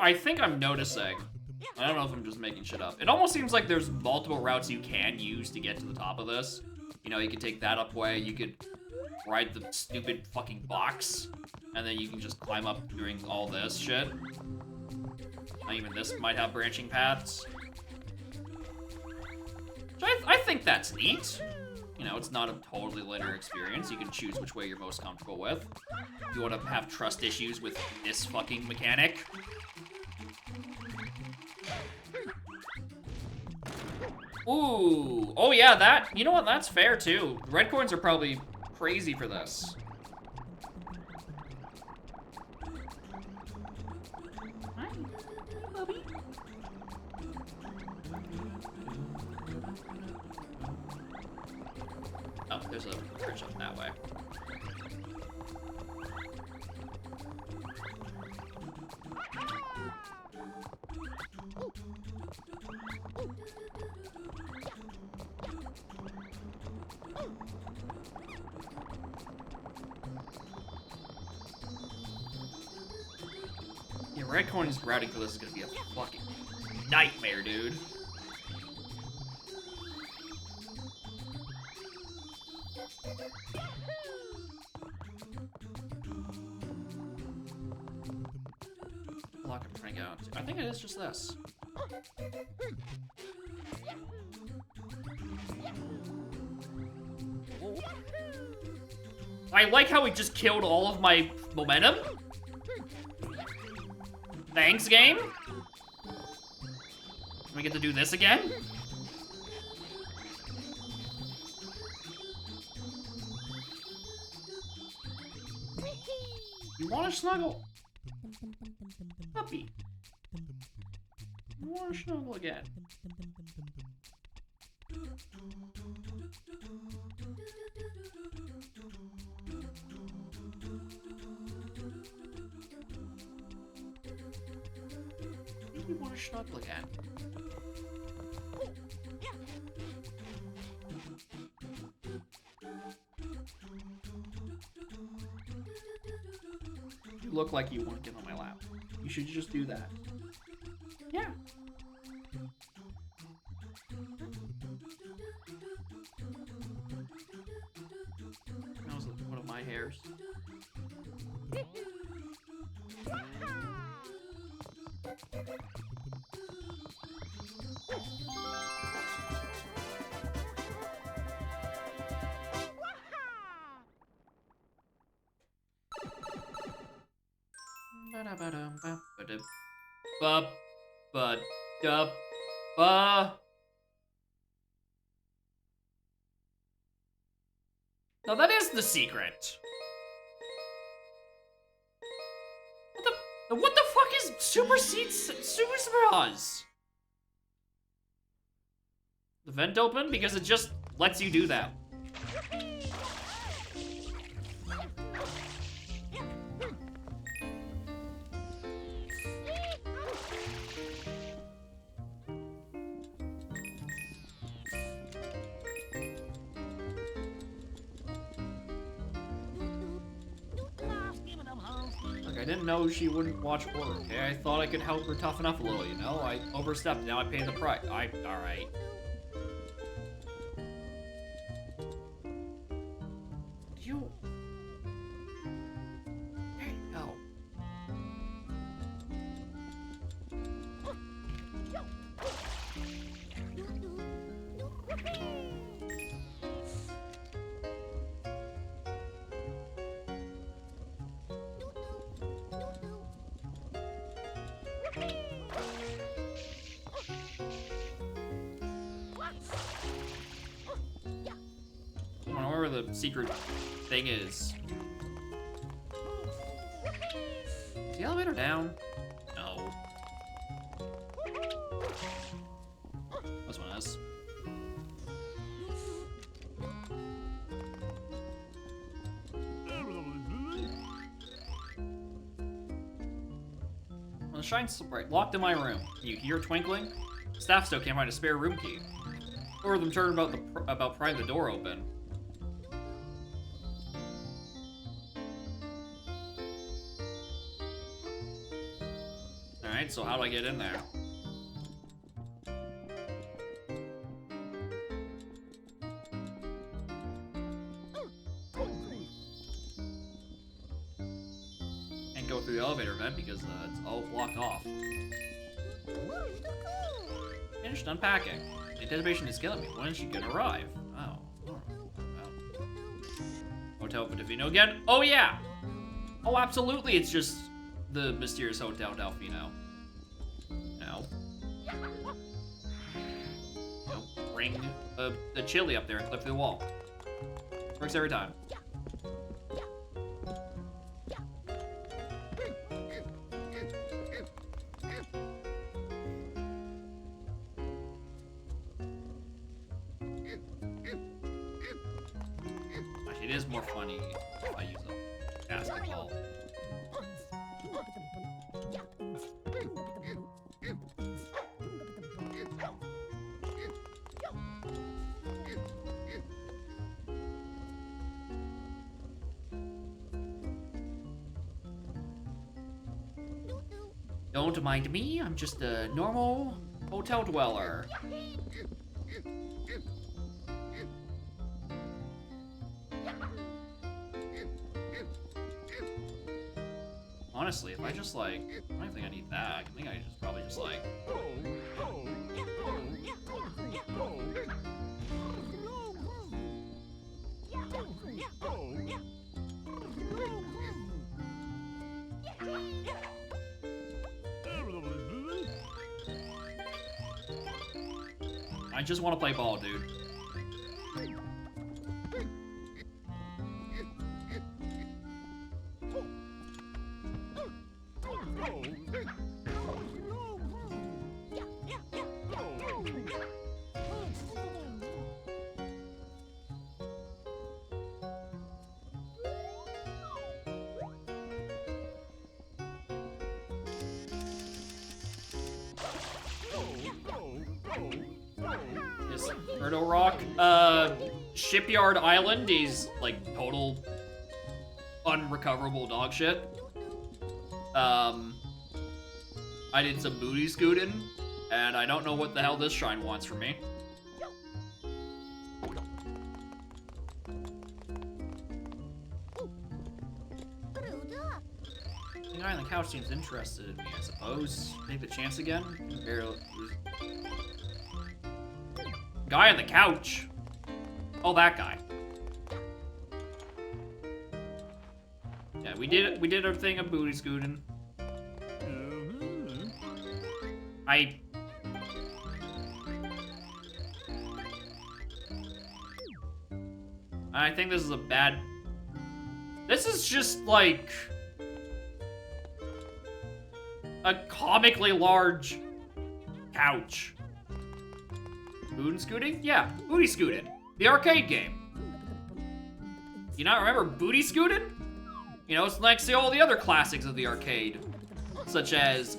I think I'm noticing. I don't know if I'm just making shit up. It almost seems like there's multiple routes you can use to get to the top of this. You know, you can take that up way, you could ride the stupid fucking box, and then you can just climb up doing all this shit. Not even this might have branching paths. Which I think that's neat. You know, it's not a totally linear experience. You can choose which way you're most comfortable with. If you want to have trust issues with this fucking mechanic. Ooh. Oh yeah, that, you know what, that's fair too. Red coins are probably crazy for this. Hi, Bubby. Oh, there's a bridge up that way. Yeah, red coin's routing for this is gonna be a fucking nightmare, dude. Block I'm trying to get onto. I think it is just this. I like how it just killed all of my momentum. Thanks, game. We get to do this again? You want to snuggle? Puppy. You want to snuggle again? You want to snuggle again? You look like you want to get on my lap. You should just do that. Yeah. That was one of my hairs. No, that is the secret. What the fuck is Super Bras? The vent open? Because it just lets you do that. I didn't know she wouldn't watch horror, okay? I thought I could help her toughen up a little, you know? I overstepped, now I pay the price. Alright. You... There you go. I don't know where the secret thing is. Is the elevator down? No. This one is. Well, the shine's so bright. Locked in my room. You hear twinkling? Staff still can't find a spare room key. Or them turned about prying the door open. Alright, so how do I get in there? Can't go through the elevator vent because it's all blocked off. Finished unpacking. The anticipation is killing me. When is she gonna arrive? Oh. Hotel Delfino again? Oh yeah! Oh, absolutely, it's just the mysterious Hotel Delfino. No. Nope. Bring the chili up there and clip through the wall. Works every time. Actually, it is more funny if I use a basketball. Don't mind me, I'm just a normal hotel dweller. Honestly, if I just like, I don't think I need that. I think I just probably just like. I just want to play ball, dude. Is Myrtle Rock? Shipyard Island is like total unrecoverable dog shit. I did some booty scooting, and I don't know what the hell this shrine wants from me. The guy on the couch seems interested in me, I suppose. Take the chance again? Barely. Guy on the couch? Oh, that guy. Yeah, we did our thing of booty scooting. I think this is a bad... This is just, like... a comically large couch. Booty scooting? Yeah, booty scooting. The arcade game. You not remember booty scooting? You know, it's next to all the other classics of the arcade. Such as,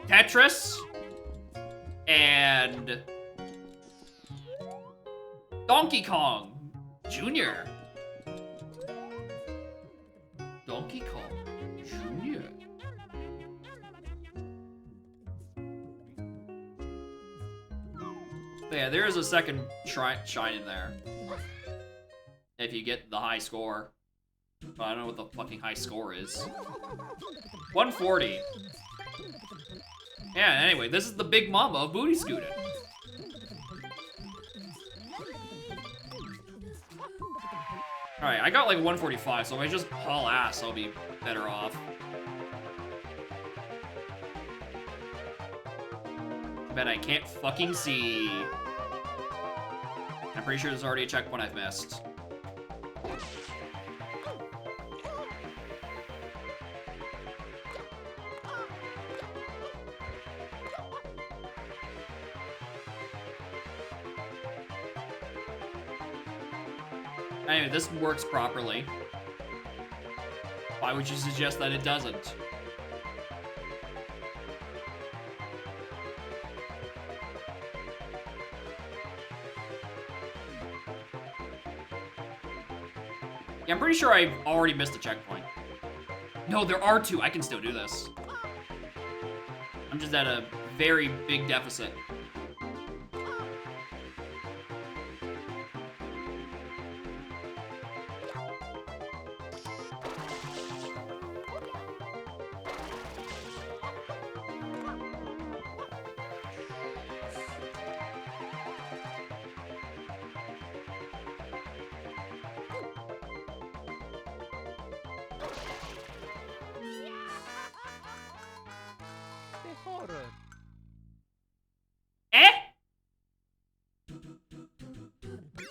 Tetris. And... Donkey Kong Jr. Donkey Kong Jr. But yeah, there is a second shine in there. If you get the high score. But I don't know what the fucking high score is. 140. Yeah, anyway, this is the big mama of booty scooting. Alright, I got like 145, so if I just haul ass, I'll be better off. Bet I can't fucking see. I'm pretty sure there's already a checkpoint I've missed. Anyway, this works properly. Why would you suggest that it doesn't? Yeah, I'm pretty sure I've already missed a checkpoint. No, there are two. I can still do this. I'm just at a very big deficit.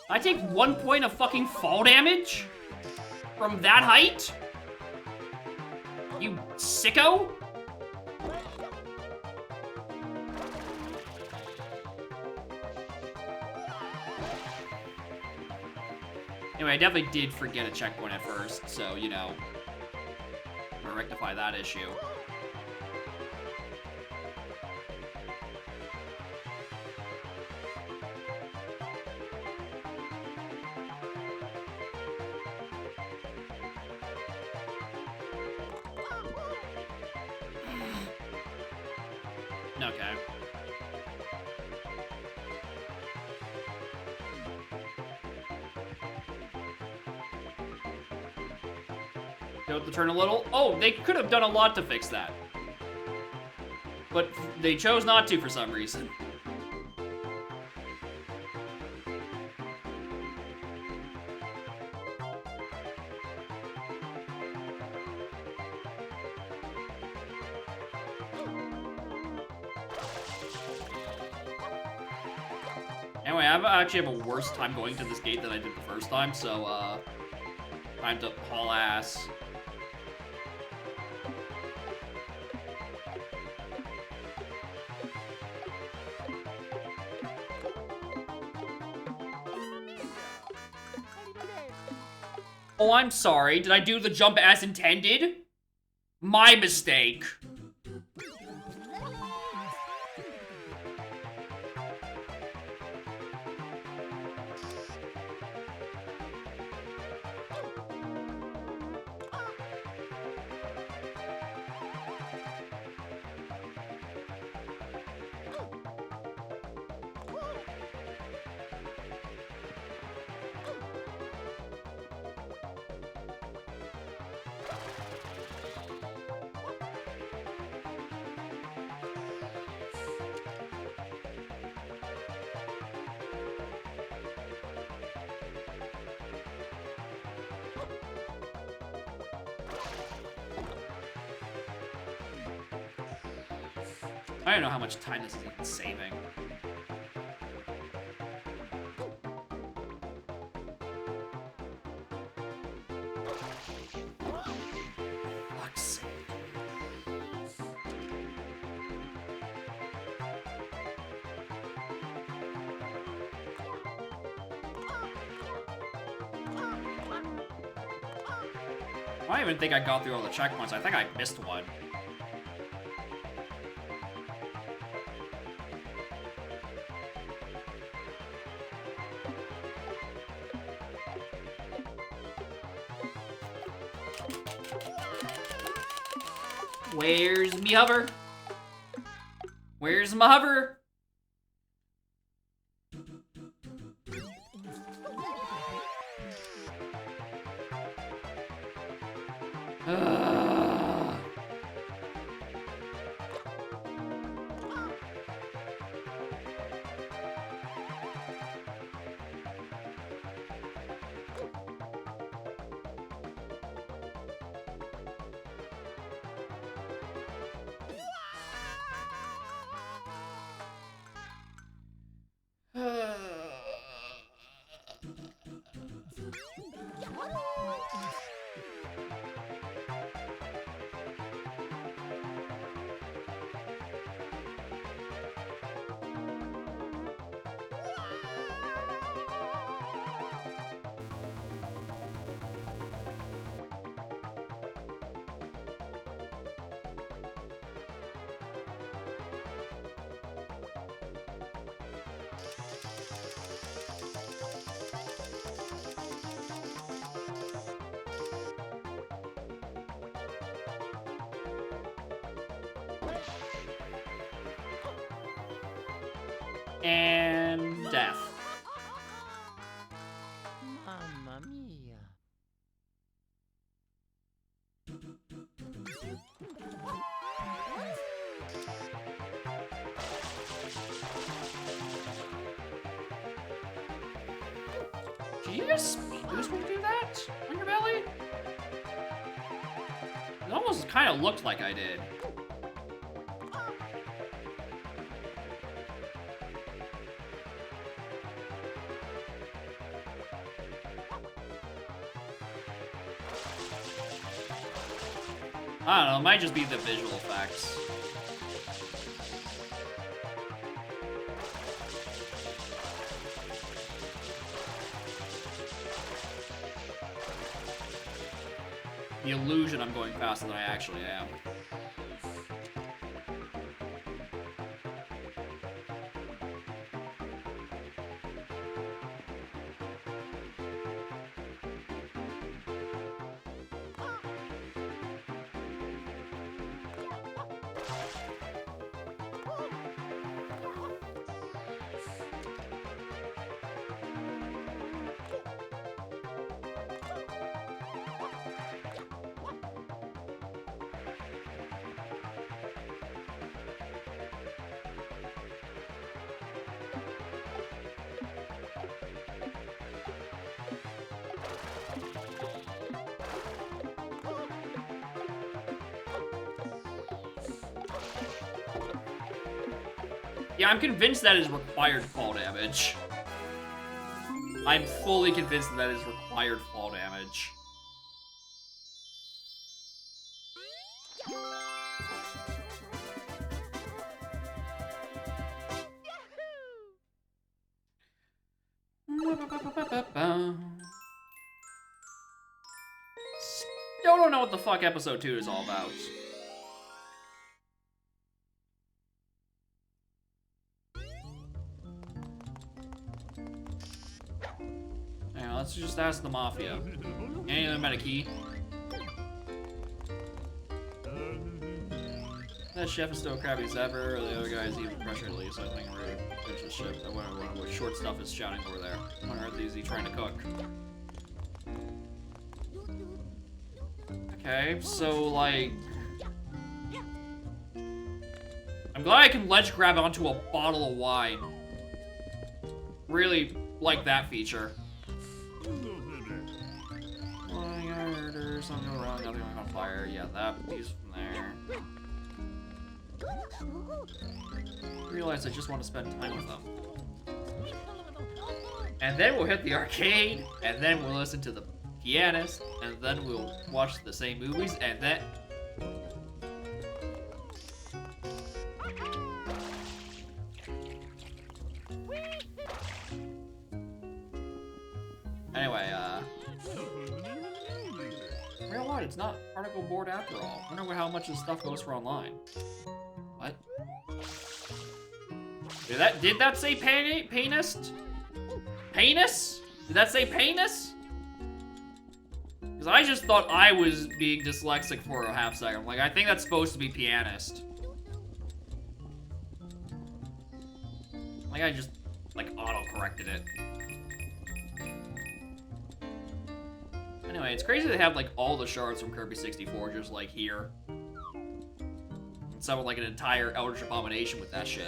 I take 1 point of fucking fall damage? From that height? You sicko? Anyway, I definitely did forget a checkpoint at first, so, you know, I'm gonna rectify that issue. Okay. Go to turn a little. Oh, they could have done a lot to fix that. But they chose not to for some reason. Anyway, I actually have a worse time going to this gate than I did the first time, so, time to haul ass. Oh, I'm sorry. Did I do the jump as intended? My mistake. I don't know how much time this is even saving. Fuck's sake. I don't even think I got through all the checkpoints. I think I missed one. Where's me hover? Where's my hover? And death. Mamma mia. Did you just speed boost me through that on your belly? It almost kind of looked like I did. I don't know, it might just be the visual effects. The illusion I'm going faster than I actually am. Yeah, I'm convinced that is required fall damage. I'm fully convinced that is required fall damage. Still don't know what the fuck episode 2 is all about. Yeah, let's just ask the Mafia. Any of them had a key? That chef is still crabby as ever. The other guy's even pressure release. I think we're gonna finish the ship. I wonder what short stuff is shouting over there. What on earth is he trying to cook? Okay, so like, I'm glad I can ledge grab onto a bottle of wine. Really like that feature. Something go wrong, nothing on fire. Yeah, that piece from there. I realize I just want to spend time with them. And then we'll hit the arcade, and then we'll listen to the pianist, and then we'll watch the same movies, and then... Anyway, real what? It's not particle board after all. I wonder how much this stuff goes for online. What? Did that say panist? Penis? Did that say penis? Because I just thought I was being dyslexic for a half second. Like, I think that's supposed to be pianist. Like, I just, like, auto-corrected it. Anyway, it's crazy they have, like, all the shards from Kirby 64 just, like, here. And some like an entire Eldritch Abomination with that shit.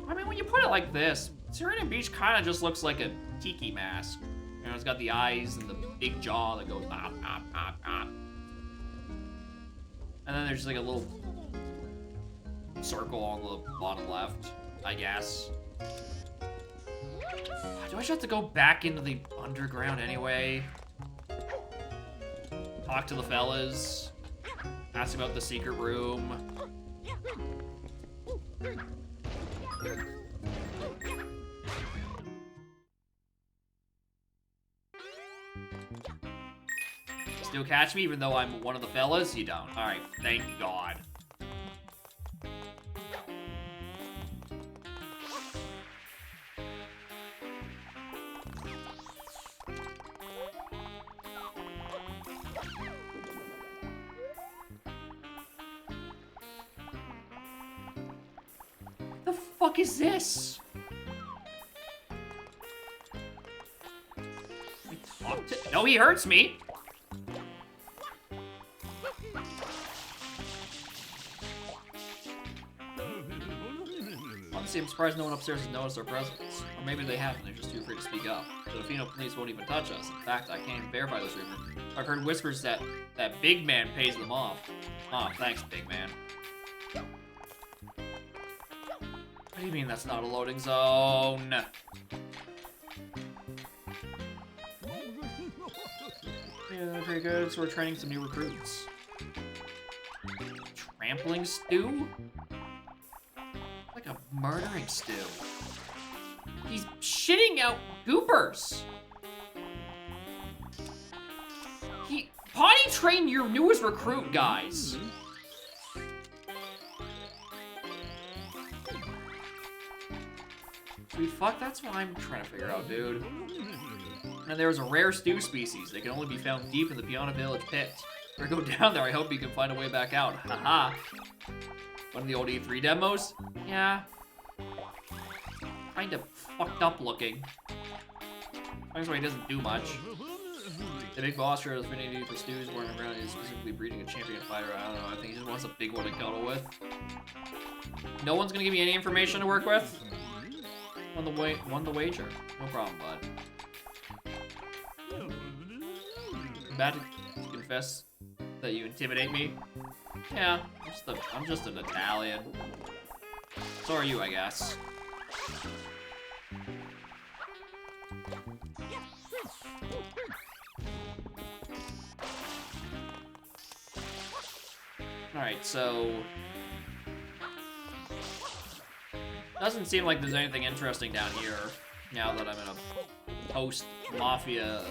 I mean, when you put it like this, Serena Beach kind of just looks like a tiki mask. You know, it's got the eyes and the big jaw that goes ah, ah, ah, ah. And then there's just like a little circle on the bottom left, I guess. Do I just have to go back into the underground anyway? Talk to the fellas. Ask about the secret room. Still catch me even though I'm one of the fellas? You don't. Alright, thank God. The fuck is this? No, he hurts me. Honestly, I'm surprised no one upstairs has noticed our presence. Or maybe they haven't, they're just too afraid to speak up. The Delfino police won't even touch us. In fact, I can't even verify this rumor. I've heard whispers that that big man pays them off. Oh, thanks, big man. What do you mean that's not a loading zone? Yeah, they're pretty good, so we're training some new recruits. Trampling stew? Like a murdering stew. He's shitting out goopers. He potty trained your newest recruit, guys. Sweet fuck, that's what I'm trying to figure out, dude. And there is a rare stew species that can only be found deep in the Piana Village pit. If we go down there, I hope you can find a way back out. Haha. One of the old E3 demos? Yeah. Kinda fucked up looking. That's why he doesn't do much. The big boss sure has affinity for stews born around is specifically breeding a champion fighter. I don't know, I think he just wants a big one to cuddle with. No one's gonna give me any information to work with? Won the wager. No problem, bud. I'm about to confess that you intimidate me. Yeah, I'm just an Italian. So are you, I guess. Alright, so... Doesn't seem like there's anything interesting down here, now that I'm in a post-Mafia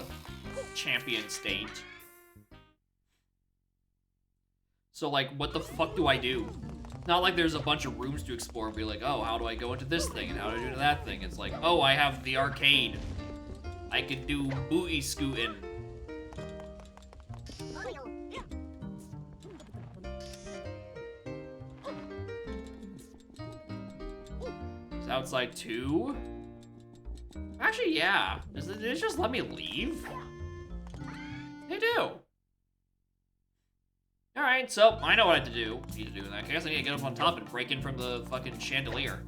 champion state. So, like, what the fuck do I do? Not like there's a bunch of rooms to explore and be like, oh, how do I go into this thing and how do I do that thing? It's like, oh, I have the arcade. I could do booty scooting. Is outside too? Actually, yeah. Did it just let me leave? They do. Alright, so I know what I have to do. Need to do in that case. I need to get up on top and break in from the fucking chandelier.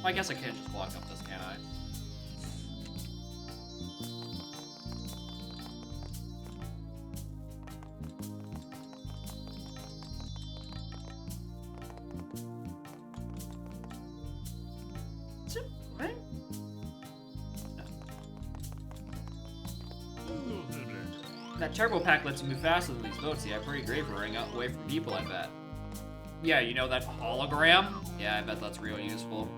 I guess I can just walk up this, can't I? Is it moving? No. That turbo pack lets you move faster than these boats. Yeah, pretty great for running out away from people, I bet. Yeah, you know that hologram? Yeah, I bet that's real useful.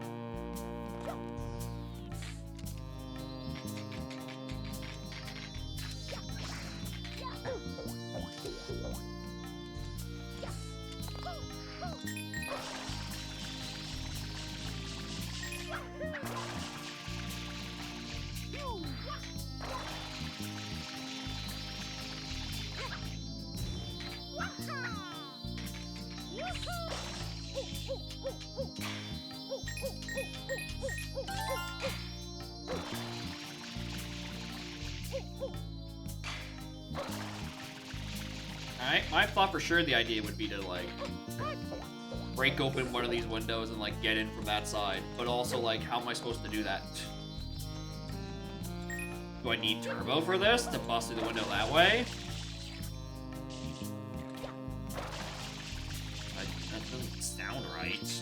I thought for sure the idea would be to, like, break open one of these windows and, like, get in from that side. But also, like, how am I supposed to do that? Do I need turbo for this to bust through the window that way? That doesn't sound right.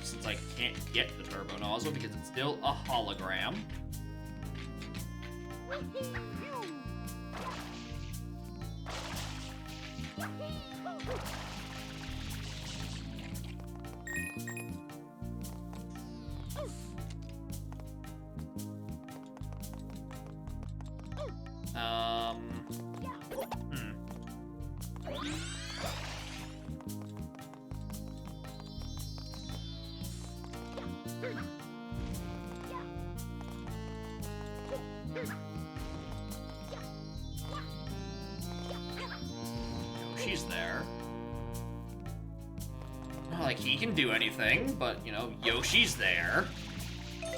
Since I can't get the turbo nozzle because it's still a hologram. She's there. Not like he can do anything, but, you know, Yoshi's there. I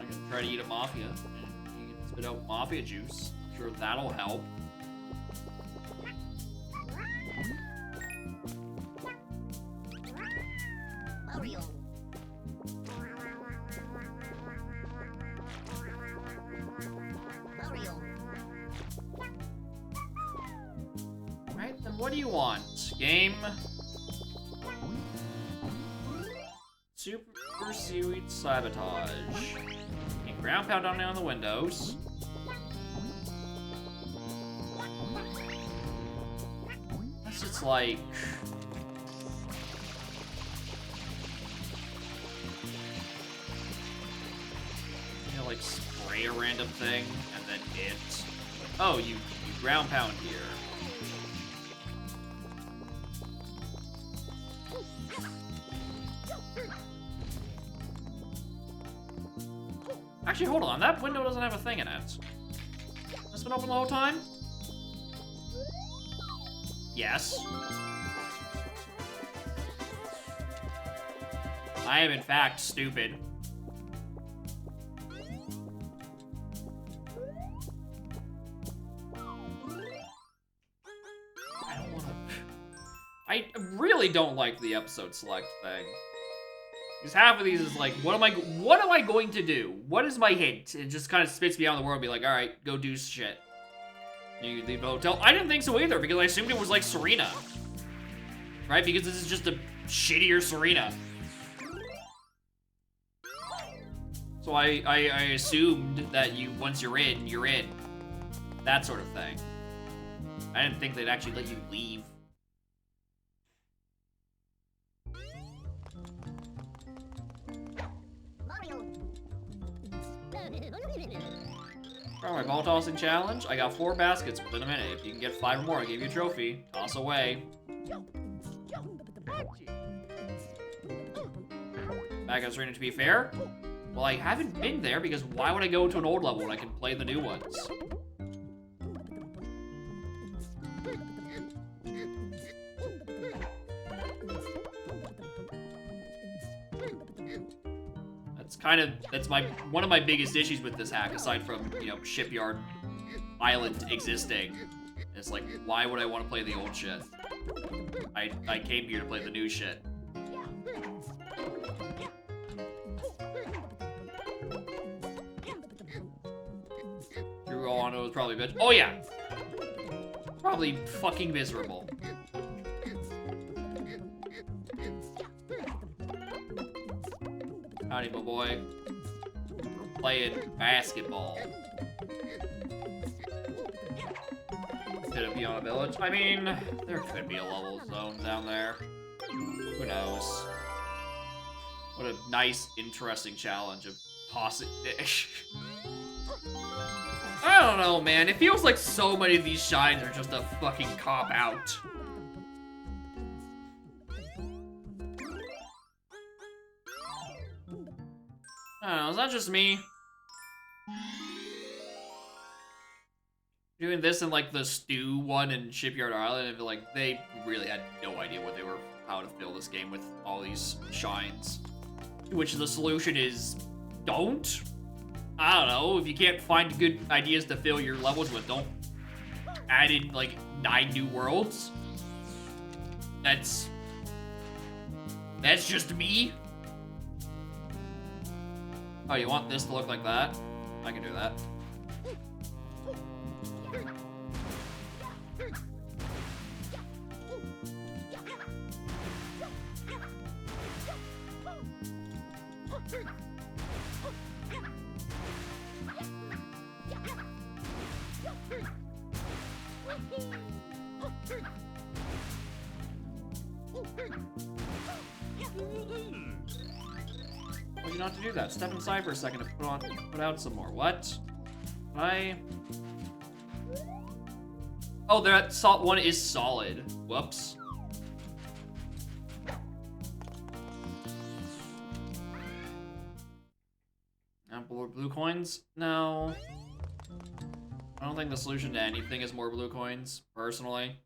can try to eat a Mafia. You can spit out Mafia juice. I'm sure that'll help. Alright, then what do you want? Game? Super Seaweed Sabotage. And ground pound on the windows. Unless it's like... like spray a random thing and then hit. Oh, you ground pound here. Actually, hold on. That window doesn't have a thing in it. It's been open the whole time? Yes. I am, in fact, stupid. I really don't like the episode select thing. Because half of these is like, what am I going to do? What is my hint? It just kind of spits me out in the world and be like, alright, go do shit. You leave the hotel. I didn't think so either, because I assumed it was like Serena. Right? Because this is just a shittier Serena. So I assumed that once you're in, you're in. That sort of thing. I didn't think they'd actually let you leave. For my ball tossing challenge, I got 4 baskets within a minute. If you can get 5 or more, I give you a trophy. Toss away. Back on Serena, to be fair. Well, I haven't been there because why would I go to an old level when I can play the new ones? That's one of my biggest issues with this hack, aside from, you know, Shipyard Island existing. It's like, why would I want to play the old shit? I came here to play the new shit. Drew Rolando was probably a bitch. Oh yeah! Probably fucking miserable. Howdy, my boy. Playing basketball. Could it be on a village? I mean, there could be a level zone down there. Who knows? What a nice, interesting challenge of tossing. I don't know, man. It feels like so many of these shines are just a fucking cop-out. I don't know, is that just me? Doing this in like the stew one in Shipyard Island, I feel like they really had no idea how to fill this game with all these shines. To which the solution is, don't? I don't know, if you can't find good ideas to fill your levels with, don't add in like 9 new worlds. That's just me. Oh, you want this to look like that? I can do that. Well, you not to do that. Step inside for a second to put out some more. What? Oh, that salt one is solid. Whoops. Blue coins? No. I don't think the solution to anything is more blue coins, personally.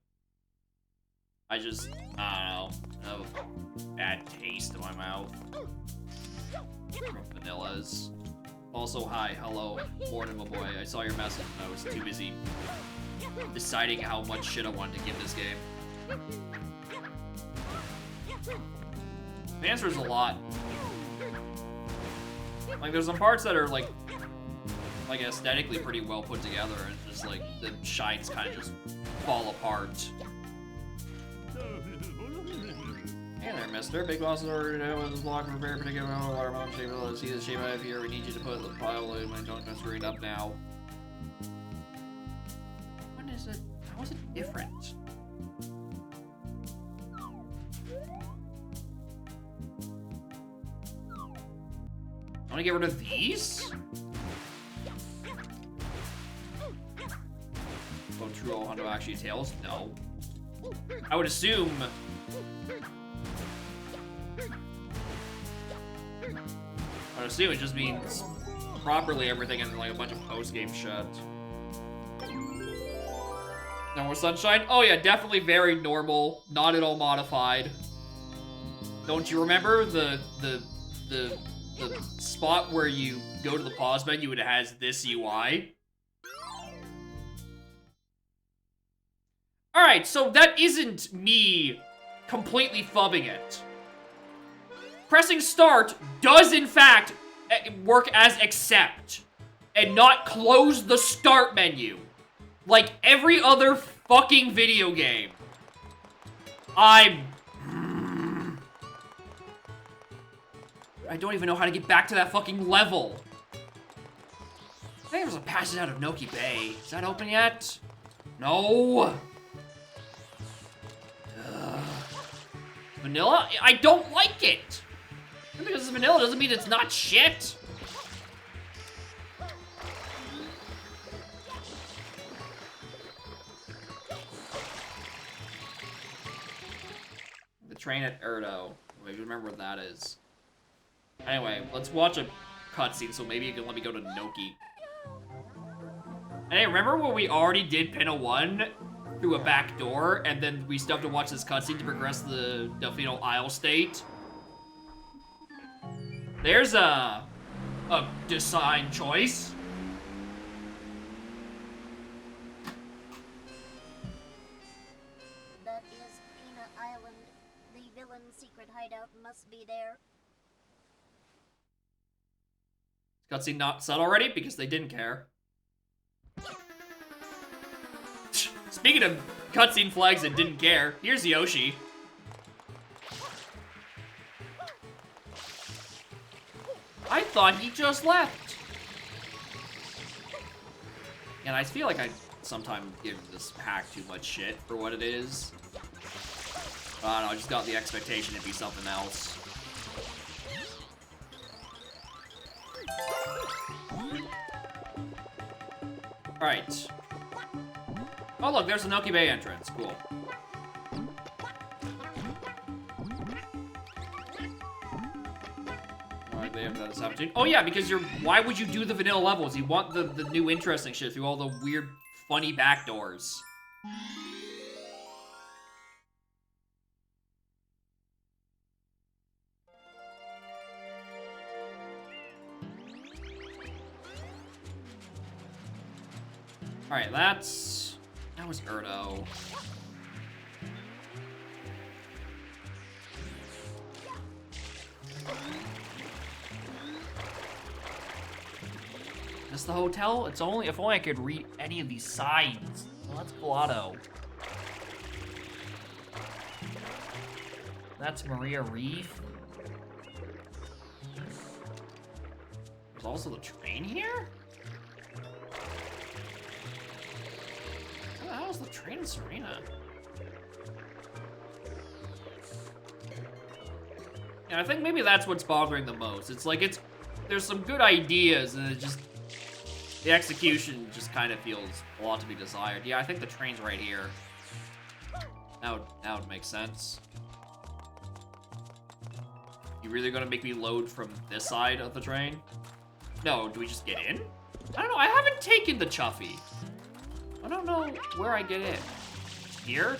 I don't know. I have a bad taste in my mouth from vanillas. Also, hi, hello, morning, my boy. I saw your message and I was too busy deciding how much shit I wanted to give this game. The answer is a lot. Like, there's some parts that are, like aesthetically pretty well put together, and just, like, the shines kind of just fall apart. Hey there, mister. Big Boss is ordered to have this block prepared for taking out water mountain shape. Let's see the shape I have here. We need you to put the pile in when don't screwed up now. When is it? How is it different? I want to get rid of these? true Hondo actually tails? No. I would assume... it just means properly everything and like a bunch of post-game shit. No more sunshine? Oh yeah, definitely very normal, not at all modified. Don't you remember the spot where you go to the pause menu and it has this UI? Alright, so that isn't me completely fubbing it. Pressing start does in fact work as accept and not close the start menu like every other fucking video game. I don't even know how to get back to that fucking level. I think there's a passage out of Noki Bay. Is that open yet? No. Vanilla? I don't like it. Just because it's vanilla doesn't mean it's not shit. The train at Erdo. Wait, remember what that is. Anyway, let's watch a cutscene so maybe you can let me go to Noki. Hey, remember when we already did Pinna 1 through a back door and then we still have to watch this cutscene to progress the Delfino Isle state? There's a design choice. That is Pina Island. The villain's secret hideout must be there. Cutscene not set already? Because they didn't care. Speaking of cutscene flags that didn't care, here's Yoshi. I thought he just left. And I feel like I sometimes give this hack too much shit for what it is. But I don't know, I just got the expectation to be something else. Alright. Oh look, there's the Noki Bay entrance. Cool. Alright, they have that 17. Oh yeah, because why would you do the vanilla levels? You want the new interesting shit through all the weird, funny back doors. Alright, that was Erdo. Is this the hotel? If only I could read any of these signs. Well, that's Blotto. That's Maria Reef. There's also the train here? How was the train in Serena? And I think maybe that's what's bothering the most. It's like there's some good ideas and it just the execution just kind of feels a lot to be desired. Yeah, I think the train's right here. That would make sense. You really gonna make me load from this side of the train? No, do we just get in? I don't know, I haven't taken the Chuffy. I don't know where I get in. Here?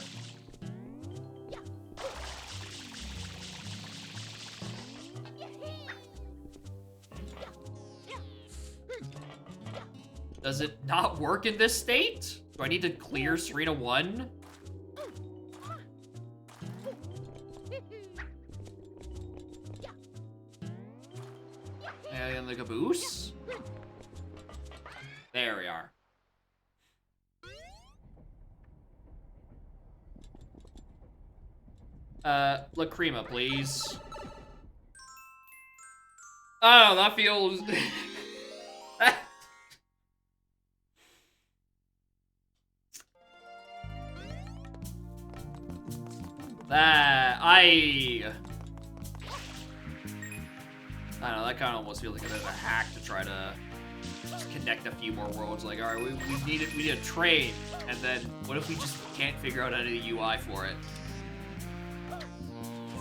Does it not work in this state? Do I need to clear Serena 1? And the caboose? There we are. Lacrima, please. Oh, that feels... I don't know, that kind of almost feels like a bit of a hack to try to just connect a few more worlds. Like, all right, we need a train, and then what if we just can't figure out any UI for it?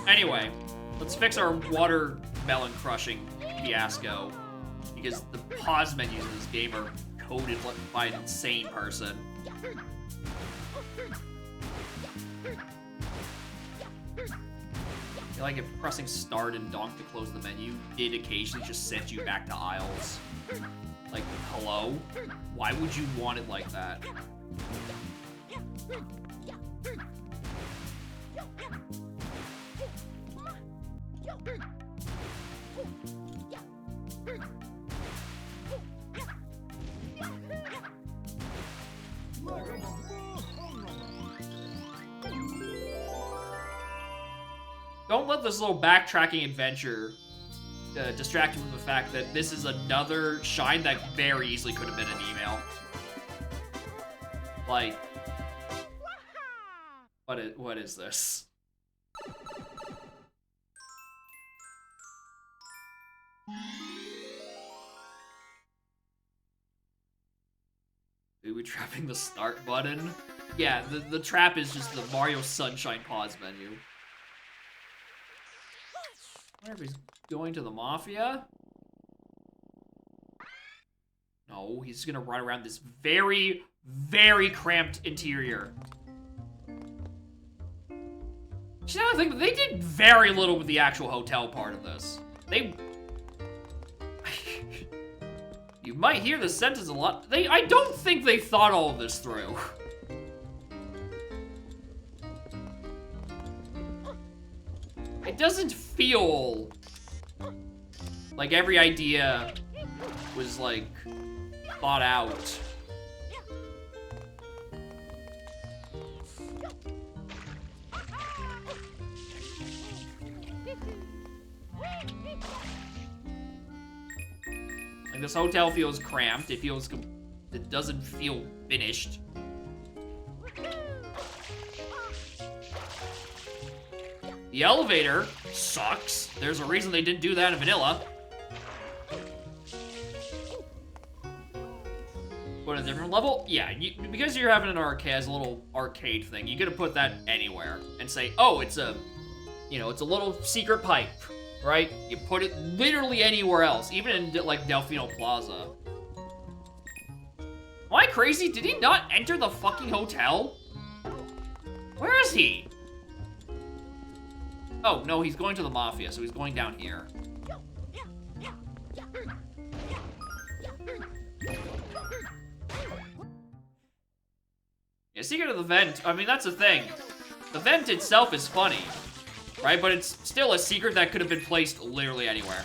Anyway, let's fix our watermelon crushing fiasco, because the pause menus in this game are coded by an insane person. I feel like if pressing start and donk to close the menu did occasionally just send you back to aisles. Like, hello? Why would you want it like that? Don't let this little backtracking adventure distract you from the fact that this is another shine that very easily could have been an email. Like, what is this? Are we trapping the start button? Yeah, the trap is just the Mario Sunshine pause menu. I wonder if he's going to the Mafia? No, he's gonna run around this very, very cramped interior. You know, I think they did very little with the actual hotel part of this. They... You might hear the sentence a lot. I don't think they thought all of this through. It doesn't feel like every idea was, like, thought out. Like, this hotel feels cramped. It doesn't feel finished. The elevator sucks. There's a reason they didn't do that in vanilla. Put a different level? Yeah, because you're having an arcade as a little arcade thing, you gotta put that anywhere and say, oh, it's a, it's a little secret pipe, right? You put it literally anywhere else, even in, like, Delfino Plaza. Am I crazy? Did he not enter the fucking hotel? Where is he? Oh, no, he's going to the Mafia, so he's going down here. Yeah, secret of the vent, I mean, that's the thing. The vent itself is funny, right? But it's still a secret that could have been placed literally anywhere.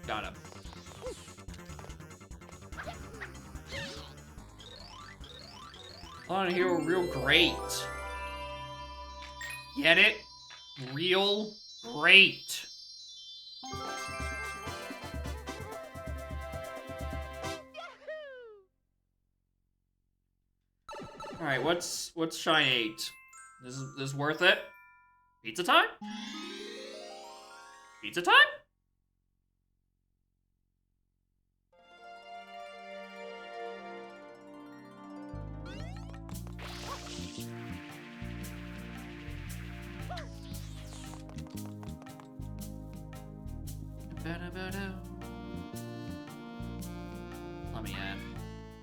Got him. On here, real great. Get it? Real great. All right, what's Shine 8? This is worth it. Pizza time? Pizza time? Let me in.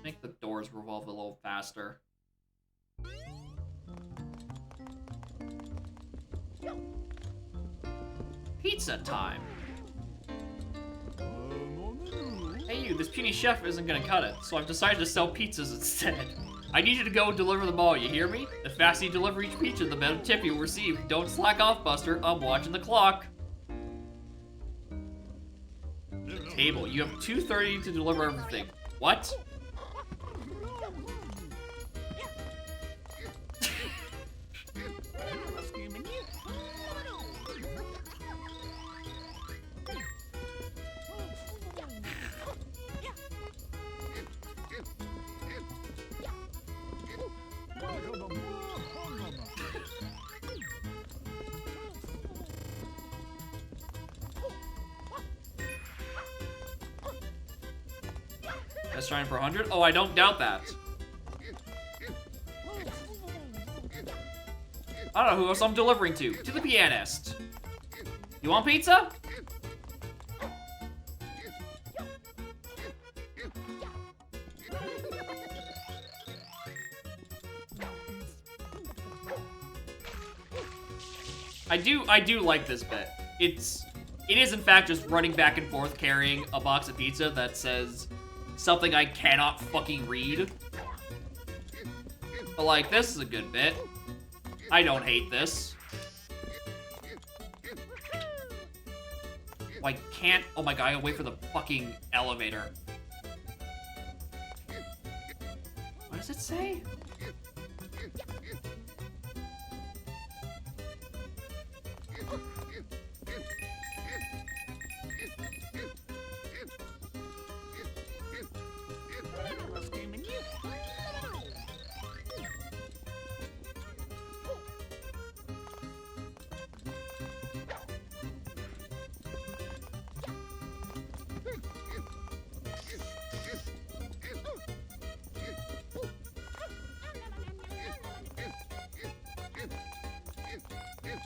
Make the doors revolve a little faster. Pizza time. Hey you, this puny chef isn't gonna cut it, so I've decided to sell pizzas instead. I need you to go and deliver them all, you hear me? The faster you deliver each pizza, the better tip you'll receive. Don't slack off, Buster. I'm watching the clock. Table. You have 2:30 to deliver everything. What? Let's try for 100. Oh, I don't doubt that. I don't know who else I'm delivering to. To the pianist. You want pizza? I do like this bit. It is in fact just running back and forth carrying a box of pizza that says something I cannot fucking read. But like, this is a good bit. I don't hate this. Oh, I can't. Oh my god, I gotta wait for the fucking elevator. What does it say?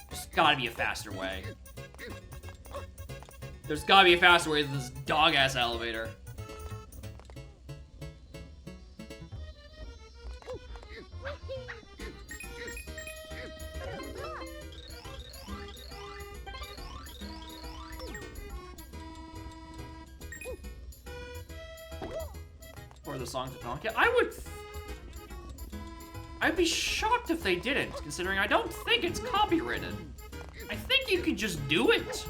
There's gotta be a faster way. There's gotta be a faster way than this dog-ass elevator. Or the song to Tonka. I'd be shocked if they didn't, considering I don't think it's copywritten. I think you could just do it.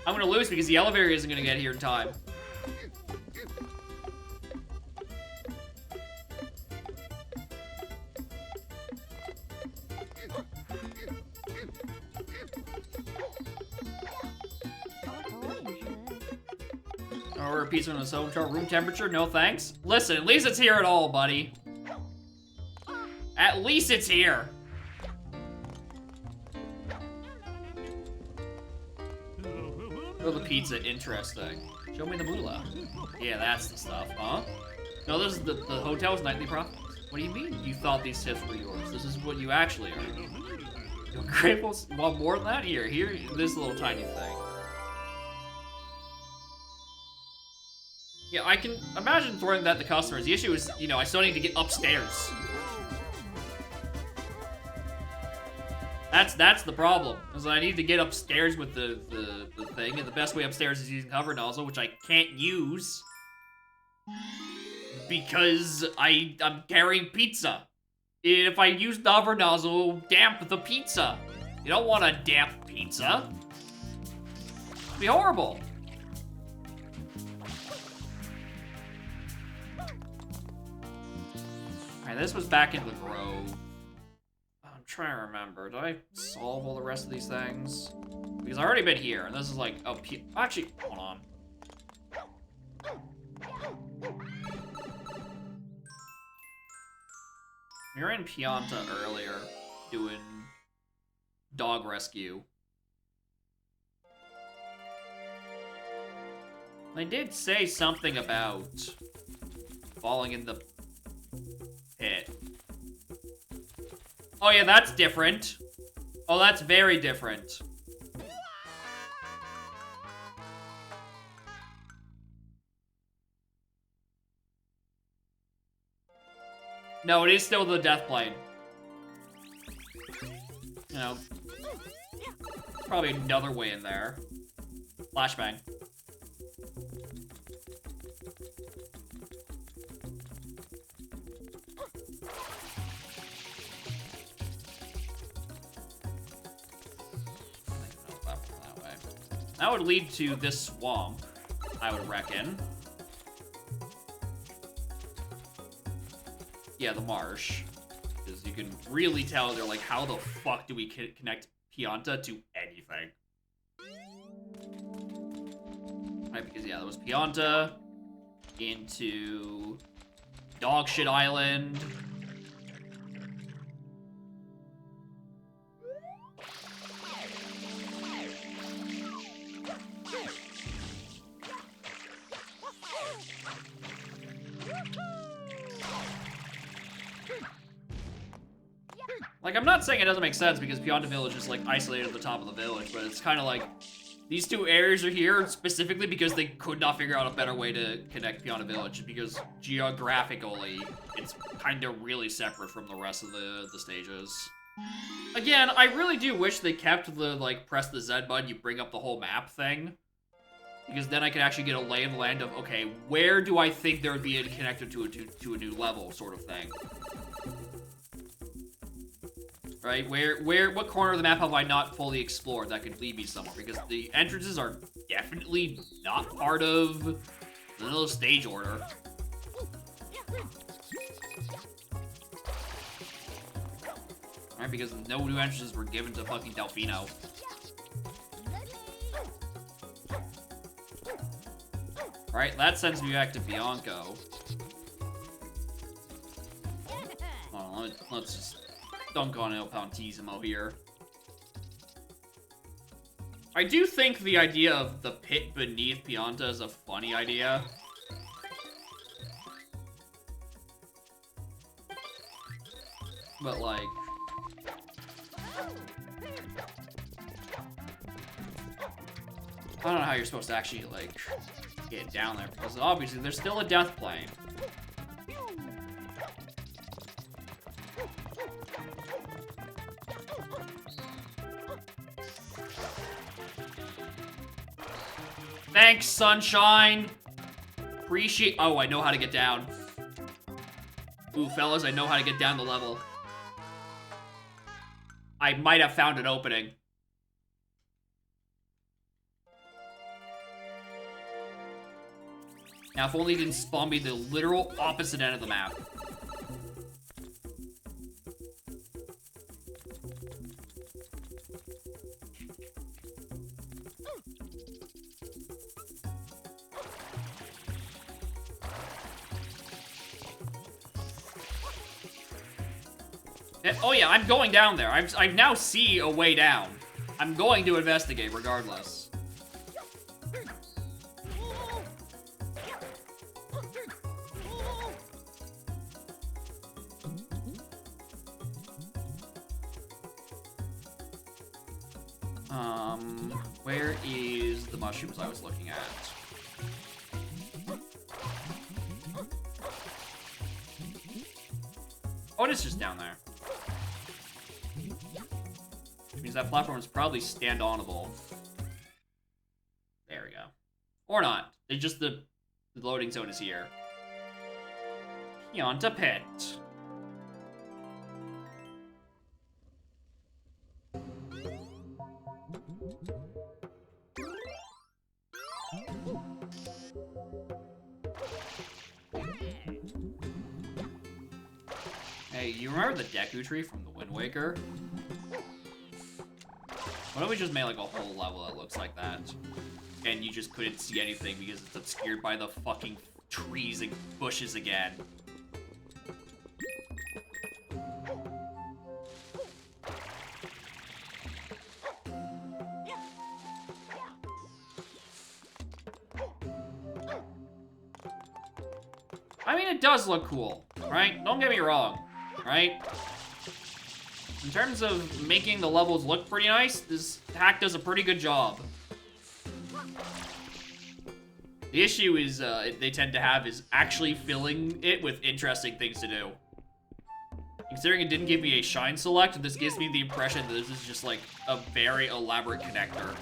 I'm gonna lose because the elevator isn't gonna get here in time. Order pizza in a so chart room temperature? No thanks. Listen, at least it's here at all, buddy. At least it's here. Oh, the pizza, interesting. Show me the moolah. Yeah, that's the stuff, huh? No, this is the hotel's nightly profits. What do you mean? You thought these tips were yours? This is what you actually are. You're grateful? Want more than that? Here, this little tiny thing. Yeah, I can imagine throwing that to customers. The issue is, you know, I still need to get upstairs. That's the problem. Is I need to get upstairs with the thing, and the best way upstairs is using hover nozzle, which I can't use because I'm carrying pizza. If I use the hover nozzle, it'll damp the pizza. You don't want a damp pizza. It'd be horrible. Alright, this was back in the Grove. I'm trying to remember. Did I solve all the rest of these things? Because I've already been here, and this is like, oh, actually, hold on. We were in Pianta earlier, doing dog rescue. They did say something about falling in the pit. Oh yeah, that's different. Oh, that's very different. No, it is still the death plane. You know, probably another way in there. Flashbang. That would lead to this swamp, I would reckon. Yeah, the marsh. Because you can really tell they're like, how the fuck do we connect Pianta to anything? Right, because yeah, there was Pianta into Dogshit Island. Like, I'm not saying it doesn't make sense because Pianta Village is, like, isolated at the top of the village, but it's kind of like, these two areas are here specifically because they could not figure out a better way to connect Pianta Village, because geographically, it's kind of really separate from the rest of the stages. Again, I really do wish they kept the, like, press the Z button, you bring up the whole map thing. Because then I can actually get a lay of the land of, okay, where do I think there would be a connector to a new level, sort of thing. Right? What corner of the map have I not fully explored that could lead me somewhere? Because the entrances are definitely not part of the little stage order. Right? Because no new entrances were given to fucking Delfino. Right? That sends me back to Bianco. Hold on, let's just dunk on El Pountisimo here. I do think the idea of the pit beneath Pianta is a funny idea. But, like... I don't know how you're supposed to actually, like, get down there, because obviously there's still a death plane. Thanks, sunshine! Appreciate- oh, I know how to get down. Ooh, fellas, I know how to get down the level. I might have found an opening. Now, if only it didn't spawn me the literal opposite end of the map. Oh yeah, I'm going down there. I now see a way down. I'm going to investigate regardless. Where is the mushrooms I was looking at? Oh, it is just down there. Which means that platform is probably stand-onable. There we go. Or not. It's just the loading zone is here. Pianta Pit. Hey, you remember the Deku tree from the Wind Waker? Why don't we just make like a whole level that looks like that? And you just couldn't see anything because it's obscured by the fucking trees and bushes again. I mean, it does look cool, right? Don't get me wrong, right? In terms of making the levels look pretty nice, this hack does a pretty good job. The issue is, they tend to have is actually filling it with interesting things to do. Considering it didn't give me a shine select, this gives me the impression that this is just like a very elaborate connector.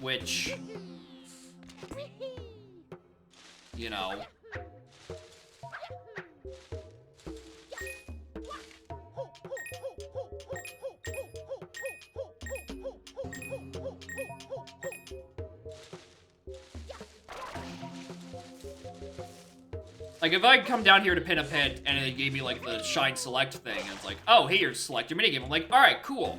Which, you know. Like, if I come down here to pin a pit, and it gave me, like, the shine select thing, and it's like, oh, here, select your minigame. I'm like, alright, cool.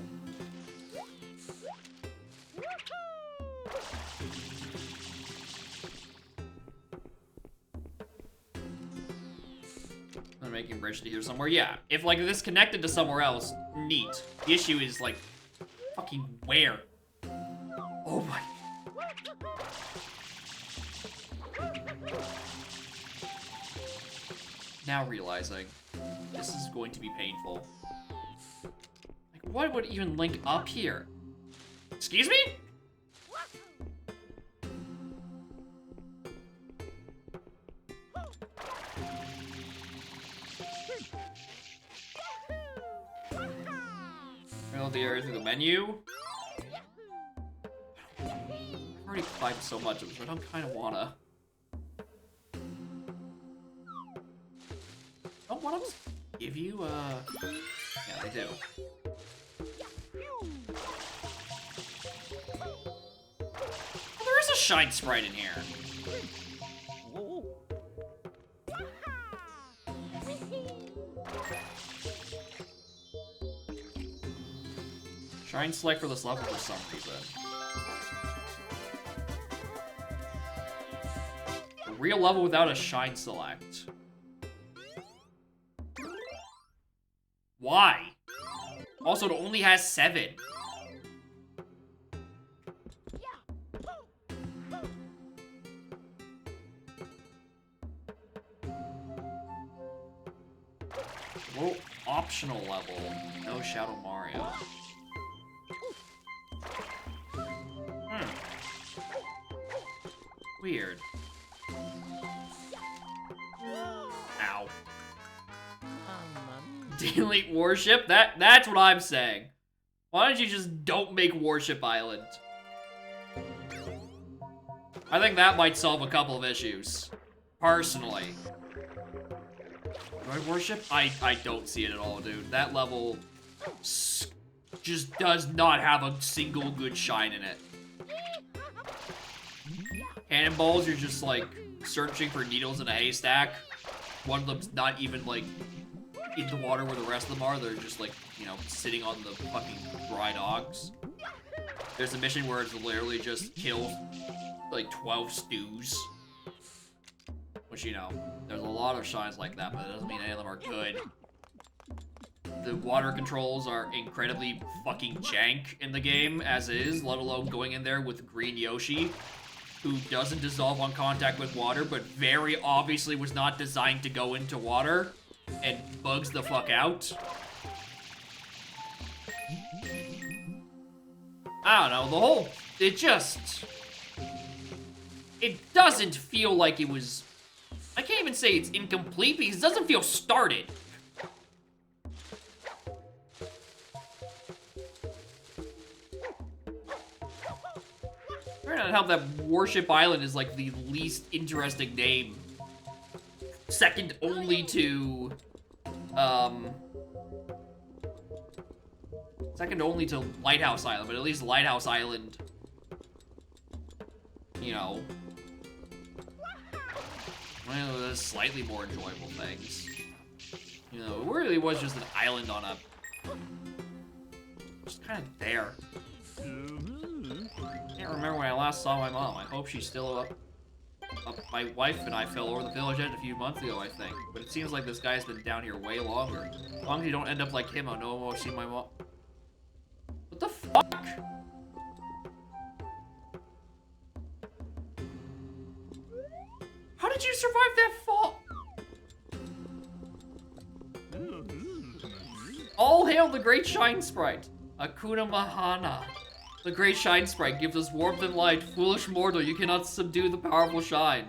I'm making a bridge to here somewhere. Yeah, if, like, this connected to somewhere else, neat. The issue is, like, fucking where? Oh my... now realizing this is going to be painful. Like, what would even link up here? Excuse me? Fill the area through the menu. I've already climbed so much of this, I don't kind of wanna. Don't one of them give you, yeah, they do. Oh, there is a shine sprite in here. Shine select for this level for some reason. A real level without a shine select. Why? Also, it only has 7. Low optional level. No Shadow Mario. Weird. Ow. Delete Warship? That's what I'm saying. Why don't you just don't make Warship Island? I think that might solve a couple of issues. Personally. Droid Warship? I don't see it at all, dude. That level just does not have a single good shine in it. Cannonballs, you're just like searching for needles in a haystack. One of them's not even like in the water where the rest of them are. They're just like, you know, sitting on the fucking dry dogs. There's a mission where it's literally just kill like 12 stews. Which, you know, there's a lot of shines like that, but it doesn't mean any of them are good. The water controls are incredibly fucking jank in the game as is, let alone going in there with Green Yoshi, who doesn't dissolve on contact with water, but very obviously was not designed to go into water, and bugs the fuck out. I don't know, the whole... It doesn't feel like it was... I can't even say it's incomplete, because it doesn't feel started. Trying to help that Warship Island is like the least interesting name. Second only to, Lighthouse Island, but at least Lighthouse Island, you know, one of the slightly more enjoyable things. You know, it really was just an island on a, just kind of there. I can't remember when I last saw my mom. I hope she's still up. My wife and I fell over the village edge a few months ago, I think. But it seems like this guy's been down here way longer. As long as you don't end up like him, I know I'll see my mom. What the fuck? How did you survive that fall? All hail the Great Shine Sprite. Akuna Mahana. The Great Shine Sprite gives us warmth and light. Foolish mortal, you cannot subdue the powerful shine.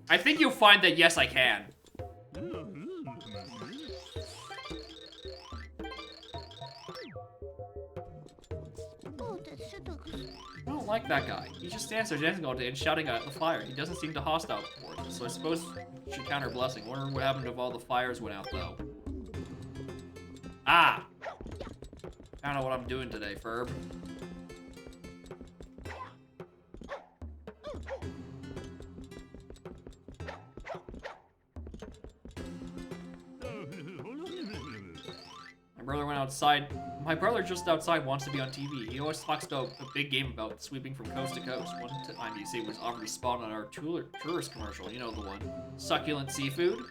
I think you'll find that yes, I can. I don't like that guy. He just stands there dancing all day and shouting at the fire. He doesn't seem to hostile toward us, so I suppose we should count our blessing. Wonder what happened if all the fires went out, though. Ah! I don't know what I'm doing today, Ferb. My brother went outside. My brother just outside wants to be on TV. He always talks about a big game about sweeping from coast to coast. One time he said was offered to spawn on our tourist commercial. You know the one. Succulent seafood.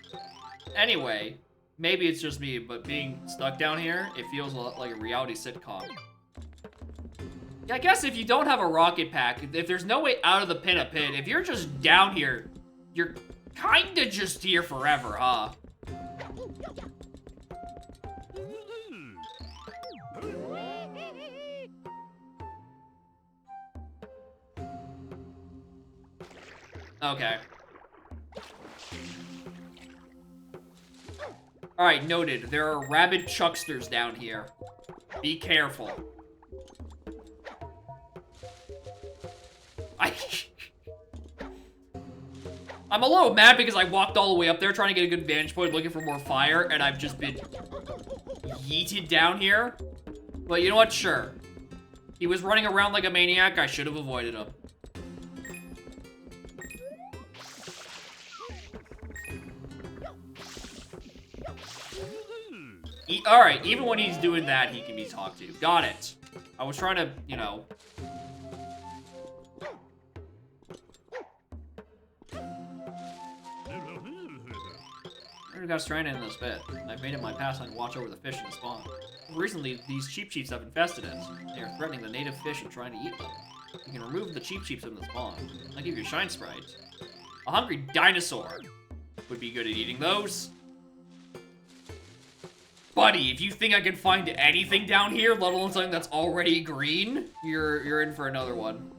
Anyway, maybe it's just me, but being stuck down here, it feels a lot like a reality sitcom. Yeah, I guess if you don't have a rocket pack, if there's no way out of the pit, if you're just down here, you're kinda just here forever, huh? Okay. Alright, noted. There are rabid chucksters down here. Be careful. I'm a little mad because I walked all the way up there trying to get a good vantage point looking for more fire, and I've just been yeeted down here. But you know what? Sure. He was running around like a maniac. I should have avoided him. Alright, even when he's doing that, he can be talked to. Got it. I was trying to, you know... I got stranded in this pit. I've made it my pastime to watch over the fish in the spawn. Recently, these cheap cheeps have infested it. They are threatening the native fish and trying to eat them. You can remove the cheap cheeps from the spawn. I'll give you a shine sprite. A hungry dinosaur would be good at eating those. Buddy, if you think I can find anything down here, let alone something that's already green, you're in for another one.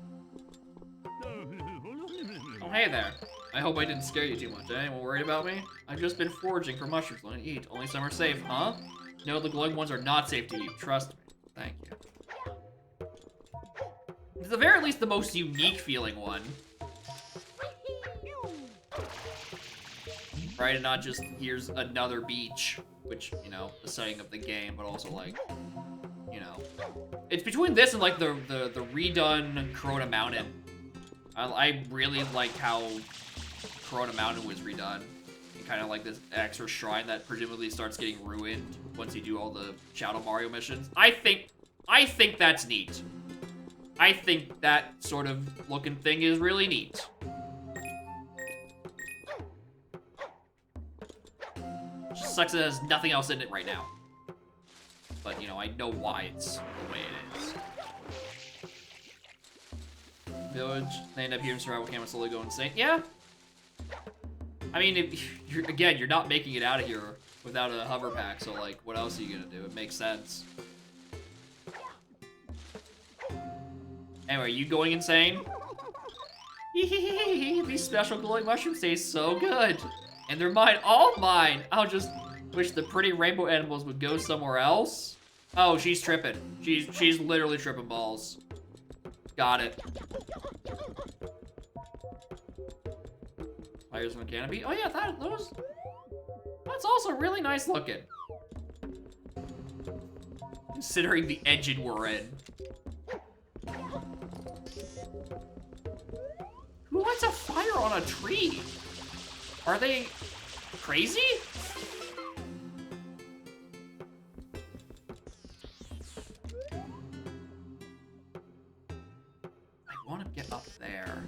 Oh, hey there. I hope I didn't scare you too much. Anyone worried about me? I've just been foraging for mushrooms to eat. Only some are safe, huh? No, the glowing ones are not safe to eat. Trust me. Thank you. It's the very least the most unique feeling one. Right, and not just, here's another beach. Which, you know, the setting of the game, but also, like, you know. It's between this and, like, the redone Corona Mountain. I really like how Corona Mountain was redone. And kind of like this extra shrine that presumably starts getting ruined once you do all the Shadow Mario missions. I think that's neat. I think that sort of looking thing is really neat. Just sucks that it has nothing else in it right now. But, you know, I know why it's the way it is. Village, they end up here in survival camp and slowly go insane. Yeah. I mean, if you're not making it out of here without a hover pack, so, like, what else are you gonna do? It makes sense. Anyway, you going insane? These special glowing mushrooms taste so good. And they're mine, all mine. I'll just wish the pretty rainbow animals would go somewhere else. Oh, she's tripping. She's literally tripping balls. Got it. Fires from a canopy. Oh yeah, that's also really nice looking. Considering the engine we're in. Who lights a fire on a tree? Are they crazy? I want to get up there.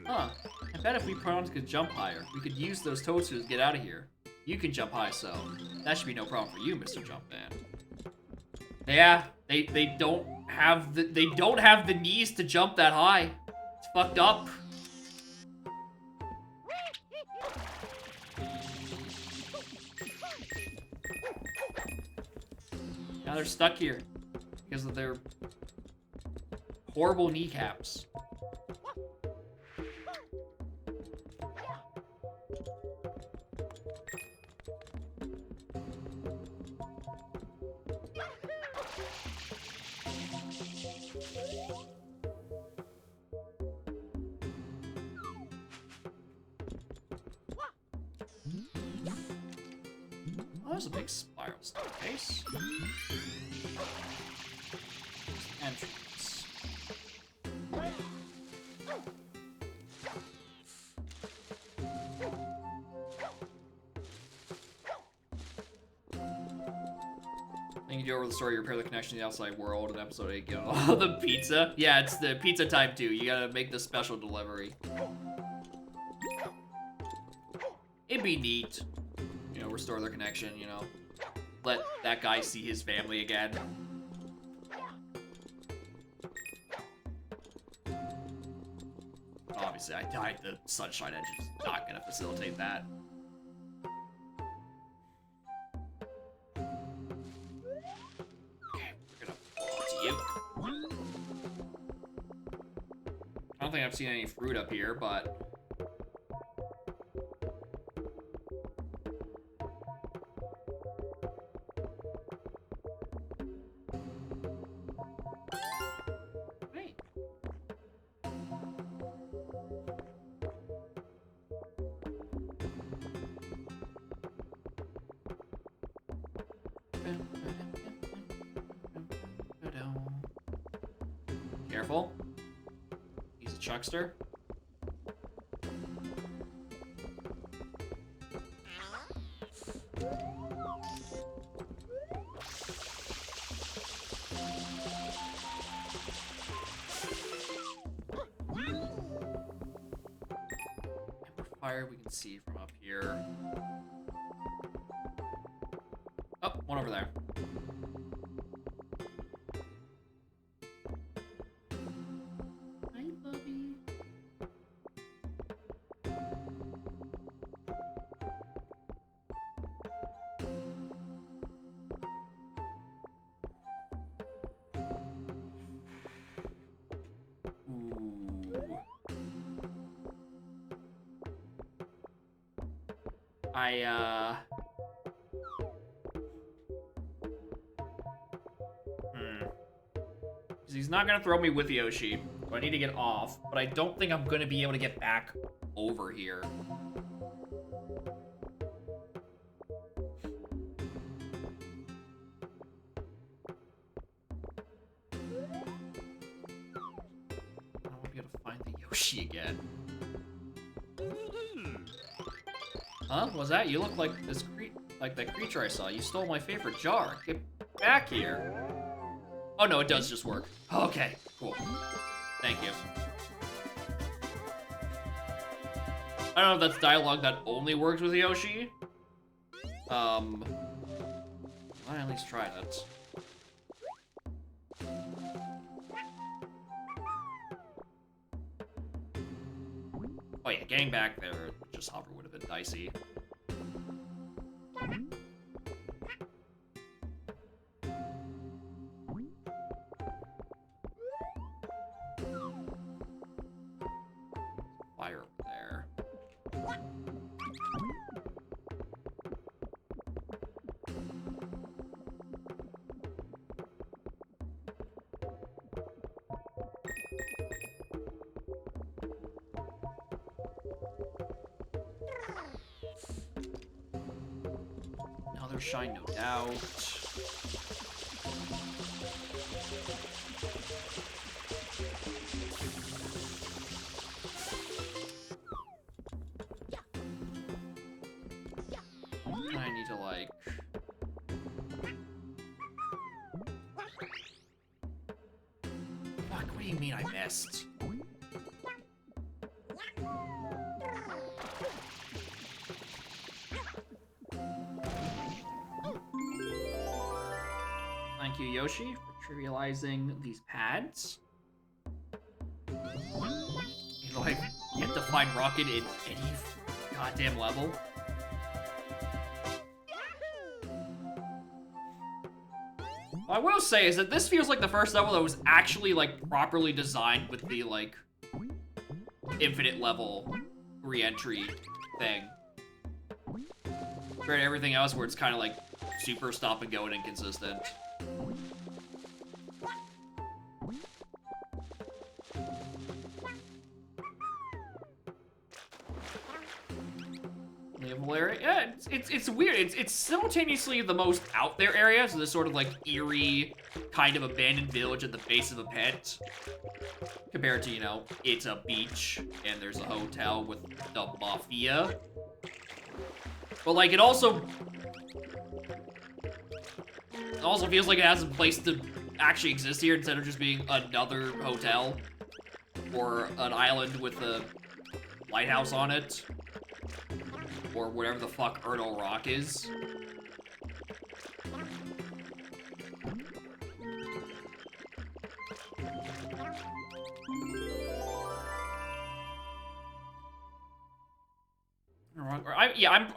Huh. I bet if we prawns could jump higher, we could use those toadstools to get out of here. You can jump high, so that should be no problem for you, Mr. Jumpman. Yeah, they don't have the knees to jump that high. It's fucked up. Now they're stuck here because of their horrible kneecaps. Oh, there's a big spiral staircase. Entrance. get over the story, you repair the connection to the outside world in episode 8. Get all the pizza. Yeah, it's the pizza time 2. You gotta make the special delivery. It'd be neat. You know, restore their connection, you know. Let that guy see his family again. Obviously, I died. The sunshine engine is not gonna facilitate that. Okay, we're gonna pull up to you. I don't think I've seen any fruit up here, but... Hey. Careful. He's a chuckster. Fire we can see from up here. Oh, one over there. Hi, Bubby. Ooh. He's not gonna throw me with Yoshi, so I need to get off, but I don't think I'm gonna be able to get back over here. I won't be able to find the Yoshi again. Huh? What was that? You look like this like that creature I saw. You stole my favorite jar. Get back here. Oh no, it does just work. Okay, cool. Thank you. I don't know if that's dialogue that only works with Yoshi. I at least try that. Oh yeah, getting back there, just hover would have been dicey. Fire over there. Another shine, no doubt. I need to, like... Fuck, what do you mean I missed? Thank you, Yoshi, for trivializing these pads. You know, like, you have to find Rocket in any goddamn level. What I will say is that this feels like the first level that was actually, like, properly designed with the, like, infinite level re-entry thing. Compared to everything else where it's kind of, like, super stop and go and inconsistent. Naval area? Yeah, it's weird. It's simultaneously the most out there area, so this sort of like eerie kind of abandoned village at the base of a pit. Compared to, you know, it's a beach and there's a hotel with the mafia. But like it also It also feels like it has a place to actually exist here instead of just being another hotel or an island with a lighthouse on it or whatever the fuck Erdo Rock is.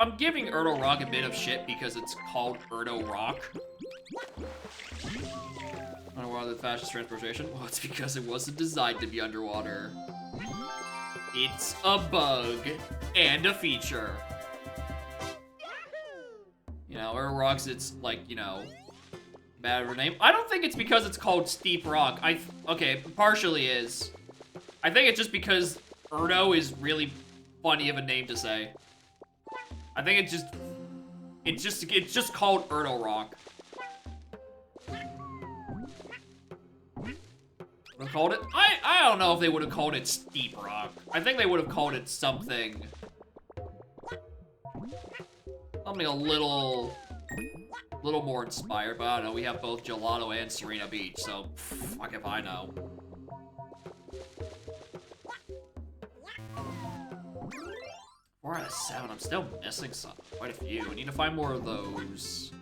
I'm giving Erdo Rock a bit of shit because it's called Erdo Rock. Underwater, the fastest transportation? Well, it's because it wasn't designed to be underwater. It's a bug and a feature. You know, Erdo Rock's, it's like, you know, bad of a name. I don't think it's because it's called Steep Rock. Okay, partially is. I think it's just because Erdo is really funny of a name to say. I think it's just called Erdo Rock. Would have called it? I don't know if they would have called it Steep Rock. I think they would have called it something a little more inspired, but I don't know. We have both Gelato and Serena Beach, so fuck if I know. 4 out of 7. I'm still missing some. Quite a few. I need to find more of those.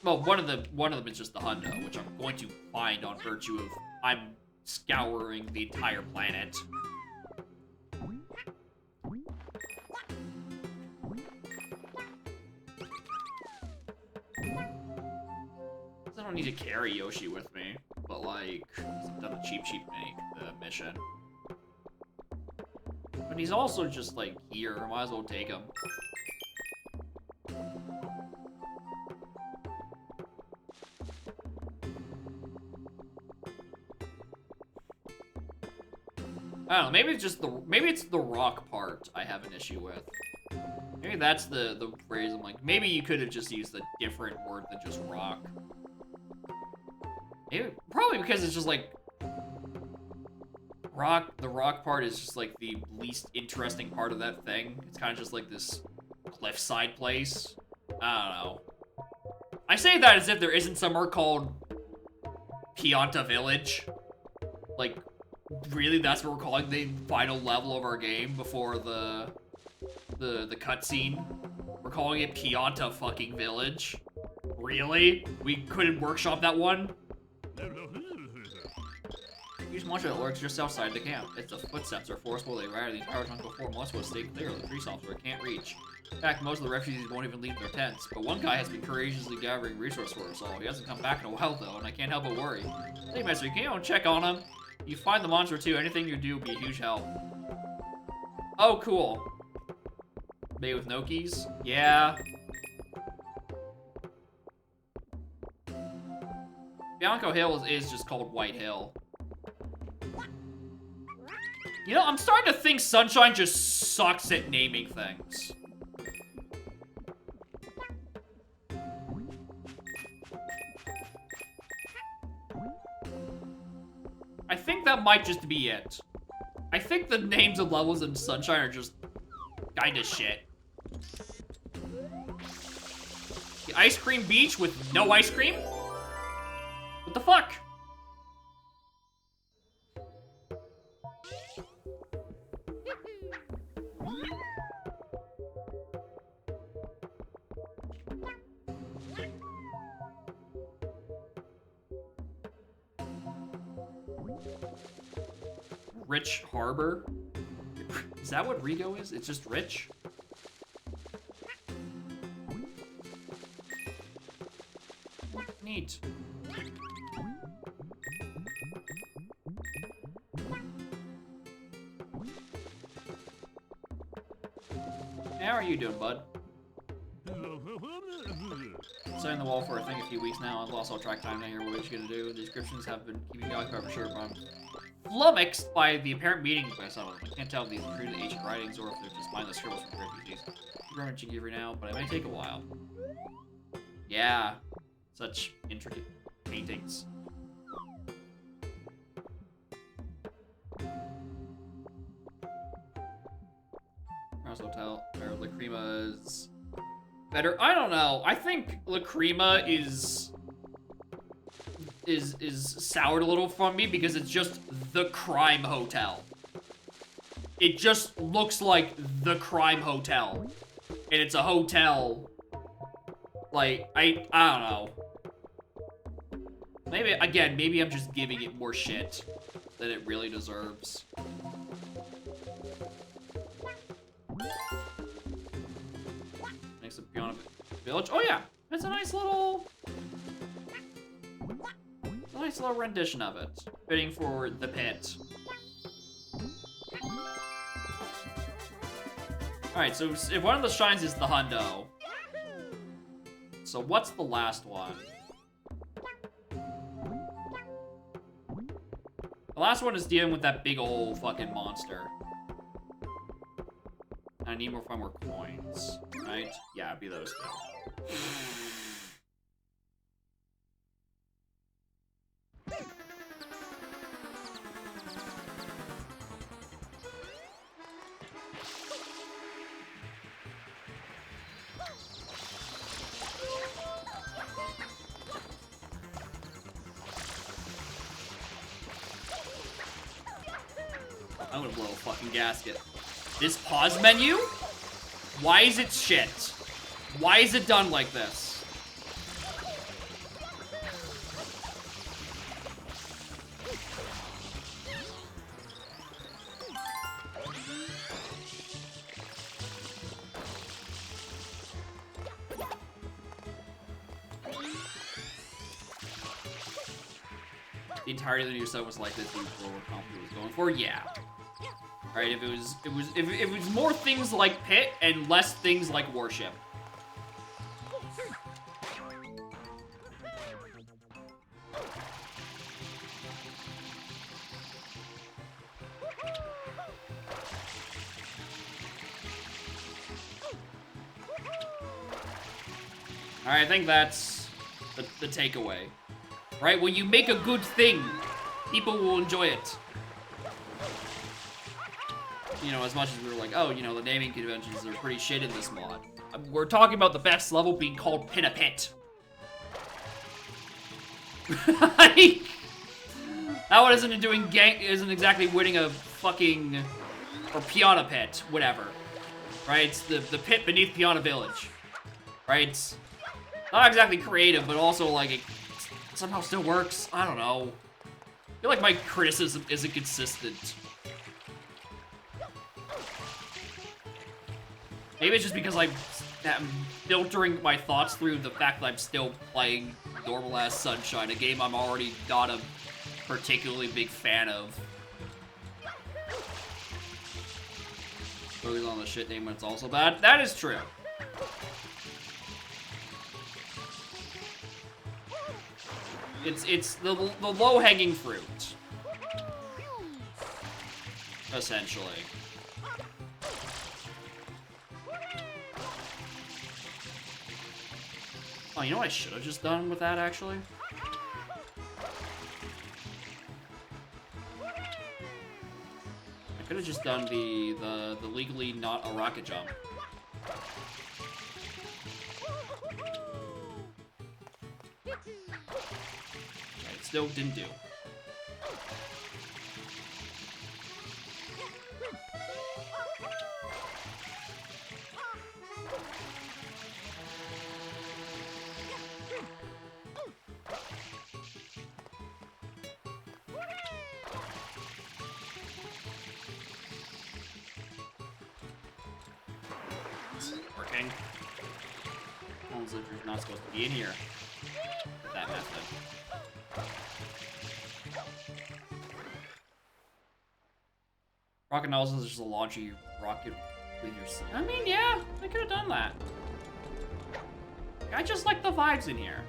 Well, one of them is just the hundo, which I'm going to find on virtue of I'm scouring the entire planet. I don't need to carry Yoshi with me, but like, I've done a cheap mission. But he's also just like here. I might as well take him. I don't know, maybe it's the rock part I have an issue with. Maybe that's the phrase I'm like, maybe you could have just used a different word than just rock. Maybe, probably because it's just like the rock part is just like the least interesting part of that thing. It's kind of just like this cliffside place. I don't know. I say that as if there isn't somewhere called Pianta Village. Like, really, that's what we're calling the final level of our game before the cutscene. We're calling it Pianta fucking Village. Really? We couldn't workshop that one? Use much of it lurks just outside the camp. Its footsteps are forceful, they ride the entire chunk before most will stay clear of the tree stumps where it can't reach. In fact, most of the refugees won't even leave their tents, but one guy has been courageously gathering resources for us all. He hasn't come back in a while though, and I can't help but worry. Hey Mister, can you go and check on him? You find the monster too, anything you do would be a huge help. Oh, cool. Maybe with no keys? Yeah. Bianco Hill is just called White Hill. You know, I'm starting to think Sunshine just sucks at naming things. I think that might just be it. I think the names of levels in Sunshine are just kinda shit. The Ice Cream Beach with no ice cream? What the fuck? Rich Harbor? Is that what Rigo is? It's just rich? Neat. How are you doing, bud? Setting the wall for a thing a few weeks now. I've lost all track time now here. What are you gonna do? The descriptions have been keeping me occupied for sure, but I'm flummoxed by the apparent meaning by some of them. I can't tell if these are truly ancient writings or if they're just mindless scribbles from refugees. I'm rummaging every now, but it may take a while. Yeah, such intricate paintings. House Hotel, or Lacrima's better. I don't know. I think Lacrima is soured a little from me because it's just the crime hotel. It just looks like the crime hotel. And it's a hotel. Like, I don't know. Maybe, again, maybe I'm just giving it more shit than it really deserves. Next to Piano Village. Oh yeah, it's a nice little rendition of it. Fitting for the pit. Alright, so if one of the shrines is the hundo. So what's the last one? The last one is dealing with that big old fucking monster. I need more 5 more coins, right? Yeah, it'd be those two. I'm gonna blow a fucking gasket. This pause menu? Why is it shit? Why is it done like this? The entirety of the new set was like this. The company was going for, yeah. Right, if it was more things like Pit and less things like Warship. Alright, I think that's the takeaway. Right, when you make a good thing, people will enjoy it. You know, as much as we were like, oh, you know, the naming conventions are pretty shit in this mod. We're talking about the best level being called Pin a Pit. Like, that one isn't exactly winning a fucking, or Piana Pit, whatever. Right, it's the pit beneath Piana Village. Right, it's not exactly creative, but also, like, it somehow still works. I don't know. I feel like my criticism isn't consistent. Maybe it's just because I'm filtering my thoughts through the fact that I'm still playing normal-ass Sunshine, a game I'm already not a particularly big fan of. Focus on the shit name when it's also bad. That is true. It's the low-hanging fruit. Essentially. Oh, you know what I should have just done with that, actually? I could have just done the legally not a rocket jump. It still didn't do. Working. Homes that you're not supposed to be in here. With that method. Rocket nozzle is just a launchy rocket with your... I mean, yeah, I could have done that. I just like the vibes in here.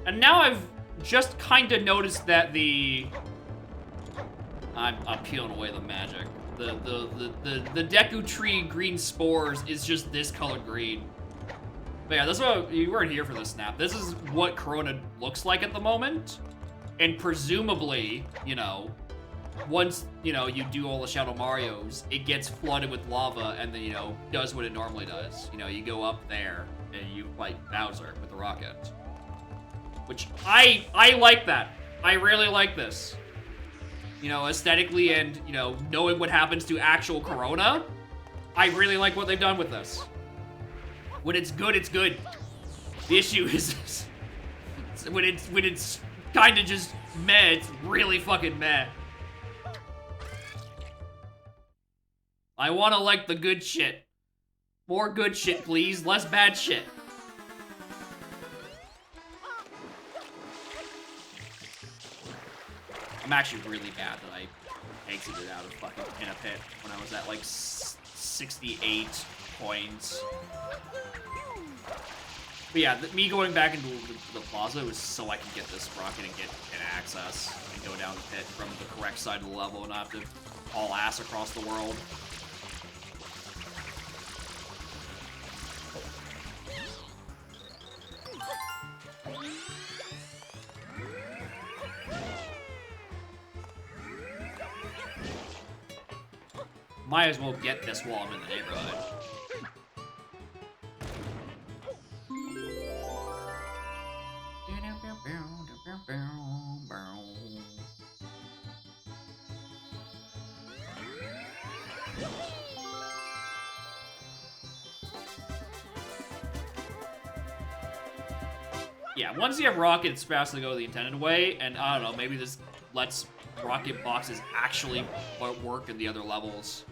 And now I've just kind of noticed that the... I'm peeling away the magic. The Deku Tree green spores is just this color green. But yeah, this is what, you weren't here for this snap. This is what Corona looks like at the moment. And presumably, you know, once, you know, you do all the Shadow Marios, it gets flooded with lava and then, you know, does what it normally does. You know, you go up there and you fight Bowser with the rocket. Which, I like that. I really like this. You know, aesthetically and, you know, knowing what happens to actual Corona, I really like what they've done with this. When it's good, it's good. The issue is when it's kind of just meh, it's really fucking meh. I want to like the good shit. More good shit, please. Less bad shit. I'm actually really bad that I exited out of fucking in a pit when I was at like 68 points. But yeah, me going back into the plaza was so I could get this rocket and get an access and go down the pit from the correct side of the level and not have to haul ass across the world. Might as well get this while I'm in the neighborhood. Yeah, once you have rockets fast to go the intended way, and I don't know, maybe this lets rocket boxes actually work in the other levels.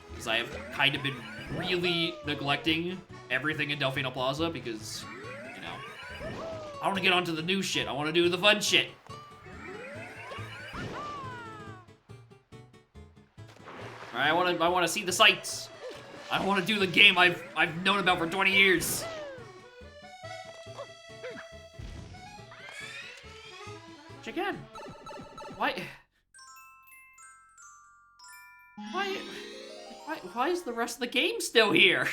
Because I have kind of been really neglecting everything in Delfino Plaza because, you know, I want to get onto the new shit. I want to do the fun shit. Alright, I want to see the sights. I want to do the game I've known about for 20 years. Which again, why is the rest of the game still here?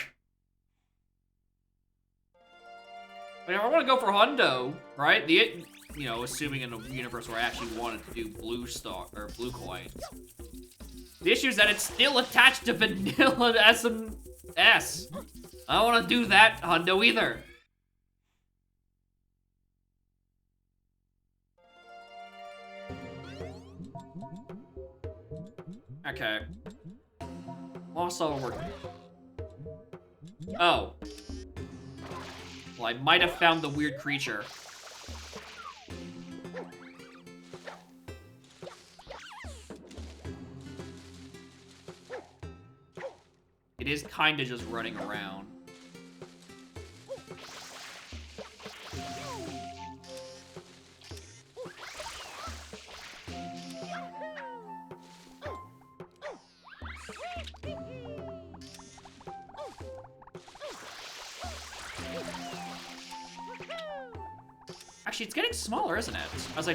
I mean, if I want to go for Hundo, right? You know, assuming in a universe where I actually wanted to do blue coins. The issue is that it's still attached to vanilla SMS. I don't want to do that Hundo either. Okay. Lost all work. Oh. Well, I might have found the weird creature. It is kind of just running around. Actually, it's getting smaller, isn't it? As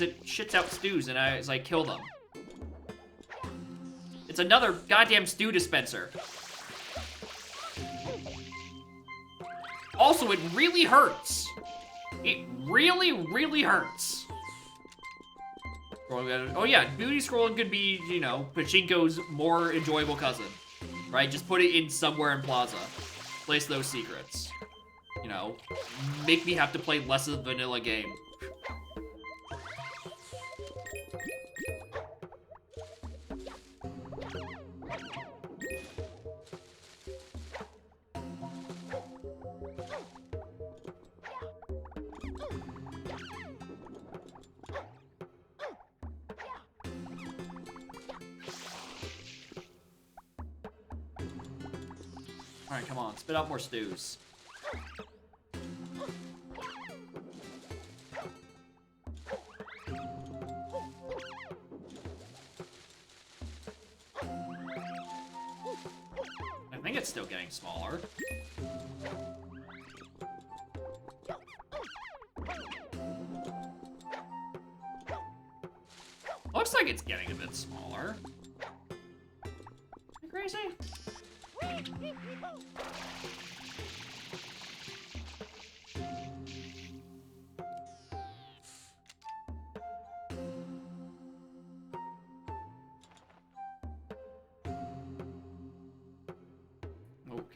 it shits out stews and as I kill them. It's another goddamn stew dispenser. Also, it really hurts. It really, really hurts. Oh yeah, booty scrolling could be, you know, Pachinko's more enjoyable cousin. Right? Just put it in somewhere in Plaza. Place those secrets. You know, make me have to play less of the vanilla game. Alright, come on, spit out more stews. I think it's still getting smaller. Looks like it's getting a bit smaller. Am I crazy?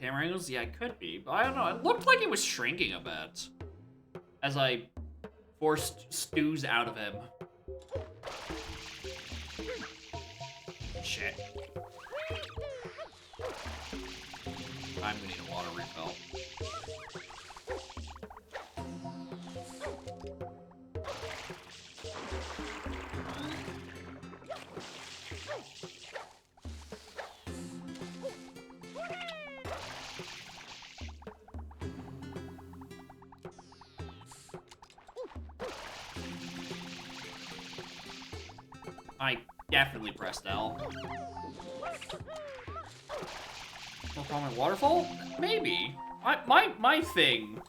camera angles? Yeah, it could be, but I don't know. It looked like it was shrinking a bit as I forced stews out of him. Shit. I'm gonna need a water refill. I definitely pressed L. No problem waterfall? Maybe. My thing,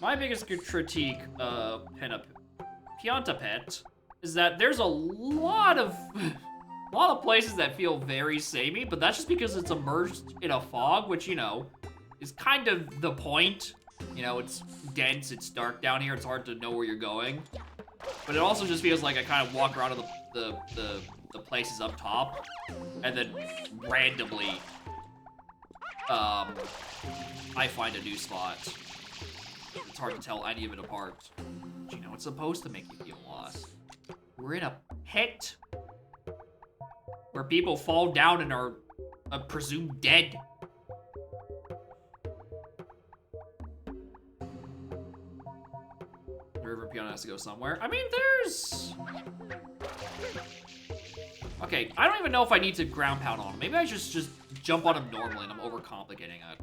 my biggest critique of Pianta Pet is that there's a lot of places that feel very samey, but that's just because it's immersed in a fog, which, you know, is kind of the point. You know, it's dense, it's dark down here, it's hard to know where you're going. But it also just feels like I kind of walk around to the places up top, and then randomly, I find a new spot. It's hard to tell any of it apart. But, you know, it's supposed to make you feel lost. We're in a pit where people fall down and are presumed dead. The river piano has to go somewhere. I mean, there's... Okay, I don't even know if I need to ground pound on him. Maybe I just jump on him normally and I'm overcomplicating it.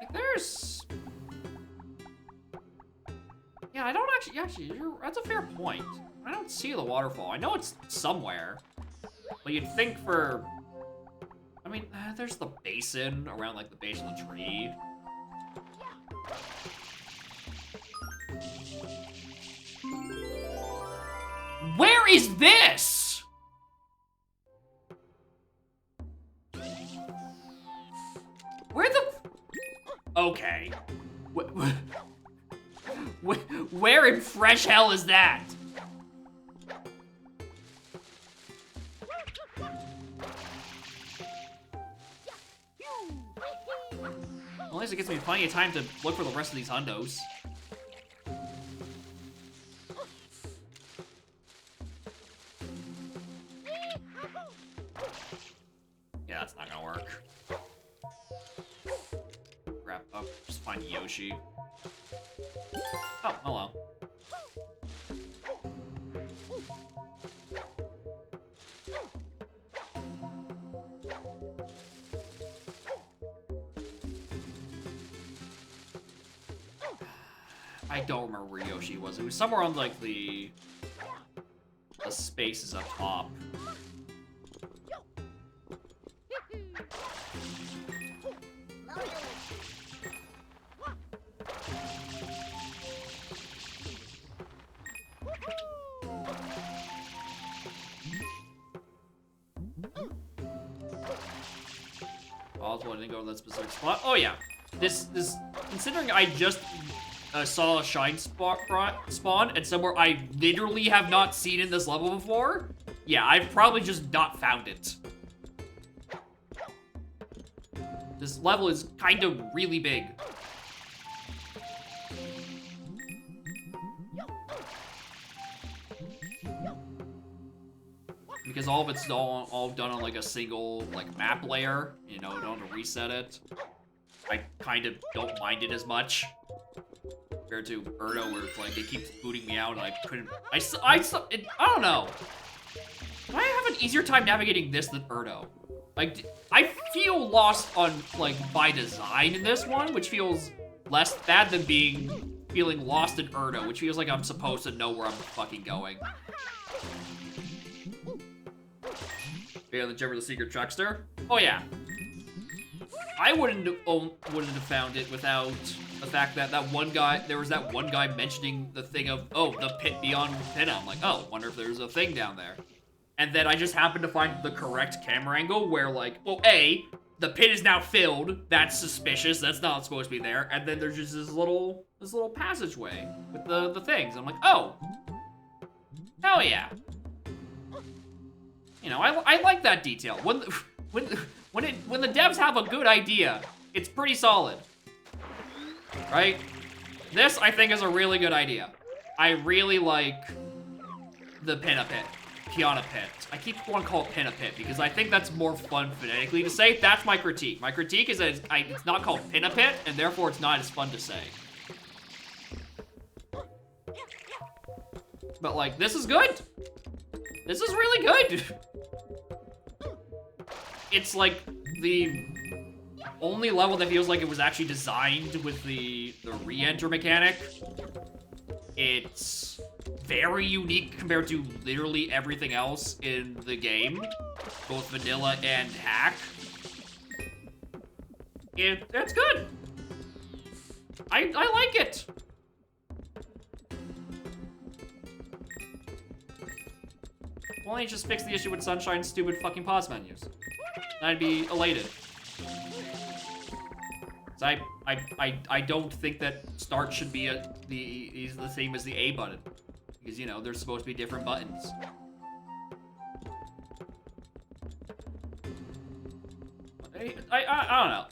Like, there's... Yeah, I don't actually, that's a fair point. I don't see the waterfall. I know it's somewhere. But you'd think for... I mean, there's the basin around, like, the base of the tree. Where is this? Where the... Okay. Where in fresh hell is that? Well, at least it gives me plenty of time to look for the rest of these hundos. Yeah, that's not gonna work. Wrap up, just find Yoshi. Oh, hello. I don't remember where Yoshi was. It was somewhere on, like, the spaces up top. Also, I didn't go to that specific spot. Oh yeah, this considering I just saw a shine spawn and somewhere I literally have not seen in this level before. Yeah, I've probably just not found it. This level is kind of really big. Because all of it's all done on like a single like map layer, you know, don't have to reset it. I kind of don't mind it as much compared to Erdo, where it's like it keeps booting me out and I couldn't. I don't know. Do I have an easier time navigating this than Erdo? Like, I feel lost on like by design in this one, which feels less bad than feeling lost in Erdo, which feels like I'm supposed to know where I'm fucking going. Yeah, the Jumper the Secret Truckster. Oh yeah. I wouldn't have found it without the fact that there was that one guy mentioning the thing of, oh, the pit beyond the pit. I'm like, oh, wonder if there's a thing down there. And then I just happened to find the correct camera angle where, like, well, A, the pit is now filled. That's suspicious. That's not supposed to be there. And then there's just this little passageway with the things. I'm like, oh, hell yeah. You know, I like that detail. when the devs have a good idea, it's pretty solid. Right? This, I think, is a really good idea. I really like the Piana Pit. I keep wanting to call it Piana Pit because I think that's more fun phonetically to say. That's my critique. My critique is that it's not called Piana Pit, and therefore it's not as fun to say. But, like, this is good. This is really good. It's, like, the only level that feels like it was actually designed with the re-enter mechanic. It's very unique compared to literally everything else in the game, both vanilla and hack. It's good. I like it. Why don't you just fix the issue with Sunshine's stupid fucking pause menus? I'd be elated. So I don't think that start should be the same as the A button. Because, you know, there's supposed to be different buttons. I don't know.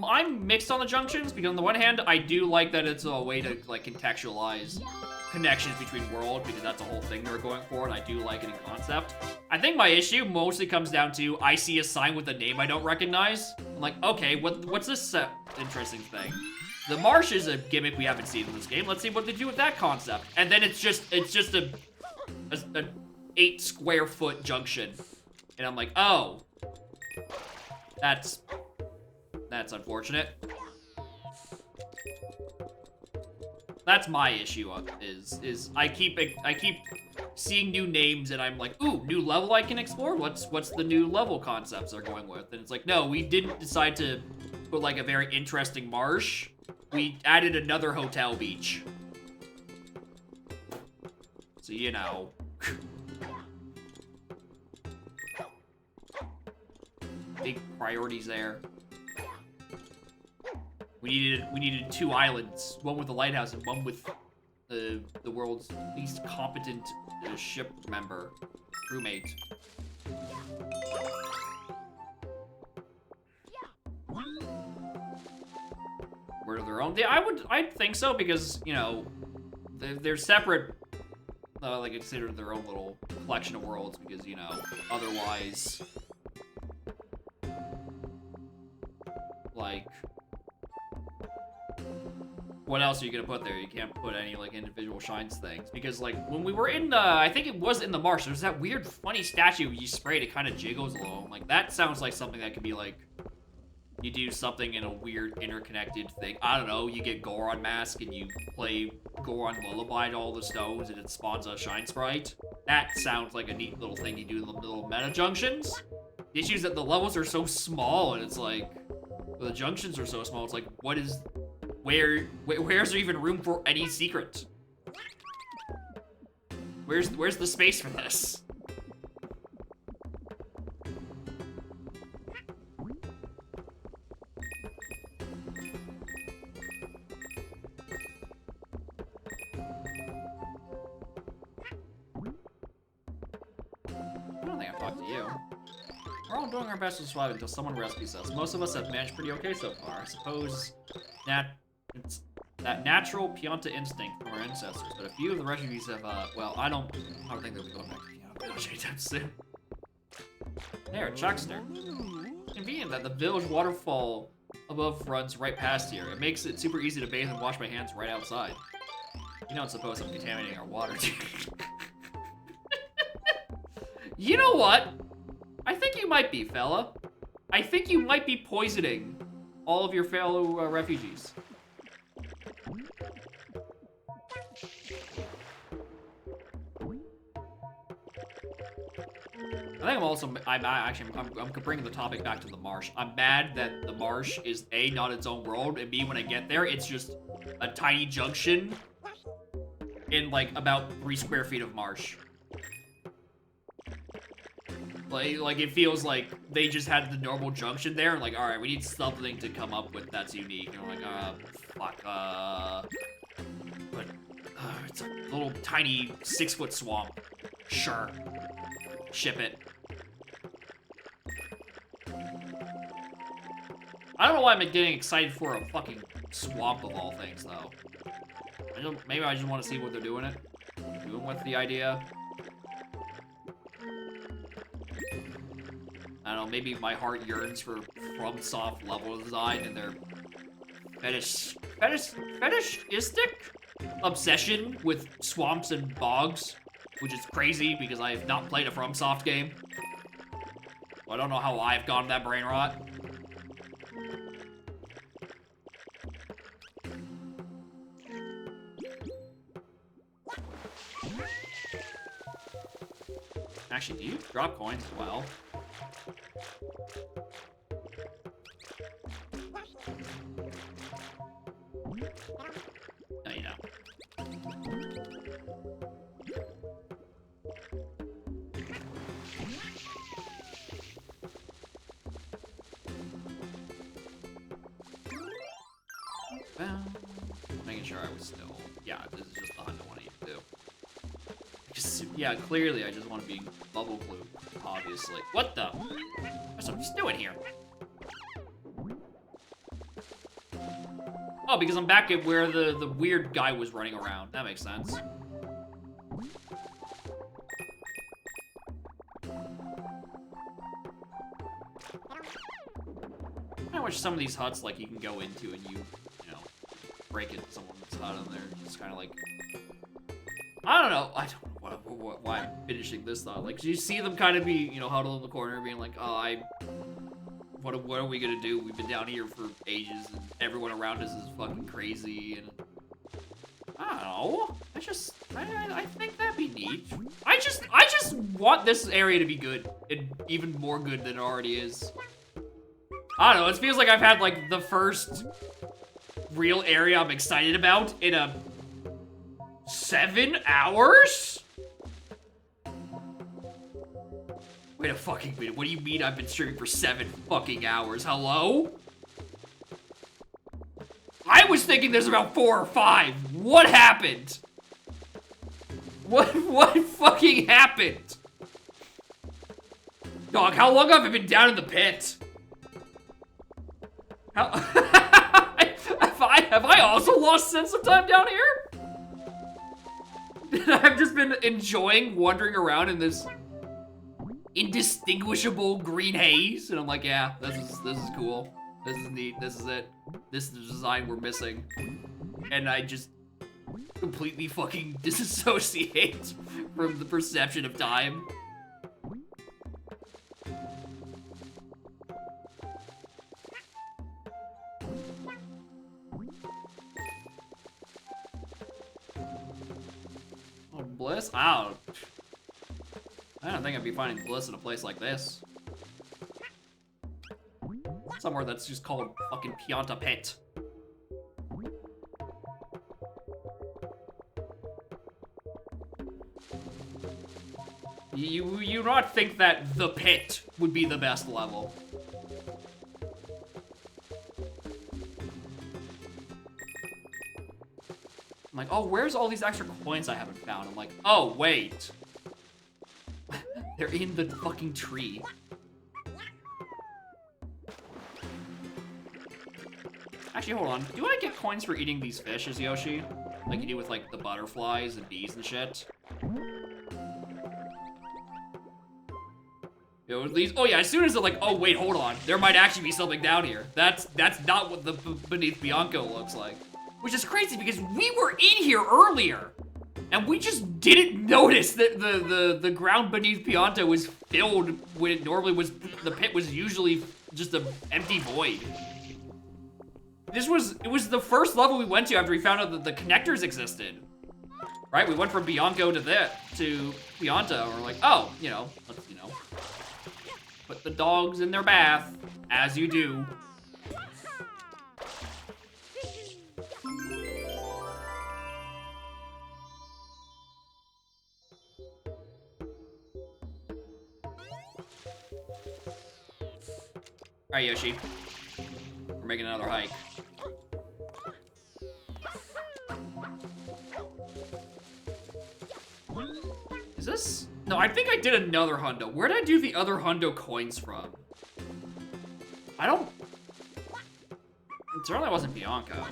I'm mixed on the junctions because on the one hand, I do like that it's a way to, like, contextualize connections between worlds because that's a whole thing they're going for, and I do like it in concept. I think my issue mostly comes down to I see a sign with a name I don't recognize. I'm like, okay, what's this interesting thing? The marsh is a gimmick we haven't seen in this game. Let's see what they do with that concept. And then it's just a 8 square foot junction, and I'm like, oh, that's unfortunate. That's my issue. Is I keep seeing new names and I'm like, ooh, new level I can explore. What's the new level concepts they're going with? And it's like, no, we didn't decide to put like a very interesting marsh. We added another hotel beach. So you know. Big priorities there. We needed 2 islands, one with a lighthouse and one with the world's least competent ship member, crewmate. Were their own? I'd think so because, you know, they're separate. Like consider their own little collection of worlds because, you know, otherwise, like, what else are you gonna put there? You can't put any, like, individual shines things. Because, like, when we were in the, I think it was in the marsh, there's that weird, funny statue you sprayed, it kind of jiggles along. Like, that sounds like something that could be, like, you do something in a weird, interconnected thing. I don't know, you get Goron Mask and you play Goron Lullaby to all the stones and it spawns a shine sprite. That sounds like a neat little thing you do in the little meta junctions. The issue is that the levels are so small and it's like, the junctions are so small, it's like, where's there even room for any secret? Where's the space for this? I don't think I've talked to you. We're all doing our best to survive until someone rescues us. Most of us have managed pretty okay so far. I suppose it's that natural Pianta instinct from our ancestors, but a few of the refugees have, well, I don't think they'll be going back to Pianta anytime soon. There, Chuckster. Convenient that the village waterfall above runs right past here. It makes it super easy to bathe and wash my hands right outside. You don't suppose I'm contaminating our water, do you? You know what? I think you might be, fella. I think you might be poisoning all of your fellow refugees. I think I'm bringing the topic back to the marsh. I'm mad that the marsh is A, not its own world, and B, when I get there, it's just a tiny junction in like about 3 square feet of marsh. Like it feels like they just had the normal junction there, and like, all right, we need something to come up with that's unique. And I'm like, fuck, but it's a little tiny 6-foot swamp. Sure, ship it. I don't know why I'm getting excited for a fucking swamp of all things, though. Maybe I just want to see what they're doing with the idea. I don't know, maybe my heart yearns for FromSoft level design and their fetishistic obsession with swamps and bogs, which is crazy because I have not played a FromSoft game. So I don't know how I've gone that brain rot. Actually, do you drop coins as well? No, you don't. Well, making sure I was still... Yeah, this is just the hunt I want to do. Yeah, clearly I just want to be bubble glue, obviously. What the? What's I'm just doing here? Oh, because I'm back at where the weird guy was running around. That makes sense. I wish some of these huts, like, you can go into and you know, break it someone's hut in there. It's kind of like... I don't know. I don't know why I'm finishing this thought. Like, you see them kind of be, you know, huddled in the corner, being like, "Oh, what are we gonna do? We've been down here for ages, and everyone around us is fucking crazy." And I don't know. I think that'd be neat. I just want this area to be good, and even more good than it already is. I don't know. It feels like I've had like the first real area I'm excited about in a 7 hours? Wait a fucking minute. What do you mean I've been streaming for 7 fucking hours? Hello? I was thinking there's about 4 or 5. What happened? What fucking happened? Dog, how long have I been down in the pit? How have I also lost sense of time down here? I've just been enjoying wandering around in this indistinguishable green haze, and I'm like, yeah, this is cool. This is neat. This is it. This is the design we're missing. And I just completely fucking disassociate from the perception of time. Oh, bliss? I don't think I'd be finding bliss in a place like this. Somewhere that's just called fucking Pianta Pit. You not think that the pit would be the best level? I'm like, oh, where's all these extra coins I haven't found? I'm like, oh, wait. They're in the fucking tree. Actually, hold on. Do I get coins for eating these fishes, Yoshi? Like you do with, like, the butterflies and bees and shit? You know, these, oh yeah, as soon as they're like, oh wait, hold on. There might actually be something down here. That's not what the beneath Bianco looks like. Which is crazy because we were in here earlier. And we just didn't notice that the ground beneath Pianta was filled when it normally was, the pit was usually just an empty void. It was the first level we went to after we found out that the connectors existed. Right, we went from Bianco to Pianta, and we're like, oh, you know, let's, you know, put the dogs in their bath, as you do. Alright, Yoshi. We're making another hike. Is this? No, I think I did another hundo. Where did I do the other hundo coins from? I don't certainly wasn't Bianco.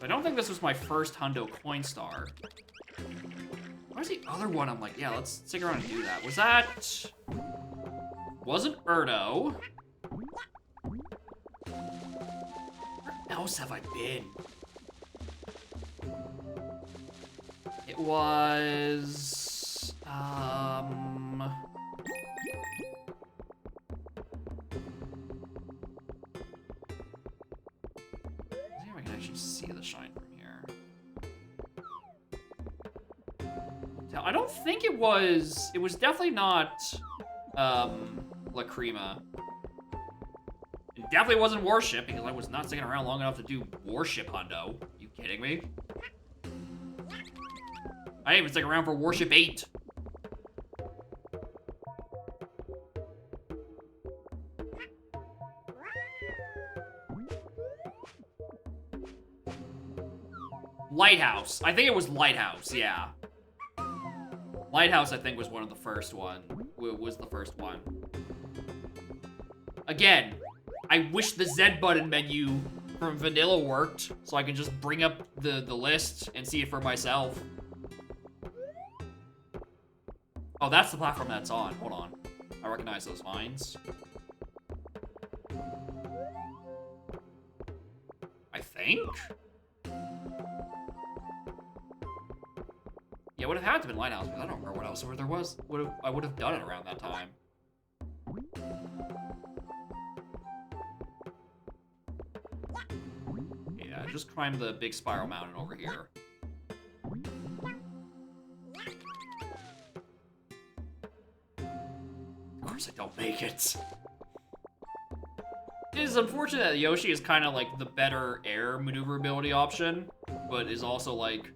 I don't think this was my first Hundo Coinstar. Where's the other one? I'm like, yeah, let's stick around and do that. Was that... Wasn't Erdo. Where else have I been? It was... I think I can actually see the shine from here. I don't think it was... It was definitely not... Lacrima. It definitely wasn't Warship, because I was not sticking around long enough to do Warship Hundo. You kidding me? I didn't even stick around for Warship 8. Lighthouse. I think it was Lighthouse, yeah. Lighthouse, I think, was one of the first one. Was the first one. Again, I wish the Z button menu from Vanilla worked, so I can just bring up the list and see it for myself. Oh, that's the platform that's on. Hold on. I recognize those vines. I think? Yeah, it would have had to have been Lighthouse, because I don't remember what else there was. I would have done it around that time. Yeah, just climb the big spiral mountain over here. Of course I don't make it. It is unfortunate that Yoshi is kind of like the better air maneuverability option, but is also like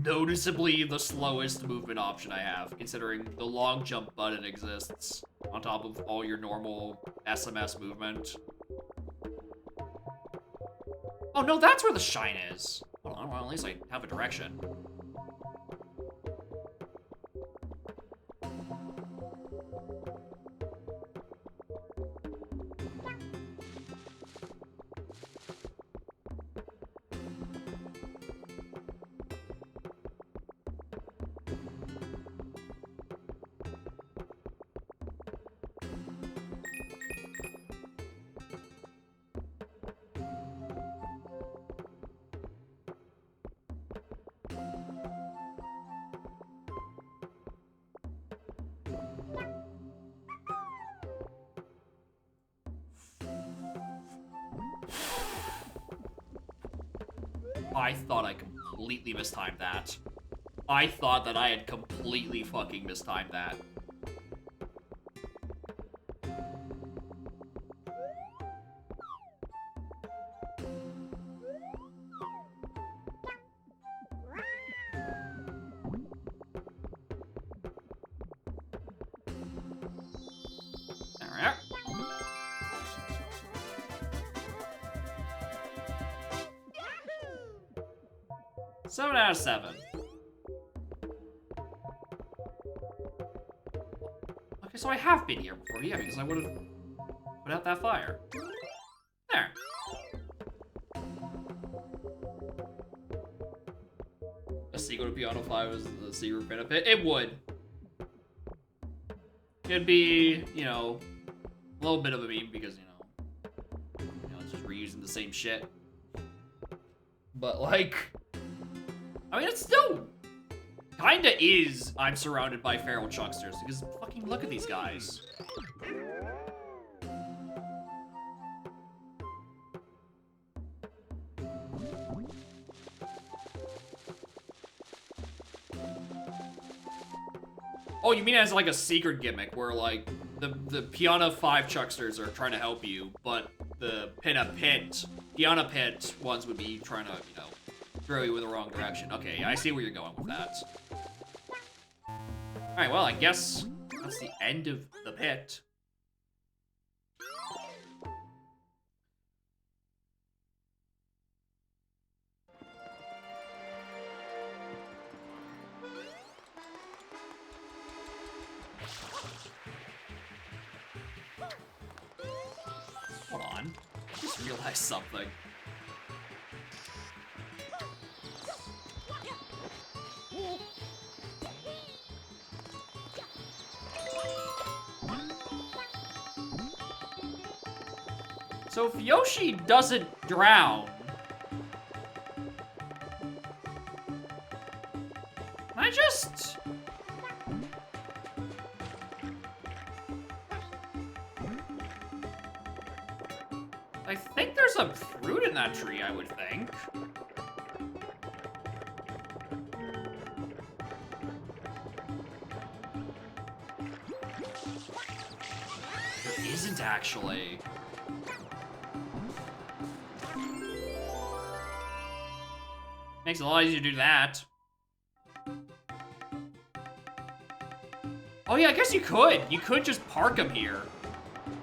noticeably the slowest movement option I have, considering the long jump button exists on top of all your normal SMS movement. Oh no, that's where the shine is. Hold on, well, at least I have a direction. I thought I completely mistimed that. I thought that I had completely fucking mistimed that. Alright. 7 out of 7. Okay, so I have been here before, yeah, because I would have put out that fire. There. A sequel to Piano 5 is the secret benefit. It would. It'd be, you know, a little bit of a meme because, you know, it's just reusing the same shit. But, like, I mean, it still kinda is I'm surrounded by feral chucksters, because fucking look at these guys. Oh, you mean as like a secret gimmick where like the Piana 5 chucksters are trying to help you, but the Piana Pit ones would be trying to, you know, throw you in the wrong direction. Okay, I see where you're going with that. Alright, well, I guess that's the end of the pit. Hold on. realized something. So if Yoshi doesn't drown, I just... I think there's a fruit in that tree, I would think. There isn't actually. Makes it a lot easier to do that. Oh yeah, I guess you could. You could just park him here.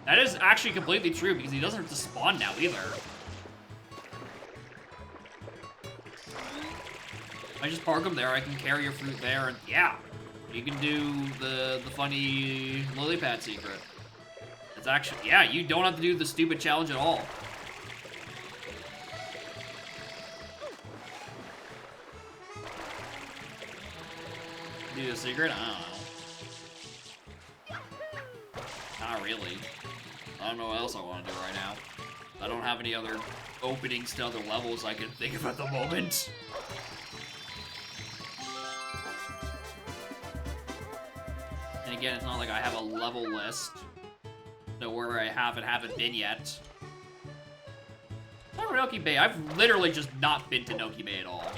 That is actually completely true because he doesn't have to spawn now either. I just park him there, I can carry your fruit there, and yeah. You can do the funny lily pad secret. It's actually, yeah, you don't have to do the stupid challenge at all. Do the secret? I don't know. Not really. I don't know what else I want to do right now. I don't have any other openings to other levels I can think of at the moment. And again, it's not like I have a level list. So where I haven't been yet. Not Noki Bay. I've literally just not been to Noki Bay at all.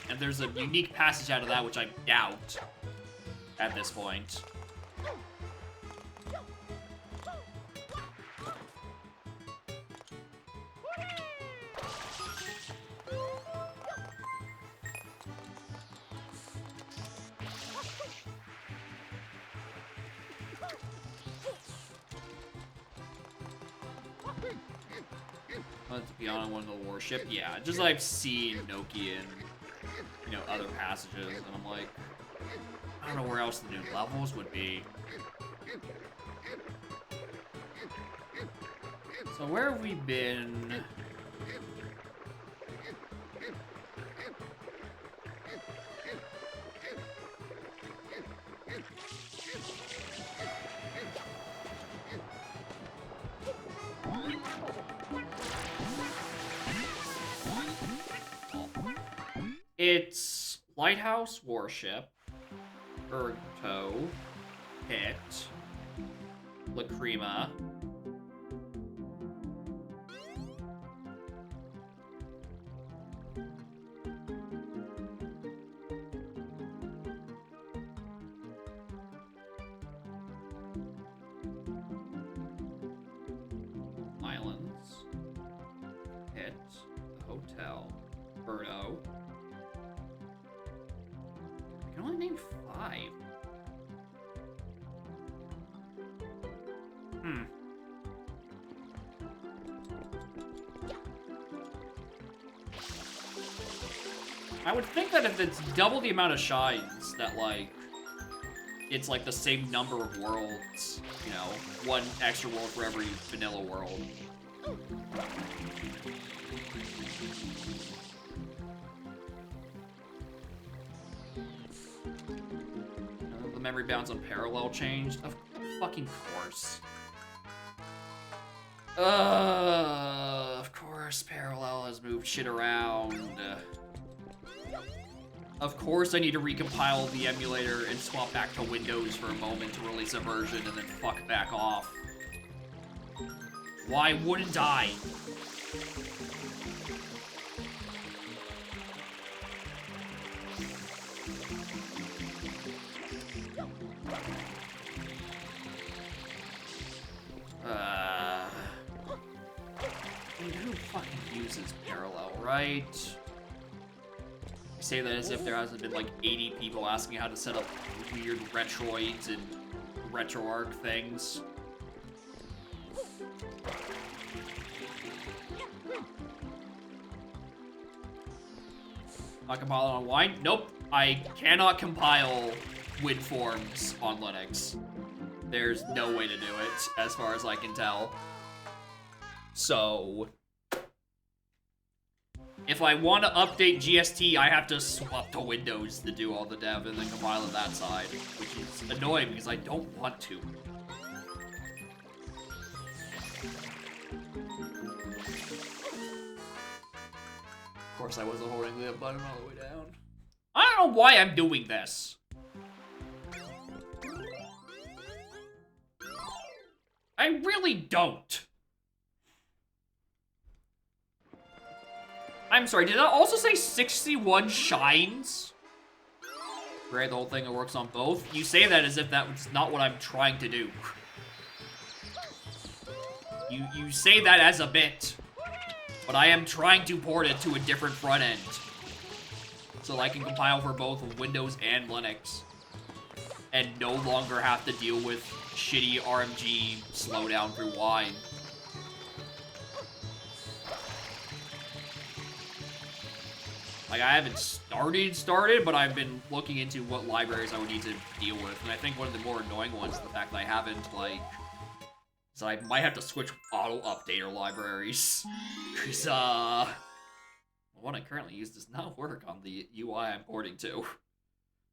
And there's a unique passage out of that, which I doubt at this point. To be on one of the warship, yeah, just I've seen Noki in, you know, other passages, and I'm like, I don't know where else the new levels would be. So where have we been? It's Lighthouse Warship, Ergto, Pit, Lacrima, Islands, Pit, the Hotel, Birdo. I can only name 5. I would think that if it's double the amount of shines, that, like, it's, like, the same number of worlds, you know, 1 extra world for every vanilla world. The memory bounds on parallel changed? Of fucking course. Of course parallel has moved shit around. Of course I need to recompile the emulator and swap back to Windows for a moment to release a version and then fuck back off. Why wouldn't I? Who fucking uses parallel, right? I say that as if there hasn't been like 80 people asking how to set up weird retroids and RetroArch things. Not compile on Wine? Nope. I cannot compile WinForms on Linux. There's no way to do it, as far as I can tell. So, if I want to update GST, I have to swap to Windows to do all the dev and then compile it that side, which is annoying because I don't want to. Of course, I wasn't holding the button all the way down. I don't know why I'm doing this. I really don't. I'm sorry, did I also say 61 shines? Right, the whole thing that works on both? You say that as if that was not what I'm trying to do. You say that as a bit, but I am trying to port it to a different front end. So I can compile for both Windows and Linux. And no longer have to deal with shitty RMG slowdown through wine. Like, I haven't started, but I've been looking into what libraries I would need to deal with. And I think one of the more annoying ones is the fact that I haven't, like... So I might have to switch auto-updater libraries. Because, the one I currently use does not work on the UI I'm porting to.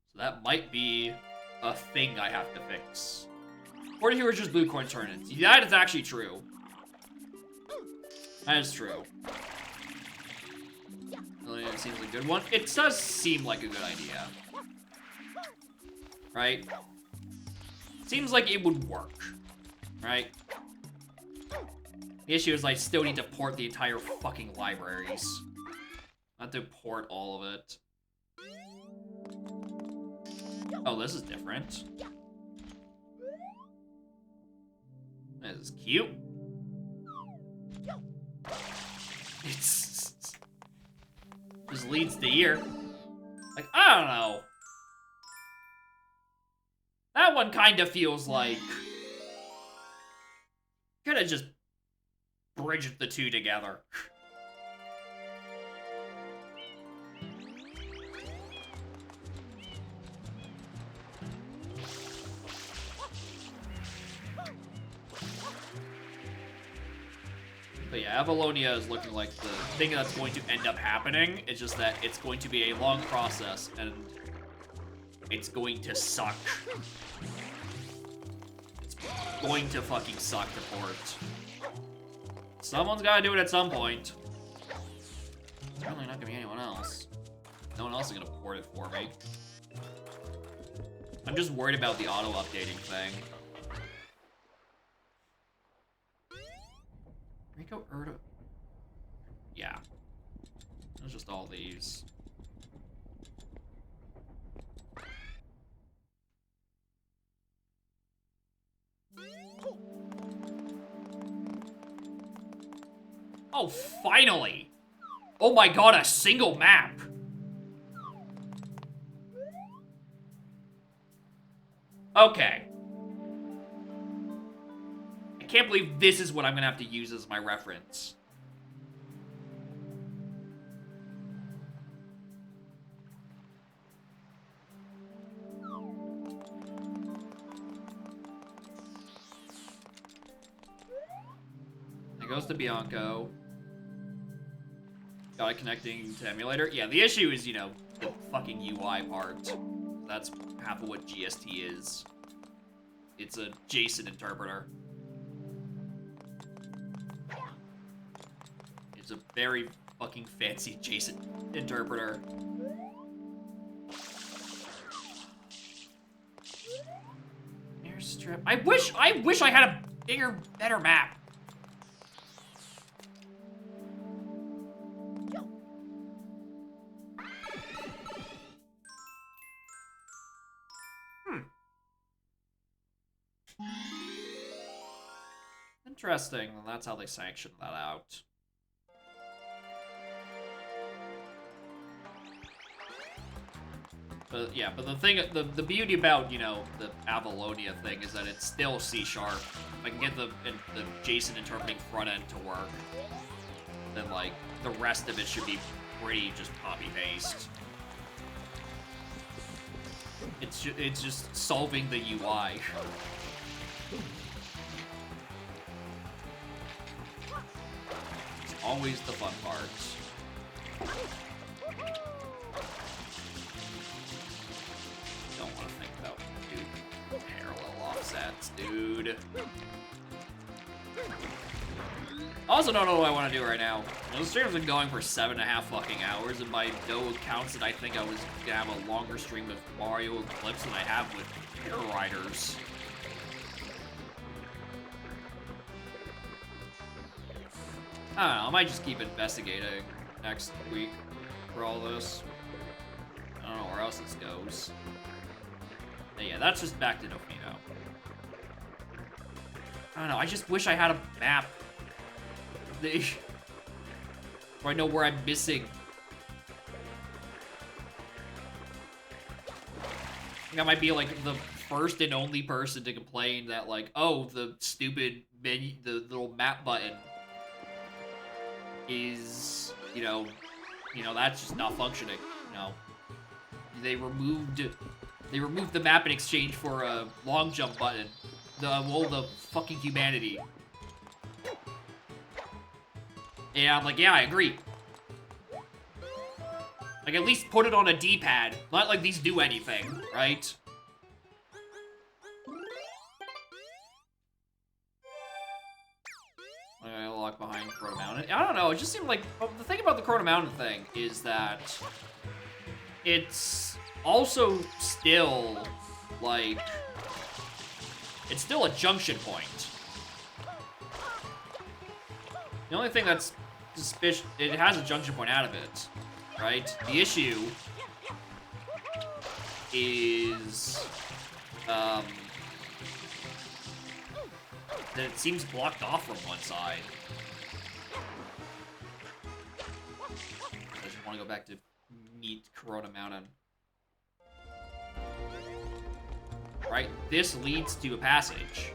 So that might be a thing I have to fix. 42 is just blue coin tournaments. That is actually true. That is true. It seems like a good one. It does seem like a good idea. Right? Seems like it would work. Right? The issue is I still need to port the entire fucking libraries. I have to port all of it. Oh, this is different. This is cute. It's... just leads to here. Like, I don't know. That one kind of feels like... could have just bridged the two together. But yeah, Avalonia is looking like the thing that's going to end up happening. It's just that it's going to be a long process, and it's going to suck. It's going to fucking suck to port. Someone's gotta do it at some point. Certainly not gonna be anyone else. No one else is gonna port it for me. I'm just worried about the auto-updating thing. Rico Erdo. Yeah. It's just all these. Oh, finally! Oh my god, a single map! Okay. I can't believe this is what I'm gonna have to use as my reference. It goes to Bianco. Got it connecting to emulator. Yeah, the issue is, you know, the fucking UI part. That's half of what GST is. It's a JSON interpreter. It's a very fucking fancy JSON interpreter. Airstrip. I wish I had a bigger, better map. Interesting. Well, that's how they sanctioned that out. But yeah, but the thing, the beauty about, you know, the Avalonia thing is that it's still C#. If I can get the JSON interpreting front end to work, then like the rest of it should be pretty just copy paste. It's just solving the UI. It's always the fun part. Don't want to think about, dude. Parallel offsets, dude. Also don't know what I want to do right now. The stream's been going for 7.5 fucking hours, and by no accounts that I think I was gonna have a longer stream with Mario Eclipse than I have with Air Riders. I don't know, I might just keep investigating next week for all this. I don't know where else this goes. But yeah, that's just back to Dofino. I don't know, I just wish I had a map. Where I know where I'm missing. I think I might be like the first and only person to complain that like, oh, the stupid menu, the little map button is, you know, that's just not functioning. You know, they removed the map in exchange for a long jump button. The fucking humanity. And I'm like, yeah, I agree. Like, at least put it on a D-pad. Not like these do anything, right? I lock behind Corona Mountain. I don't know, it just seemed like... the thing about the Corona Mountain thing is that... it's also still, like... it's still a junction point. The only thing that's suspicious... it has a junction point out of it, right? The issue is... that it seems blocked off from one side. I just want to go back to meet Corona Mountain. Right? This leads to a passage.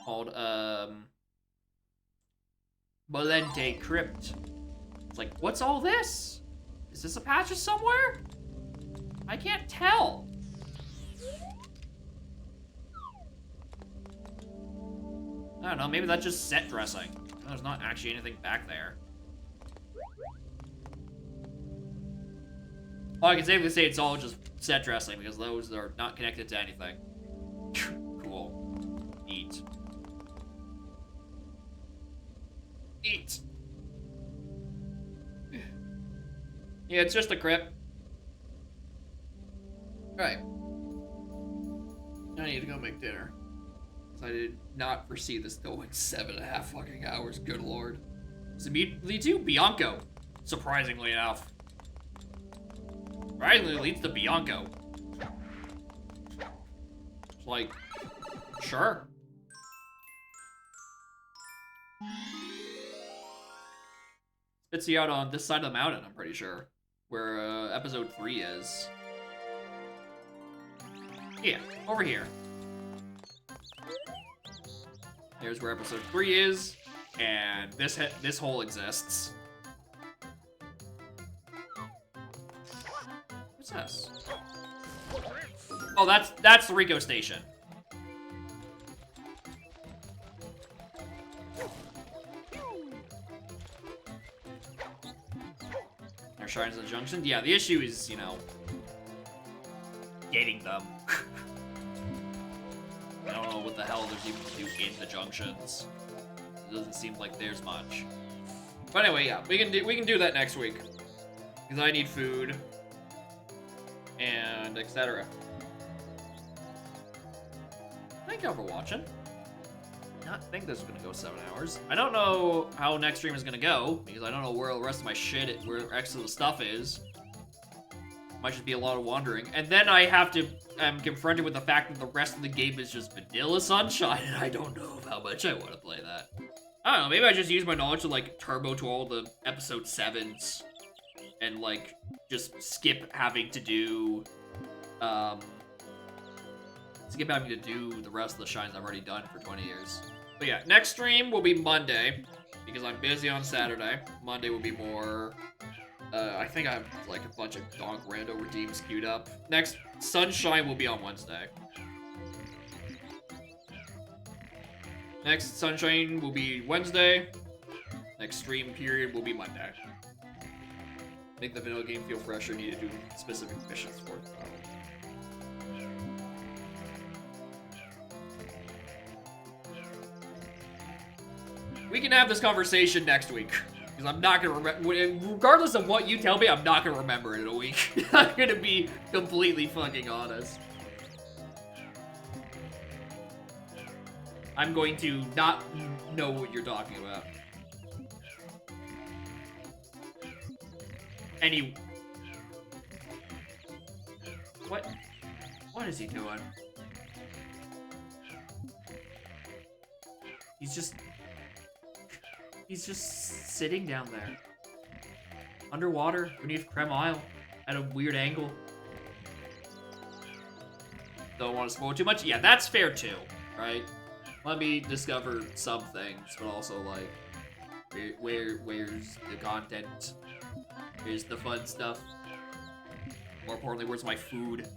Called, Molente Crypt. It's like, what's all this? Is this a passage somewhere? I can't tell. I don't know, maybe that's just set dressing. There's not actually anything back there. Well, I can safely say it's all just set dressing because those are not connected to anything. Cool. Neat. Neat. Yeah, it's just a crypt. Alright. I need to go make dinner. I did not foresee this going 7.5 fucking hours, good lord. It's immediately to Bianco, surprisingly enough. Surprisingly leads to Bianco. It's like, sure. Spits you out on this side of the mountain, I'm pretty sure. Where episode 3 is. Yeah, over here. Here's where episode 3 is, and this hole exists. What's this? Oh, that's the Rico station. There shines in the junction. Yeah, the issue is, you know, getting them. I don't know what the hell there's even to do in the junctions. It doesn't seem like there's much. But anyway, yeah, we can do that next week. Because I need food. And etc. Thank y'all for watching. Not think this is gonna go 7 hours. I don't know how next stream is gonna go, because I don't know where the rest of my shit, where the rest of the stuff is. Might just be a lot of wandering. And then I have to, I'm confronted with the fact that the rest of the game is just vanilla Sunshine, and I don't know how much I want to play that. I don't know, maybe I just use my knowledge to, like, turbo to all the episode 7s. And, like, just skip having to do, skip having to do the rest of the shines I've already done for 20 years. But yeah, next stream will be Monday, because I'm busy on Saturday. Monday will be more... I think I have like a bunch of Donk Rando redeems queued up. Next, Sunshine will be on Wednesday. Next, Sunshine will be Wednesday. Next stream period will be Monday. Make the vanilla game feel fresher, need to do specific missions for it. We can have this conversation next week. Because I'm not gonna remember, regardless of what you tell me, I'm not gonna remember it in a week. I'm gonna be completely fucking honest. I'm going to not know what you're talking about. What is he doing? He's just sitting down there. Underwater, beneath Creme Isle, at a weird angle. Don't want to spoil too much? Yeah, that's fair too, right? Let me discover some things, but also, like, where's the content? Where's the fun stuff? More importantly, where's my food?